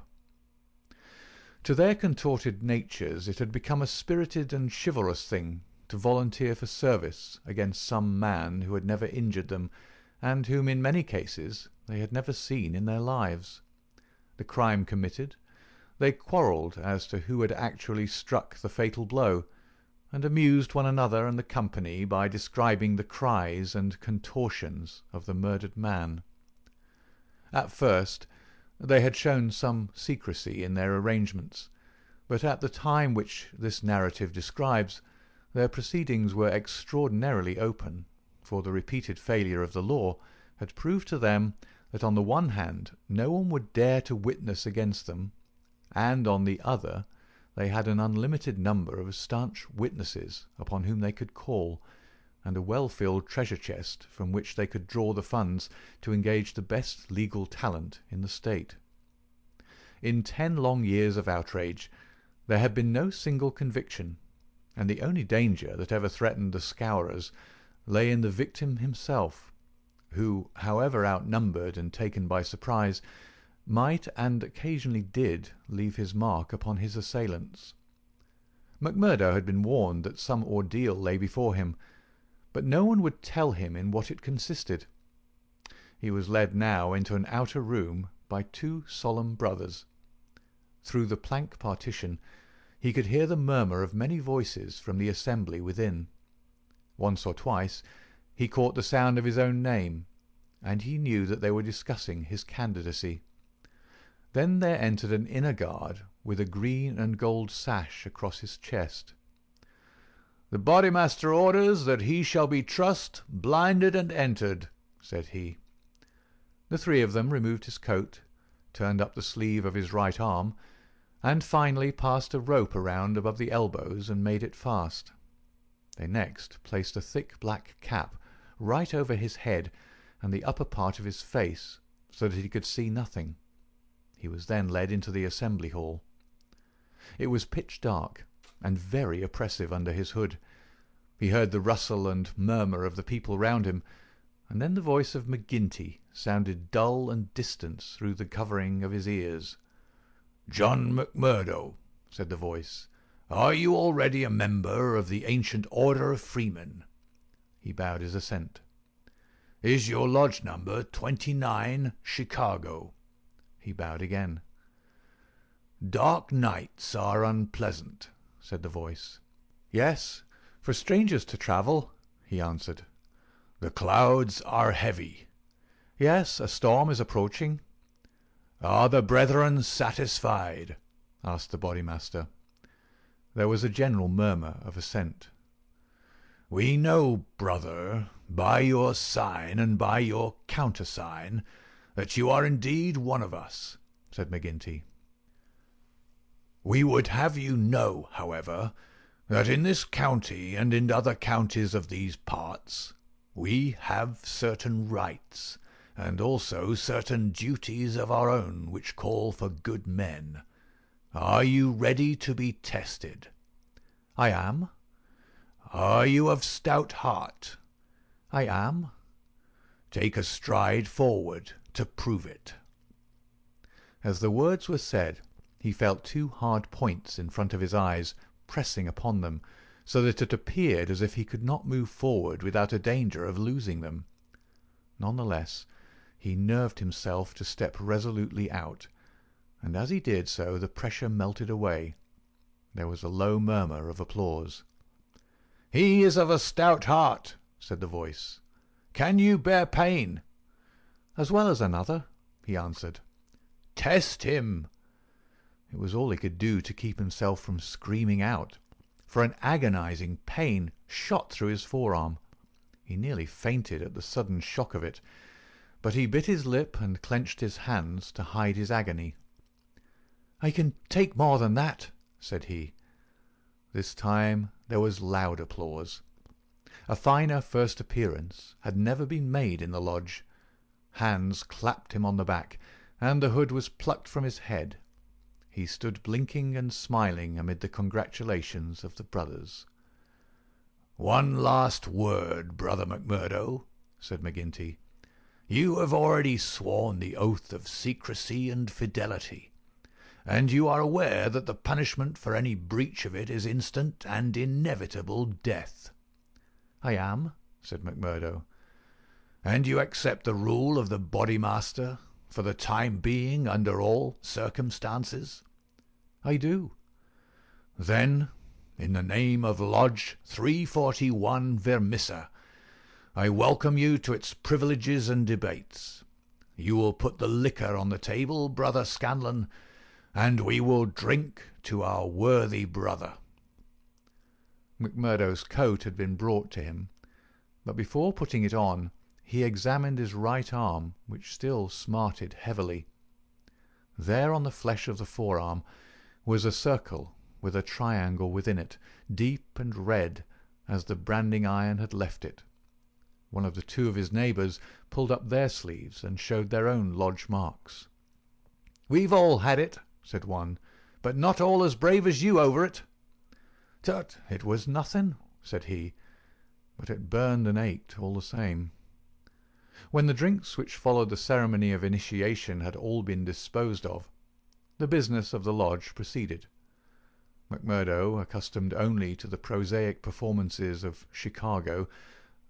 To their contorted natures it had become a spirited and chivalrous thing to volunteer for service against some man who had never injured them, and whom in many cases they had never seen in their lives. The crime committed, they quarrelled as to who had actually struck the fatal blow, and amused one another and the company by describing the cries and contortions of the murdered man. At first they had shown some secrecy in their arrangements, but at the time which this narrative describes, their proceedings were extraordinarily open, for the repeated failure of the law had proved to them that on the one hand no one would dare to witness against them, and on the other they had an unlimited number of staunch witnesses upon whom they could call, and a well-filled treasure chest from which they could draw the funds to engage the best legal talent in the state. In 10 long years of outrage there had been no single conviction, and the only danger that ever threatened the scourers lay in the victim himself, who, however outnumbered and taken by surprise, might and occasionally did leave his mark upon his assailants. MacMurdo had been warned that some ordeal lay before him, but no one would tell him in what it consisted. He was led now into an outer room by 2 solemn brothers. Through the plank partition he could hear the murmur of many voices from the assembly within. Once or twice he caught the sound of his own name, and he knew that they were discussing his candidacy. Then there entered an inner guard with a green and gold sash across his chest. "The Bodymaster orders that he shall be trussed, blinded, and entered," said he. The 3 of them removed his coat, turned up the sleeve of his right arm, and finally passed a rope around above the elbows and made it fast. They next placed a thick black cap right over his head and the upper part of his face, so that he could see nothing. He was then led into the assembly hall. It was pitch dark, and very oppressive under his hood. He heard the rustle and murmur of the people round him, and then the voice of McGinty sounded dull and distant through the covering of his ears.
"John MacMurdo," said the voice, "are you already a member of the ancient order of freemen?"
He bowed his assent.
"Is your lodge number 29, Chicago?"
He bowed again.
"Dark nights are unpleasant," said the voice.
"Yes, for strangers to travel," he answered.
"The clouds are heavy."
"Yes, a storm is approaching."
"Are the brethren satisfied?"
asked the Bodymaster. There was a general murmur of assent.
"We know, brother, by your sign and by your countersign, that you are indeed one of us," said McGinty. "We would have you know, however, that in this county and in other counties of these parts we have certain rights, and also certain duties of our own which call for good men. Are you ready to be tested?
I am.
Are you of stout heart?
I am.
Take a stride forward to prove it.
As the words were said, he felt two hard points in front of his eyes, pressing upon them, so that it appeared as if he could not move forward without a danger of losing them. None the less, he nerved himself to step resolutely out, and as he did so the pressure melted away. There was a low murmur of applause.
"He is of a stout heart," said the voice. "Can you bear pain?"
"As well as another," he answered.
"Test him."
It was all he could do to keep himself from screaming out, for an agonizing pain shot through his forearm. He nearly fainted at the sudden shock of it, but he bit his lip and clenched his hands to hide his agony. "I can take more than that," said he. This time there was loud applause. A finer first appearance had never been made in the lodge. Hands clapped him on the back, and the hood was plucked from his head. He stood blinking and smiling amid the congratulations of the brothers.
"One last word, Brother McMurdo," said McGinty. "You have already sworn the oath of secrecy and fidelity, and you are aware that the punishment for any breach of it is instant and inevitable death."
"I am," said McMurdo.
"And you accept the rule of the Bodymaster, for the time being, under all circumstances?"
"I do."
"Then, in the name of Lodge 341 Vermissa, I welcome you to its privileges and debates. You will put the liquor on the table, Brother Scanlon, and we will drink to our worthy brother."
McMurdo's coat had been brought to him, but before putting it on he examined his right arm, which still smarted heavily. There on the flesh of the forearm was a circle with a triangle within it, deep and red as the branding iron had left it. One of the two of his neighbours pulled up their sleeves and showed their own lodge marks.
"We've all had it," said one, "but not all as brave as you over it."
"Tut, it was nothing," said he, but it burned and ached all the same. When the drinks which followed the ceremony of initiation had all been disposed of, the business of the lodge proceeded. McMurdo, accustomed only to the prosaic performances of Chicago,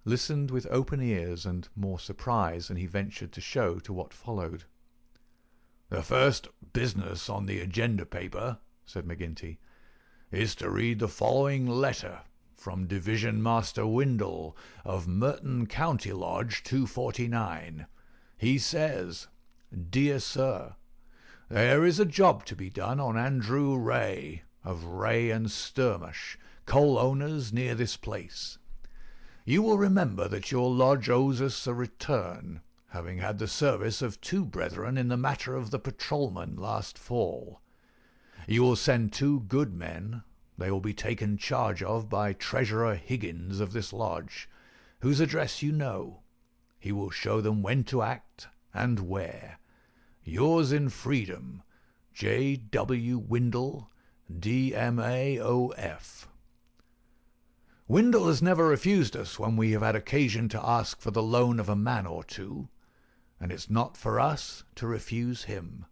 listened with open ears and more surprise than he ventured to show to what followed.
"The first business on the agenda paper," said McGinty, "is to read the following letter from Division Master Windle of Merton County Lodge 249. He says, 'Dear Sir, there is a job to be done on Andrew Ray, of Ray and Sturmish, coal owners near this place. You will remember that your lodge owes us a return, having had the service of two brethren in the matter of the patrolman last fall. You will send 2 good men. They will be taken charge of by Treasurer Higgins of this lodge, whose address you know. He will show them when to act and where. Yours in freedom, J. W. Windle, D.M.A.O.F. Windle has never refused us when we have had occasion to ask for the loan of a man or two, and it's not for us to refuse him."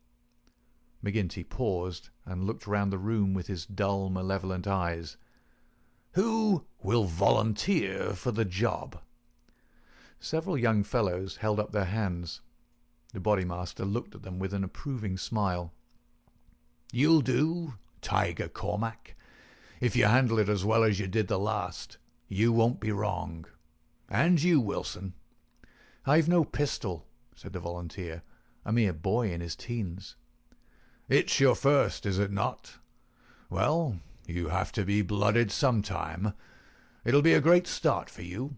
McGinty paused and looked round the room with his dull, malevolent eyes.
"Who will volunteer for the job?"
Several young fellows held up their hands. The Bodymaster looked at them with an approving smile.
"You'll do, Tiger Cormac. If you handle it as well as you did the last, you won't be wrong. And you, Wilson."
"I've no pistol," said the volunteer, a mere boy in his teens.
"It's your first, is it not? Well, you have to be blooded sometime. It'll be a great start for you.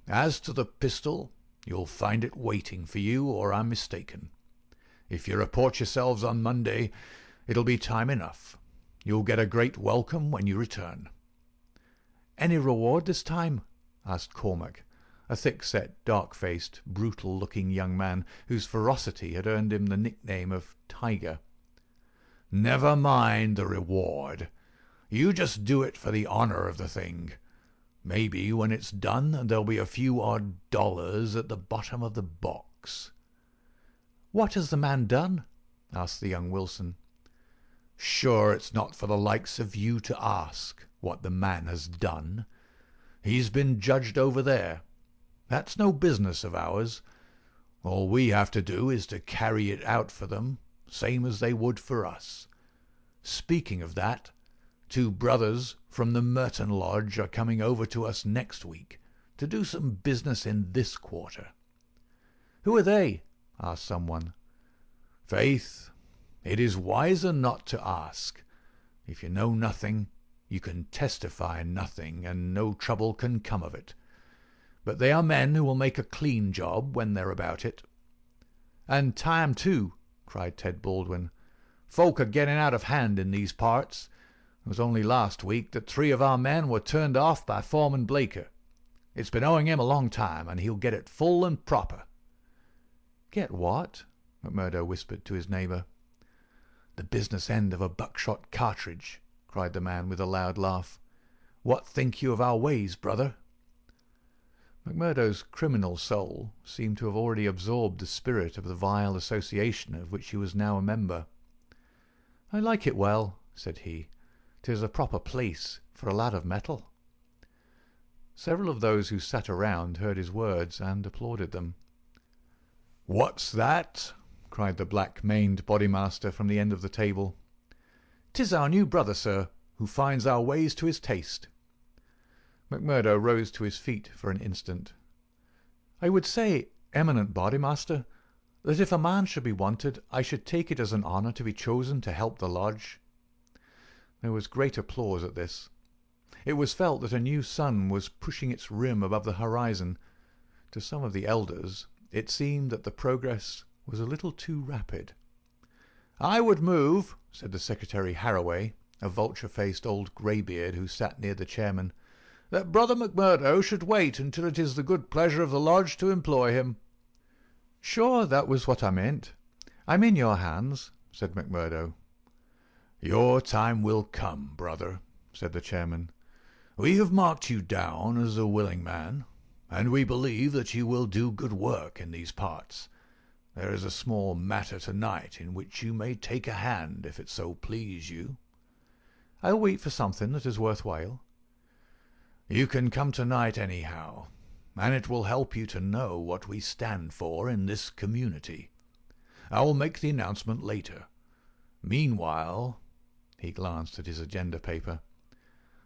As to the pistol, you'll find it waiting for you, or I'm mistaken. If you report yourselves on Monday, it'll be time enough. You'll get a great welcome when you return."
"Any reward this time?" asked Cormac, a thick-set, dark-faced, brutal-looking young man whose ferocity had earned him the nickname of Tiger.
Never mind the reward. You just do it for the honor of the thing. Maybe when it's done there'll be a few odd dollars at the bottom of the box."
"What has the man done?" asked the young Wilson.
"Sure it's not for the likes of you to ask what the man has done. He's been judged over there. That's no business of ours. All we have to do is to carry it out for them, same as they would for us. Speaking of that, 2 brothers from the Merton Lodge are coming over to us next week to do some business in this quarter."
"Who are they?" asked someone.
"Faith, it is wiser not to ask. If you know nothing, you can testify nothing, and no trouble can come of it. But they are men who will make a clean job when they're about it."
"And time, too," cried Ted Baldwin. "Folk are getting out of hand in these parts. It was only last week that 3 of our men were turned off by Foreman Blaker. It's been owing him a long time, and he'll get it full and proper." "Get what?" McMurdo whispered to his neighbour.
"The business end of a buckshot cartridge," cried the man with a loud laugh. "What think you of our ways, brother?"
McMurdo's criminal soul seemed to have already absorbed the spirit of the vile association of which he was now a member. "I like it well," said he. "'Tis a proper place for a lad of metal." Several of those who sat around heard his words and applauded them.
"What's that?" cried the black-maned Bodymaster from the end of the table.
"'Tis our new brother, sir, who finds our ways to his taste." McMurdo rose to his feet for an instant. "I would say, eminent Bodymaster, that if a man should be wanted, I should take it as an honour to be chosen to help the lodge." There was great applause at this. It was felt that a new sun was pushing its rim above the horizon. To some of the elders it seemed that the progress was a little too rapid. "I would move," said the Secretary Harraway, a vulture-faced old greybeard who sat near the chairman, "that Brother McMurdo should wait until it is the good pleasure of the lodge to employ him." "Sure, that was what I meant. I'm in your hands," said McMurdo.
"Your time will come, brother," said the chairman. "We have marked you down as a willing man, and we believe that you will do good work in these parts. There is a small matter tonight in which you may take a hand, if it so please you."
"I'll wait for something that is worth while."
"You can come tonight anyhow, and it will help you to know what we stand for in this community. I will make the announcement later. Meanwhile," he glanced at his agenda paper,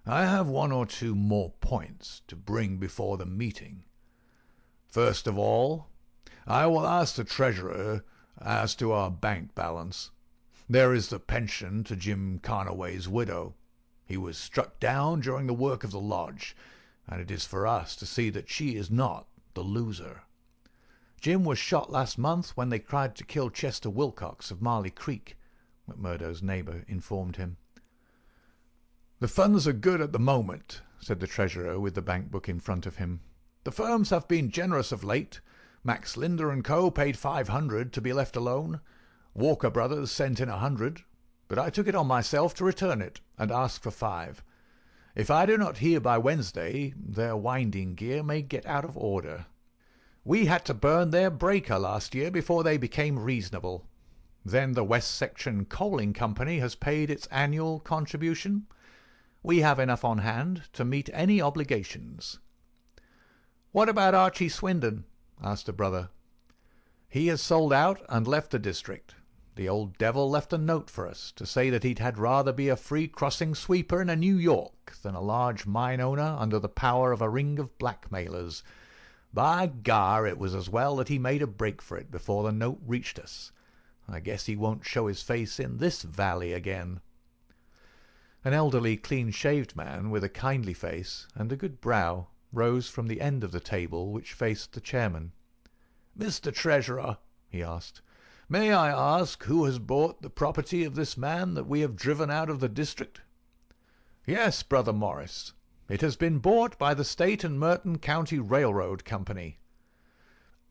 "I have 1 or 2 more points to bring before the meeting. First of all, I will ask the treasurer as to our bank balance. There is the pension to Jim Carnaway's widow. He was struck down during the work of the lodge, and it is for us to see that she is not the loser."
"Jim was shot last month when they tried to kill Chester Wilcox of Marley Creek," McMurdo's neighbour informed him.
"The funds are good at the moment," said the treasurer with the bank book in front of him. "The firms have been generous of late. Max Linder and Co. paid $500 to be left alone. Walker Brothers sent in $100, but I took it on myself to return it and ask for $5. If I do not hear by Wednesday, their winding gear may get out of order.
We had to burn their breaker last year before they became reasonable. Then the West Section Coaling Company has paid its annual contribution. We have enough on hand to meet any obligations." "What about Archie Swindon?" asked a brother. "He has sold out and left the district. The old devil left a note for us to say that he'd had rather be a free crossing sweeper in a New York than a large mine owner under the power of a ring of blackmailers. By gar, it was as well that he made a break for it before the note reached us. I guess he won't show his face in this valley again." An elderly, clean-shaved man with a kindly face and a good brow rose from the end of the table which faced the chairman.
"Mr. Treasurer," he asked, "may I ask who has bought the property of this man that we have driven out of the district?"
"Yes, Brother Morris. It has been bought by the State and Merton County Railroad Company."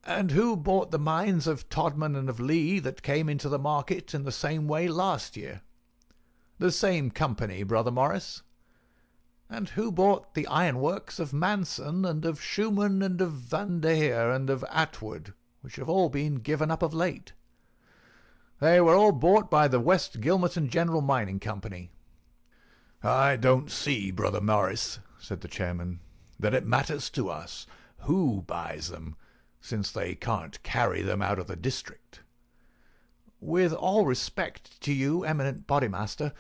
"And who bought the mines of Todman and of Lee that came into the market in the same way last year?"
"The same company, Brother Morris." "And who bought the ironworks of Manson, and of Schumann, and of Van Deer, and of Atwood, which have all been given up of late?" "They were all bought by the West Gilmerton General Mining Company."
"I don't see, Brother Morris," said the chairman, "that it matters to us who buys them, since they can't carry them out of the district."
"With all respect to you, eminent Bodymaster,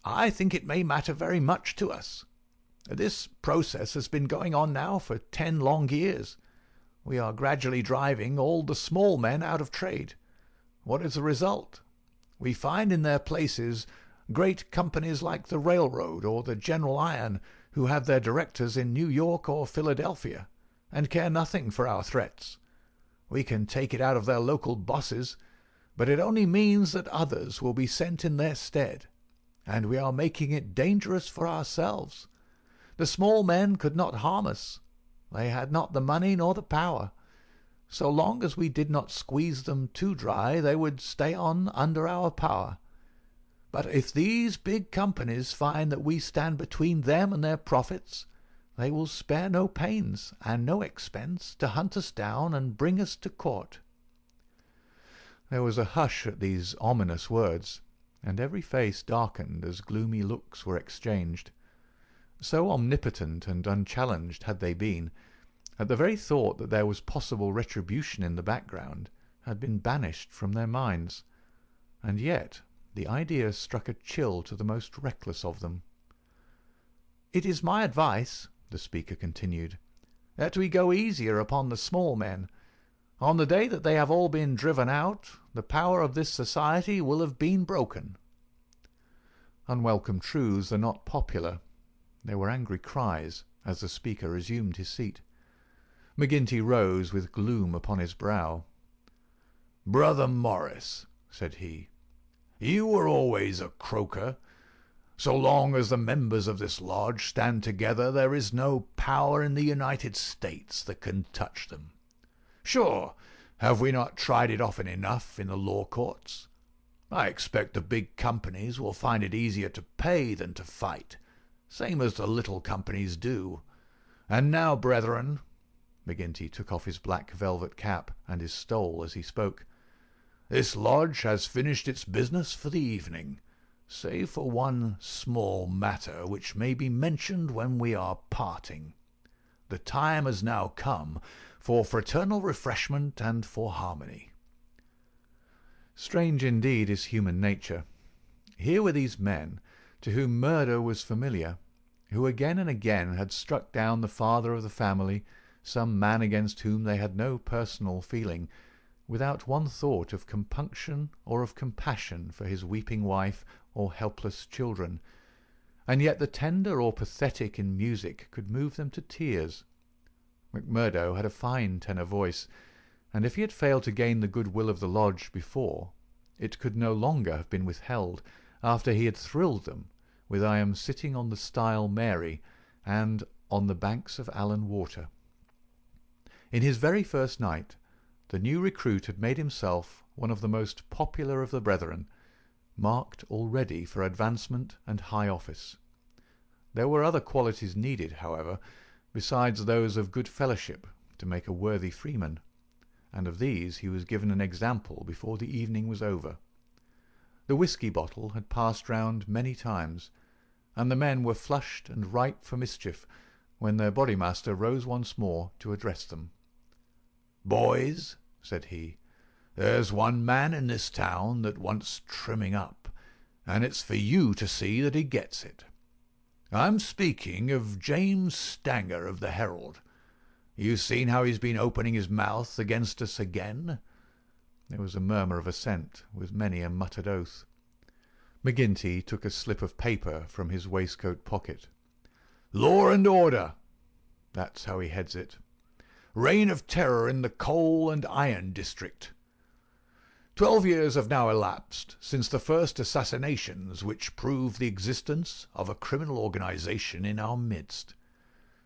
I think it may matter very much to us. This process has been going on now for 10 long years. We are gradually driving all the small men out of trade. What is the result? We find in their places great companies like the Railroad or the General Iron, who have their directors in New York or Philadelphia, and care nothing for our threats. We can take it out of their local bosses, but it only means that others will be sent in their stead, and we are making it dangerous for ourselves. The small men could not harm us. They had not the money nor the power. So long as we did not squeeze them too dry, they would stay on under our power. But if these big companies find that we stand between them and their profits, they will spare no pains and no expense to hunt us down and bring us to court."
There was a hush at these ominous words, and every face darkened as gloomy looks were exchanged. So omnipotent and unchallenged had they been, that the very thought that there was possible retribution in the background had been banished from their minds, and yet the idea struck a chill to the most reckless of them.
"It is my advice," the speaker continued, "that we go easier upon the small men. On the day that they have all been driven out, the power of this society will have been broken."
Unwelcome truths are not popular. There were angry cries as the speaker resumed his seat. McGinty rose with gloom upon his brow.
"Brother Morris," said he, "you were always a croaker. So long as the members of this lodge stand together, there is no power in the United States that can touch them. Sure, have we not tried it often enough in the law courts? I expect the big companies will find it easier to pay than to fight, same as the little companies do. And now, brethren," McGinty took off his black velvet cap and his stole as he spoke, "this lodge has finished its business for the evening, save for one small matter which may be mentioned when we are parting. The time has now come for fraternal refreshment and for harmony."
Strange indeed is human nature. Here were these men, to whom murder was familiar, who again and again had struck down the father of the family, some man against whom they had no personal feeling, without one thought of compunction or of compassion for his weeping wife or helpless children, and yet the tender or pathetic in music could move them to tears. McMurdo had a fine tenor voice, and if he had failed to gain the goodwill of the lodge before, it could no longer have been withheld after he had thrilled them with "I am sitting on the stile Mary" and "On the banks of Allan Water." In his very first night, the new recruit had made himself one of the most popular of the brethren, marked already for advancement and high office. There were other qualities needed, however, besides those of good fellowship, to make a worthy freeman, and of these he was given an example before the evening was over. The whisky bottle had passed round many times, and the men were flushed and ripe for mischief when their Bodymaster rose once more to address them.
"Boys," said he, "there's one man in this town that wants trimming up, and it's for you to see that he gets it. I'm speaking of James Stanger of the Herald. You seen how he's been opening his mouth against us again?"
There was a murmur of assent, with many a muttered oath. McGinty took a slip of paper from his waistcoat pocket.
"Law and order. That's how he heads it. Reign of terror in the coal and iron district. 12 years have now elapsed since the first assassinations which prove the existence of a criminal organization in our midst.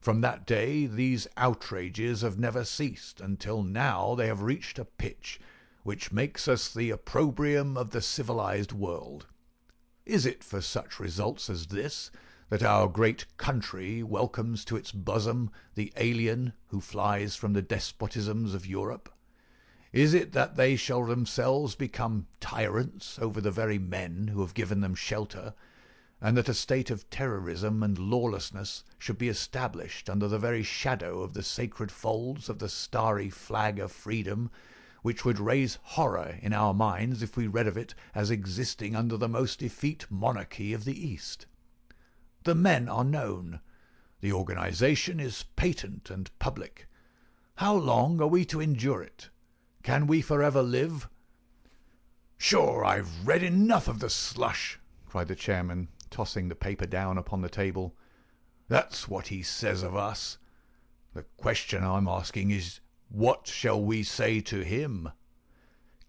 From that day these outrages have never ceased, until now they have reached a pitch which makes us the opprobrium of the civilized world.
Is it for such results as this that our great country welcomes to its bosom the alien who flies from the despotisms of Europe? Is it that they shall themselves become tyrants over the very men who have given them shelter, and that a state of terrorism and lawlessness should be established under the very shadow of the sacred folds of the starry flag of freedom, which would raise horror in our minds if we read of it as existing under the most effete monarchy of the East? The men are known. The organization is patent and public. How long are we to endure it? Can we forever live? "Sure, I've read enough of the slush," cried the chairman, tossing the paper down upon the table. "That's what he says of us. The question I'm asking is, what shall we say to him?"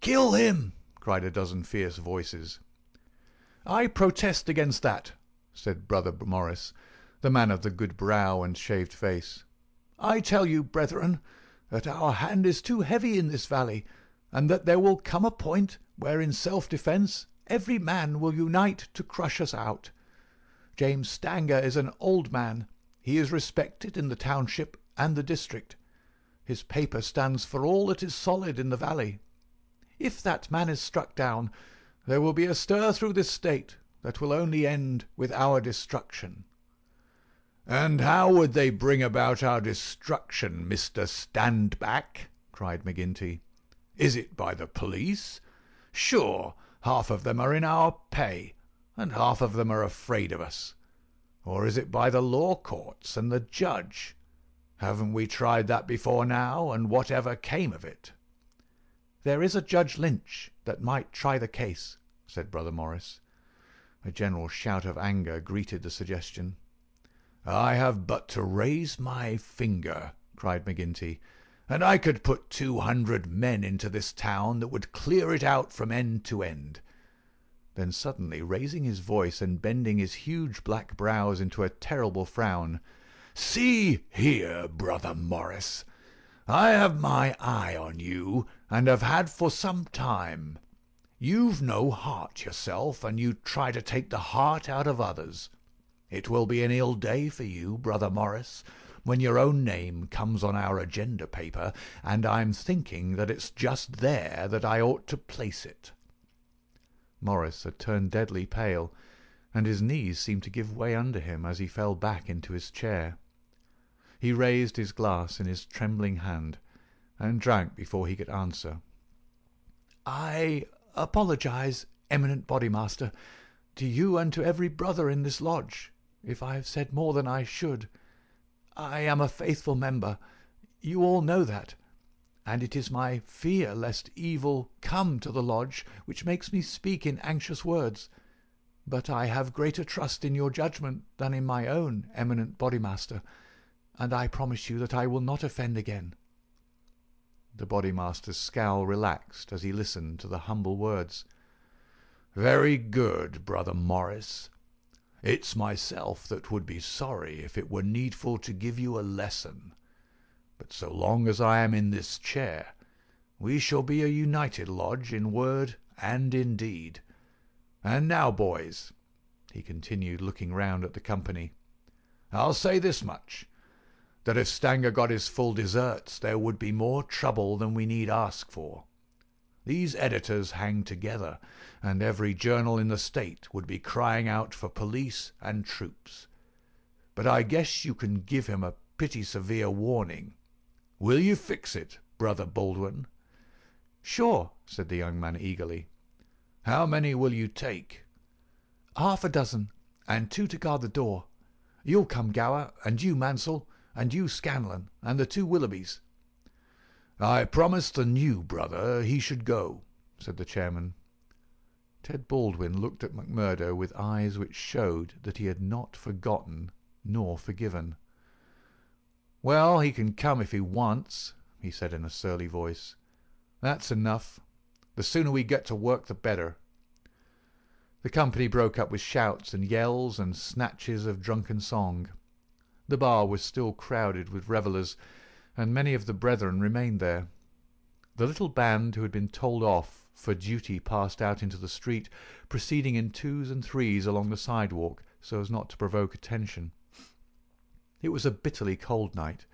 "Kill him!" cried a dozen fierce voices. "I protest against that," said Brother Morris, the man of the good brow and shaved face. "I tell you, brethren, that our hand is too heavy in this valley, and that there will come a point where in self-defence every man will unite to crush us out. James Stanger is an old man. He is respected in the township and the district. His paper stands for all that is solid in the valley. If that man is struck down, there will be a stir through this state that will only end with our destruction." "And how would they bring about our destruction, Mr. Standback?" cried McGinty. "Is it by the police? Sure, half of them are in our pay, and half of them are afraid of us. Or is it by the law courts and the judge? Haven't we tried that before now, and whatever came of it?"
"There is a Judge Lynch that might try the case," said Brother Morris. A general shout of anger greeted the suggestion.
"I have but to raise my finger," cried McGinty, "and I could put 200 men into this town that would clear it out from end to end."
Then suddenly raising his voice and bending his huge black brows into a terrible frown,
"See here, Brother Morris, I have my eye on you, and have had for some time. You've no heart yourself, and you try to take the heart out of others. It will be an ill day for you, Brother Morris, when your own name comes on our agenda paper, and I'm thinking that it's just there that I ought to place it."
Morris had turned deadly pale, and his knees seemed to give way under him as he fell back into his chair. He raised his glass in his trembling hand, and drank before he could answer.
"I apologize, eminent Bodymaster, to you and to every brother in this lodge, if I have said more than I should. I am a faithful member. You all know that. And it is my fear lest evil come to the lodge which makes me speak in anxious words. But I have greater trust in your judgment than in my own, eminent Bodymaster, and I promise you that I will not offend again."
The Bodymaster's scowl relaxed as he listened to the humble words.
"Very good, Brother Morris. It's myself that would be sorry if it were needful to give you a lesson. But so long as I am in this chair, we shall be a united lodge in word and in deed. And now, boys," he continued, looking round at the company, "I'll say this much, that if Stanger got his full deserts there would be more trouble than we need ask for. These editors hang together, and every journal in the state would be crying out for police and troops. But I guess you can give him a pretty severe warning. Will you fix it, Brother Baldwin?"
"Sure," said the young man eagerly.
"How many will you take?"
"Half a dozen, and 2 to guard the door. You'll come, Gower, and you, Mansell, and you, Scanlon, and the 2 Willoughbys."
"I promised the new brother he should go," said the chairman.
Ted Baldwin looked at McMurdo with eyes which showed that he had not forgotten nor forgiven. "Well, he can come if he wants," he said in a surly voice. "That's enough. The sooner we get to work the better." The company broke up with shouts and yells and snatches of drunken song. The bar was still crowded with revellers, and many of the brethren remained there. The little band who had been told off for duty passed out into the street, proceeding in twos and threes along the sidewalk so as not to provoke attention. It was a bitterly cold night,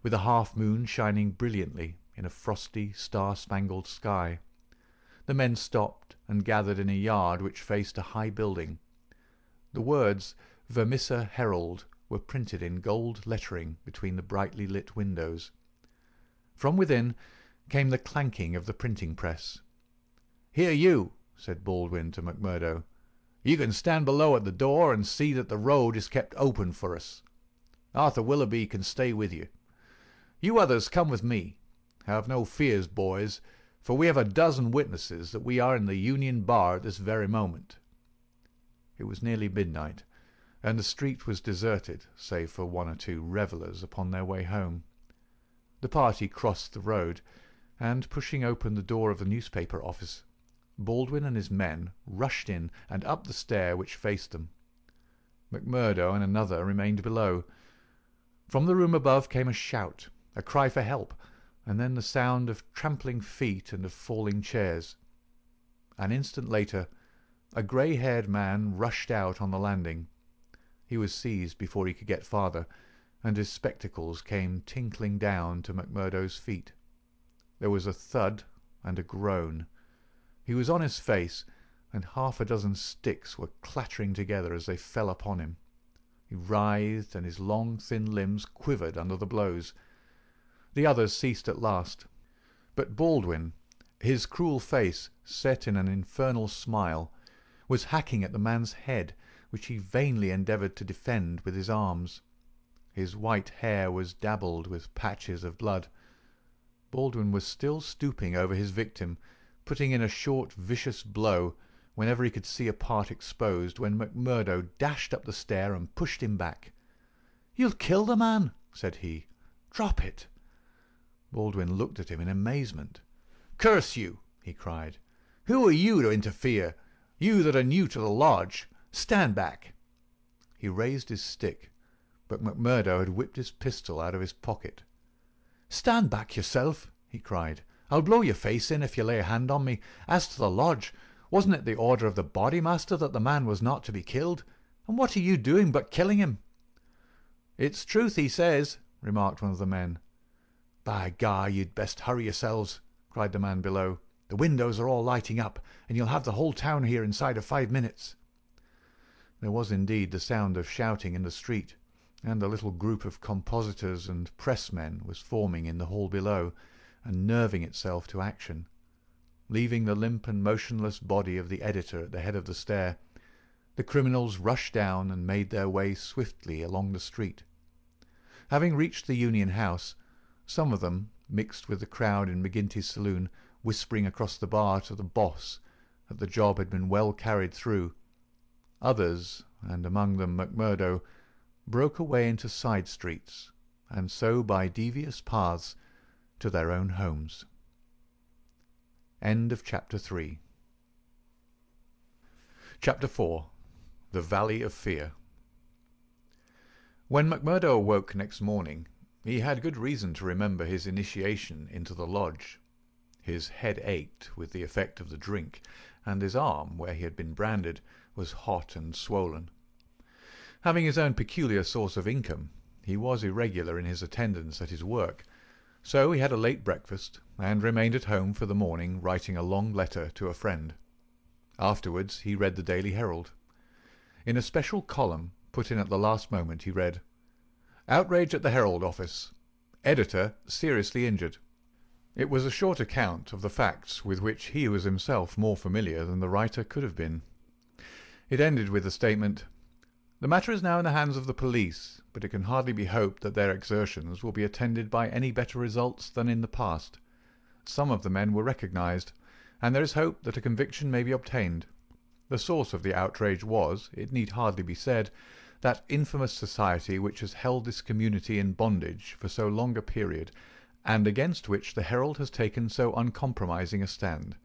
with a half-moon shining brilliantly in a frosty, star-spangled sky. The men stopped and gathered in a yard which faced a high building. The words Vermissa Herald were printed in gold lettering between the brightly lit windows. From within came the clanking of the printing press. "Here you," said Baldwin to MacMurdo. "You can stand below at the door and see that the road is kept open for us. Arthur Willoughby can stay with you. You others come with me. Have no fears, boys, for we have a dozen witnesses that we are in the Union Bar at this very moment." It was nearly midnight, and the street was deserted, save for one or two revellers upon their way home. The party crossed the road, and, pushing open the door of the newspaper office, Baldwin and his men rushed in and up the stair which faced them. MacMurdo and another remained below. From the room above came a shout, a cry for help, and then the sound of trampling feet and of falling chairs. An instant later, a grey-haired man rushed out on the landing. He was seized before he could get farther, and his spectacles came tinkling down to MacMurdo's feet. There was a thud and a groan. He was on his face, and half a dozen sticks were clattering together as they fell upon him. He writhed, and his long, thin limbs quivered under the blows. The others ceased at last, but Baldwin, his cruel face set in an infernal smile, was hacking at the man's head, which he vainly endeavoured to defend with his arms. His white hair was dabbled with patches of blood. Baldwin was still stooping over his victim, putting in a short, vicious blow whenever he could see a part exposed, when MacMurdo dashed up the stair and pushed him back. "You'll kill the man," said he. "Drop it." Baldwin looked at him in amazement. "Curse you!" he cried. "Who are you to interfere? You that are new to the lodge. Stand back." He raised his stick, but MacMurdo had whipped his pistol out of his pocket. "Stand back yourself," he cried. "I'll blow your face in if you lay a hand on me. As to the lodge, wasn't it the order of the Bodymaster that the man was not to be killed? And what are you doing but killing him?" "It's truth he says," remarked one of the men. "By gar, you'd best hurry yourselves," cried the man below. "The windows are all lighting up, and you'll have the whole town here inside of 5 minutes." There was indeed the sound of shouting in the street, and a little group of compositors and pressmen was forming in the hall below, and nerving itself to action. Leaving the limp and motionless body of the editor at the head of the stair, the criminals rushed down and made their way swiftly along the street. Having reached the Union House, some of them, mixed with the crowd in McGinty's saloon, whispering across the bar to the boss that the job had been well carried through. Others, and among them MacMurdo, broke away into side streets, and so by devious paths to their own homes. End of Chapter 3. Chapter 4. The Valley of Fear. When MacMurdo awoke next morning, he had good reason to remember his initiation into the lodge. His head ached with the effect of the drink, and his arm, where he had been branded, was hot and swollen. Having his own peculiar source of income, he was irregular in his attendance at his work, so he had a late breakfast, and remained at home for the morning writing a long letter to a friend. Afterwards he read the Daily Herald. In a special column, put in at the last moment, he read, "Outrage at the Herald office. Editor seriously injured." It was a short account of the facts with which he was himself more familiar than the writer could have been. It ended with the statement, "The matter is now in the hands of the police, but it can hardly be hoped that their exertions will be attended by any better results than in the past. Some of the men were recognized, and there is hope that a conviction may be obtained. The source of the outrage was, it need hardly be said, that infamous society which has held this community in bondage for so long a period, and against which the Herald has taken so uncompromising a stand.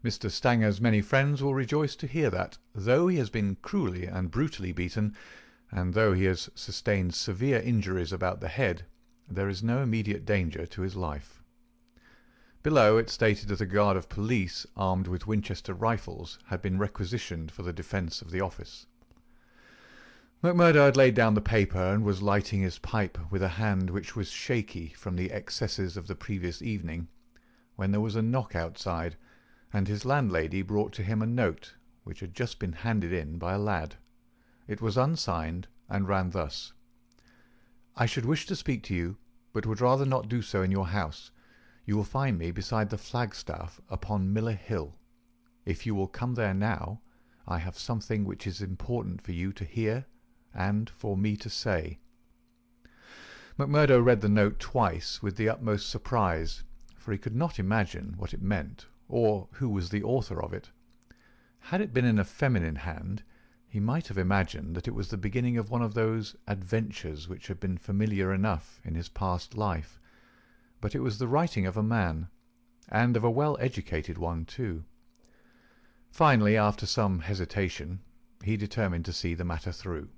Mr. Stanger's many friends will rejoice to hear that, though he has been cruelly and brutally beaten, and though he has sustained severe injuries about the head, there is no immediate danger to his life. Below it stated that a guard of police armed with Winchester rifles had been requisitioned for the defence of the office. McMurdo had laid down the paper and was lighting his pipe with a hand which was shaky from the excesses of the previous evening, when there was a knock outside, and his landlady brought to him a note which had just been handed in by a lad. It was unsigned, and ran thus: "I should wish to speak to you, but would rather not do so in your house. You will find me beside the flagstaff upon Miller Hill. If you will come there now, I have something which is important for you to hear and for me to say." McMurdo read the note twice with the utmost surprise, for he could not imagine what it meant, or who was the author of it. Had it been in a feminine hand, he might have imagined that it was the beginning of one of those adventures which had been familiar enough in his past life, but it was the writing of a man, and of a well-educated one too. Finally, after some hesitation, he determined to see the matter through.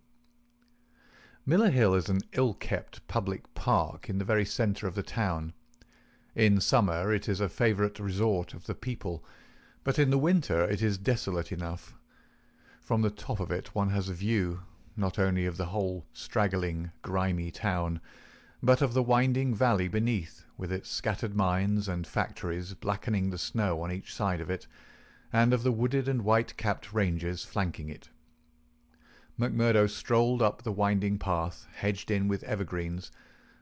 Miller Hill is an ill-kept public park in the very centre of the town. In summer it is a favourite resort of the people, but in the winter it is desolate enough. From the top of it one has a view, not only of the whole straggling, grimy town, but of the winding valley beneath, with its scattered mines and factories blackening the snow on each side of it, and of the wooded and white-capped ranges flanking it. McMurdo strolled up the winding path, hedged in with evergreens,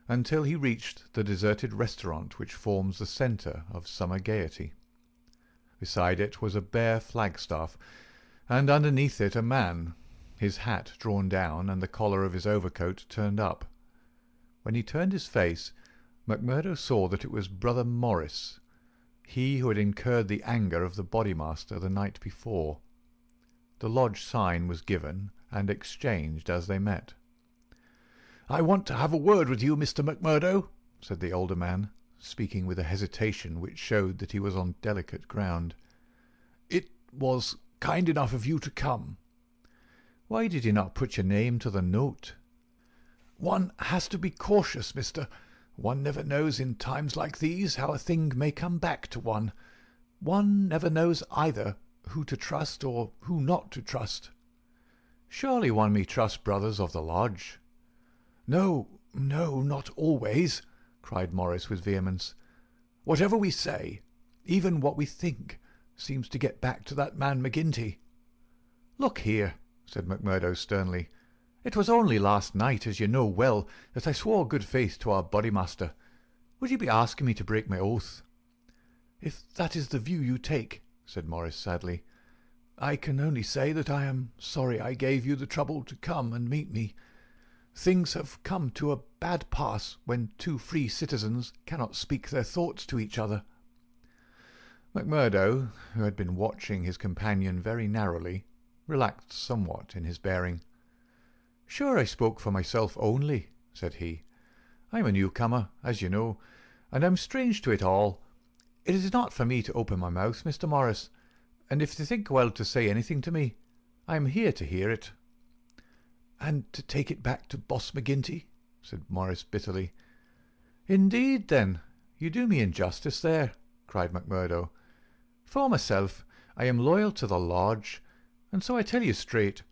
until he reached the deserted restaurant which forms the centre of summer gaiety. Beside it was a bare flagstaff, and underneath it a man, his hat drawn down and the collar of his overcoat turned up. When he turned his face, McMurdo saw that it was Brother Morris, he who had incurred the anger of the Bodymaster the night before. The lodge sign was given and exchanged as they met. "I want to have a word with you, Mr. McMurdo," said the older man, speaking with a hesitation which showed that he was on delicate ground. "It was kind enough of you to come." "Why did you not put your name to the note?" "One has to be cautious, mister. One never knows in times like these how a thing may come back to one. One never knows either who to trust or who not to trust." "Surely one may trust brothers of the lodge." "No, no, not always," cried Morris with vehemence. "Whatever we say, even what we think, seems to get back to that man McGinty." "Look here," said McMurdo sternly. "It was only last night, as you know well, that I swore good faith to our Bodymaster. Would you be asking me to break my oath?" "If that is the view you take," said Morris sadly, "I can only say that I am sorry I gave you the trouble to come and meet me. Things have come to a bad pass when two free citizens cannot speak their thoughts to each other." McMurdo, who had been watching his companion very narrowly, relaxed somewhat in his bearing. "Sure I spoke for myself only," said he. "I am a newcomer, as you know, and I am strange to it all. It is not for me to open my mouth, Mr. Morris, and if you think well to say anything to me, I am here to hear it." "And to take it back to Boss McGinty?" said Morris bitterly. "Indeed, then, you do me injustice there," cried McMurdo. "For myself, I am loyal to the lodge, and so I tell you straight,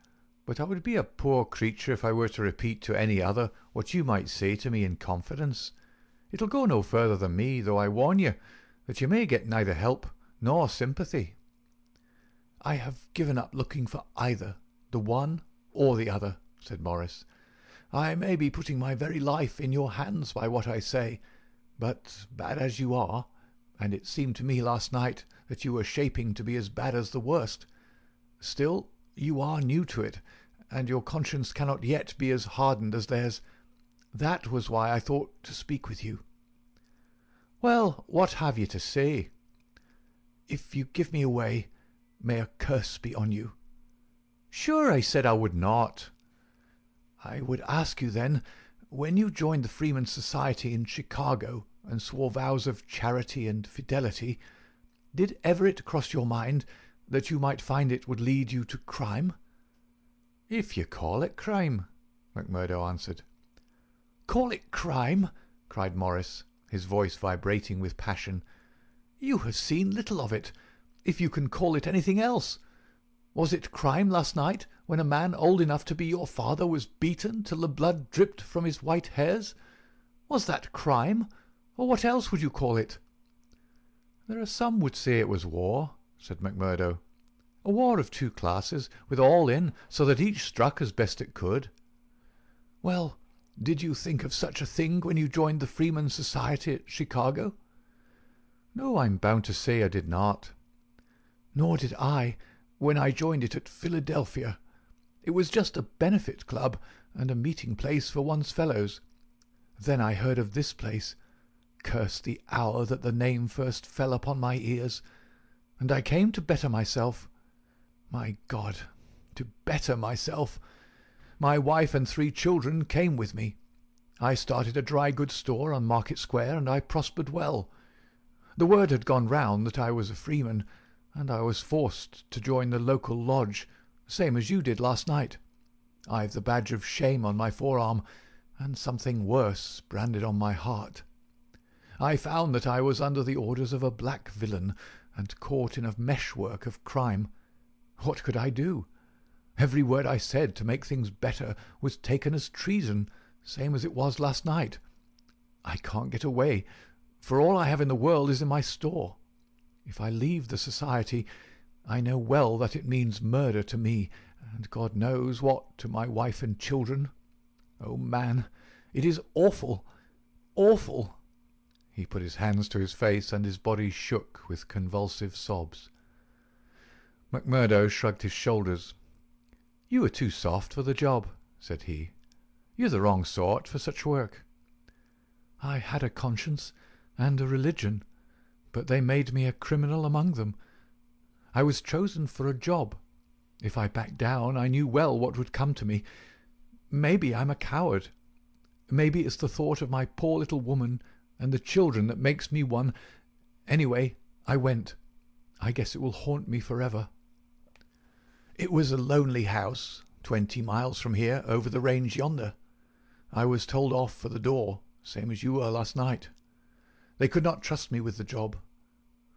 but I would be a poor creature if I were to repeat to any other what you might say to me in confidence. It'll go no further than me, though I warn you that you may get neither help nor sympathy." "I have given up looking for either the one or the other," said Morris. "I may be putting my very life in your hands by what I say, but bad as you are, and it seemed to me last night that you were shaping to be as bad as the worst, still you are new to it, and your conscience cannot yet be as hardened as theirs. That was why I thought to speak with you." "Well, what have you to say?" "If you give me away, may a curse be on you." "Sure, I said I would not." "I would ask you then, when you joined the Freemen's Society in Chicago and swore vows of charity and fidelity, did ever it cross your mind that you might find it would lead you to crime?" "If you call it crime," McMurdo answered. "Call it crime?" cried Morris, his voice vibrating with passion.
You have seen little of it, if you can call it anything else. Was it crime last night, when a man old enough to be your father was beaten till the blood dripped from his white hairs? Was that crime, or what else would you call it?"
"There are some would say it was war," said MacMurdo. "A war of two classes, with all in, so that each struck as best it could."
"Well, did you think of such a thing when you joined the Freemen's Society at Chicago?"
"No, I'm bound to say I did not."
"Nor did I, when I joined it at Philadelphia. It was just a benefit club and a meeting place for one's fellows. Then I heard of this place. Curse the hour that the name first fell upon my ears. And I came to better myself. My God, to better myself. My wife and 3 children came with me. I started a dry goods store on Market Square, and I prospered well. The word had gone round that I was a freeman, and I was forced to join the local lodge, same as you did last night. I've the badge of shame on my forearm, and something worse branded on my heart. I found that I was under the orders of a black villain, and caught in a meshwork of crime. What could I do? Every word I said to make things better was taken as treason, same as it was last night. I can't get away, for all I have in the world is in my store. If I leave the society, I know well that it means murder to me, and God knows what to my wife and children. Oh, man, it is awful, awful."
He put his hands to his face, and his body shook with convulsive sobs. MacMurdo shrugged his shoulders. "You are too soft for the job," said he. "You're the wrong sort for such work."
"I had a conscience and a religion, but they made me a criminal among them. I was chosen for a job. If I backed down, I knew well what would come to me. Maybe I'm a coward. Maybe it's the thought of my poor little woman and the children that makes me one. Anyway, I went. I guess it will haunt me forever. It was a lonely house, 20 miles from here, over the range yonder. I was told off for the door, same as you were last night. They could not trust me with the job.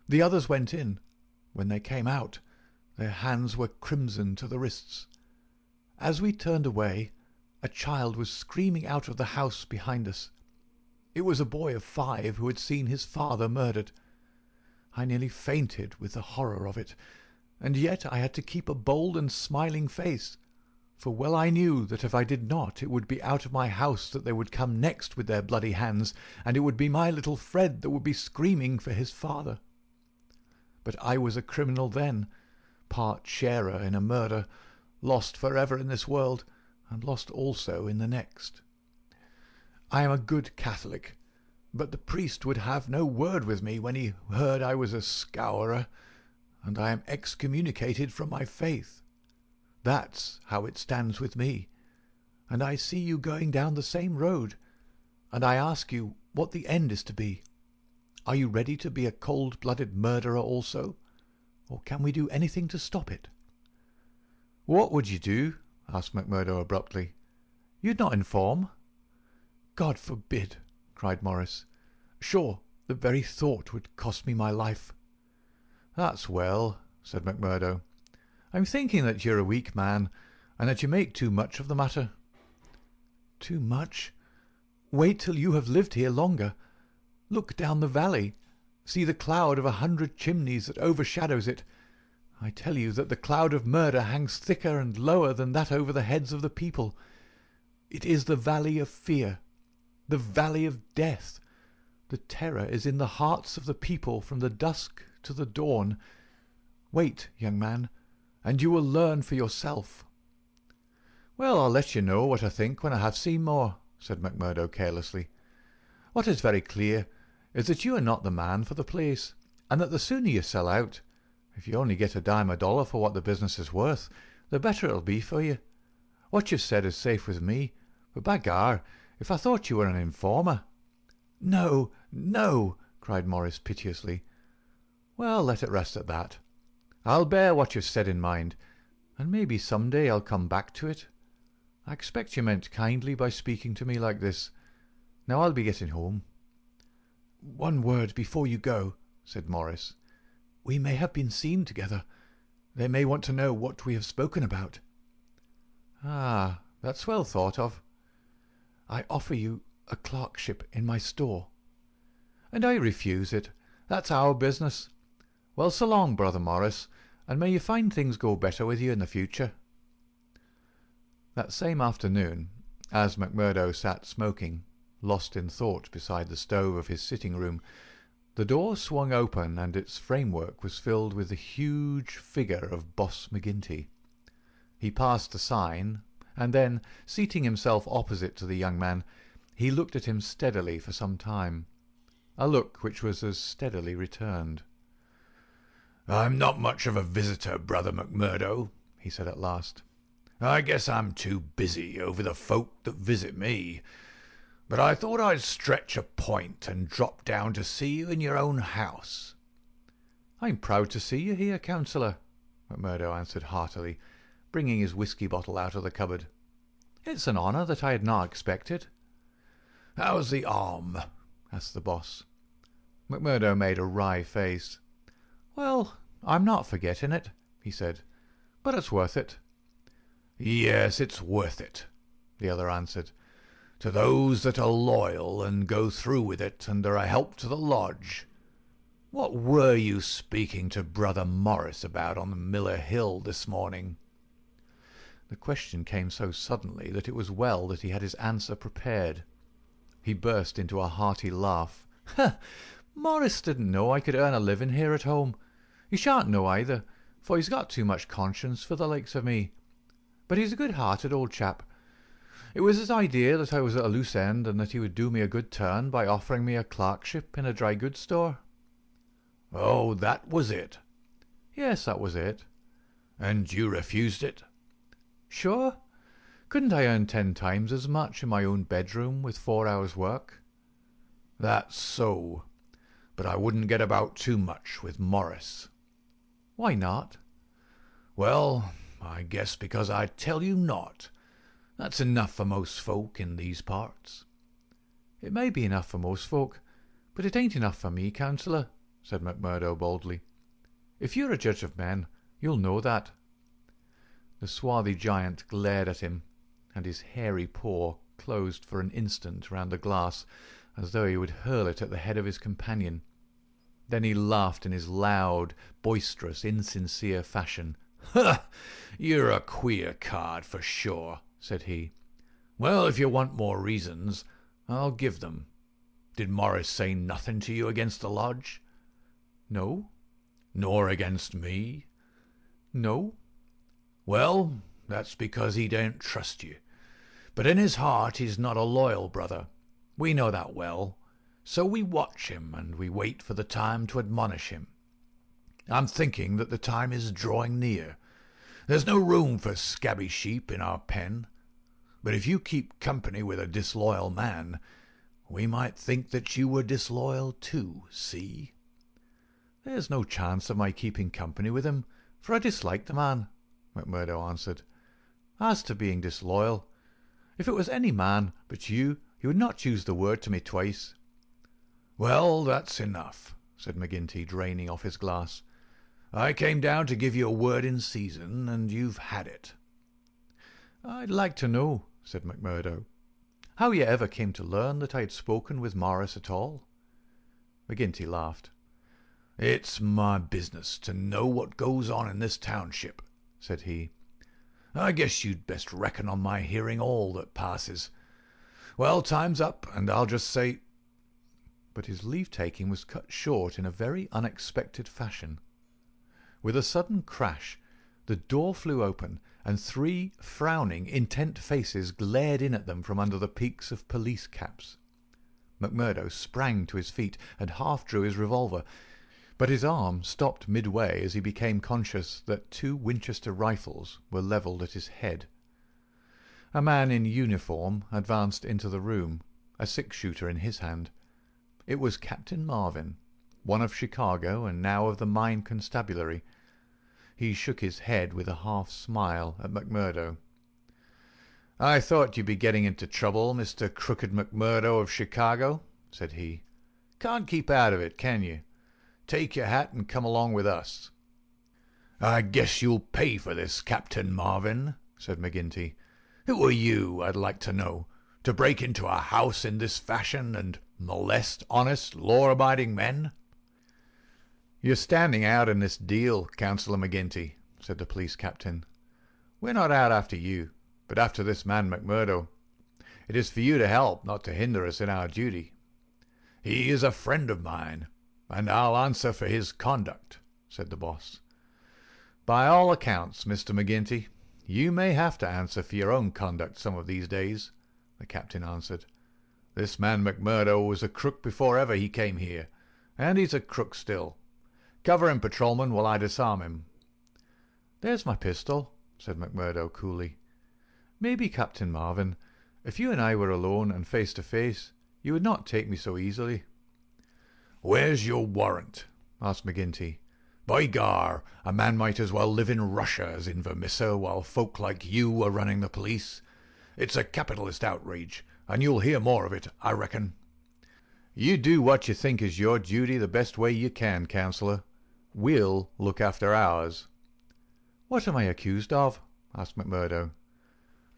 The others went in. When they came out, their hands were crimson to the wrists. As we turned away, a child was screaming out of the house behind us. It was a boy of 5 who had seen his father murdered. I nearly fainted with the horror of it, and yet I had to keep a bold and smiling face, for well I knew that if I did not, it would be out of my house that they would come next with their bloody hands, and it would be my little Fred that would be screaming for his father. But I was a criminal then, part sharer in a murder, lost forever in this world, and lost also in the next. I am a good Catholic, but the priest would have no word with me when he heard I was a scourer, and I am excommunicated from my faith. That's how it stands with me, and I see you going down the same road, and I ask you what the end is to be. Are you ready to be a cold-blooded murderer also, or can we do anything to stop it?"
"What would you do?" asked MacMurdo abruptly. "You'd not inform?"
"God forbid!" cried Morris. "Sure, the very thought would cost me my life."
"That's well," said MacMurdo. "I'm thinking that you're a weak man, and that you make too much of the matter."
"Too much? Wait till you have lived here longer. Look down the valley. See the cloud of 100 chimneys that overshadows it. I tell you that the cloud of murder hangs thicker and lower than that over the heads of the people. It is the valley of fear, the valley of death. The terror is in the hearts of the people from the dusk to the dawn. Wait, young man, and you will learn for yourself."
"Well, I'll let you know what I think when I have seen more," said MacMurdo carelessly. "What is very clear is that you are not the man for the place, and that the sooner you sell out, if you only get a dime a dollar for what the business is worth, the better it'll be for you. What you've said is safe with me, but by gar, if I thought you were an informer—"
"No, no!" cried Morris piteously.
"Well, let it rest at that. I'll bear what you've said in mind, and maybe some day I'll come back to it. I expect you meant kindly by speaking to me like this. Now I'll be getting home."
"One word before you go," said Morris. "We may have been seen together. They may want to know what we have spoken about."
"Ah, that's well thought of."
"I offer you a clerkship in my store."
"And I refuse it. That's our business. Well, so long, Brother Morris, and may you find things go better with you in the future." That same afternoon, as MacMurdo sat smoking, lost in thought beside the stove of his sitting-room, the door swung open and its framework was filled with the huge figure of Boss McGinty. He passed the sign, and then, seating himself opposite to the young man, he looked at him steadily for some time, a look which was as steadily returned.
"I'm not much of a visitor, Brother MacMurdo," he said at last. "I guess I'm too busy over the folk that visit me. But I thought I'd stretch a point and drop down to see you in your own house."
"I'm proud to see you here, Councillor," MacMurdo answered heartily, bringing his whisky bottle out of the cupboard. "It's an honour that I had not expected."
"How's the arm?" asked the boss.
MacMurdo made a wry face. "Well, I'm not forgetting it," he said, "but it's worth it."
"Yes, it's worth it," the other answered. "To those that are loyal and go through with it and are a help to the lodge. What were you speaking to Brother Morris about on the Miller Hill this morning?"
The question came so suddenly that it was well that he had his answer prepared. He burst into a hearty laugh. "Morris didn't know I could earn a living here at home. He shan't know either, for he's got too much conscience for the likes of me. But he's a good-hearted old chap. It was his idea that I was at a loose end and that he would do me a good turn by offering me a clerkship in a dry goods store."
"Oh, that was it?"
"Yes, that was it."
"And you refused it?"
"Sure. Couldn't I earn 10 times as much in my own bedroom with 4 hours' work?"
"That's so. But I wouldn't get about too much with Morris."
"Why not?"
"Well, I guess because I tell you not. That's enough for most folk in these parts."
"It may be enough for most folk, but it ain't enough for me, Councillor," said MacMurdo boldly. "If you're a judge of men, you'll know that." The swarthy giant glared at him, and his hairy paw closed for an instant round the glass, as though he would hurl it at the head of his companion. Then he laughed in his loud, boisterous, insincere fashion.
"Ha! You're a queer card, for sure," said he. "Well, if you want more reasons, I'll give them. Did Morris say nothing to you against the lodge?"
"No."
"Nor against me?"
"No."
"Well, that's because he don't trust you. But in his heart he's not a loyal brother. We know that well. So we watch him, and we wait for the time to admonish him. I'm thinking that the time is drawing near. There's no room for scabby sheep in our pen. But if you keep company with a disloyal man, we might think that you were disloyal too, see?"
"There's no chance of my keeping company with him, for I dislike the man," MacMurdo answered. "As to being disloyal, if it was any man but you, he would not use the word to me twice."
"Well, that's enough," said McGinty, draining off his glass. "I came down to give you a word in season, and you've had it."
"I'd like to know," said MacMurdo, "how you ever came to learn that I had spoken with Morris at all." McGinty laughed.
"It's my business to know what goes on in this township," said he. "I guess you'd best reckon on my hearing all that passes. Well, time's up, and I'll just say—"
But his leave-taking was cut short in a very unexpected fashion. With a sudden crash, the door flew open, and 3 frowning, intent faces glared in at them from under the peaks of police caps. MacMurdo sprang to his feet and half drew his revolver, but his arm stopped midway as he became conscious that 2 Winchester rifles were levelled at his head. A man in uniform advanced into the room, a 6-shooter in his hand. It was Captain Marvin, one of Chicago and now of the Mine Constabulary. He shook his head with a half-smile at MacMurdo.
"I thought you'd be getting into trouble, Mr. Crooked MacMurdo of Chicago," said he. "Can't keep out of it, can you? take your hat and come along with us." "I guess you'll pay for this, Captain Marvin," said McGinty. "Who are you, I'd like to know, to break into a house in this fashion and molest honest, law-abiding men?" "You're standing out in this deal, Councillor McGinty," said the police captain. "We're not out after you, but after this man McMurdo. It is for you to help, not to hinder us in our duty." "He is a friend of mine, and I'll answer for his conduct," said the boss. "By all accounts, Mr. McGinty, you may have to answer for your own conduct some of these days," the captain answered. "This man McMurdo was a crook before ever he came here, and he's a crook still. Cover him, patrolman, while I disarm him." "There's my pistol," said McMurdo coolly. "Maybe, Captain Marvin, if you and I were alone and face to face, you would not take me so easily." "Where's your warrant?" asked McGinty. "By gar, a man might as well live in Russia as in Vermissa while folk like you are running the police. It's a capitalist outrage, and you'll hear more of it, I reckon." "You do what you think is your duty the best way you can, Councillor. We'll look after ours." "What am I accused of?" asked McMurdo.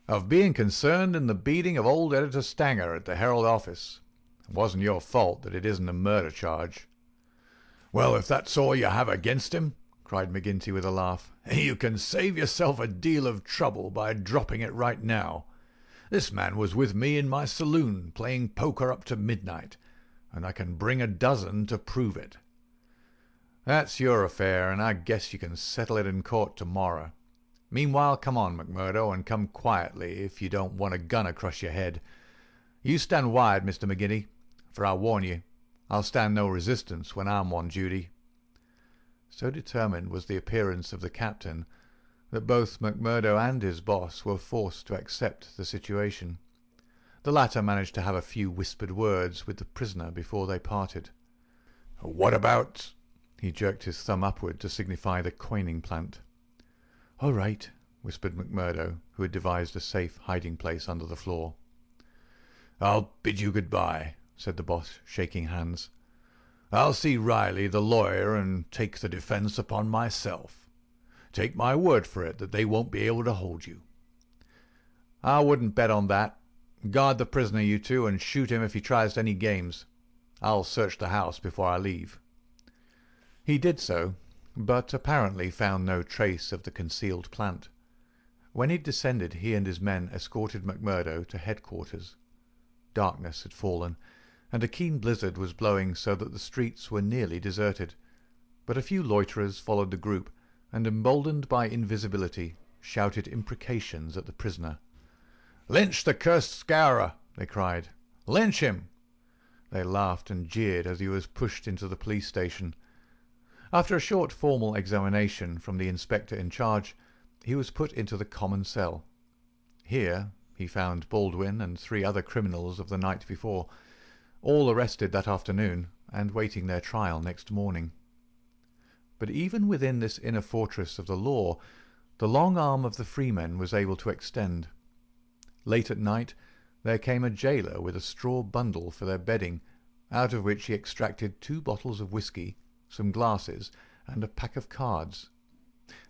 "Of being concerned in the beating of old Editor Stanger at the Herald office. It wasn't your fault that it isn't a murder charge." "Well, if that's all you have against him," cried McGinty with a laugh, "you can save yourself a deal of trouble by dropping it right now. This man was with me in my saloon playing poker up to midnight, and I can bring a dozen to prove it." "That's your affair, and I guess you can settle it in court tomorrow. Meanwhile, come on, McMurdo, and come quietly if you don't want a gun across your head. You stand wide, Mr. McGinty, for I warn you, I'll stand no resistance when I'm on duty." So determined was the appearance of the captain that both McMurdo and his boss were forced to accept the situation. The latter managed to have a few whispered words with the prisoner before they parted. "What about—" He jerked his thumb upward to signify the coining plant. "All right," whispered McMurdo, who had devised a safe hiding-place under the floor. "I'll bid you good-bye," said the boss, shaking hands. "I'll see Riley, the lawyer, and take the defence upon myself. Take my word for it that they won't be able to hold you." "I wouldn't bet on that. Guard the prisoner, you two, and shoot him if he tries any games. I'll search the house before I leave." He did so, but apparently found no trace of the concealed plant. When he descended, he and his men escorted McMurdo to headquarters. Darkness had fallen, and a keen blizzard was blowing so that the streets were nearly deserted, but a few loiterers followed the group, and, emboldened by invisibility, shouted imprecations at the prisoner. "Lynch the cursed scourer!" they cried. "Lynch him!" They laughed and jeered as he was pushed into the police station. After a short formal examination from the inspector in charge, he was put into the common cell. Here he found Baldwin and 3 other criminals of the night before, all arrested that afternoon and waiting their trial next morning. But even within this inner fortress of the law, the long arm of the freemen was able to extend. Late at night there came a jailer with a straw bundle for their bedding, out of which he extracted 2 bottles of whisky, some glasses, and a pack of cards.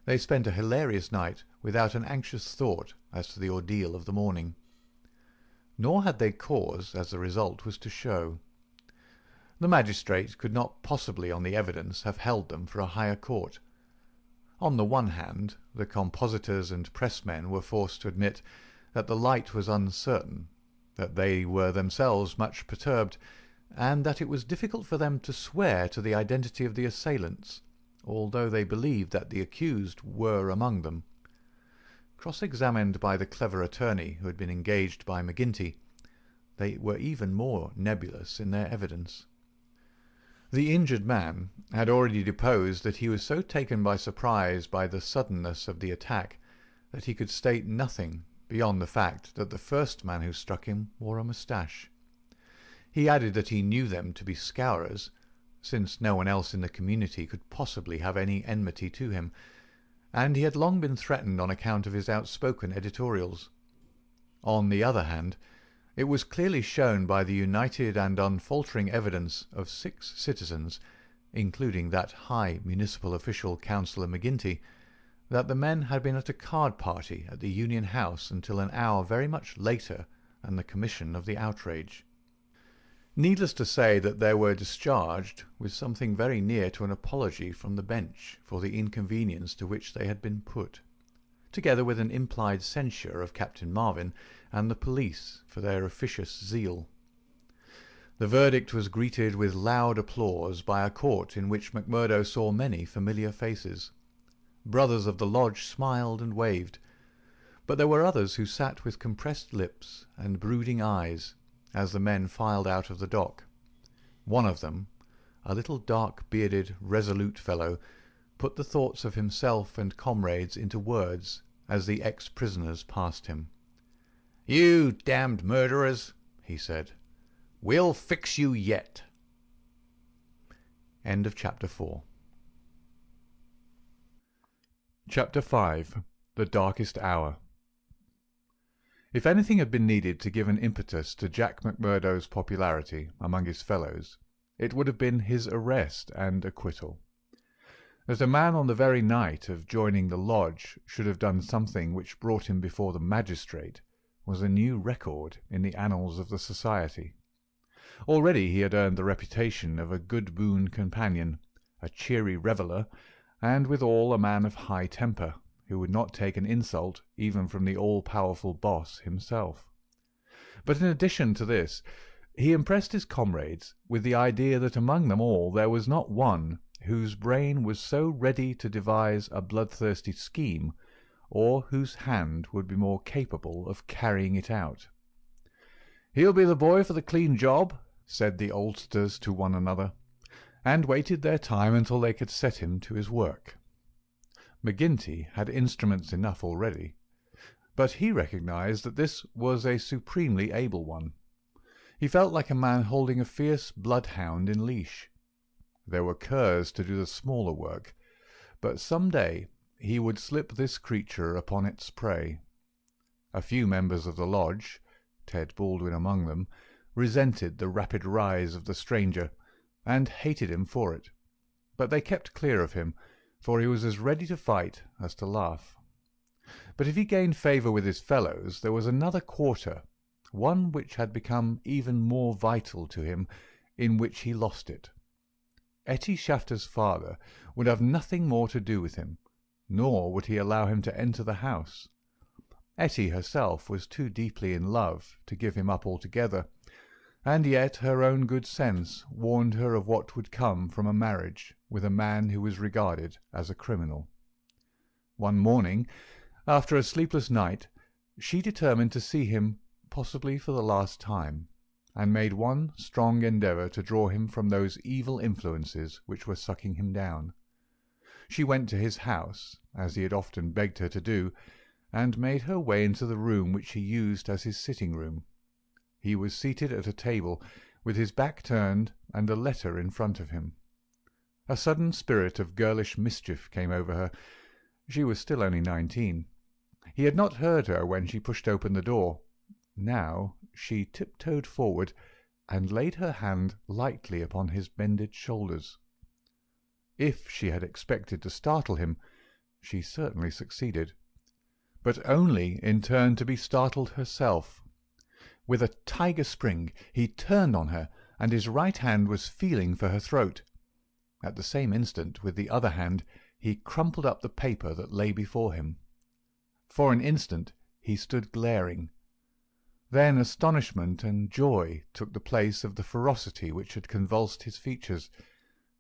They spent a hilarious night without an anxious thought as to the ordeal of the morning. Nor had they cause, as the result was to show. The magistrate could not possibly on the evidence have held them for a higher court. On the one hand, the compositors and pressmen were forced to admit that the light was uncertain, that they were themselves much perturbed, and that it was difficult for them to swear to the identity of the assailants, although they believed that the accused were among them. Cross-examined by the clever attorney who had been engaged by McGinty, they were even more nebulous in their evidence. The injured man had already deposed that he was so taken by surprise by the suddenness of the attack that he could state nothing beyond the fact that the first man who struck him wore a moustache. He added that he knew them to be scourers, since no one else in the community could possibly have any enmity to him, and he had long been threatened on account of his outspoken editorials. On the other hand, it was clearly shown by the united and unfaltering evidence of 6 citizens,
including that high municipal official, Councillor McGinty, that the men had been at a card party at the Union House until an hour very much later than the commission of the outrage. Needless to say that they were discharged with something very near to an apology from the bench for the inconvenience to which they had been put, together with an implied censure of Captain Marvin and the police for their officious zeal. The verdict was greeted with loud applause by a court in which McMurdo saw many familiar faces. Brothers of the lodge smiled and waved, but there were others who sat with compressed lips and brooding eyes as the men filed out of the dock. One of them, a little dark-bearded, resolute fellow, put the thoughts of himself and comrades into words as the ex-prisoners passed him. "You damned murderers," he said. "We'll fix you yet." End of Chapter 4.
Chapter 5. The Darkest Hour. If anything had been needed to give an impetus to Jack McMurdo's popularity among his fellows, it would have been his arrest and acquittal. That a man on the very night of joining the lodge should have done something which brought him before the magistrate was a new record in the annals of the society. Already he had earned the reputation of a good boon companion, a cheery reveller, and withal a man of high temper, who would not take an insult even from the all-powerful boss himself. But in addition to this, he impressed his comrades with the idea that among them all there was not one whose brain was so ready to devise a bloodthirsty scheme, or whose hand would be more capable of carrying it out. "He'll be the boy for the clean job," said the oldsters to one another, and waited their time until they could set him to his work. McGinty had instruments enough already, but he recognized that this was a supremely able one. He felt like a man holding a fierce bloodhound in leash. There were curs to do the smaller work, but some day he would slip this creature upon its prey. A few members of the lodge, Ted Baldwin among them, resented the rapid rise of the stranger, and hated him for it, but they kept clear of him, for he was as ready to fight as to laugh. But if he gained favour with his fellows, there was another quarter, one which had become even more vital to him, in which he lost it. Etty Shafter's father would have nothing more to do with him, nor would he allow him to enter the house. Etty herself was too deeply in love to give him up altogether, and yet her own good sense warned her of what would come from a marriage with a man who was regarded as a criminal. One morning, after a sleepless night, she determined to see him, possibly for the last time, and made one strong endeavour to draw him from those evil influences which were sucking him down. She went to his house, as he had often begged her to do, and made her way into the room which he used as his sitting-room. He was seated at a table, with his back turned and a letter in front of him. A sudden spirit of girlish mischief came over her. She was still only 19. He had not heard her when she pushed open the door. Now she tiptoed forward and laid her hand lightly upon his bended shoulders. If she had expected to startle him, she certainly succeeded, but only in turn to be startled herself. With a tiger spring he turned on her, and his right hand was feeling for her throat. At the same instant, with the other hand, he crumpled up the paper that lay before him. For an instant he stood glaring. Then astonishment and joy took the place of the ferocity which had convulsed his features,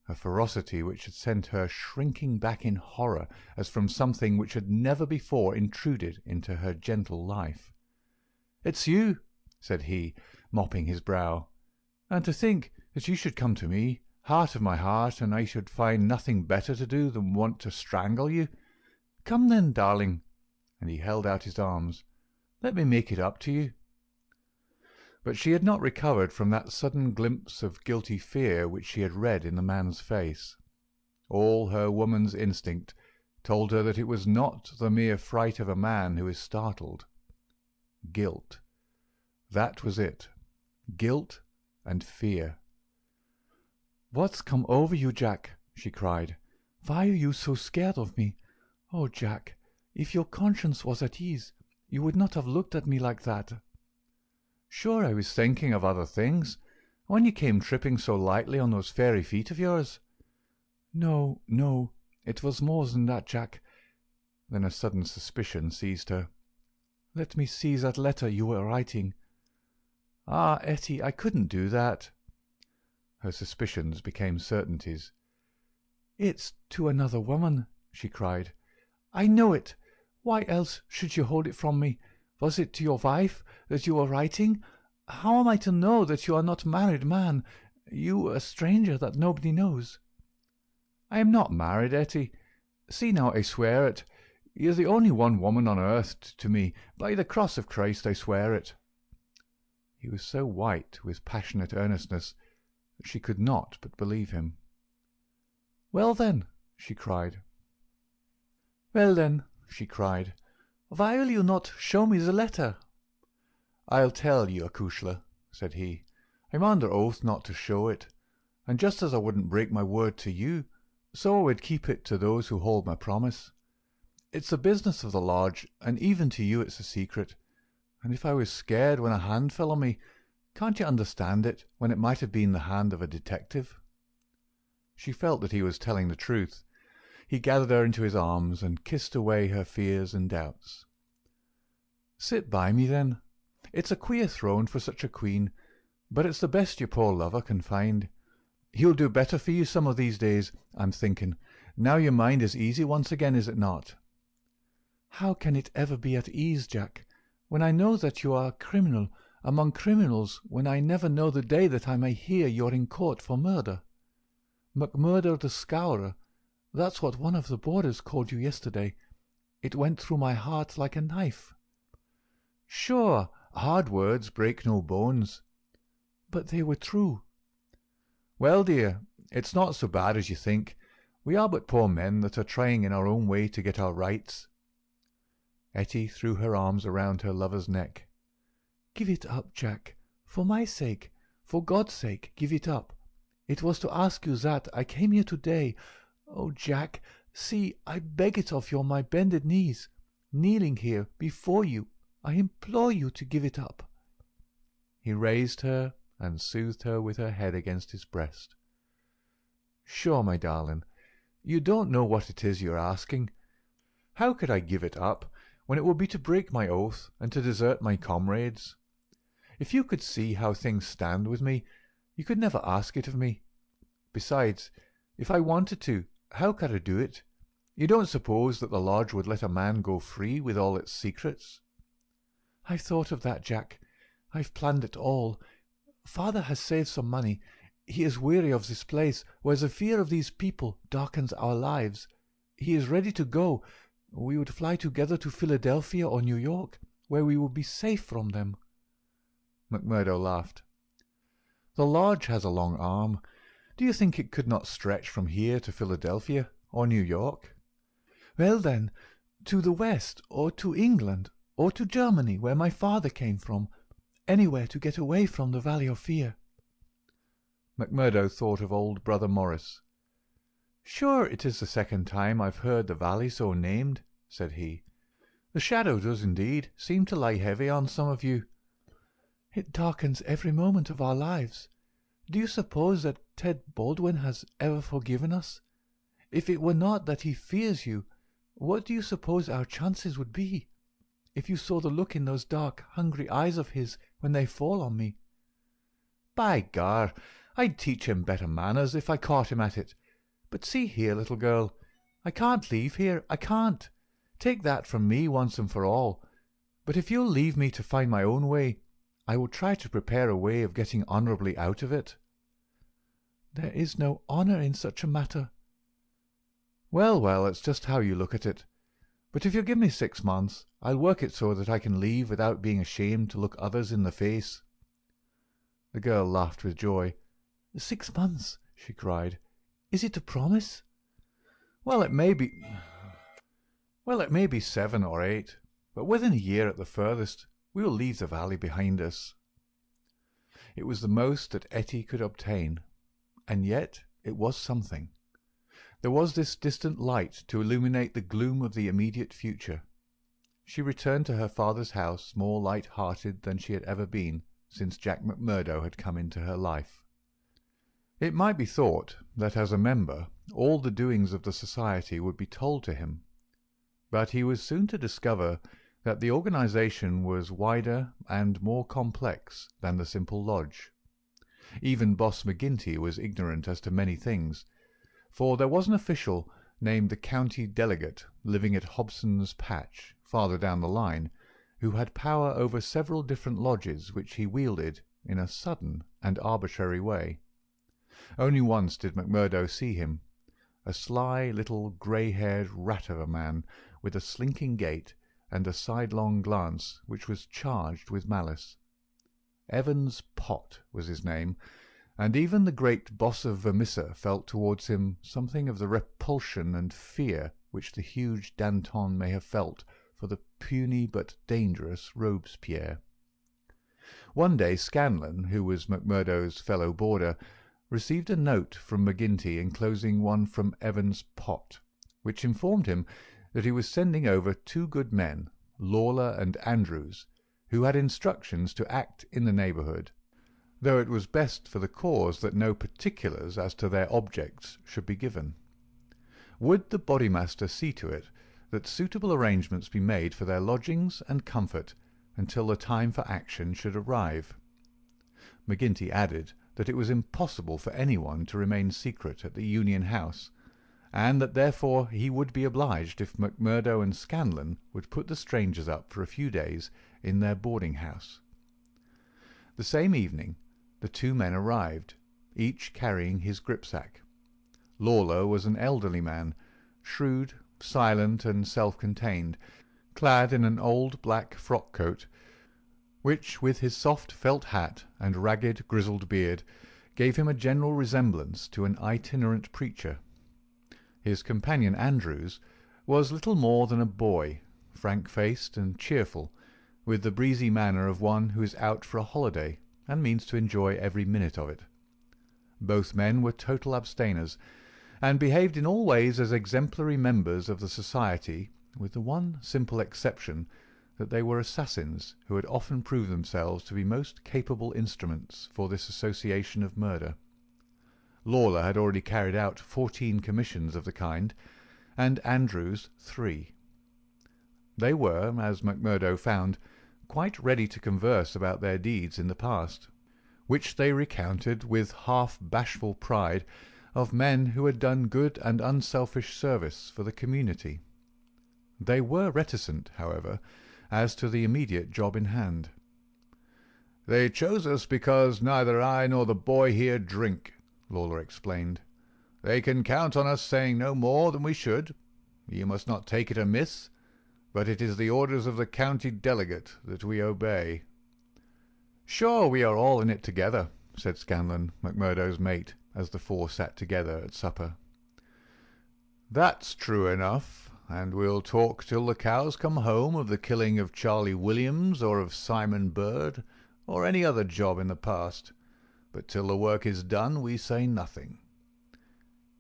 a ferocity which had sent her shrinking back in horror as from something which had never before intruded into her gentle life. "It's you," said he, mopping his brow. "And to think that you should come to me, heart of my heart, and I should find nothing better to do than want to strangle you. Come then, darling," and he held out his arms. "Let me make it up to you." But she had not recovered from that sudden glimpse of guilty fear which she had read in the man's face. All her woman's instinct told her that it was not the mere fright of a man who is startled. Guilt. That was it. Guilt and fear.
"What's come over you, Jack?" she cried. "Why are you so scared of me? Oh, Jack, if your conscience was at ease, you would not have looked at me like that." "Sure, I was thinking of other things, when you came tripping so lightly on those fairy feet of yours." "No, no, it was more than that, Jack." Then a sudden suspicion seized her. "Let me see that letter you were writing." "Ah, Etty, I couldn't do that." Her suspicions became certainties. "It's to another woman," she cried. "I know it. Why else should you hold it from me? Was it to your wife that you were writing? How am I to know that you are not a married man, you a stranger that nobody knows?" "I am not married, Etty. See now, I swear it. You're the only one woman on earth to me. By the cross of Christ, I swear it." He was so white with passionate earnestness that she could not but believe him. "Well then," she cried. "Well then," she cried, "why will you not show me the letter?" "I'll tell you, acushla," said he. "I'm under oath not to show it, and just as I wouldn't break my word to you, so I would keep it to those who hold my promise. It's the business of the lodge, and even to you it's a secret. And if I was scared when a hand fell on me, can't you understand it when it might have been the hand of a detective?" She felt that he was telling the truth. He gathered her into his arms and kissed away her fears and doubts. "Sit by me, then. It's a queer throne for such a queen, but it's the best your poor lover can find. He'll do better for you some of these days, I'm thinking. Now your mind is easy once again, is it not?" "How can it ever be at ease, Jack, when I know that you are a criminal among criminals, when I never know the day that I may hear you're in court for murder? McMurdo the Scourer, that's what one of the boarders called you yesterday. It went through my heart like a knife." "Sure, hard words break no bones." "But they were true." "Well, dear, it's not so bad as you think. We are but poor men that are trying in our own way to get our rights." Etty threw her arms around her lover's neck.
"Give it up, Jack. For my sake, for God's sake, give it up. It was to ask you that I came here today. Oh, Jack, see, I beg it of you on my bended knees. Kneeling here before you, I implore you to give it up."
He raised her and soothed her with her head against his breast. "Sure, my darling, you don't know what it is you're asking. How could I give it up when it would be to break my oath and to desert my comrades? If you could see how things stand with me, you could never ask it of me. Besides, if I wanted to, how could I do it? You don't suppose that the lodge would let a man go free with all its secrets?"
"I've thought of that, Jack. I've planned it all. Father has saved some money. He is weary of this place, where the fear of these people darkens our lives. He is ready to go. We would fly together to Philadelphia or New York, where we would be safe from them."
McMurdo laughed. "The lodge has a long arm. Do you think it could not stretch from here to Philadelphia or New York?"
"Well, then, to the West, or to England, or to Germany, where my father came from. Anywhere to get away from the Valley of Fear."
McMurdo thought of old Brother Morris. "Sure, it is the second time I've heard the valley so named," said he. "The shadow does indeed seem to lie heavy on some of you."
"It darkens every moment of our lives. Do you suppose that Ted Baldwin has ever forgiven us? If it were not that he fears you, what do you suppose our chances would be? If you saw the look in those dark, hungry eyes of his when they fall on me."
"By gar, I'd teach him better manners if I caught him at it. But see here, little girl, I can't leave here, I can't. Take that from me once and for all. But if you'll leave me to find my own way, I will try to prepare a way of getting honourably out of it."
"There is no honour in such a matter."
Well, well, it's just how you look at it. But if you'll give me 6 months, I'll work it so that I can leave without being ashamed to look others in the face." The girl laughed with joy.
6 months!" she cried. "Is it a promise?"
Well, it may be 7 or 8, but within a year at the furthest we will leave the valley behind us." It was the most that Etty could obtain, And yet it was something. There was this distant light to illuminate the gloom of the immediate future. She returned to her father's house more light-hearted than she had ever been since Jack McMurdo had come into her life. It might be thought that as a member all the doings of the society would be told to him, but he was soon to discover that the organization was wider and more complex than the simple lodge. Even Boss McGinty was ignorant as to many things, for there was an official named the county delegate living at Hobson's Patch, farther down the line, who had power over several different lodges which he wielded in a sudden and arbitrary way. Only once did McMurdo see him, a sly little grey-haired rat of a man with a slinking gait and a sidelong glance which was charged with malice. Evans Pott was his name, and even the great boss of Vermissa felt towards him something of the repulsion and fear which the huge Danton may have felt for the puny but dangerous Robespierre. One day Scanlon, who was McMurdo's fellow boarder, received a note from McGinty enclosing one from Evans Pott, which informed him that he was sending over 2 good men, Lawler and Andrews, who had instructions to act in the neighbourhood, though it was best for the cause that no particulars as to their objects should be given. Would the Bodymaster see to it that suitable arrangements be made for their lodgings and comfort until the time for action should arrive? McGinty added that it was impossible for anyone to remain secret at the Union House, and that therefore he would be obliged if McMurdo and Scanlon would put the strangers up for a few days in their boarding-house. The same evening the 2 men arrived, each carrying his gripsack. Lawler was an elderly man, shrewd, silent, and self-contained, clad in an old black frock-coat, which, with his soft felt hat and ragged grizzled beard, gave him a general resemblance to an itinerant preacher. His companion Andrews was little more than a boy, frank-faced and cheerful, with the breezy manner of one who is out for a holiday and means to enjoy every minute of it. Both men were total abstainers, and behaved in all ways as exemplary members of the society, with the one simple exception that they were assassins who had often proved themselves to be most capable instruments for this association of murder. Lawler had already carried out 14 commissions of the kind, and Andrews 3. They were, as McMurdo found, quite ready to converse about their deeds in the past, which they recounted with half-bashful pride of men who had done good and unselfish service for the community. They were reticent, however, as to the immediate job in hand. "They chose us because neither I nor the boy here drink," Lawler explained. "They can count on us saying no more than we should. You must not take it amiss, but it is the orders of the county delegate that we obey." "Sure, we are all in it together," said Scanlon, McMurdo's mate, as the 4 sat together at supper. "That's true enough, and we'll talk till the cows come home of the killing of Charlie Williams or of Simon Bird or any other job in the past, but till the work is done we say nothing."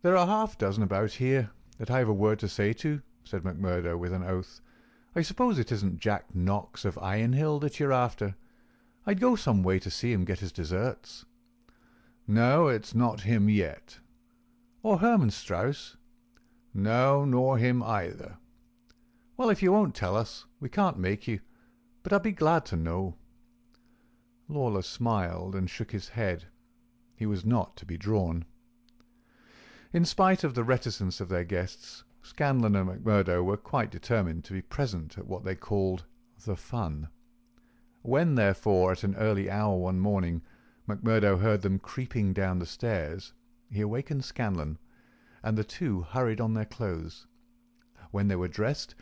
"There are half dozen about here that I have a word to say to," said McMurdo with an oath. "I suppose it isn't Jack Knox of Ironhill that you're after? I'd go some way to see him get his deserts." "No, it's not him yet." "Or Herman Strauss?" "No, nor him either." "Well, if you won't tell us, we can't make you, but I'd be glad to know." Lawler smiled and shook his head. He was not to be drawn. In spite of the reticence of their guests, Scanlon and McMurdo were quite determined to be present at what they called the fun. When, therefore, at an early hour one morning, McMurdo heard them creeping down the stairs, he awakened Scanlon, and the 2 hurried on their clothes. When they were dressed,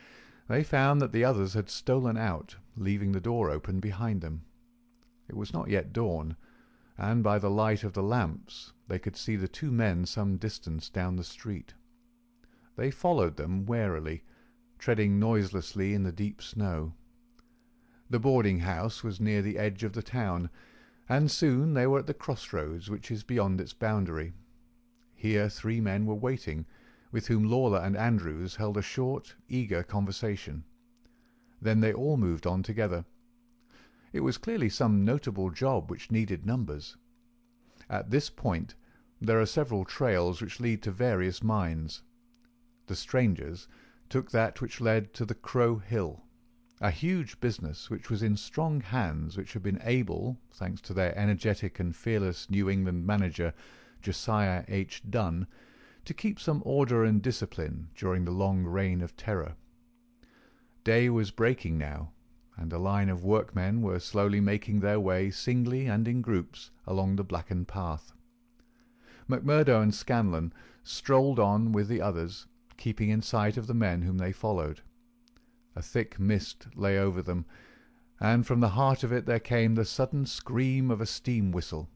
they found that the others had stolen out, leaving the door open behind them. It was not yet dawn, and by the light of the lamps they could see the 2 men some distance down the street. They followed them warily, treading noiselessly in the deep snow. The boarding-house was near the edge of the town, and soon they were at the crossroads which is beyond its boundary, here 3 men were waiting, with whom Lawler and Andrews held a short, eager conversation. Then they all moved on together. It was clearly some notable job which needed numbers. At this point there are several trails which lead to various mines. The strangers took that which led to the Crow Hill, a huge business which was in strong hands, which had been able, thanks to their energetic and fearless New England manager, Josiah H. Dunn, to keep some order and discipline during the long reign of terror. Day was breaking now, and a line of workmen were slowly making their way singly and in groups along the blackened path. McMurdo and Scanlon strolled on with the others, keeping in sight of the men whom they followed. A thick mist lay over them, and from the heart of it there came the sudden scream of a steam whistle.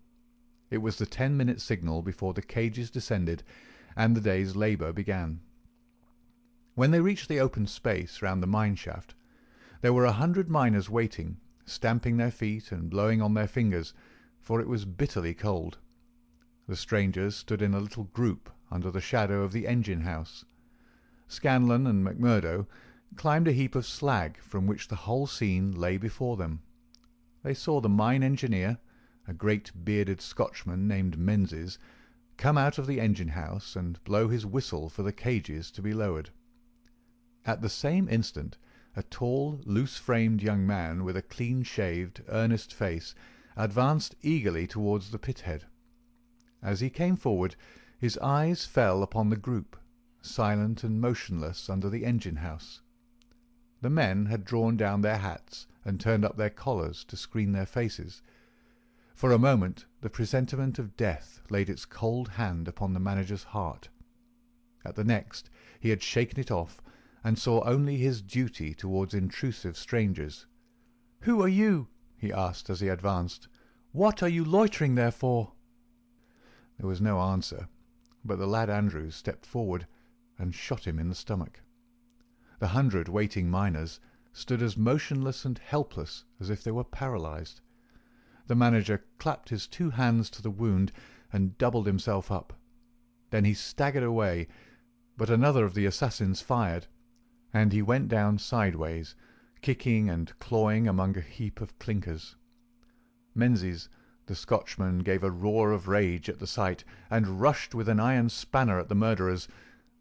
It was the 10-minute signal before the cages descended and the day's labour began. When they reached the open space round the mine shaft, there were 100 miners waiting, stamping their feet and blowing on their fingers, for it was bitterly cold. The strangers stood in a little group under the shadow of the engine-house. Scanlon and McMurdo climbed a heap of slag from which the whole scene lay before them. They saw the mine engineer, a great bearded Scotchman named Menzies, come out of the engine-house and blow his whistle for the cages to be lowered. At the same instant a tall, loose-framed young man with a clean-shaved, earnest face advanced eagerly towards the pit-head. As he came forward, his eyes fell upon the group, silent and motionless under the engine-house. The men had drawn down their hats and turned up their collars to screen their faces. For a moment the presentiment of death laid its cold hand upon the manager's heart. At the next he had shaken it off, and saw only his duty towards intrusive strangers. "Who are you?" he asked as he advanced. "What are you loitering there for?" There was no answer, but the lad Andrews stepped forward and shot him in the stomach. The 100 waiting miners stood as motionless and helpless as if they were paralysed. The manager clapped his 2 hands to the wound and doubled himself up. Then he staggered away, but another of the assassins fired, and he went down sideways, kicking and clawing among a heap of clinkers. Menzies, the Scotchman, gave a roar of rage at the sight, and rushed with an iron spanner at the murderers,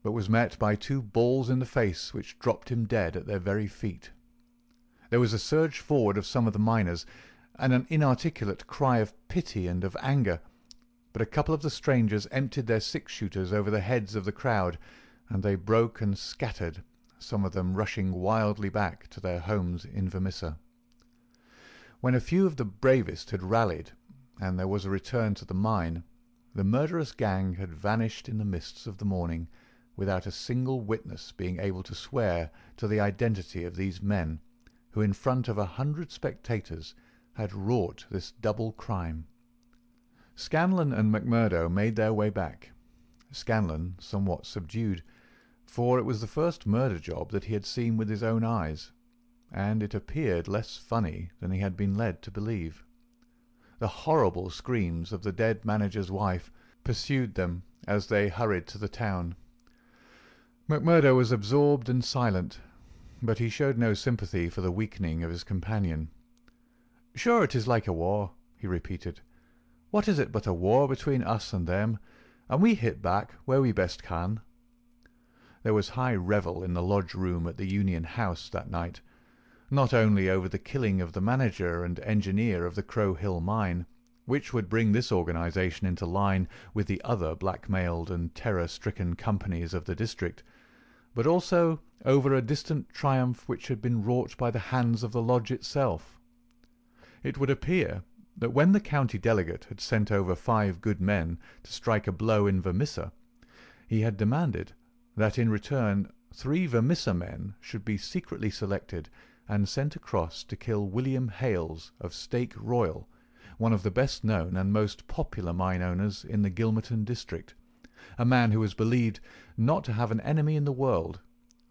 but was met by 2 balls in the face which dropped him dead at their very feet. There was a surge forward of some of the miners, and an inarticulate cry of pity and of anger, but a couple of the strangers emptied their 6-shooters over the heads of the crowd, and they broke and scattered, some of them rushing wildly back to their homes in Vermissa. When a few of the bravest had rallied, and there was a return to the mine, the murderous gang had vanished in the mists of the morning, without a single witness being able to swear to the identity of these men, who in front of 100 spectators had wrought this double crime. Scanlon and McMurdo made their way back, Scanlon somewhat subdued, for it was the first murder job that he had seen with his own eyes, and it appeared less funny than he had been led to believe. The horrible screams of the dead manager's wife pursued them as they hurried to the town. McMurdo was absorbed and silent, but he showed no sympathy for the weakening of his companion. "Sure it is like a war," he repeated. "What is it but a war between us and them, and we hit back where we best can." There was high revel in the lodge-room at the Union House that night, not only over the killing of the manager and engineer of the Crow Hill mine, which would bring this organisation into line with the other blackmailed and terror-stricken companies of the district, but also over a distant triumph which had been wrought by the hands of the lodge itself. It would appear that when the county delegate had sent over 5 good men to strike a blow in Vermissa, he had demanded that in return 3 Vermissa men should be secretly selected and sent across to kill William Hales of Stake Royal, one of the best known and most popular mine owners in the Gilmerton district, a man who was believed not to have an enemy in the world,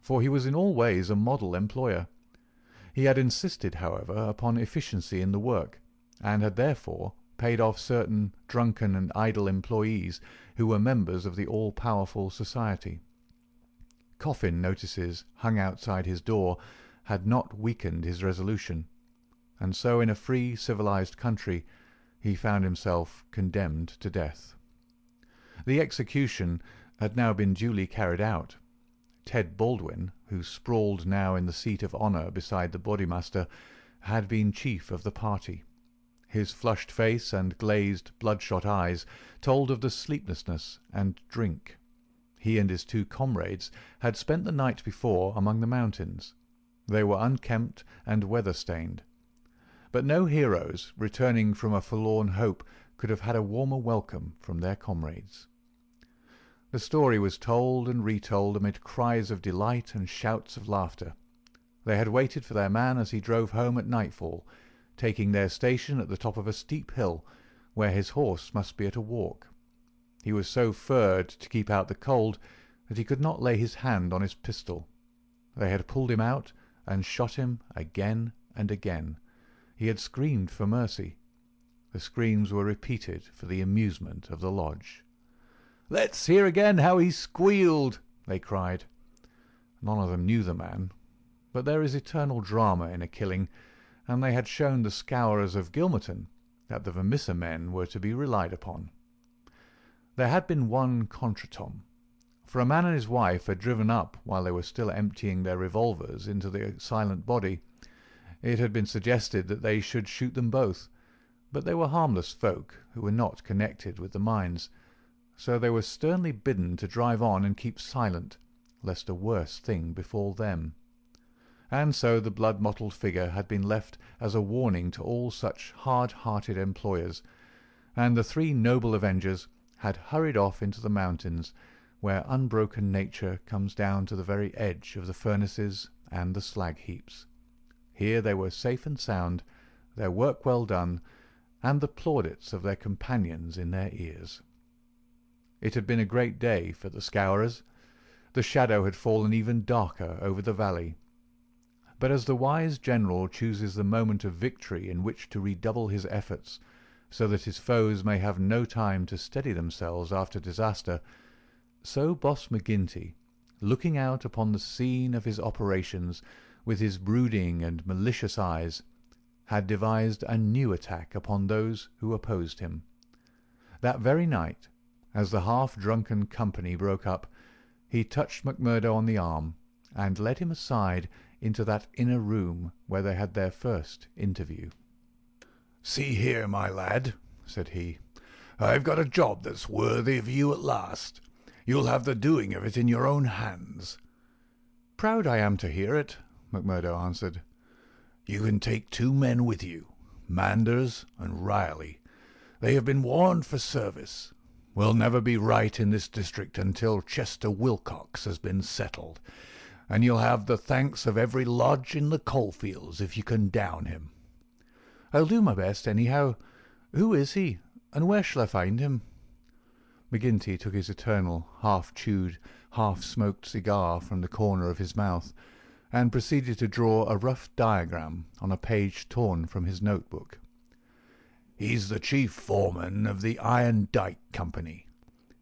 for he was in all ways a model employer. He had insisted, however, upon efficiency in the work, and had therefore, paid off certain drunken and idle employees who were members of the all-powerful society. Coffin notices hung outside his door had not weakened his resolution, and so in a free, civilized country he found himself condemned to death. The execution had now been duly carried out. Ted Baldwin, who sprawled now in the seat of honour beside the Bodymaster, had been chief of the party. His flushed face and glazed, bloodshot eyes told of the sleeplessness and drink. He and his two comrades had spent the night before among the mountains. They were unkempt and weather-stained. But no heroes, returning from a forlorn hope, could have had a warmer welcome from their comrades. The story was told and retold amid cries of delight and shouts of laughter. They had waited for their man as he drove home at nightfall, taking their station at the top of a steep hill, where his horse must be at a walk. He was so furred to keep out the cold that he could not lay his hand on his pistol. They had pulled him out and shot him again and again. He had screamed for mercy. The screams were repeated for the amusement of the lodge. "Let's hear again how he squealed!" they cried. None of them knew the man, but there is eternal drama in a killing, and they had shown the Scourers of Gilmerton that the Vermissa men were to be relied upon. There had been one contretemps, for a man and his wife had driven up while they were still emptying their revolvers into the silent body. It had been suggested that they should shoot them both, but they were harmless folk who were not connected with the mines, so they were sternly bidden to drive on and keep silent, lest a worse thing befall them. And so the blood-mottled figure had been left as a warning to all such hard-hearted employers, and the three noble avengers had hurried off into the mountains, where unbroken nature comes down to the very edge of the furnaces and the slag-heaps. Here they were safe and sound, their work well done, and the plaudits of their companions in their ears. It had been a great day for the Scourers. The shadow had fallen even darker over the valley. But as the wise general chooses the moment of victory in which to redouble his efforts, so that his foes may have no time to steady themselves after disaster, so Boss McGinty, looking out upon the scene of his operations with his brooding and malicious eyes, had devised a new attack upon those who opposed him. That very night, as the half-drunken company broke up, he touched McMurdo on the arm and led him aside into that inner room where they had their first interview.
"See here, my lad," said he, "I've got a job that's worthy of you at last. You'll have the doing of it in your own hands."
"Proud I am to hear it," McMurdo answered.
"You can take 2 men with you, Manders and Riley. They have been warned for service. We'll never be right in this district until Chester Wilcox has been settled, and you'll have the thanks of every lodge in the coalfields if you can down him."
"I'll do my best, anyhow. Who is he, and where shall I find him?" McGinty took his eternal, half-chewed, half-smoked cigar from the corner of his mouth, and proceeded to draw a rough diagram on a page torn from his notebook.
"He's the chief foreman of the Iron Dyke Company.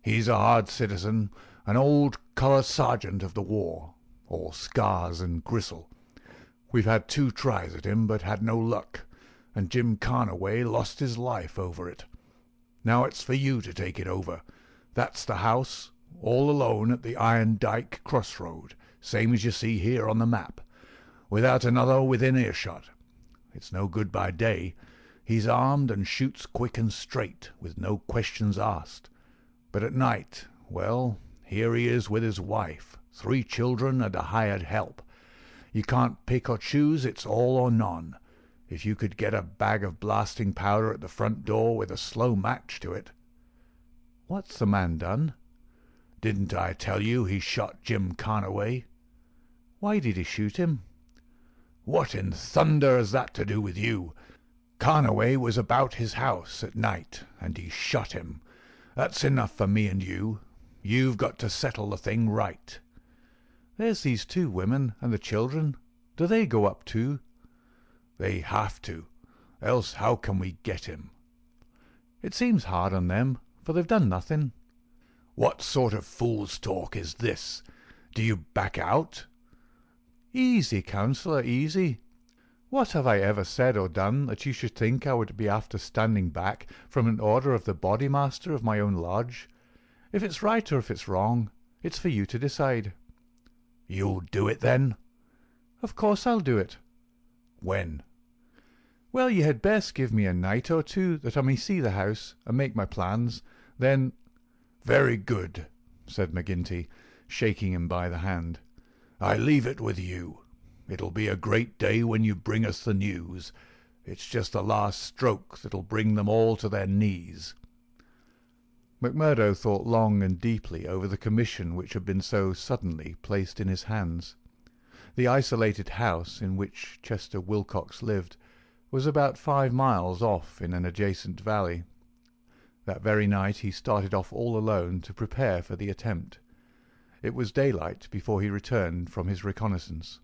He's a hard citizen, an old colour sergeant of the war, all scars and gristle. We've had 2 tries at him, but had no luck, and Jim Carnaway lost his life over it. Now it's for you to take it over. That's the house, all alone at the Iron Dyke crossroad, same as you see here on the map, without another within earshot. It's no good by day. He's armed and shoots quick and straight, with no questions asked. But at night, well, here he is with his wife, 3 children and a hired help. You can't pick or choose, it's all or none. If you could get a bag of blasting powder at the front door with a slow match to it."
"What's the man done?"
"Didn't I tell you he shot Jim Carnaway?"
"Why did he shoot him?"
"What in thunder has that to do with you? Carnaway was about his house at night, and he shot him. That's enough for me and you. You've got to settle the thing right."
"There's these 2 women and the children. Do they go up too?"
"They have to, else how can we get him?" It seems hard on them, for they've done nothing."
"What sort of fool's talk is this? Do you back out?"
"Easy, counsellor, easy. What have I ever said or done that you should think I would be after standing back from an order of the Bodymaster of my own lodge? If it's right or if it's wrong, it's for you to decide."
"You'll do it, then?"
"Of course I'll do it."
"When?"
"Well, you had best give me a night or two that I may see the house and make my plans. Then—"
"Very good,"
said McGinty, shaking him by the hand.
"I leave it with you. It'll be a great day when you bring us the news. It's just the last stroke that'll bring them all to their knees."
McMurdo thought long and deeply over the commission which had been so suddenly placed in his hands. The isolated house in which Chester Wilcox lived was about 5 miles off in an adjacent valley. That very night he started off all alone to prepare for the attempt. It was daylight before he returned from his reconnaissance.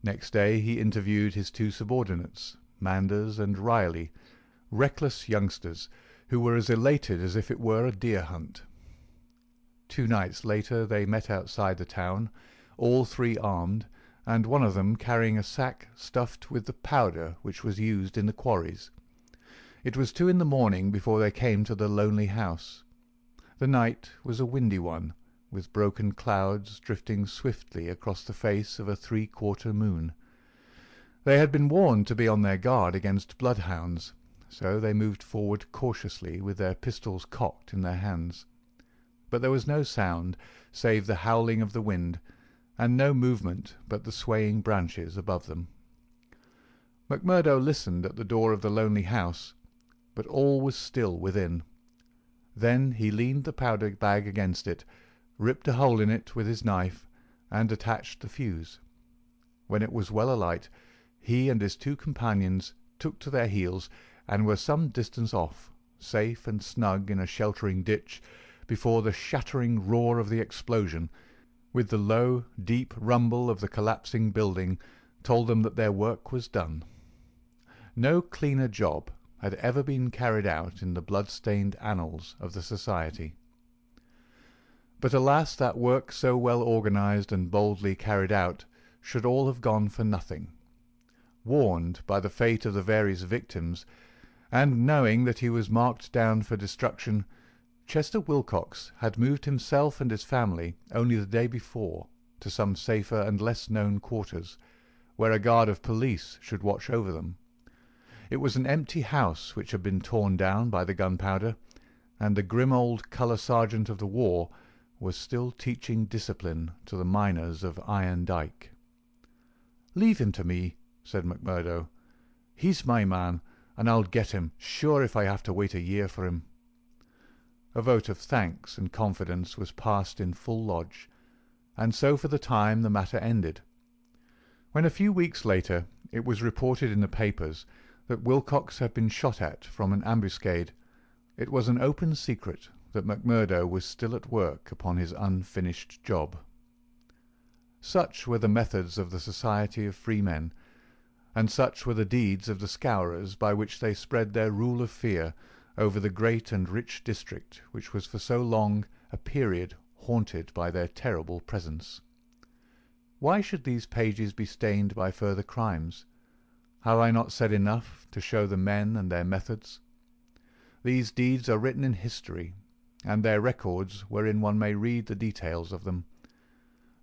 Next day he interviewed his 2 subordinates, Manders and Riley, reckless youngsters who were as elated as if it were a deer hunt. 2 nights later they met outside the town, all 3 armed, and one of them carrying a sack stuffed with the powder which was used in the quarries. It was 2 in the morning before they came to the lonely house. The night was a windy one, with broken clouds drifting swiftly across the face of a 3/4 moon. They had been warned to be on their guard against bloodhounds, so they moved forward cautiously with their pistols cocked in their hands. But there was no sound save the howling of the wind, and no movement but the swaying branches above them. McMurdo listened at the door of the lonely house, but all was still within. Then he leaned the powder bag against it, ripped a hole in it with his knife, and attached the fuse. When it was well alight, he and his 2 companions took to their heels and were some distance off, safe and snug in a sheltering ditch, before the shattering roar of the explosion, with the low, deep rumble of the collapsing building, told them that their work was done. No cleaner job had ever been carried out in the blood-stained annals of the Society. But alas, that work so well organized and boldly carried out should all have gone for nothing. Warned by the fate of the various victims, and knowing that he was marked down for destruction, Chester Wilcox had moved himself and his family only the day before to some safer and less known quarters, where a guard of police should watch over them. It was an empty house which had been torn down by the gunpowder, and the grim old colour sergeant of the war was still teaching discipline to the miners of Iron Dyke. "Leave him to me," said McMurdo. "He's my man, and I'll get him, sure, if I have to wait a year for him." A vote of thanks and confidence was passed in full lodge, and so for the time the matter ended. When a few weeks later it was reported in the papers that Wilcox had been shot at from an ambuscade, it was an open secret that McMurdo was still at work upon his unfinished job. Such were the methods of the Society of Freemen, and such were the deeds of the Scourers by which they spread their rule of fear over the great and rich district which was for so long a period haunted by their terrible presence. Why should these pages be stained by further crimes? Have I not said enough to show the men and their methods? These deeds are written in history, and their records wherein one may read the details of them.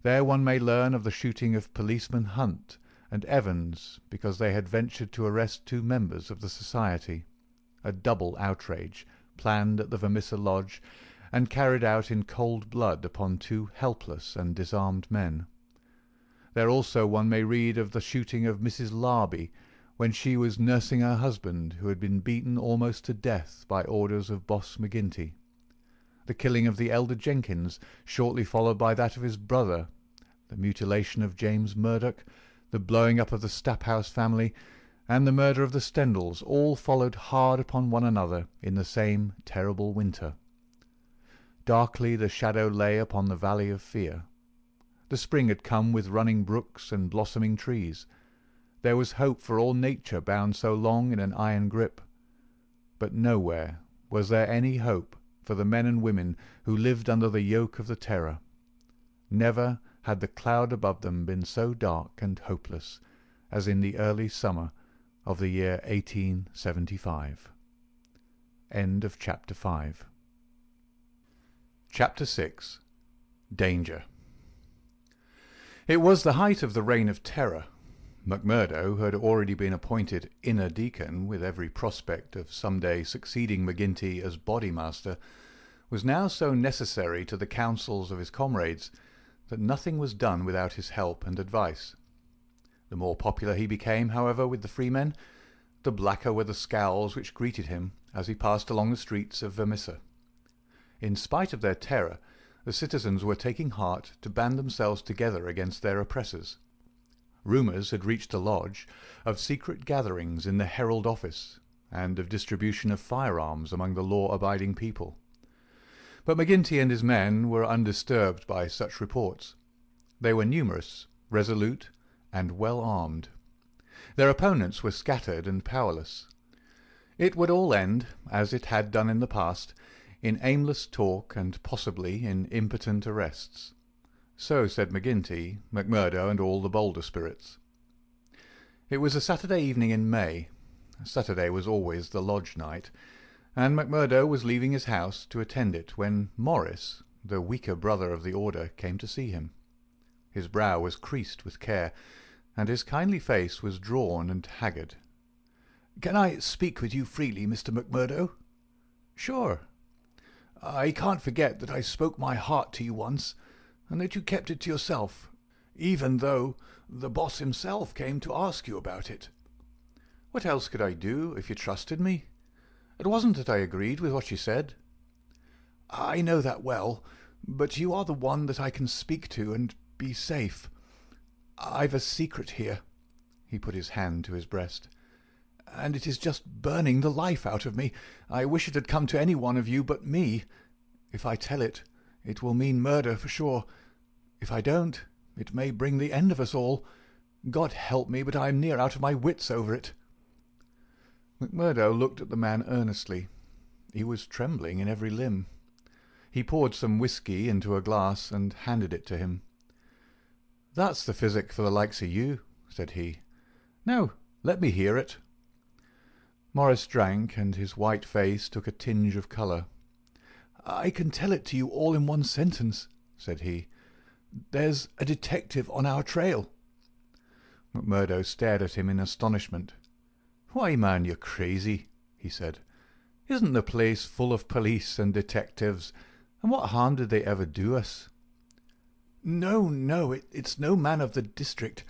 There one may learn of the shooting of policemen Hunt and Evans because they had ventured to arrest 2 members of the Society, a double outrage planned at the Vermissa lodge and carried out in cold blood upon 2 helpless and disarmed men. There also one may read of the shooting of Mrs. Larby when she was nursing her husband, who had been beaten almost to death by orders of Boss McGinty, the killing of the elder Jenkins, shortly followed by that of his brother, the mutilation of James Murdoch, the blowing up of the Staphouse family, and the murder of the Stendals, all followed hard upon one another in the same terrible winter. Darkly the shadow lay upon the valley of fear. The spring had come with running brooks and blossoming trees. There was hope for all nature bound so long in an iron grip. But nowhere was there any hope for the men and women who lived under the yoke of the Terror. Never had the cloud above them been so dark and hopeless as in the early summer of the year 1875. End of Chapter 5. Chapter 6. Danger. It was the height of the Reign of Terror. MacMurdo, who had already been appointed inner deacon with every prospect of some day succeeding McGinty as Bodymaster, was now so necessary to the counsels of his comrades that nothing was done without his help and advice. The more popular he became, however, with the freemen, the blacker were the scowls which greeted him as he passed along the streets of Vermissa. In spite of their terror, the citizens were taking heart to band themselves together against their oppressors. Rumours had reached the lodge of secret gatherings in the Herald office and of distribution of firearms among the law-abiding people. But McGinty and his men were undisturbed by such reports. They were numerous, resolute, and well armed. Their opponents were scattered and powerless. It would all end, as it had done in the past, in aimless talk and possibly in impotent arrests. So said McGinty, MacMurdo, and all the bolder spirits. It was a Saturday evening in May. Saturday was always the lodge night, and MacMurdo was leaving his house to attend it when Morris, the weaker brother of the order, came to see him. His brow was creased with care, and his kindly face was drawn and haggard.
"Can I speak with you freely, Mr. MacMurdo?"
"Sure."
"I can't forget that I spoke my heart to you once, and that you kept it to yourself, even though the boss himself came to ask you about it."
"What else could I do if you trusted me? It wasn't that I agreed with what you said."
"I know that well, but you are the one that I can speak to and be safe. I've a secret here."
He put his hand to his breast.
"And it is just burning the life out of me. I wish it had come to any one of you but me. If I tell it, it will mean murder for sure. If I don't, it may bring the end of us all. God help me, but I am near out of my wits over it."
MacMurdo looked at the man earnestly. He was trembling in every limb. He poured some whisky into a glass and handed it to him. "That's the physic for the likes of you," said he. "Now, let me hear it." Morris drank, and his white face took a tinge of colour.
"I can tell it to you all in one sentence," said he. "There's a detective on our trail."
MacMurdo stared at him in astonishment. "Why, man, you're crazy," he said. "Isn't the place full of police and detectives, and what harm did they ever do us?"
No, it's no man of the district.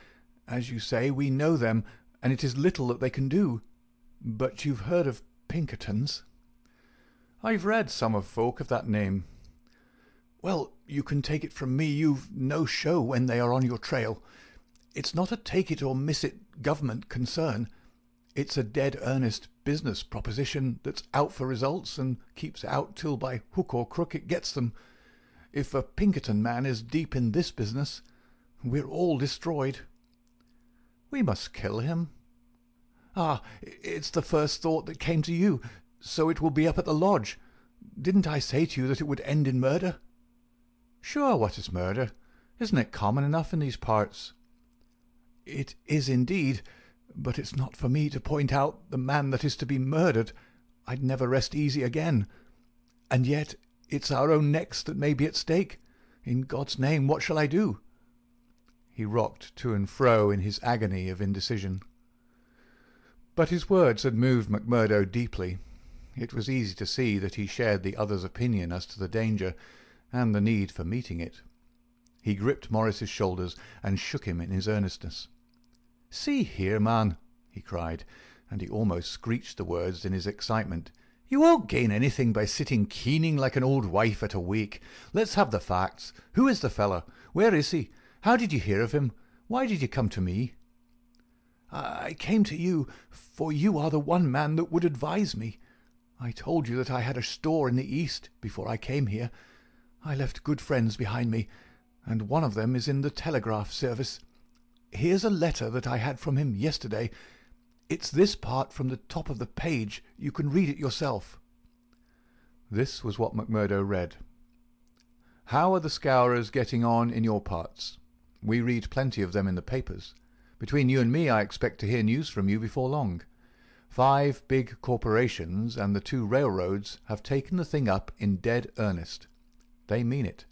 As you say, we know them, and it is little that they can do. But you've heard of Pinkertons?"
"I've read some of folk of that name."
"Well, you can take it from me you've no show when they are on your trail. It's not a take-it-or-miss-it government concern. It's a dead-earnest business proposition that's out for results and keeps out till by hook or crook it gets them. If a Pinkerton man is deep in this business, we're all destroyed."
"We must kill him."
"Ah, it's the first thought that came to you, so it will be up at the lodge. Didn't I say to you that it would end in murder?"
"Sure, what is murder? Isn't it common enough in these parts?"
"It is indeed, but it's not for me to point out the man that is to be murdered. I'd never rest easy again. And yet it's our own necks that may be at stake. In God's name, what shall I do?"
He rocked to and fro in his agony of indecision. But his words had moved MacMurdo deeply. It was easy to see that he shared the other's opinion as to the danger and the need for meeting it. He gripped Morris's shoulders and shook him in his earnestness. "See here, man," he cried, and he almost screeched the words in his excitement. "You won't gain anything by sitting keening like an old wife at a wake. Let's have the facts. Who is the fellow? Where is he? How did you hear of him? Why did you come to me?"
"I came to you, for you are the one man that would advise me. I told you that I had a store in the East before I came here. I left good friends behind me, and one of them is in the telegraph service. Here's a letter that I had from him yesterday. It's this part from the top of the page. You can read it yourself." This was what McMurdo read. How are the Scourers getting on in your parts? We read plenty of them in the papers. Between you and me, I expect to hear news from you before long. 5 big corporations and the 2 railroads have taken the thing up in dead earnest. They mean it,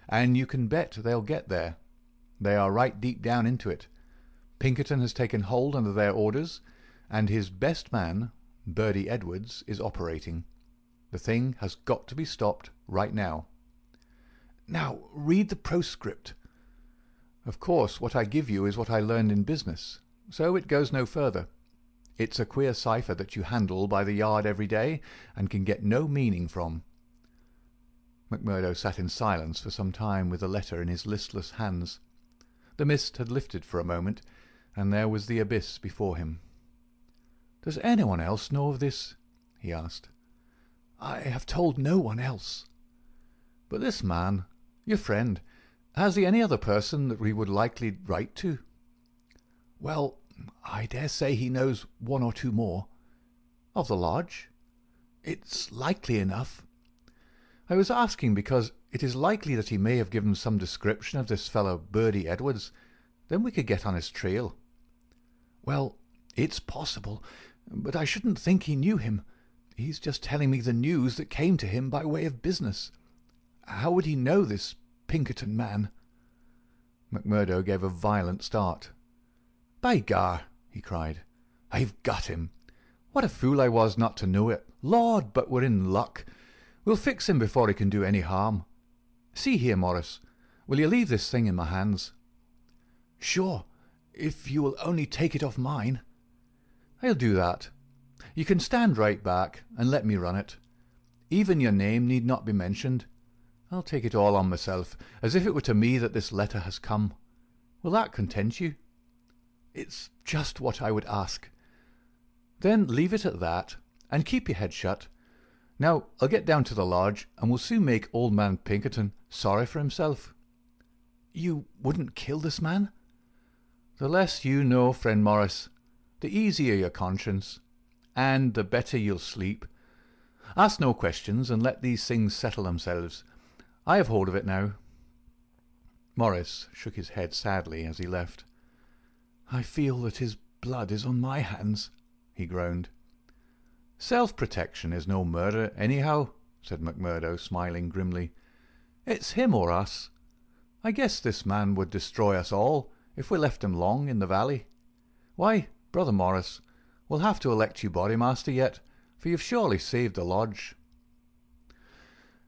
and you can bet they'll get there. They are right deep down into it. Pinkerton has taken hold under their orders, and his best man, Birdy Edwards, is operating. The thing has got to be stopped right now. Now, read the proscript. Of course, what I give you is what I learned in business, so it goes no further. It's a queer cipher that you handle by the yard every day and can get no meaning from. McMurdo sat in silence for some time with the letter in his listless hands. The mist had lifted for a moment, and there was the abyss before him. "Does anyone else know of this?" he asked.
"I have told no one else."
"But this man, your friend, has he any other person that we would likely write to?"
"Well, I dare say he knows 1 or 2 more."
"Of the lodge?"
"It's likely enough."
"I was asking because it is likely that he may have given some description of this fellow Birdy Edwards. Then we could get on his trail."
"Well, it's possible, but I shouldn't think he knew him. He's just telling me the news that came to him by way of business. How would he know this Pinkerton man?"
McMurdo gave a violent start. "By gar!" he cried. "I've got him! What a fool I was not to know it! Lord, but we're in luck! We'll fix him before he can do any harm. See here, Morris, will you leave this thing in my hands?"
"Sure, if you will only take it off mine."
"I'll do that. You can stand right back and let me run it. Even your name need not be mentioned. I'll take it all on myself, as if it were to me that this letter has come. Will that content you?"
"It's just what I would ask."
"Then leave it at that, and keep your head shut. Now I'll get down to the lodge, and we'll soon make old man Pinkerton sorry for himself."
"You wouldn't kill this man?"
"The less you know, friend Morris, the easier your conscience, and the better you'll sleep. Ask no questions, and let these things settle themselves. I have hold of it now." Morris shook his head sadly as he left.
"I feel that his blood is on my hands," he groaned.
"Self-protection is no murder, anyhow," said McMurdo, smiling grimly. "It's him or us. I guess this man would destroy us all if we left him long in the valley. Why, Brother Morris, we'll have to elect you Bodymaster yet, for you've surely saved the lodge."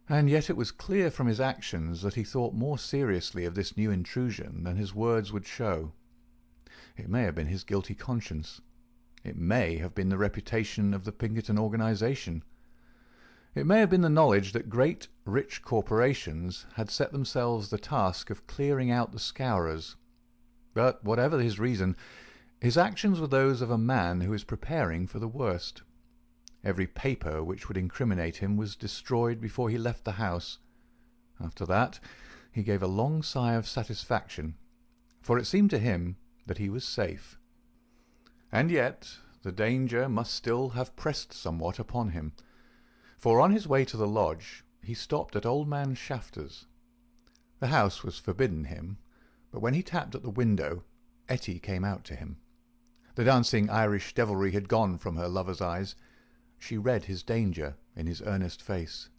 And yet it was clear from his actions that he thought more seriously of this new intrusion than his words would show. It may have been his guilty conscience. It may have been the reputation of the Pinkerton organization. It may have been the knowledge that great, rich corporations had set themselves the task of clearing out the Scourers. But whatever his reason, his actions were those of a man who is preparing for the worst. Every paper which would incriminate him was destroyed before he left the house. After that he gave a long sigh of satisfaction, for it seemed to him that he was safe. And yet the danger must still have pressed somewhat upon him, for on his way to the lodge he stopped at old man Shafter's. The house was forbidden him, but when he tapped at the window, Etty came out to him. The dancing Irish devilry had gone from her lover's eyes. She read his danger in his earnest face.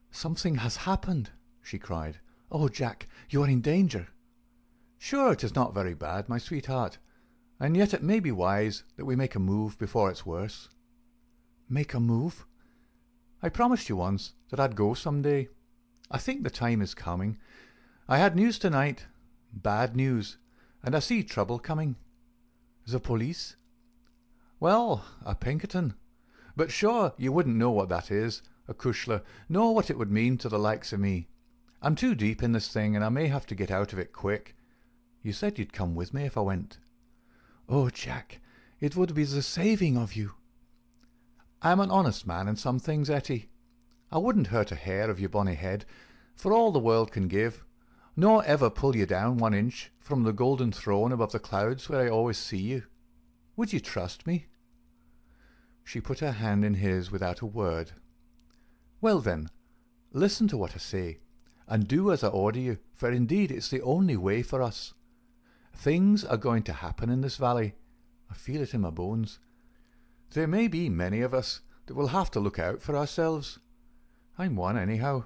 "Something has happened," she cried. "Oh, Jack, you are in danger."
"Sure, it is not very bad, my sweetheart, and yet it may be wise that we make a move before it's worse."
"Make a move?"
"I promised you once that I'd go some day. I think the time is coming. I had news tonight, bad news, and I see trouble coming."
"The police?"
"Well, a Pinkerton. But sure you wouldn't know what that is, a cushler, nor what it would mean to the likes of me. I'm too deep in this thing, and I may have to get out of it quick. You said you'd come with me if I went."
"Oh, Jack, it would be the saving of you."
"I'm an honest man in some things, Etty. I wouldn't hurt a hair of your bonny head for all the world can give, nor ever pull you down 1 inch from the golden throne above the clouds where I always see you. Would you trust me?" She put her hand in his without a word. Well then, listen to what I say, and do as I order you, for indeed it's the only way for us. Things are going to happen in this valley. I feel it in my bones. There may be many of us that will have to look out for ourselves. I'm one anyhow.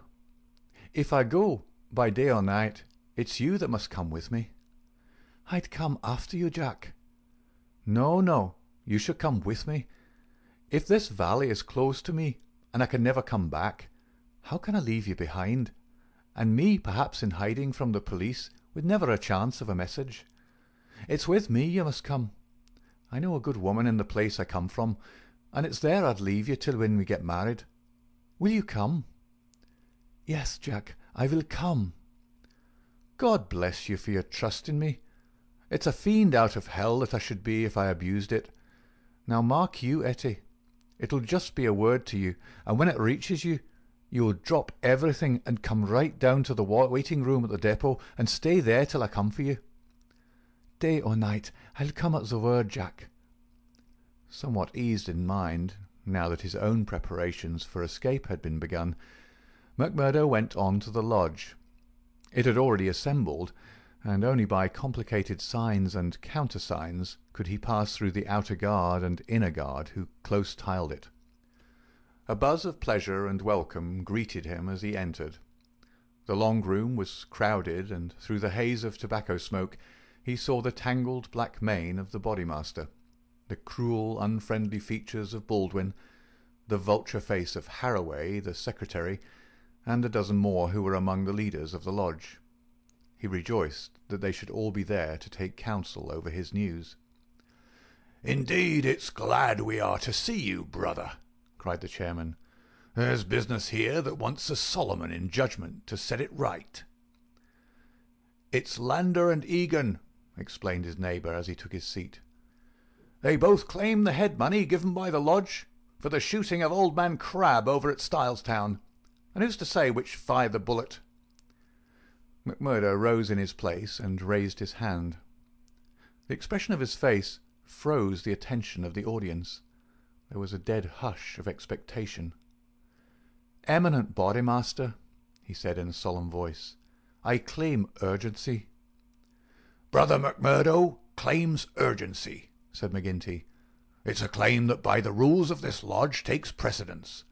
If I go, by day or night, it's you that must come with me. I'd come after you, Jack. No, no, you should come with me. If this valley is closed to me, and I can never come back, how can I leave you behind? And me perhaps in hiding from the police, with never a chance of a message. It's with me you must come. I know a good woman in the place I come from, and it's there I'd leave you till when we get married. Will you come? Yes, Jack, I will come. God bless you for your trust in me. It's a fiend out of hell that I should be if I abused it. Now mark you, Etty. It'll just be a word to you, and when it reaches you, you'll drop everything and come right down to the waiting room at the depot and stay there till I come for you. Day or night, I'll come at the word, Jack. Somewhat eased in mind, now that his own preparations for escape had been begun, MacMurdo went on to the lodge. It had already assembled, and only by complicated signs and countersigns could he pass through the outer guard and inner guard who close-tiled it. A buzz of pleasure and welcome greeted him as he entered. The long room was crowded, and through the haze of tobacco smoke he saw the tangled black mane of the Bodymaster, the cruel, unfriendly features of Baldwin, the vulture face of Harroway, the secretary, and a dozen more who were among the leaders of the lodge. He rejoiced that they should all be there to take counsel over his news.
"Indeed, it's glad we are to see you, brother," cried the chairman. "There's business here that wants a Solomon in judgment to set it right." "It's Lander and Egan," explained his neighbour as he took his seat. "They both claim the head money given by the lodge for the shooting of old man Crabbe over at Stylestown. And who's to say which fired the bullet?"
MacMurdo rose in his place and raised his hand. The expression of his face froze the attention of the audience. There was a dead hush of expectation. "Eminent Bodymaster," he said in a solemn voice, "I claim urgency."
"Brother MacMurdo claims urgency," said McGinty. "It's a claim that by the rules of this lodge takes precedence.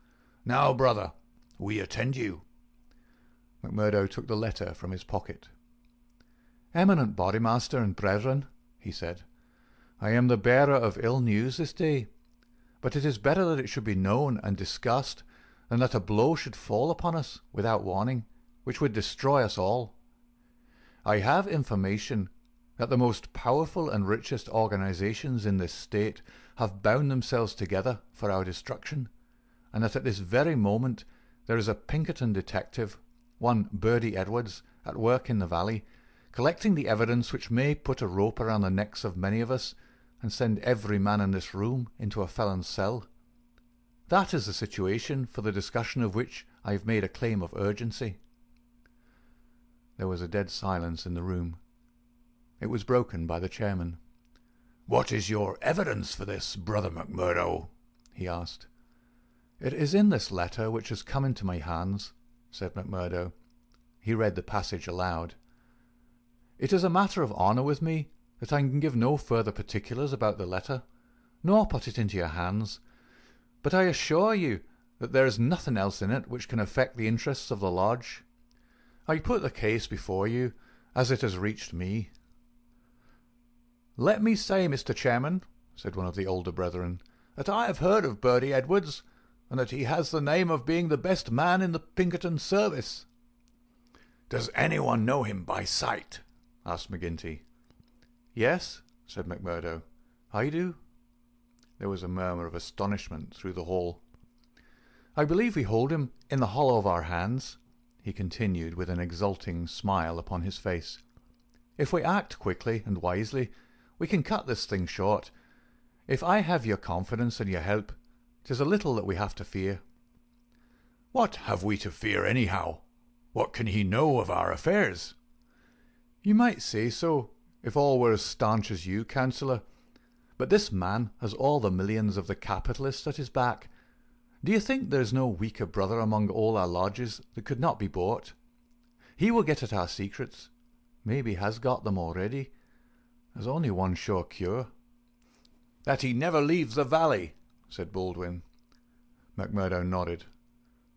Now, brother, we attend you."
MacMurdo took the letter from his pocket. "Eminent Bodymaster and brethren," he said, "I am the bearer of ill news this day, but it is better that it should be known and discussed than that a blow should fall upon us without warning, which would destroy us all. I have information that the most powerful and richest organizations in this state have bound themselves together for our destruction, and that at this very moment there is a Pinkerton detective, one Birdy Edwards, at work in the valley, collecting the evidence which may put a rope around the necks of many of us and send every man in this room into a felon's cell. That is the situation for the discussion of which I have made a claim of urgency." There was a dead silence in the room. It was broken by the chairman.
"What is your evidence for this, brother MacMurdo?" he asked.
"It is in this letter which has come into my hands," said MacMurdo. He read the passage aloud. "It is a matter of honour with me that I can give no further particulars about the letter, nor put it into your hands, but I assure you that there is nothing else in it which can affect the interests of the lodge. I put the case before you as it has reached me." "Let me say, Mr. Chairman," said one of the older brethren, "that I have heard of Birdy Edwards, and that he has the name of being the best man in the Pinkerton service."
"Does anyone know him by sight?"
asked McGinty. "Yes," said MacMurdo, "I do." There was a murmur of astonishment through the hall. "I believe we hold him in the hollow of our hands," he continued with an exulting smile upon his face. "If we act quickly and wisely, we can cut this thing short. If I have your confidence and your help, 'tis a little that we have to fear."
"What have we to fear anyhow? What can he know of our affairs?"
"You might say so, if all were as staunch as you, counsellor. But this man has all the millions of the capitalists at his back. Do you think there is no weaker brother among all our lodges that could not be bought? He will get at our secrets. Maybe has got them already. There's only one sure cure. That he never leaves the valley, said Baldwin. MacMurdo nodded.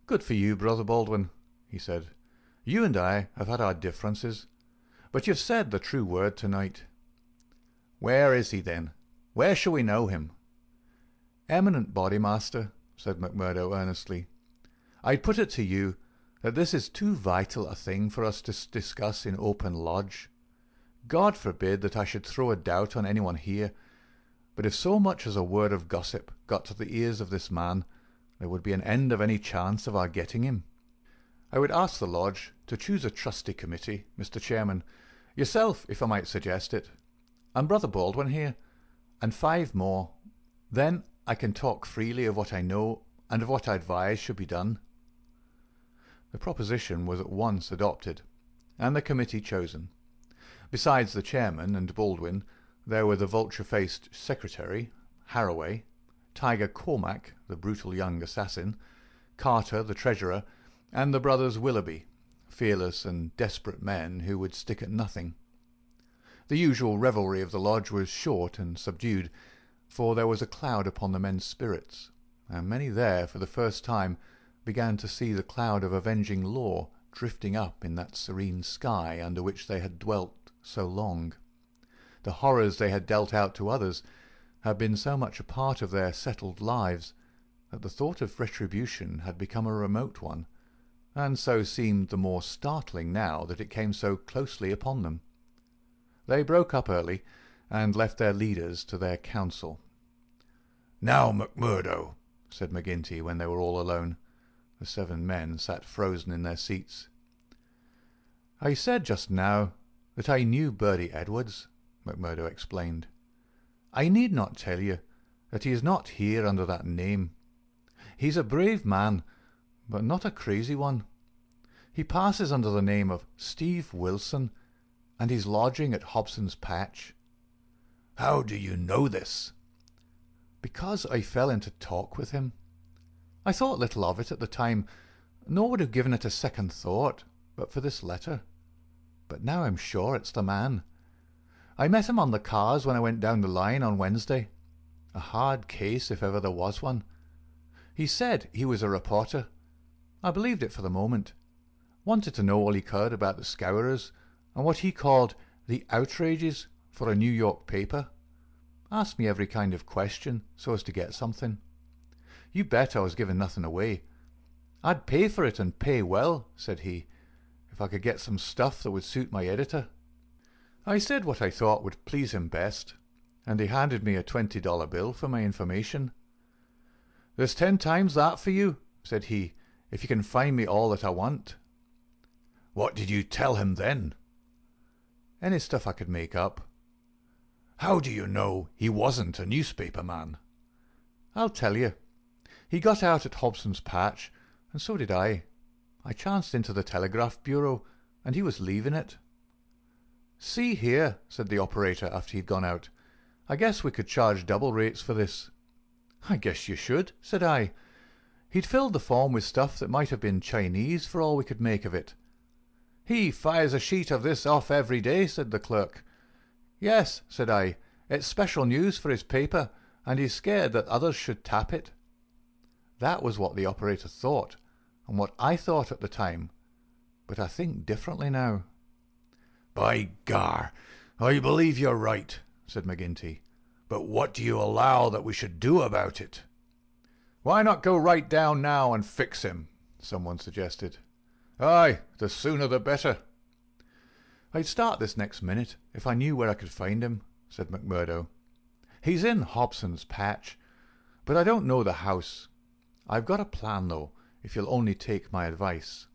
Good for you, Brother Baldwin, he said. You and I have had our differences, but you've said the true word tonight. Where is he, then? Where shall we know him? Eminent Bodymaster, said MacMurdo earnestly, I'd put it to you that this is too vital a thing for us to discuss in open lodge. God forbid that I should throw a doubt on anyone here, but if so much as a word of gossip got to the ears of this man, there would be an end of any chance of our getting him. I would ask the lodge to choose a trusty committee, Mr. Chairman, yourself, if I might suggest it, and Brother Baldwin here, and 5 more. Then I can talk freely of what I know and of what I advise should be done. The proposition was at once adopted, and the committee chosen. Besides the chairman and Baldwin, there were the vulture-faced secretary, Harroway, Tiger Cormac, the brutal young assassin, Carter, the treasurer, and the brothers Willoughby, fearless and desperate men who would stick at nothing. The usual revelry of the lodge was short and subdued, for there was a cloud upon the men's spirits, and many there, for the first time, began to see the cloud of avenging law drifting up in that serene sky under which they had dwelt so long. The horrors they had dealt out to others had been so much a part of their settled lives that the thought of retribution had become a remote one, and so seemed the more startling now that it came so closely upon them. They broke up early, and left their leaders to their counsel. "Now, MacMurdo," said McGinty when they were all alone. The 7 men sat frozen in their seats. "I said just now that I knew Birdy Edwards," MacMurdo explained. "I need not tell you that he is not here under that name. He's a brave man, but not a crazy one. He passes under the name of Steve Wilson, and he's lodging at Hobson's Patch." "How do you know this?" "Because I fell into talk with him. I thought little of it at the time, nor would have given it a second thought but for this letter. But now I'm sure it's the man. I met him on the cars when I went down the line on Wednesday. A hard case if ever there was one. He said he was a reporter. I believed it for the moment. Wanted to know all he could about the Scourers and what he called the outrages for a New York paper. Asked me every kind of question so as to get something. You bet I was giving nothing away. I'd pay for it and pay well, said he, if I could get some stuff that would suit my editor. I said what I thought would please him best, and he handed me a $20 bill for my information. "There's 10 times that for you," said he, "if you can find me all that I want." "What did you tell him then?" "Any stuff I could make up." "How do you know he wasn't a newspaper man?" "I'll tell you. He got out at Hobson's Patch, and so did I. I chanced into the Telegraph Bureau, and he was leaving it. "See here," said the operator after he'd gone out, "I guess we could charge double rates for this." "I guess you should," said I. "He'd filled the form with stuff that might have been Chinese for all we could make of it." "He fires a sheet of this off every day," said the clerk. "Yes," said I, "it's special news for his paper, and he's scared that others should tap it." That was what the operator thought, and what I thought at the time, but I think differently now. "By gar, I believe you're right," said McGinty. "But what do you allow that we should do about it?" "Why not go right down now and fix him?" someone suggested. "Aye, the sooner the better." "I'd start this next minute if I knew where I could find him," said MacMurdo. "He's in Hobson's Patch, but I don't know the house. I've got a plan, though, if you'll only take my advice."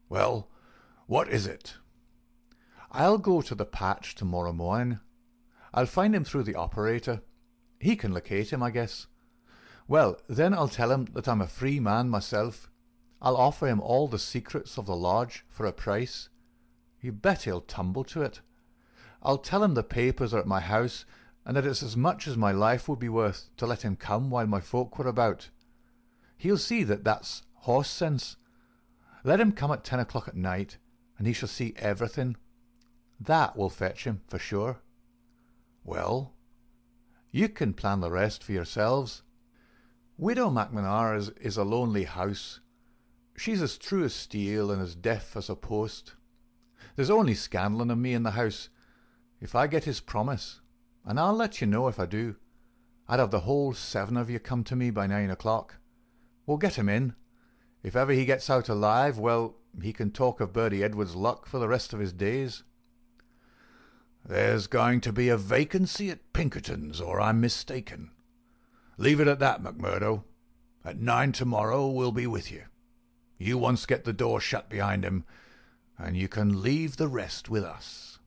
"Well, what is it?" "I'll go to the patch tomorrow morning. I'll find him through the operator. He can locate him, I guess. Well, then I'll tell him that I'm a free man myself. I'll offer him all the secrets of the lodge for a price. You bet he'll tumble to it. I'll tell him the papers are at my house, and that it's as much as my life would be worth to let him come while my folk were about. He'll see that that's horse sense. Let him come at 10 o'clock at night, and he shall see everything. That will fetch him, for sure. Well, you can plan the rest for yourselves. Widow MacManara is a lonely house. She's as true as steel and as deaf as a post. There's only Scanlon and me in the house. If I get his promise, and I'll let you know if I do, I'd have the whole 7 of you come to me by 9 o'clock. We'll get him in. If ever he gets out alive, well, he can talk of Birdy Edwards' luck for the rest of his days. There's going to be a vacancy at Pinkerton's, or I'm mistaken. Leave it at that, McMurdo. At 9 tomorrow we'll be with you. You once get the door shut behind him, and you can leave the rest with us.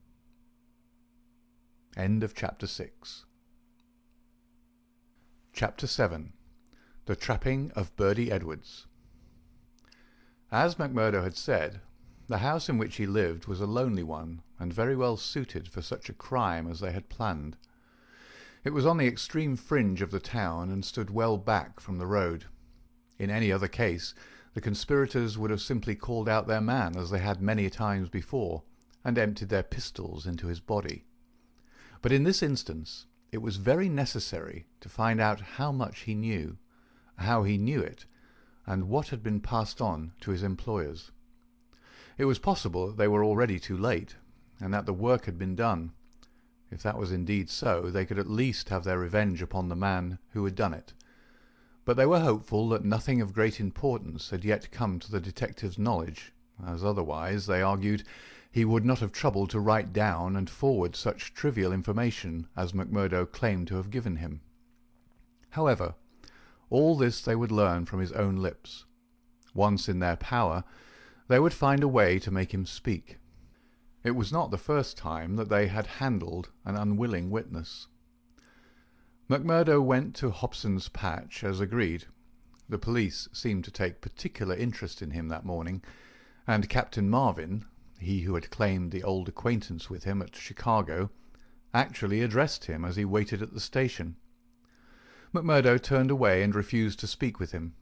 End of Chapter 6. Chapter 7. The Trapping of Birdy Edwards. As MacMurdo had said, the house in which he lived was a lonely one, and very well suited for such a crime as they had planned. It was on the extreme fringe of the town, and stood well back from the road. In any other case, the conspirators would have simply called out their man, as they had many times before, and emptied their pistols into his body. But in this instance, it was very necessary to find out how much he knew, how he knew it, and what had been passed on to his employers. It was possible that they were already too late, and that the work had been done. If that was indeed so, they could at least have their revenge upon the man who had done it. But they were hopeful that nothing of great importance had yet come to the detective's knowledge, as otherwise, they argued, he would not have troubled to write down and forward such trivial information as MacMurdo claimed to have given him. However, all this they would learn from his own lips. Once in their power, they would find a way to make him speak. It was not the first time that they had handled an unwilling witness. MacMurdo went to Hobson's Patch as agreed. The police seemed to take particular interest in him that morning, and Captain Marvin, he who had claimed the old acquaintance with him at Chicago, actually addressed him as he waited at the station. MacMurdo turned away and refused to speak with him.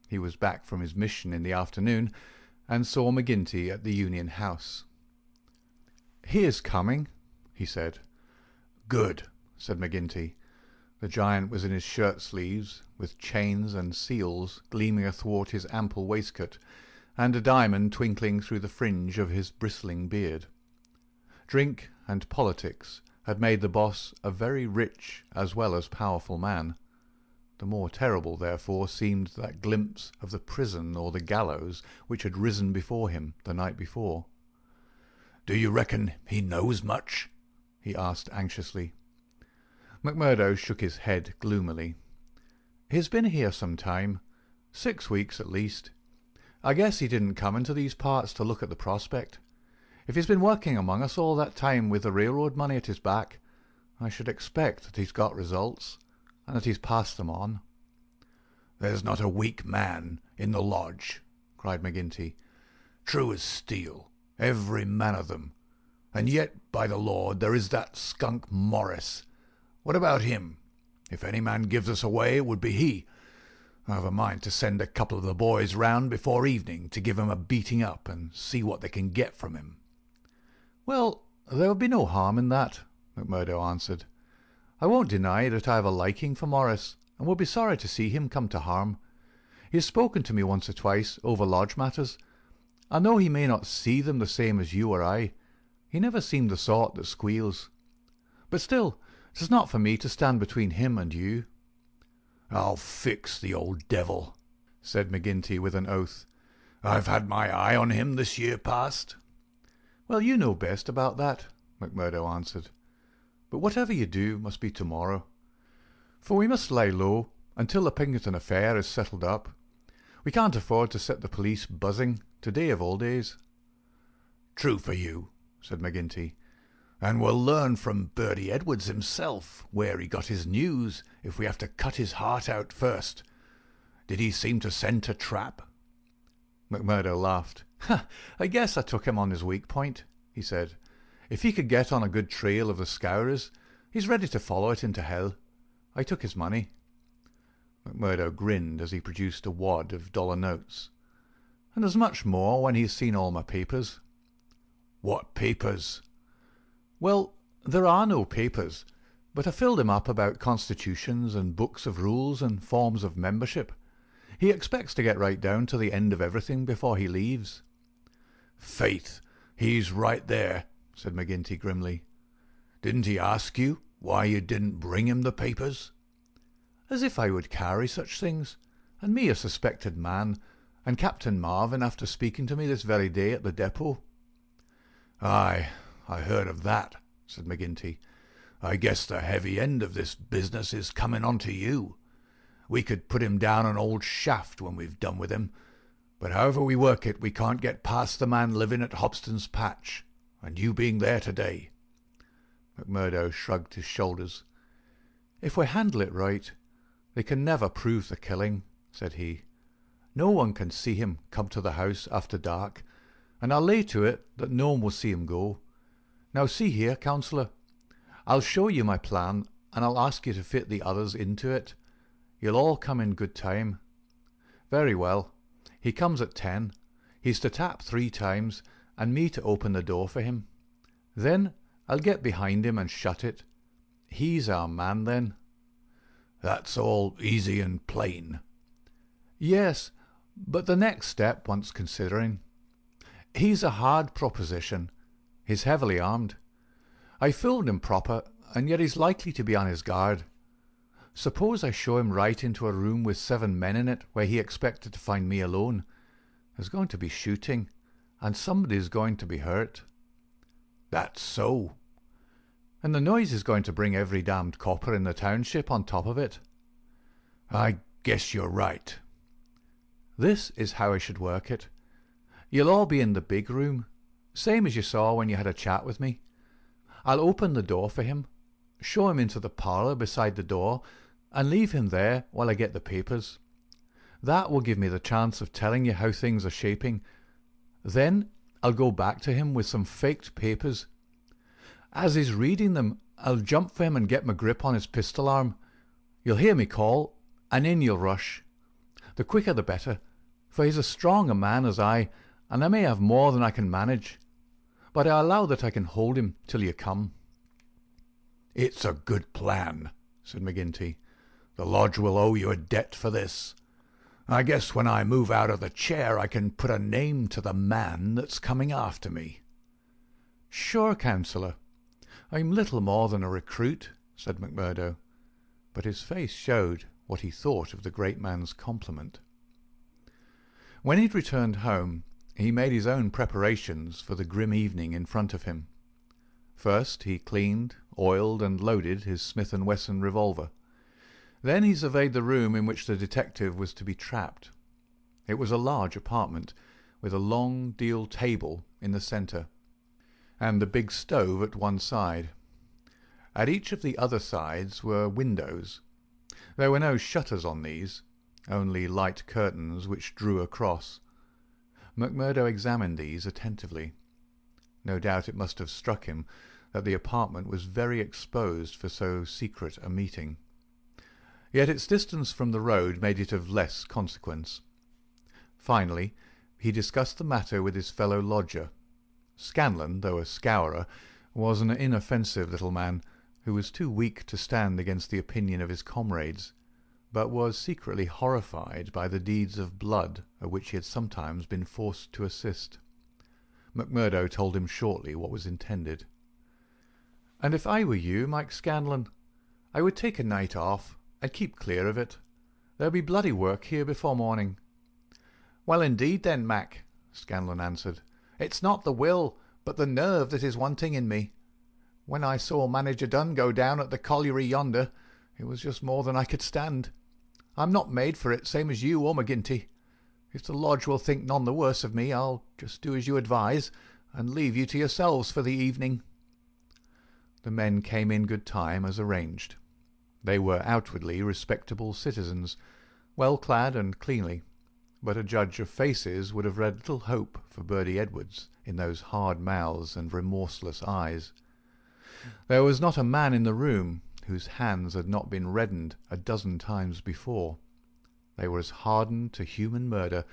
He was back from his mission in the afternoon, and saw McGinty at the Union House. "He is coming," he said. "Good," said McGinty. The giant was in his shirt-sleeves, with chains and seals gleaming athwart his ample waistcoat, and a diamond twinkling through the fringe of his bristling beard. Drink and politics had made the boss a very rich as well as powerful man. The more terrible, therefore, seemed that glimpse of the prison or the gallows which had risen before him the night before.
"Do you reckon he knows much?" he asked anxiously.
MacMurdo shook his head gloomily. "He's been here some time, 6 weeks at least. I guess he didn't come into these parts to look at the prospect. If he's been working among us all that time with the railroad money at his back, I should expect that he's got results, and that he's passed them on."
"There's not a weak man in the lodge," cried McGinty. "True as steel, every man of them. And yet, by the Lord, there is that skunk Morris. What about him? If any man gives us away, it would be he. I've a mind to send a couple of the boys round before evening to give him a beating up and see what they can get from him."
"Well, there would be no harm in that," MacMurdo answered. "I won't deny that I have a liking for Morris, and would be sorry to see him come to harm. He has spoken to me once or twice over lodge matters. I know he may not see them the same as you or I. He never seemed the sort that squeals. But still, 'tis not for me to stand between him and you."
"I'll fix the old devil," said McGinty with an oath. "I've had my eye on him this year past."
"Well, you know best about that," MacMurdo answered. "But whatever you do must be tomorrow. For we must lie low until the Pinkerton affair is settled up. We can't afford to set the police buzzing today of all days."
"True for you," said McGinty. "And we'll learn from Birdy Edwards himself where he got his news if we have to cut his heart out first. Did he seem to scent a trap?"
MacMurdo laughed. "I guess I took him on his weak point," he said. "If he could get on a good trail of the scourers, he's ready to follow it into hell. I took his money."
McMurdo grinned as he produced a wad of dollar notes. "And there's much more when he's seen all my papers." "What papers?" "Well, there are no papers, but I filled him up about constitutions and books of rules and forms of membership. He expects to get right down to the end of everything before he leaves." "Faith, he's right there," said McGinty grimly. "Didn't he ask you why you didn't bring him the papers?" "As if I would carry such things, and me a suspected man, and Captain Marvin after speaking to me this very day at the depot." "Aye, I heard of that," said McGinty. "I guess the heavy end of this business is coming on to you. We could put him down an old shaft when we've done with him, but however we work it, we can't get past the man living at Hobston's Patch, and you being there today." McMurdo shrugged his shoulders. "If we handle it right, they can never prove the killing," said he. "No one can see him come to the house after dark, and I'll lay to it that no one will see him go. Now see here, counsellor, I'll show you my plan, and I'll ask you to fit the others into it. You'll all come in good time. Very well. He comes at 10. He's to tap 3 times, and me to open the door for him. Then I'll get behind him and shut it. He's our man then." "That's all easy and plain." "Yes, but the next step wants considering. He's a hard proposition. He's heavily armed. I filmed him proper, and yet he's likely to be on his guard. Suppose I show him right into a room with 7 men in it where he expected to find me alone. There's going to be shooting, and somebody's going to be hurt." "That's so." "And the noise is going to bring every damned copper in the township on top of it." "I guess you're right." "This is how I should work it. You'll all be in the big room, same as you saw when you had a chat with me. I'll open the door for him, show him into the parlour beside the door, and leave him there while I get the papers. That will give me the chance of telling you how things are shaping. Then I'll go back to him with some faked papers. As he's reading them, I'll jump for him and get my grip on his pistol arm. You'll hear me call, and in you'll rush. The quicker the better, for he's as strong a man as I, and I may have more than I can manage. But I allow that I can hold him till you come." "It's a good plan," said McGinty. "The lodge will owe you a debt for this. I guess when I move out of the chair I can put a name to the man that's coming after me."
"Sure, counsellor. I'm little more than a recruit," said McMurdo, but his face showed what he thought of the great man's compliment. When he'd returned home, he made his own preparations for the grim evening in front of him. First he cleaned, oiled, and loaded his Smith & Wesson revolver. Then he surveyed the room in which the detective was to be trapped. It was a large apartment, with a long deal table in the centre, and the big stove at one side. At each of the other sides were windows. There were no shutters on these, only light curtains which drew across. McMurdo examined these attentively. No doubt it must have struck him that the apartment was very exposed for so secret a meeting. Yet its distance from the road made it of less consequence. Finally, he discussed the matter with his fellow lodger. Scanlon, though a scourer, was an inoffensive little man who was too weak to stand against the opinion of his comrades, but was secretly horrified by the deeds of blood at which he had sometimes been forced to assist. McMurdo told him shortly what was intended. "And if I were you, Mike Scanlon, I would take a night off and keep clear of it. There'll be bloody work here before morning." "Well, indeed then, Mac," Scanlon answered. "It's not the will, but the nerve that is wanting in me. When I saw Manager Dunn go down at the colliery yonder, it was just more than I could stand. I'm not made for it, same as you or McGinty. If the lodge will think none the worse of me, I'll just do as you advise, and leave you to yourselves for the evening." The men came in good time, as arranged. They were outwardly respectable citizens, well clad and cleanly, but a judge of faces would have read little hope for Birdy Edwards in those hard mouths and remorseless eyes. There was not a man in the room whose hands had not been reddened a dozen times before,
They were as hardened to human murder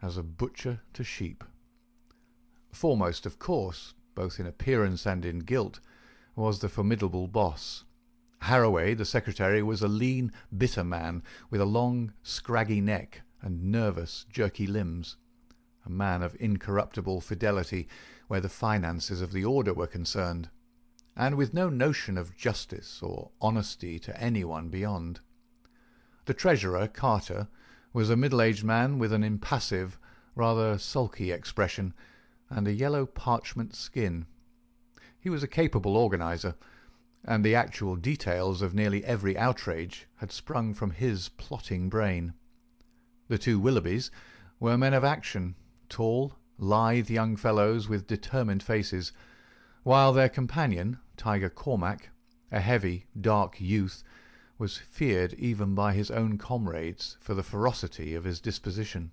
as a butcher to sheep. Foremost, of course, both in appearance and in guilt, was the formidable boss. Harroway, the secretary, was a lean, bitter man with a long, scraggy neck and nervous, jerky limbs. A man of incorruptible fidelity where the finances of the order were concerned, and with no notion of justice or honesty to anyone beyond. The treasurer, Carter, was a middle-aged man with an impassive, rather sulky expression and a yellow parchment skin. He was a capable organizer, and the actual details of nearly every outrage had sprung from his plotting brain. The two Willoughbys were men of action, tall, lithe young fellows with determined faces, while their companion, Tiger Cormac, a heavy, dark youth, was feared even by his own comrades for the ferocity of his disposition.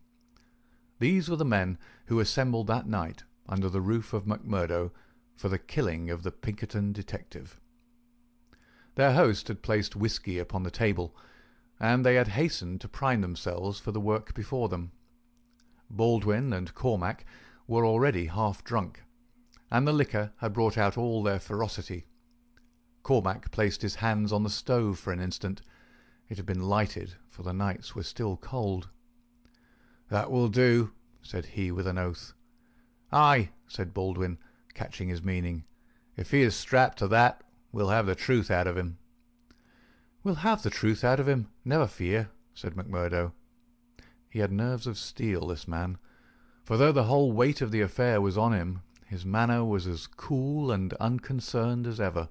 These were the men who assembled that night under the roof of McMurdo for the killing of the Pinkerton detective. Their host had placed whisky upon the table, and they had hastened to prime themselves for the work before them. Baldwin and Cormac were already half drunk, and the liquor had brought out all their ferocity. Cormac placed his hands on the stove for an instant. It had been lighted, for the nights were still cold. "That will do," said he with an oath. "Aye," said Baldwin, catching his meaning. "If he is strapped to that, we'll have the truth out of him." "We'll have the truth out of him, never fear," said McMurdo. He had nerves of steel, this man, for though the whole weight of the affair was on him, his manner was as cool and unconcerned as ever.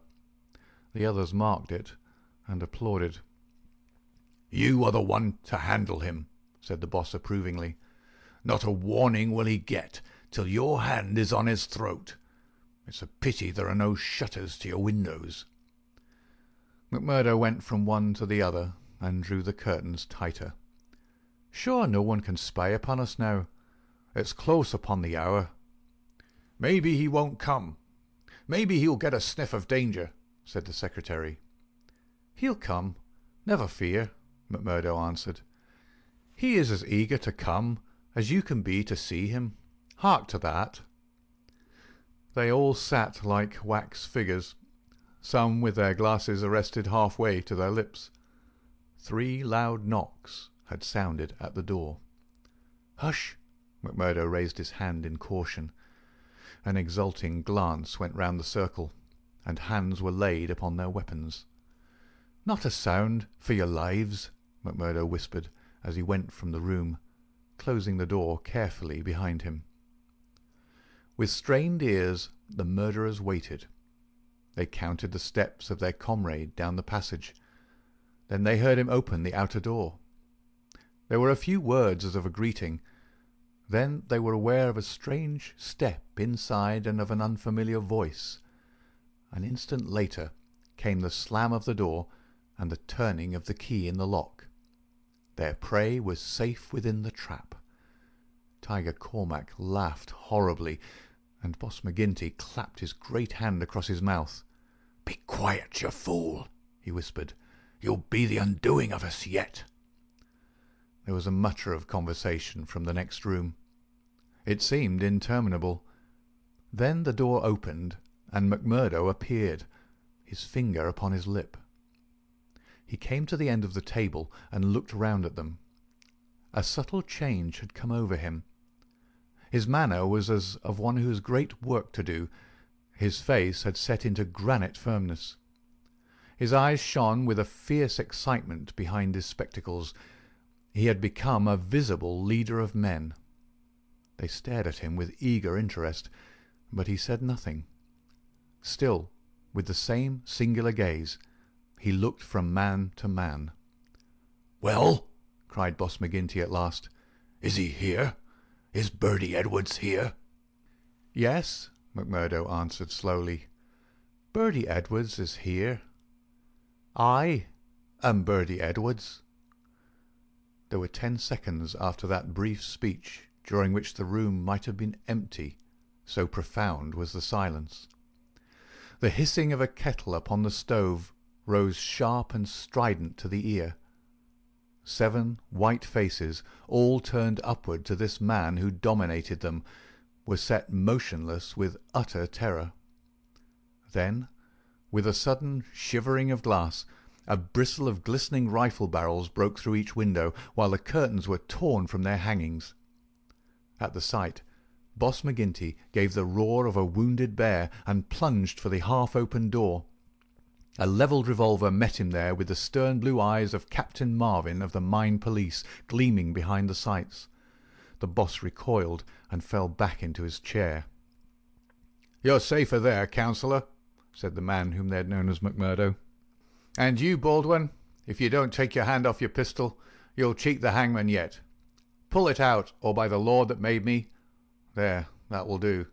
The others marked it and applauded. "You are the one to handle him," said the boss approvingly. "Not a warning will he get till your hand is on his throat. It's a pity there are no shutters to your windows." McMurdo went from one to the other and drew the curtains tighter. "Sure no one can spy upon us now. It's close upon the hour." "Maybe he won't come. Maybe he'll get a sniff of danger," said the secretary. "He'll come, never fear," McMurdo answered. "He is as eager to come as you can be to see him. Hark to that." They all sat like wax figures, some with their glasses arrested halfway to their lips. 3 loud knocks had sounded at the door. "Hush!" McMurdo raised his hand in caution. An exulting glance went round the circle, and hands were laid upon their weapons. "Not a sound, for your lives," McMurdo whispered as he went from the room, closing the door carefully behind him. With strained ears the murderers waited. They counted the steps of their comrade down the passage. Then they heard him open the outer door. There were a few words as of a greeting. Then they were aware of a strange step inside and of an unfamiliar voice. An instant later came the slam of the door and the turning of the key in the lock. Their prey was safe within the trap. Tiger Cormac laughed horribly, and Boss McGinty clapped his great hand across his mouth. "Be quiet, you fool," he whispered. "You'll be the undoing of us yet." There was a mutter of conversation from the next room. It seemed interminable. Then the door opened, and McMurdo appeared, his finger upon his lip. He came to the end of the table and looked round at them. A subtle change had come over him. His manner was as of one who has great work to do. His face had set into granite firmness. His eyes shone with a fierce excitement behind his spectacles. He had become a visible leader of men. They stared at him with eager interest, but he said nothing. Still, with the same singular gaze, he looked from man to man. "Well," cried Boss McGinty at last, "is he here? Is Birdy Edwards here?" "Yes," McMurdo answered slowly. "Birdy Edwards is here. I am Birdy Edwards." There were 10 seconds after that brief speech during which the room might have been empty, so profound was the silence. The hissing of a kettle upon the stove rose sharp and strident to the ear. 7 white faces, all turned upward to this man who dominated them, were set motionless with utter terror. Then, with a sudden shivering of glass, a bristle of glistening rifle barrels broke through each window, while the curtains were torn from their hangings. At the sight, Boss McGinty gave the roar of a wounded bear and plunged for the half-open door. A levelled revolver met him there, with the stern blue eyes of Captain Marvin of the Mine Police gleaming behind the sights. The boss recoiled and fell back into his chair. "You're safer there, councillor," said the man whom they had known as McMurdo. "And you, Baldwin, if you don't take your hand off your pistol, you'll cheat the hangman yet. Pull it out, or by the Lord that made me— There, that will do.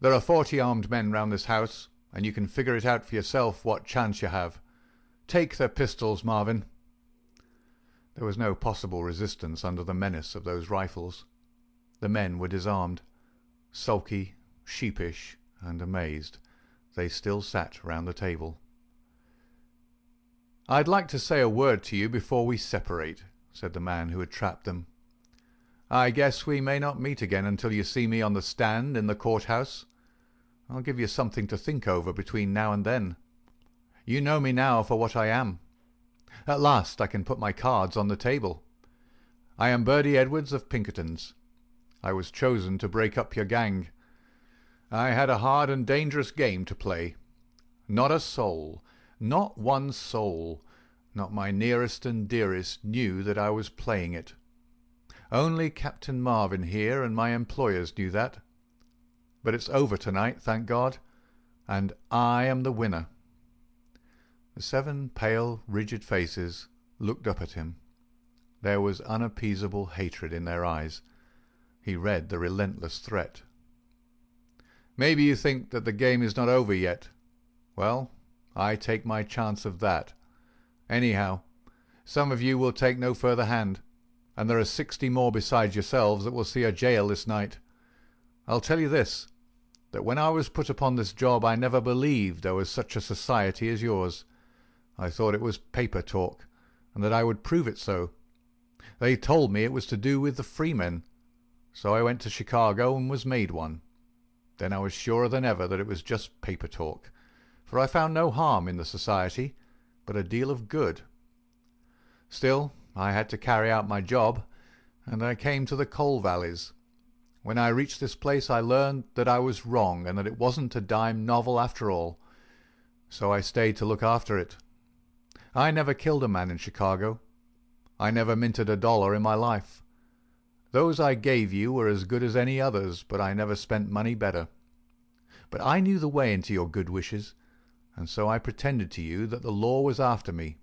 There are 40 armed men round this house, and you can figure it out for yourself what chance you have. Take their pistols, Marvin." There was no possible resistance under the menace of those rifles. The men were disarmed. Sulky, sheepish, and amazed, they still sat round the table. "I'd like to say a word to you before we separate," said the man who had trapped them. "I guess we may not meet again until you see me on the stand in the courthouse. I'll give you something to think over between now and then. You know me now for what I am. At last I can put my cards on the table. I am Birdy Edwards of Pinkerton's. I was chosen to break up your gang. I had a hard and dangerous game to play. Not a soul, not one soul, not my nearest and dearest, knew that I was playing it. Only Captain Marvin here and my employers knew that. But it's over tonight, thank God, and I am the winner." The 7 pale, rigid faces looked up at him. There was unappeasable hatred in their eyes. He read the relentless threat. "Maybe you think that the game is not over yet. Well, I take my chance of that. Anyhow, some of you will take no further hand, and there are 60 more besides yourselves that will see a jail this night. I'll tell you this, that when I was put upon this job I never believed there was such a society as yours. I thought it was paper talk, and that I would prove it so. They told me it was to do with the freemen, so I went to Chicago and was made one. Then I was surer than ever that it was just paper talk, for I found no harm in the society, but a deal of good. Still, I had to carry out my job, and I came to the coal valleys. When I reached this place I learned that I was wrong and that it wasn't a dime novel after all. So I stayed to look after it. I never killed a man in Chicago. I never minted $1 in my life. Those I gave you were as good as any others, but I never spent money better. But I knew the way into your good wishes, and so I pretended to you that the law was after me.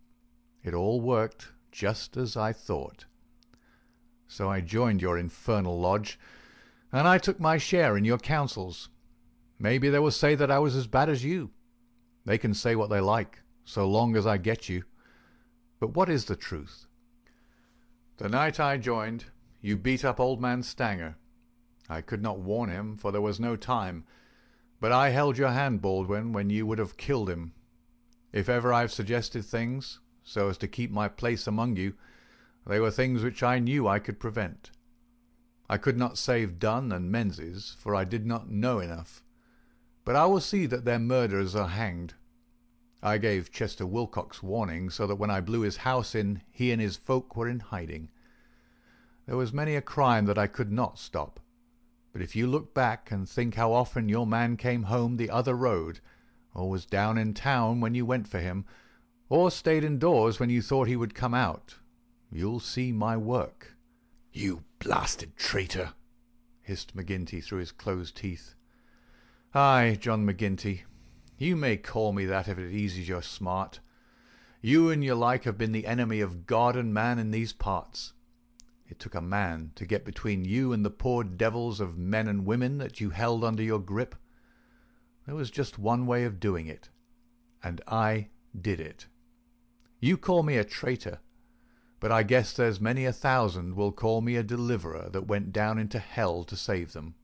It all worked just as I thought. So I joined your infernal lodge, and I took my share in your councils. Maybe they will say that I was as bad as you. They can say what they like, so long as I get you. But what is the truth? The night I joined, you beat up old man Stanger. I could not warn him, for there was no time, but I held your hand, Baldwin, when you would have killed him. If ever I have suggested things, so as to keep my place among you, they were things which I knew I could prevent. I could not save Dunn and Menzies, for I did not know enough. But I will see that their murderers are hanged. I gave Chester Wilcox warning, so that when I blew his house in, he and his folk were in hiding. There was many a crime that I could not stop. But if you look back and think how often your man came home the other road, or was down in town when you went for him, or stayed indoors when you thought he would come out, you'll see my work."
"You blasted traitor!"
hissed McGinty through his closed teeth. "Aye, John McGinty, you may call me that if it eases your smart. You and your like have been the enemy of God and man in these parts. It took a man to get between you and the poor devils of men and women that you held under your grip. There was just one way of doing it, and I did it. You call me a traitor, but I guess there's many 1,000 will call me a deliverer that went down into hell to save them.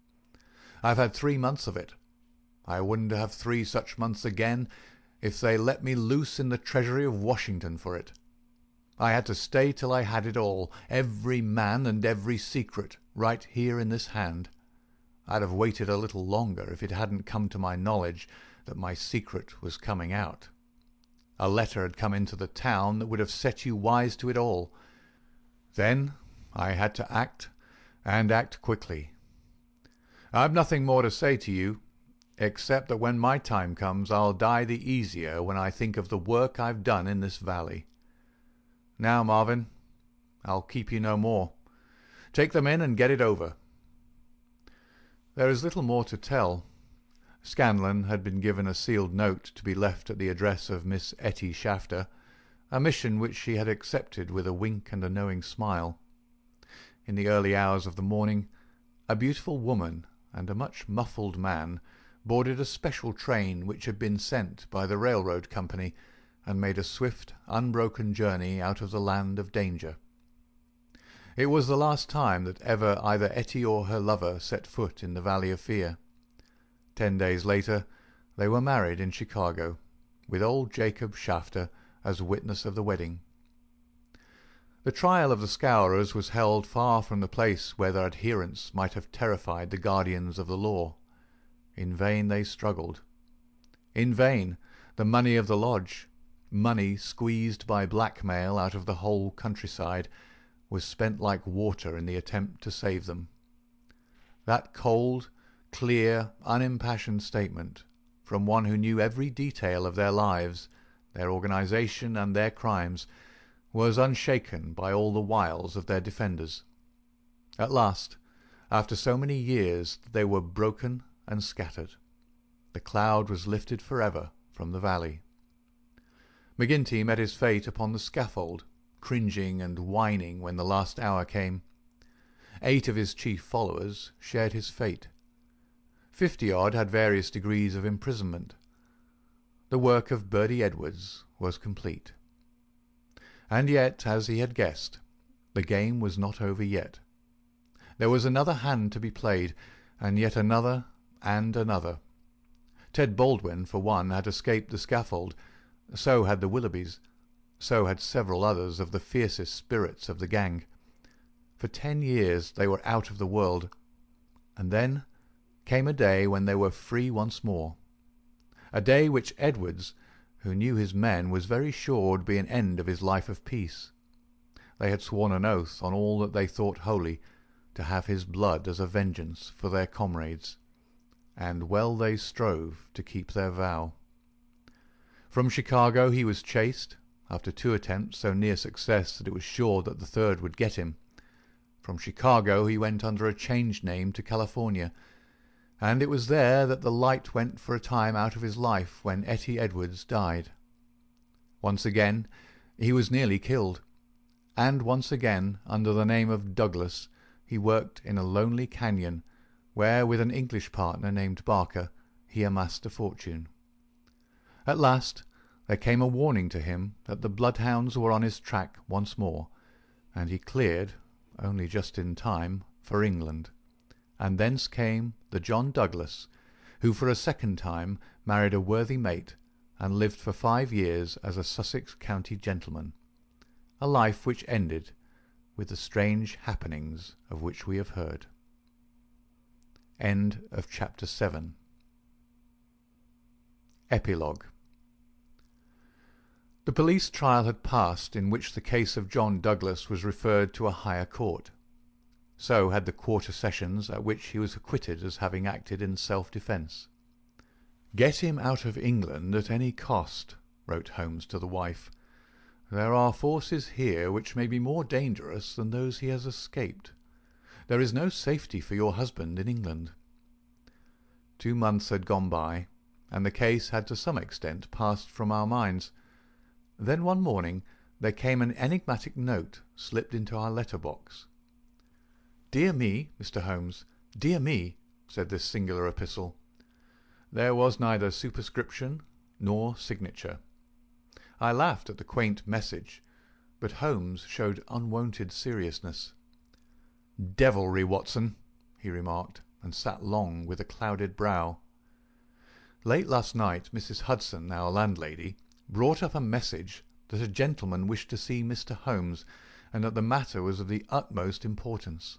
I've had 3 months of it. I wouldn't have 3 such months again if they let me loose in the treasury of Washington for it. I had to stay till I had it all, every man and every secret, right here in this hand. I'd have waited a little longer if it hadn't come to my knowledge that my secret was coming out. A letter had come into the town that would have set you wise to it all. Then I had to act, and act quickly. I've nothing more to say to you, except that when my time comes I'll die the easier when I think of the work I've done in this valley. Now, Marvin, I'll keep you no more. Take them in and get it over. There is little more to tell. Scanlon had been given a sealed note to be left at the address of Miss Etty Shafter, a mission which she had accepted with a wink and a knowing smile. In the early hours of the morning, a beautiful woman and a much muffled man boarded a special train which had been sent by the railroad company, and made a swift, unbroken journey out of the land of danger. It was the last time that ever either Etty or her lover set foot in the Valley of Fear. 10 days later they were married in Chicago, with old Jacob Shafter as witness of the wedding. The trial of the Scourers was held far from the place where their adherents might have terrified the guardians of the law. In vain they struggled. In vain the money of the lodge, money squeezed by blackmail out of the whole countryside, was spent like water in the attempt to save them. That cold, clear, unimpassioned statement, from one who knew every detail of their lives, their organization, and their crimes, was unshaken by all the wiles of their defenders. At last, after so many years, they were broken and scattered. The cloud was lifted forever from the valley. McGinty met his fate upon the scaffold, cringing and whining when the last hour came. 8 of his chief followers shared his fate. 50-odd had various degrees of imprisonment. The work of Birdy Edwards was complete. And yet, as he had guessed, the game was not over yet. There was another hand to be played, and yet another and another. Ted Baldwin, for one, had escaped the scaffold. So had the Willoughbys. So had several others of the fiercest spirits of the gang. For 10 years they were out of the world, and then came a day when they were free once more. A day which Edwards, who knew his men, was very sure would be an end of his life of peace. They had sworn an oath on all that they thought holy, to have his blood as a vengeance for their comrades, and well they strove to keep their vow. From Chicago he was chased, after 2 attempts so near success that it was sure that the third would get him. From Chicago he went under a changed name to California, and it was there that the light went for a time out of his life when Etty Edwards died. Once again he was nearly killed, and once again, under the name of Douglas, he worked in a lonely canyon, where with an English partner named Barker he amassed a fortune. At last there came a warning to him that the bloodhounds were on his track once more, and he cleared, only just in time, for England. And thence came the John Douglas, who for a second time married a worthy mate, and lived for 5 years as a Sussex county gentleman, a life which ended with the strange happenings of which we have heard. End of Chapter 7. Epilogue. The police trial had passed, in which the case of John Douglas was referred to a higher court. So had the quarter sessions, at which he was acquitted as having acted in self-defence. "Get him out of England at any cost," wrote Holmes to the wife. "There are forces here which may be more dangerous than those he has escaped. There is no safety for your husband in England." 2 months had gone by, and the case had to some extent passed from our minds. Then one morning there came an enigmatic note slipped into our letter-box. "Dear me, Mr. Holmes, dear me," said this singular epistle. There was neither superscription nor signature. I laughed at the quaint message, but Holmes showed unwonted seriousness. "Devilry, Watson," he remarked, and sat long with a clouded brow. Late last night Mrs. Hudson, our landlady, brought up a message that a gentleman wished to see Mr. Holmes, and that the matter was of the utmost importance.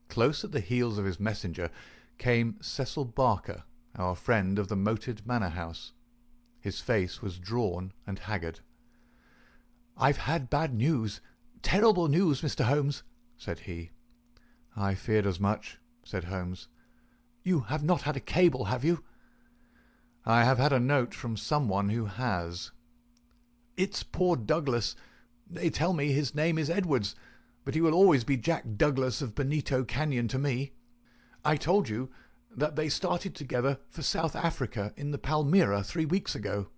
Close at the heels of his messenger came Cecil Barker, our friend of the moated manor house. His face was drawn and haggard. "I've had bad news, terrible news, Mr. Holmes," said he. "I feared as much," said Holmes. "You have not had a cable, have you?" "I have had a note from someone who has." "It's poor Douglas. They tell me his name is Edwards, but he will always be Jack Douglas of Bonito Canyon to me. I told you that they started together for South Africa in the Palmyra 3 weeks ago."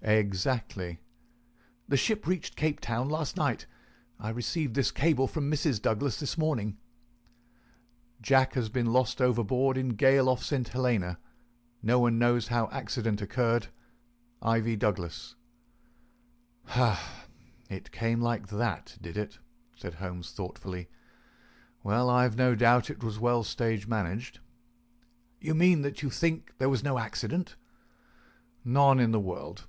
"Exactly." "The ship reached Cape Town last night. I received this cable from Mrs. Douglas this morning." "Jack has been lost overboard in gale off St. Helena. No one knows how accident occurred. Ivy Douglas." "Ah, it came like that, did it?" said Holmes thoughtfully. "Well, I've no doubt it was well stage managed." "You mean that you think there was no accident?" "None in the world."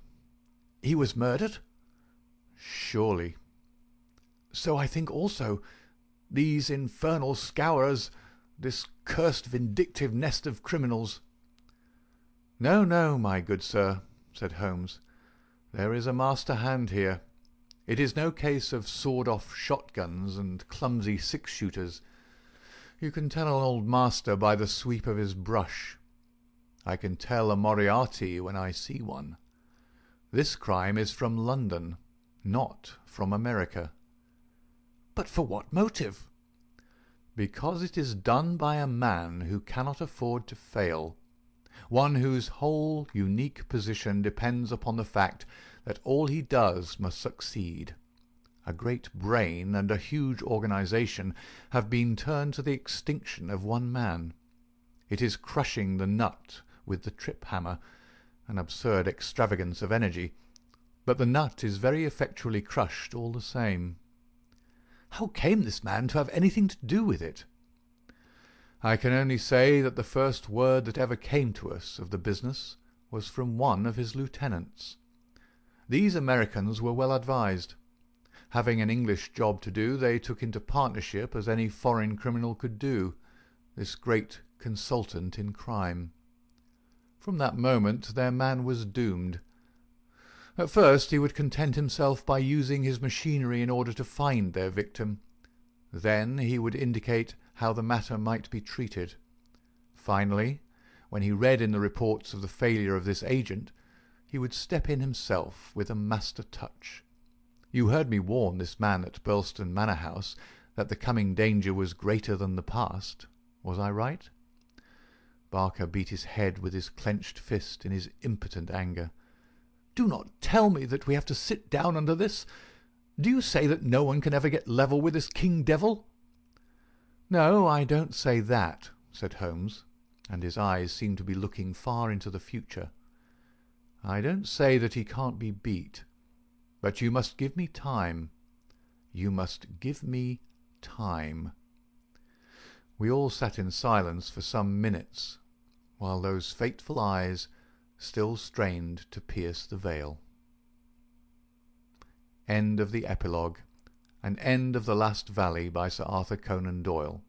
"He was murdered?" "Surely." "So I think also. These infernal scourers, this cursed vindictive nest of criminals." "No, no, my good sir," said Holmes. "There is a master hand here. It is no case of sawed-off shotguns and clumsy six-shooters. You can tell an old master by the sweep of his brush. I can tell a Moriarty when I see one. This crime is from London, not from America." "But for what motive?" "Because it is done by a man who cannot afford to fail, one whose whole unique position depends upon the fact that all he does must succeed. A great brain and a huge organization have been turned to the extinction of one man. It is crushing the nut with the trip-hammer, an absurd extravagance of energy, but the nut is very effectually crushed all the same." "How came this man to have anything to do with it?" "I can only say that the first word that ever came to us of the business was from one of his lieutenants. These Americans were well advised. Having an English job to do, they took into partnership as any foreign criminal could do, this great consultant in crime. From that moment their man was doomed. At first he would content himself by using his machinery in order to find their victim. Then he would indicate how the matter might be treated. Finally, when he read in the reports of the failure of this agent, he would step in himself with a master touch. You heard me warn this man at Birlstone Manor House that the coming danger was greater than the past. Was I right?" Barker beat his head with his clenched fist in his impotent anger. "Do not tell me that we have to sit down under this. Do you say that no one can ever get level with this king devil?" "No, I don't say that," said Holmes, and his eyes seemed to be looking far into the future. "I don't say that he can't be beat. But you must give me time. You must give me time." We all sat in silence for some minutes, while those fateful eyes still strained to pierce the veil. End of the Epilogue, and end of The Last Valley by Sir Arthur Conan Doyle.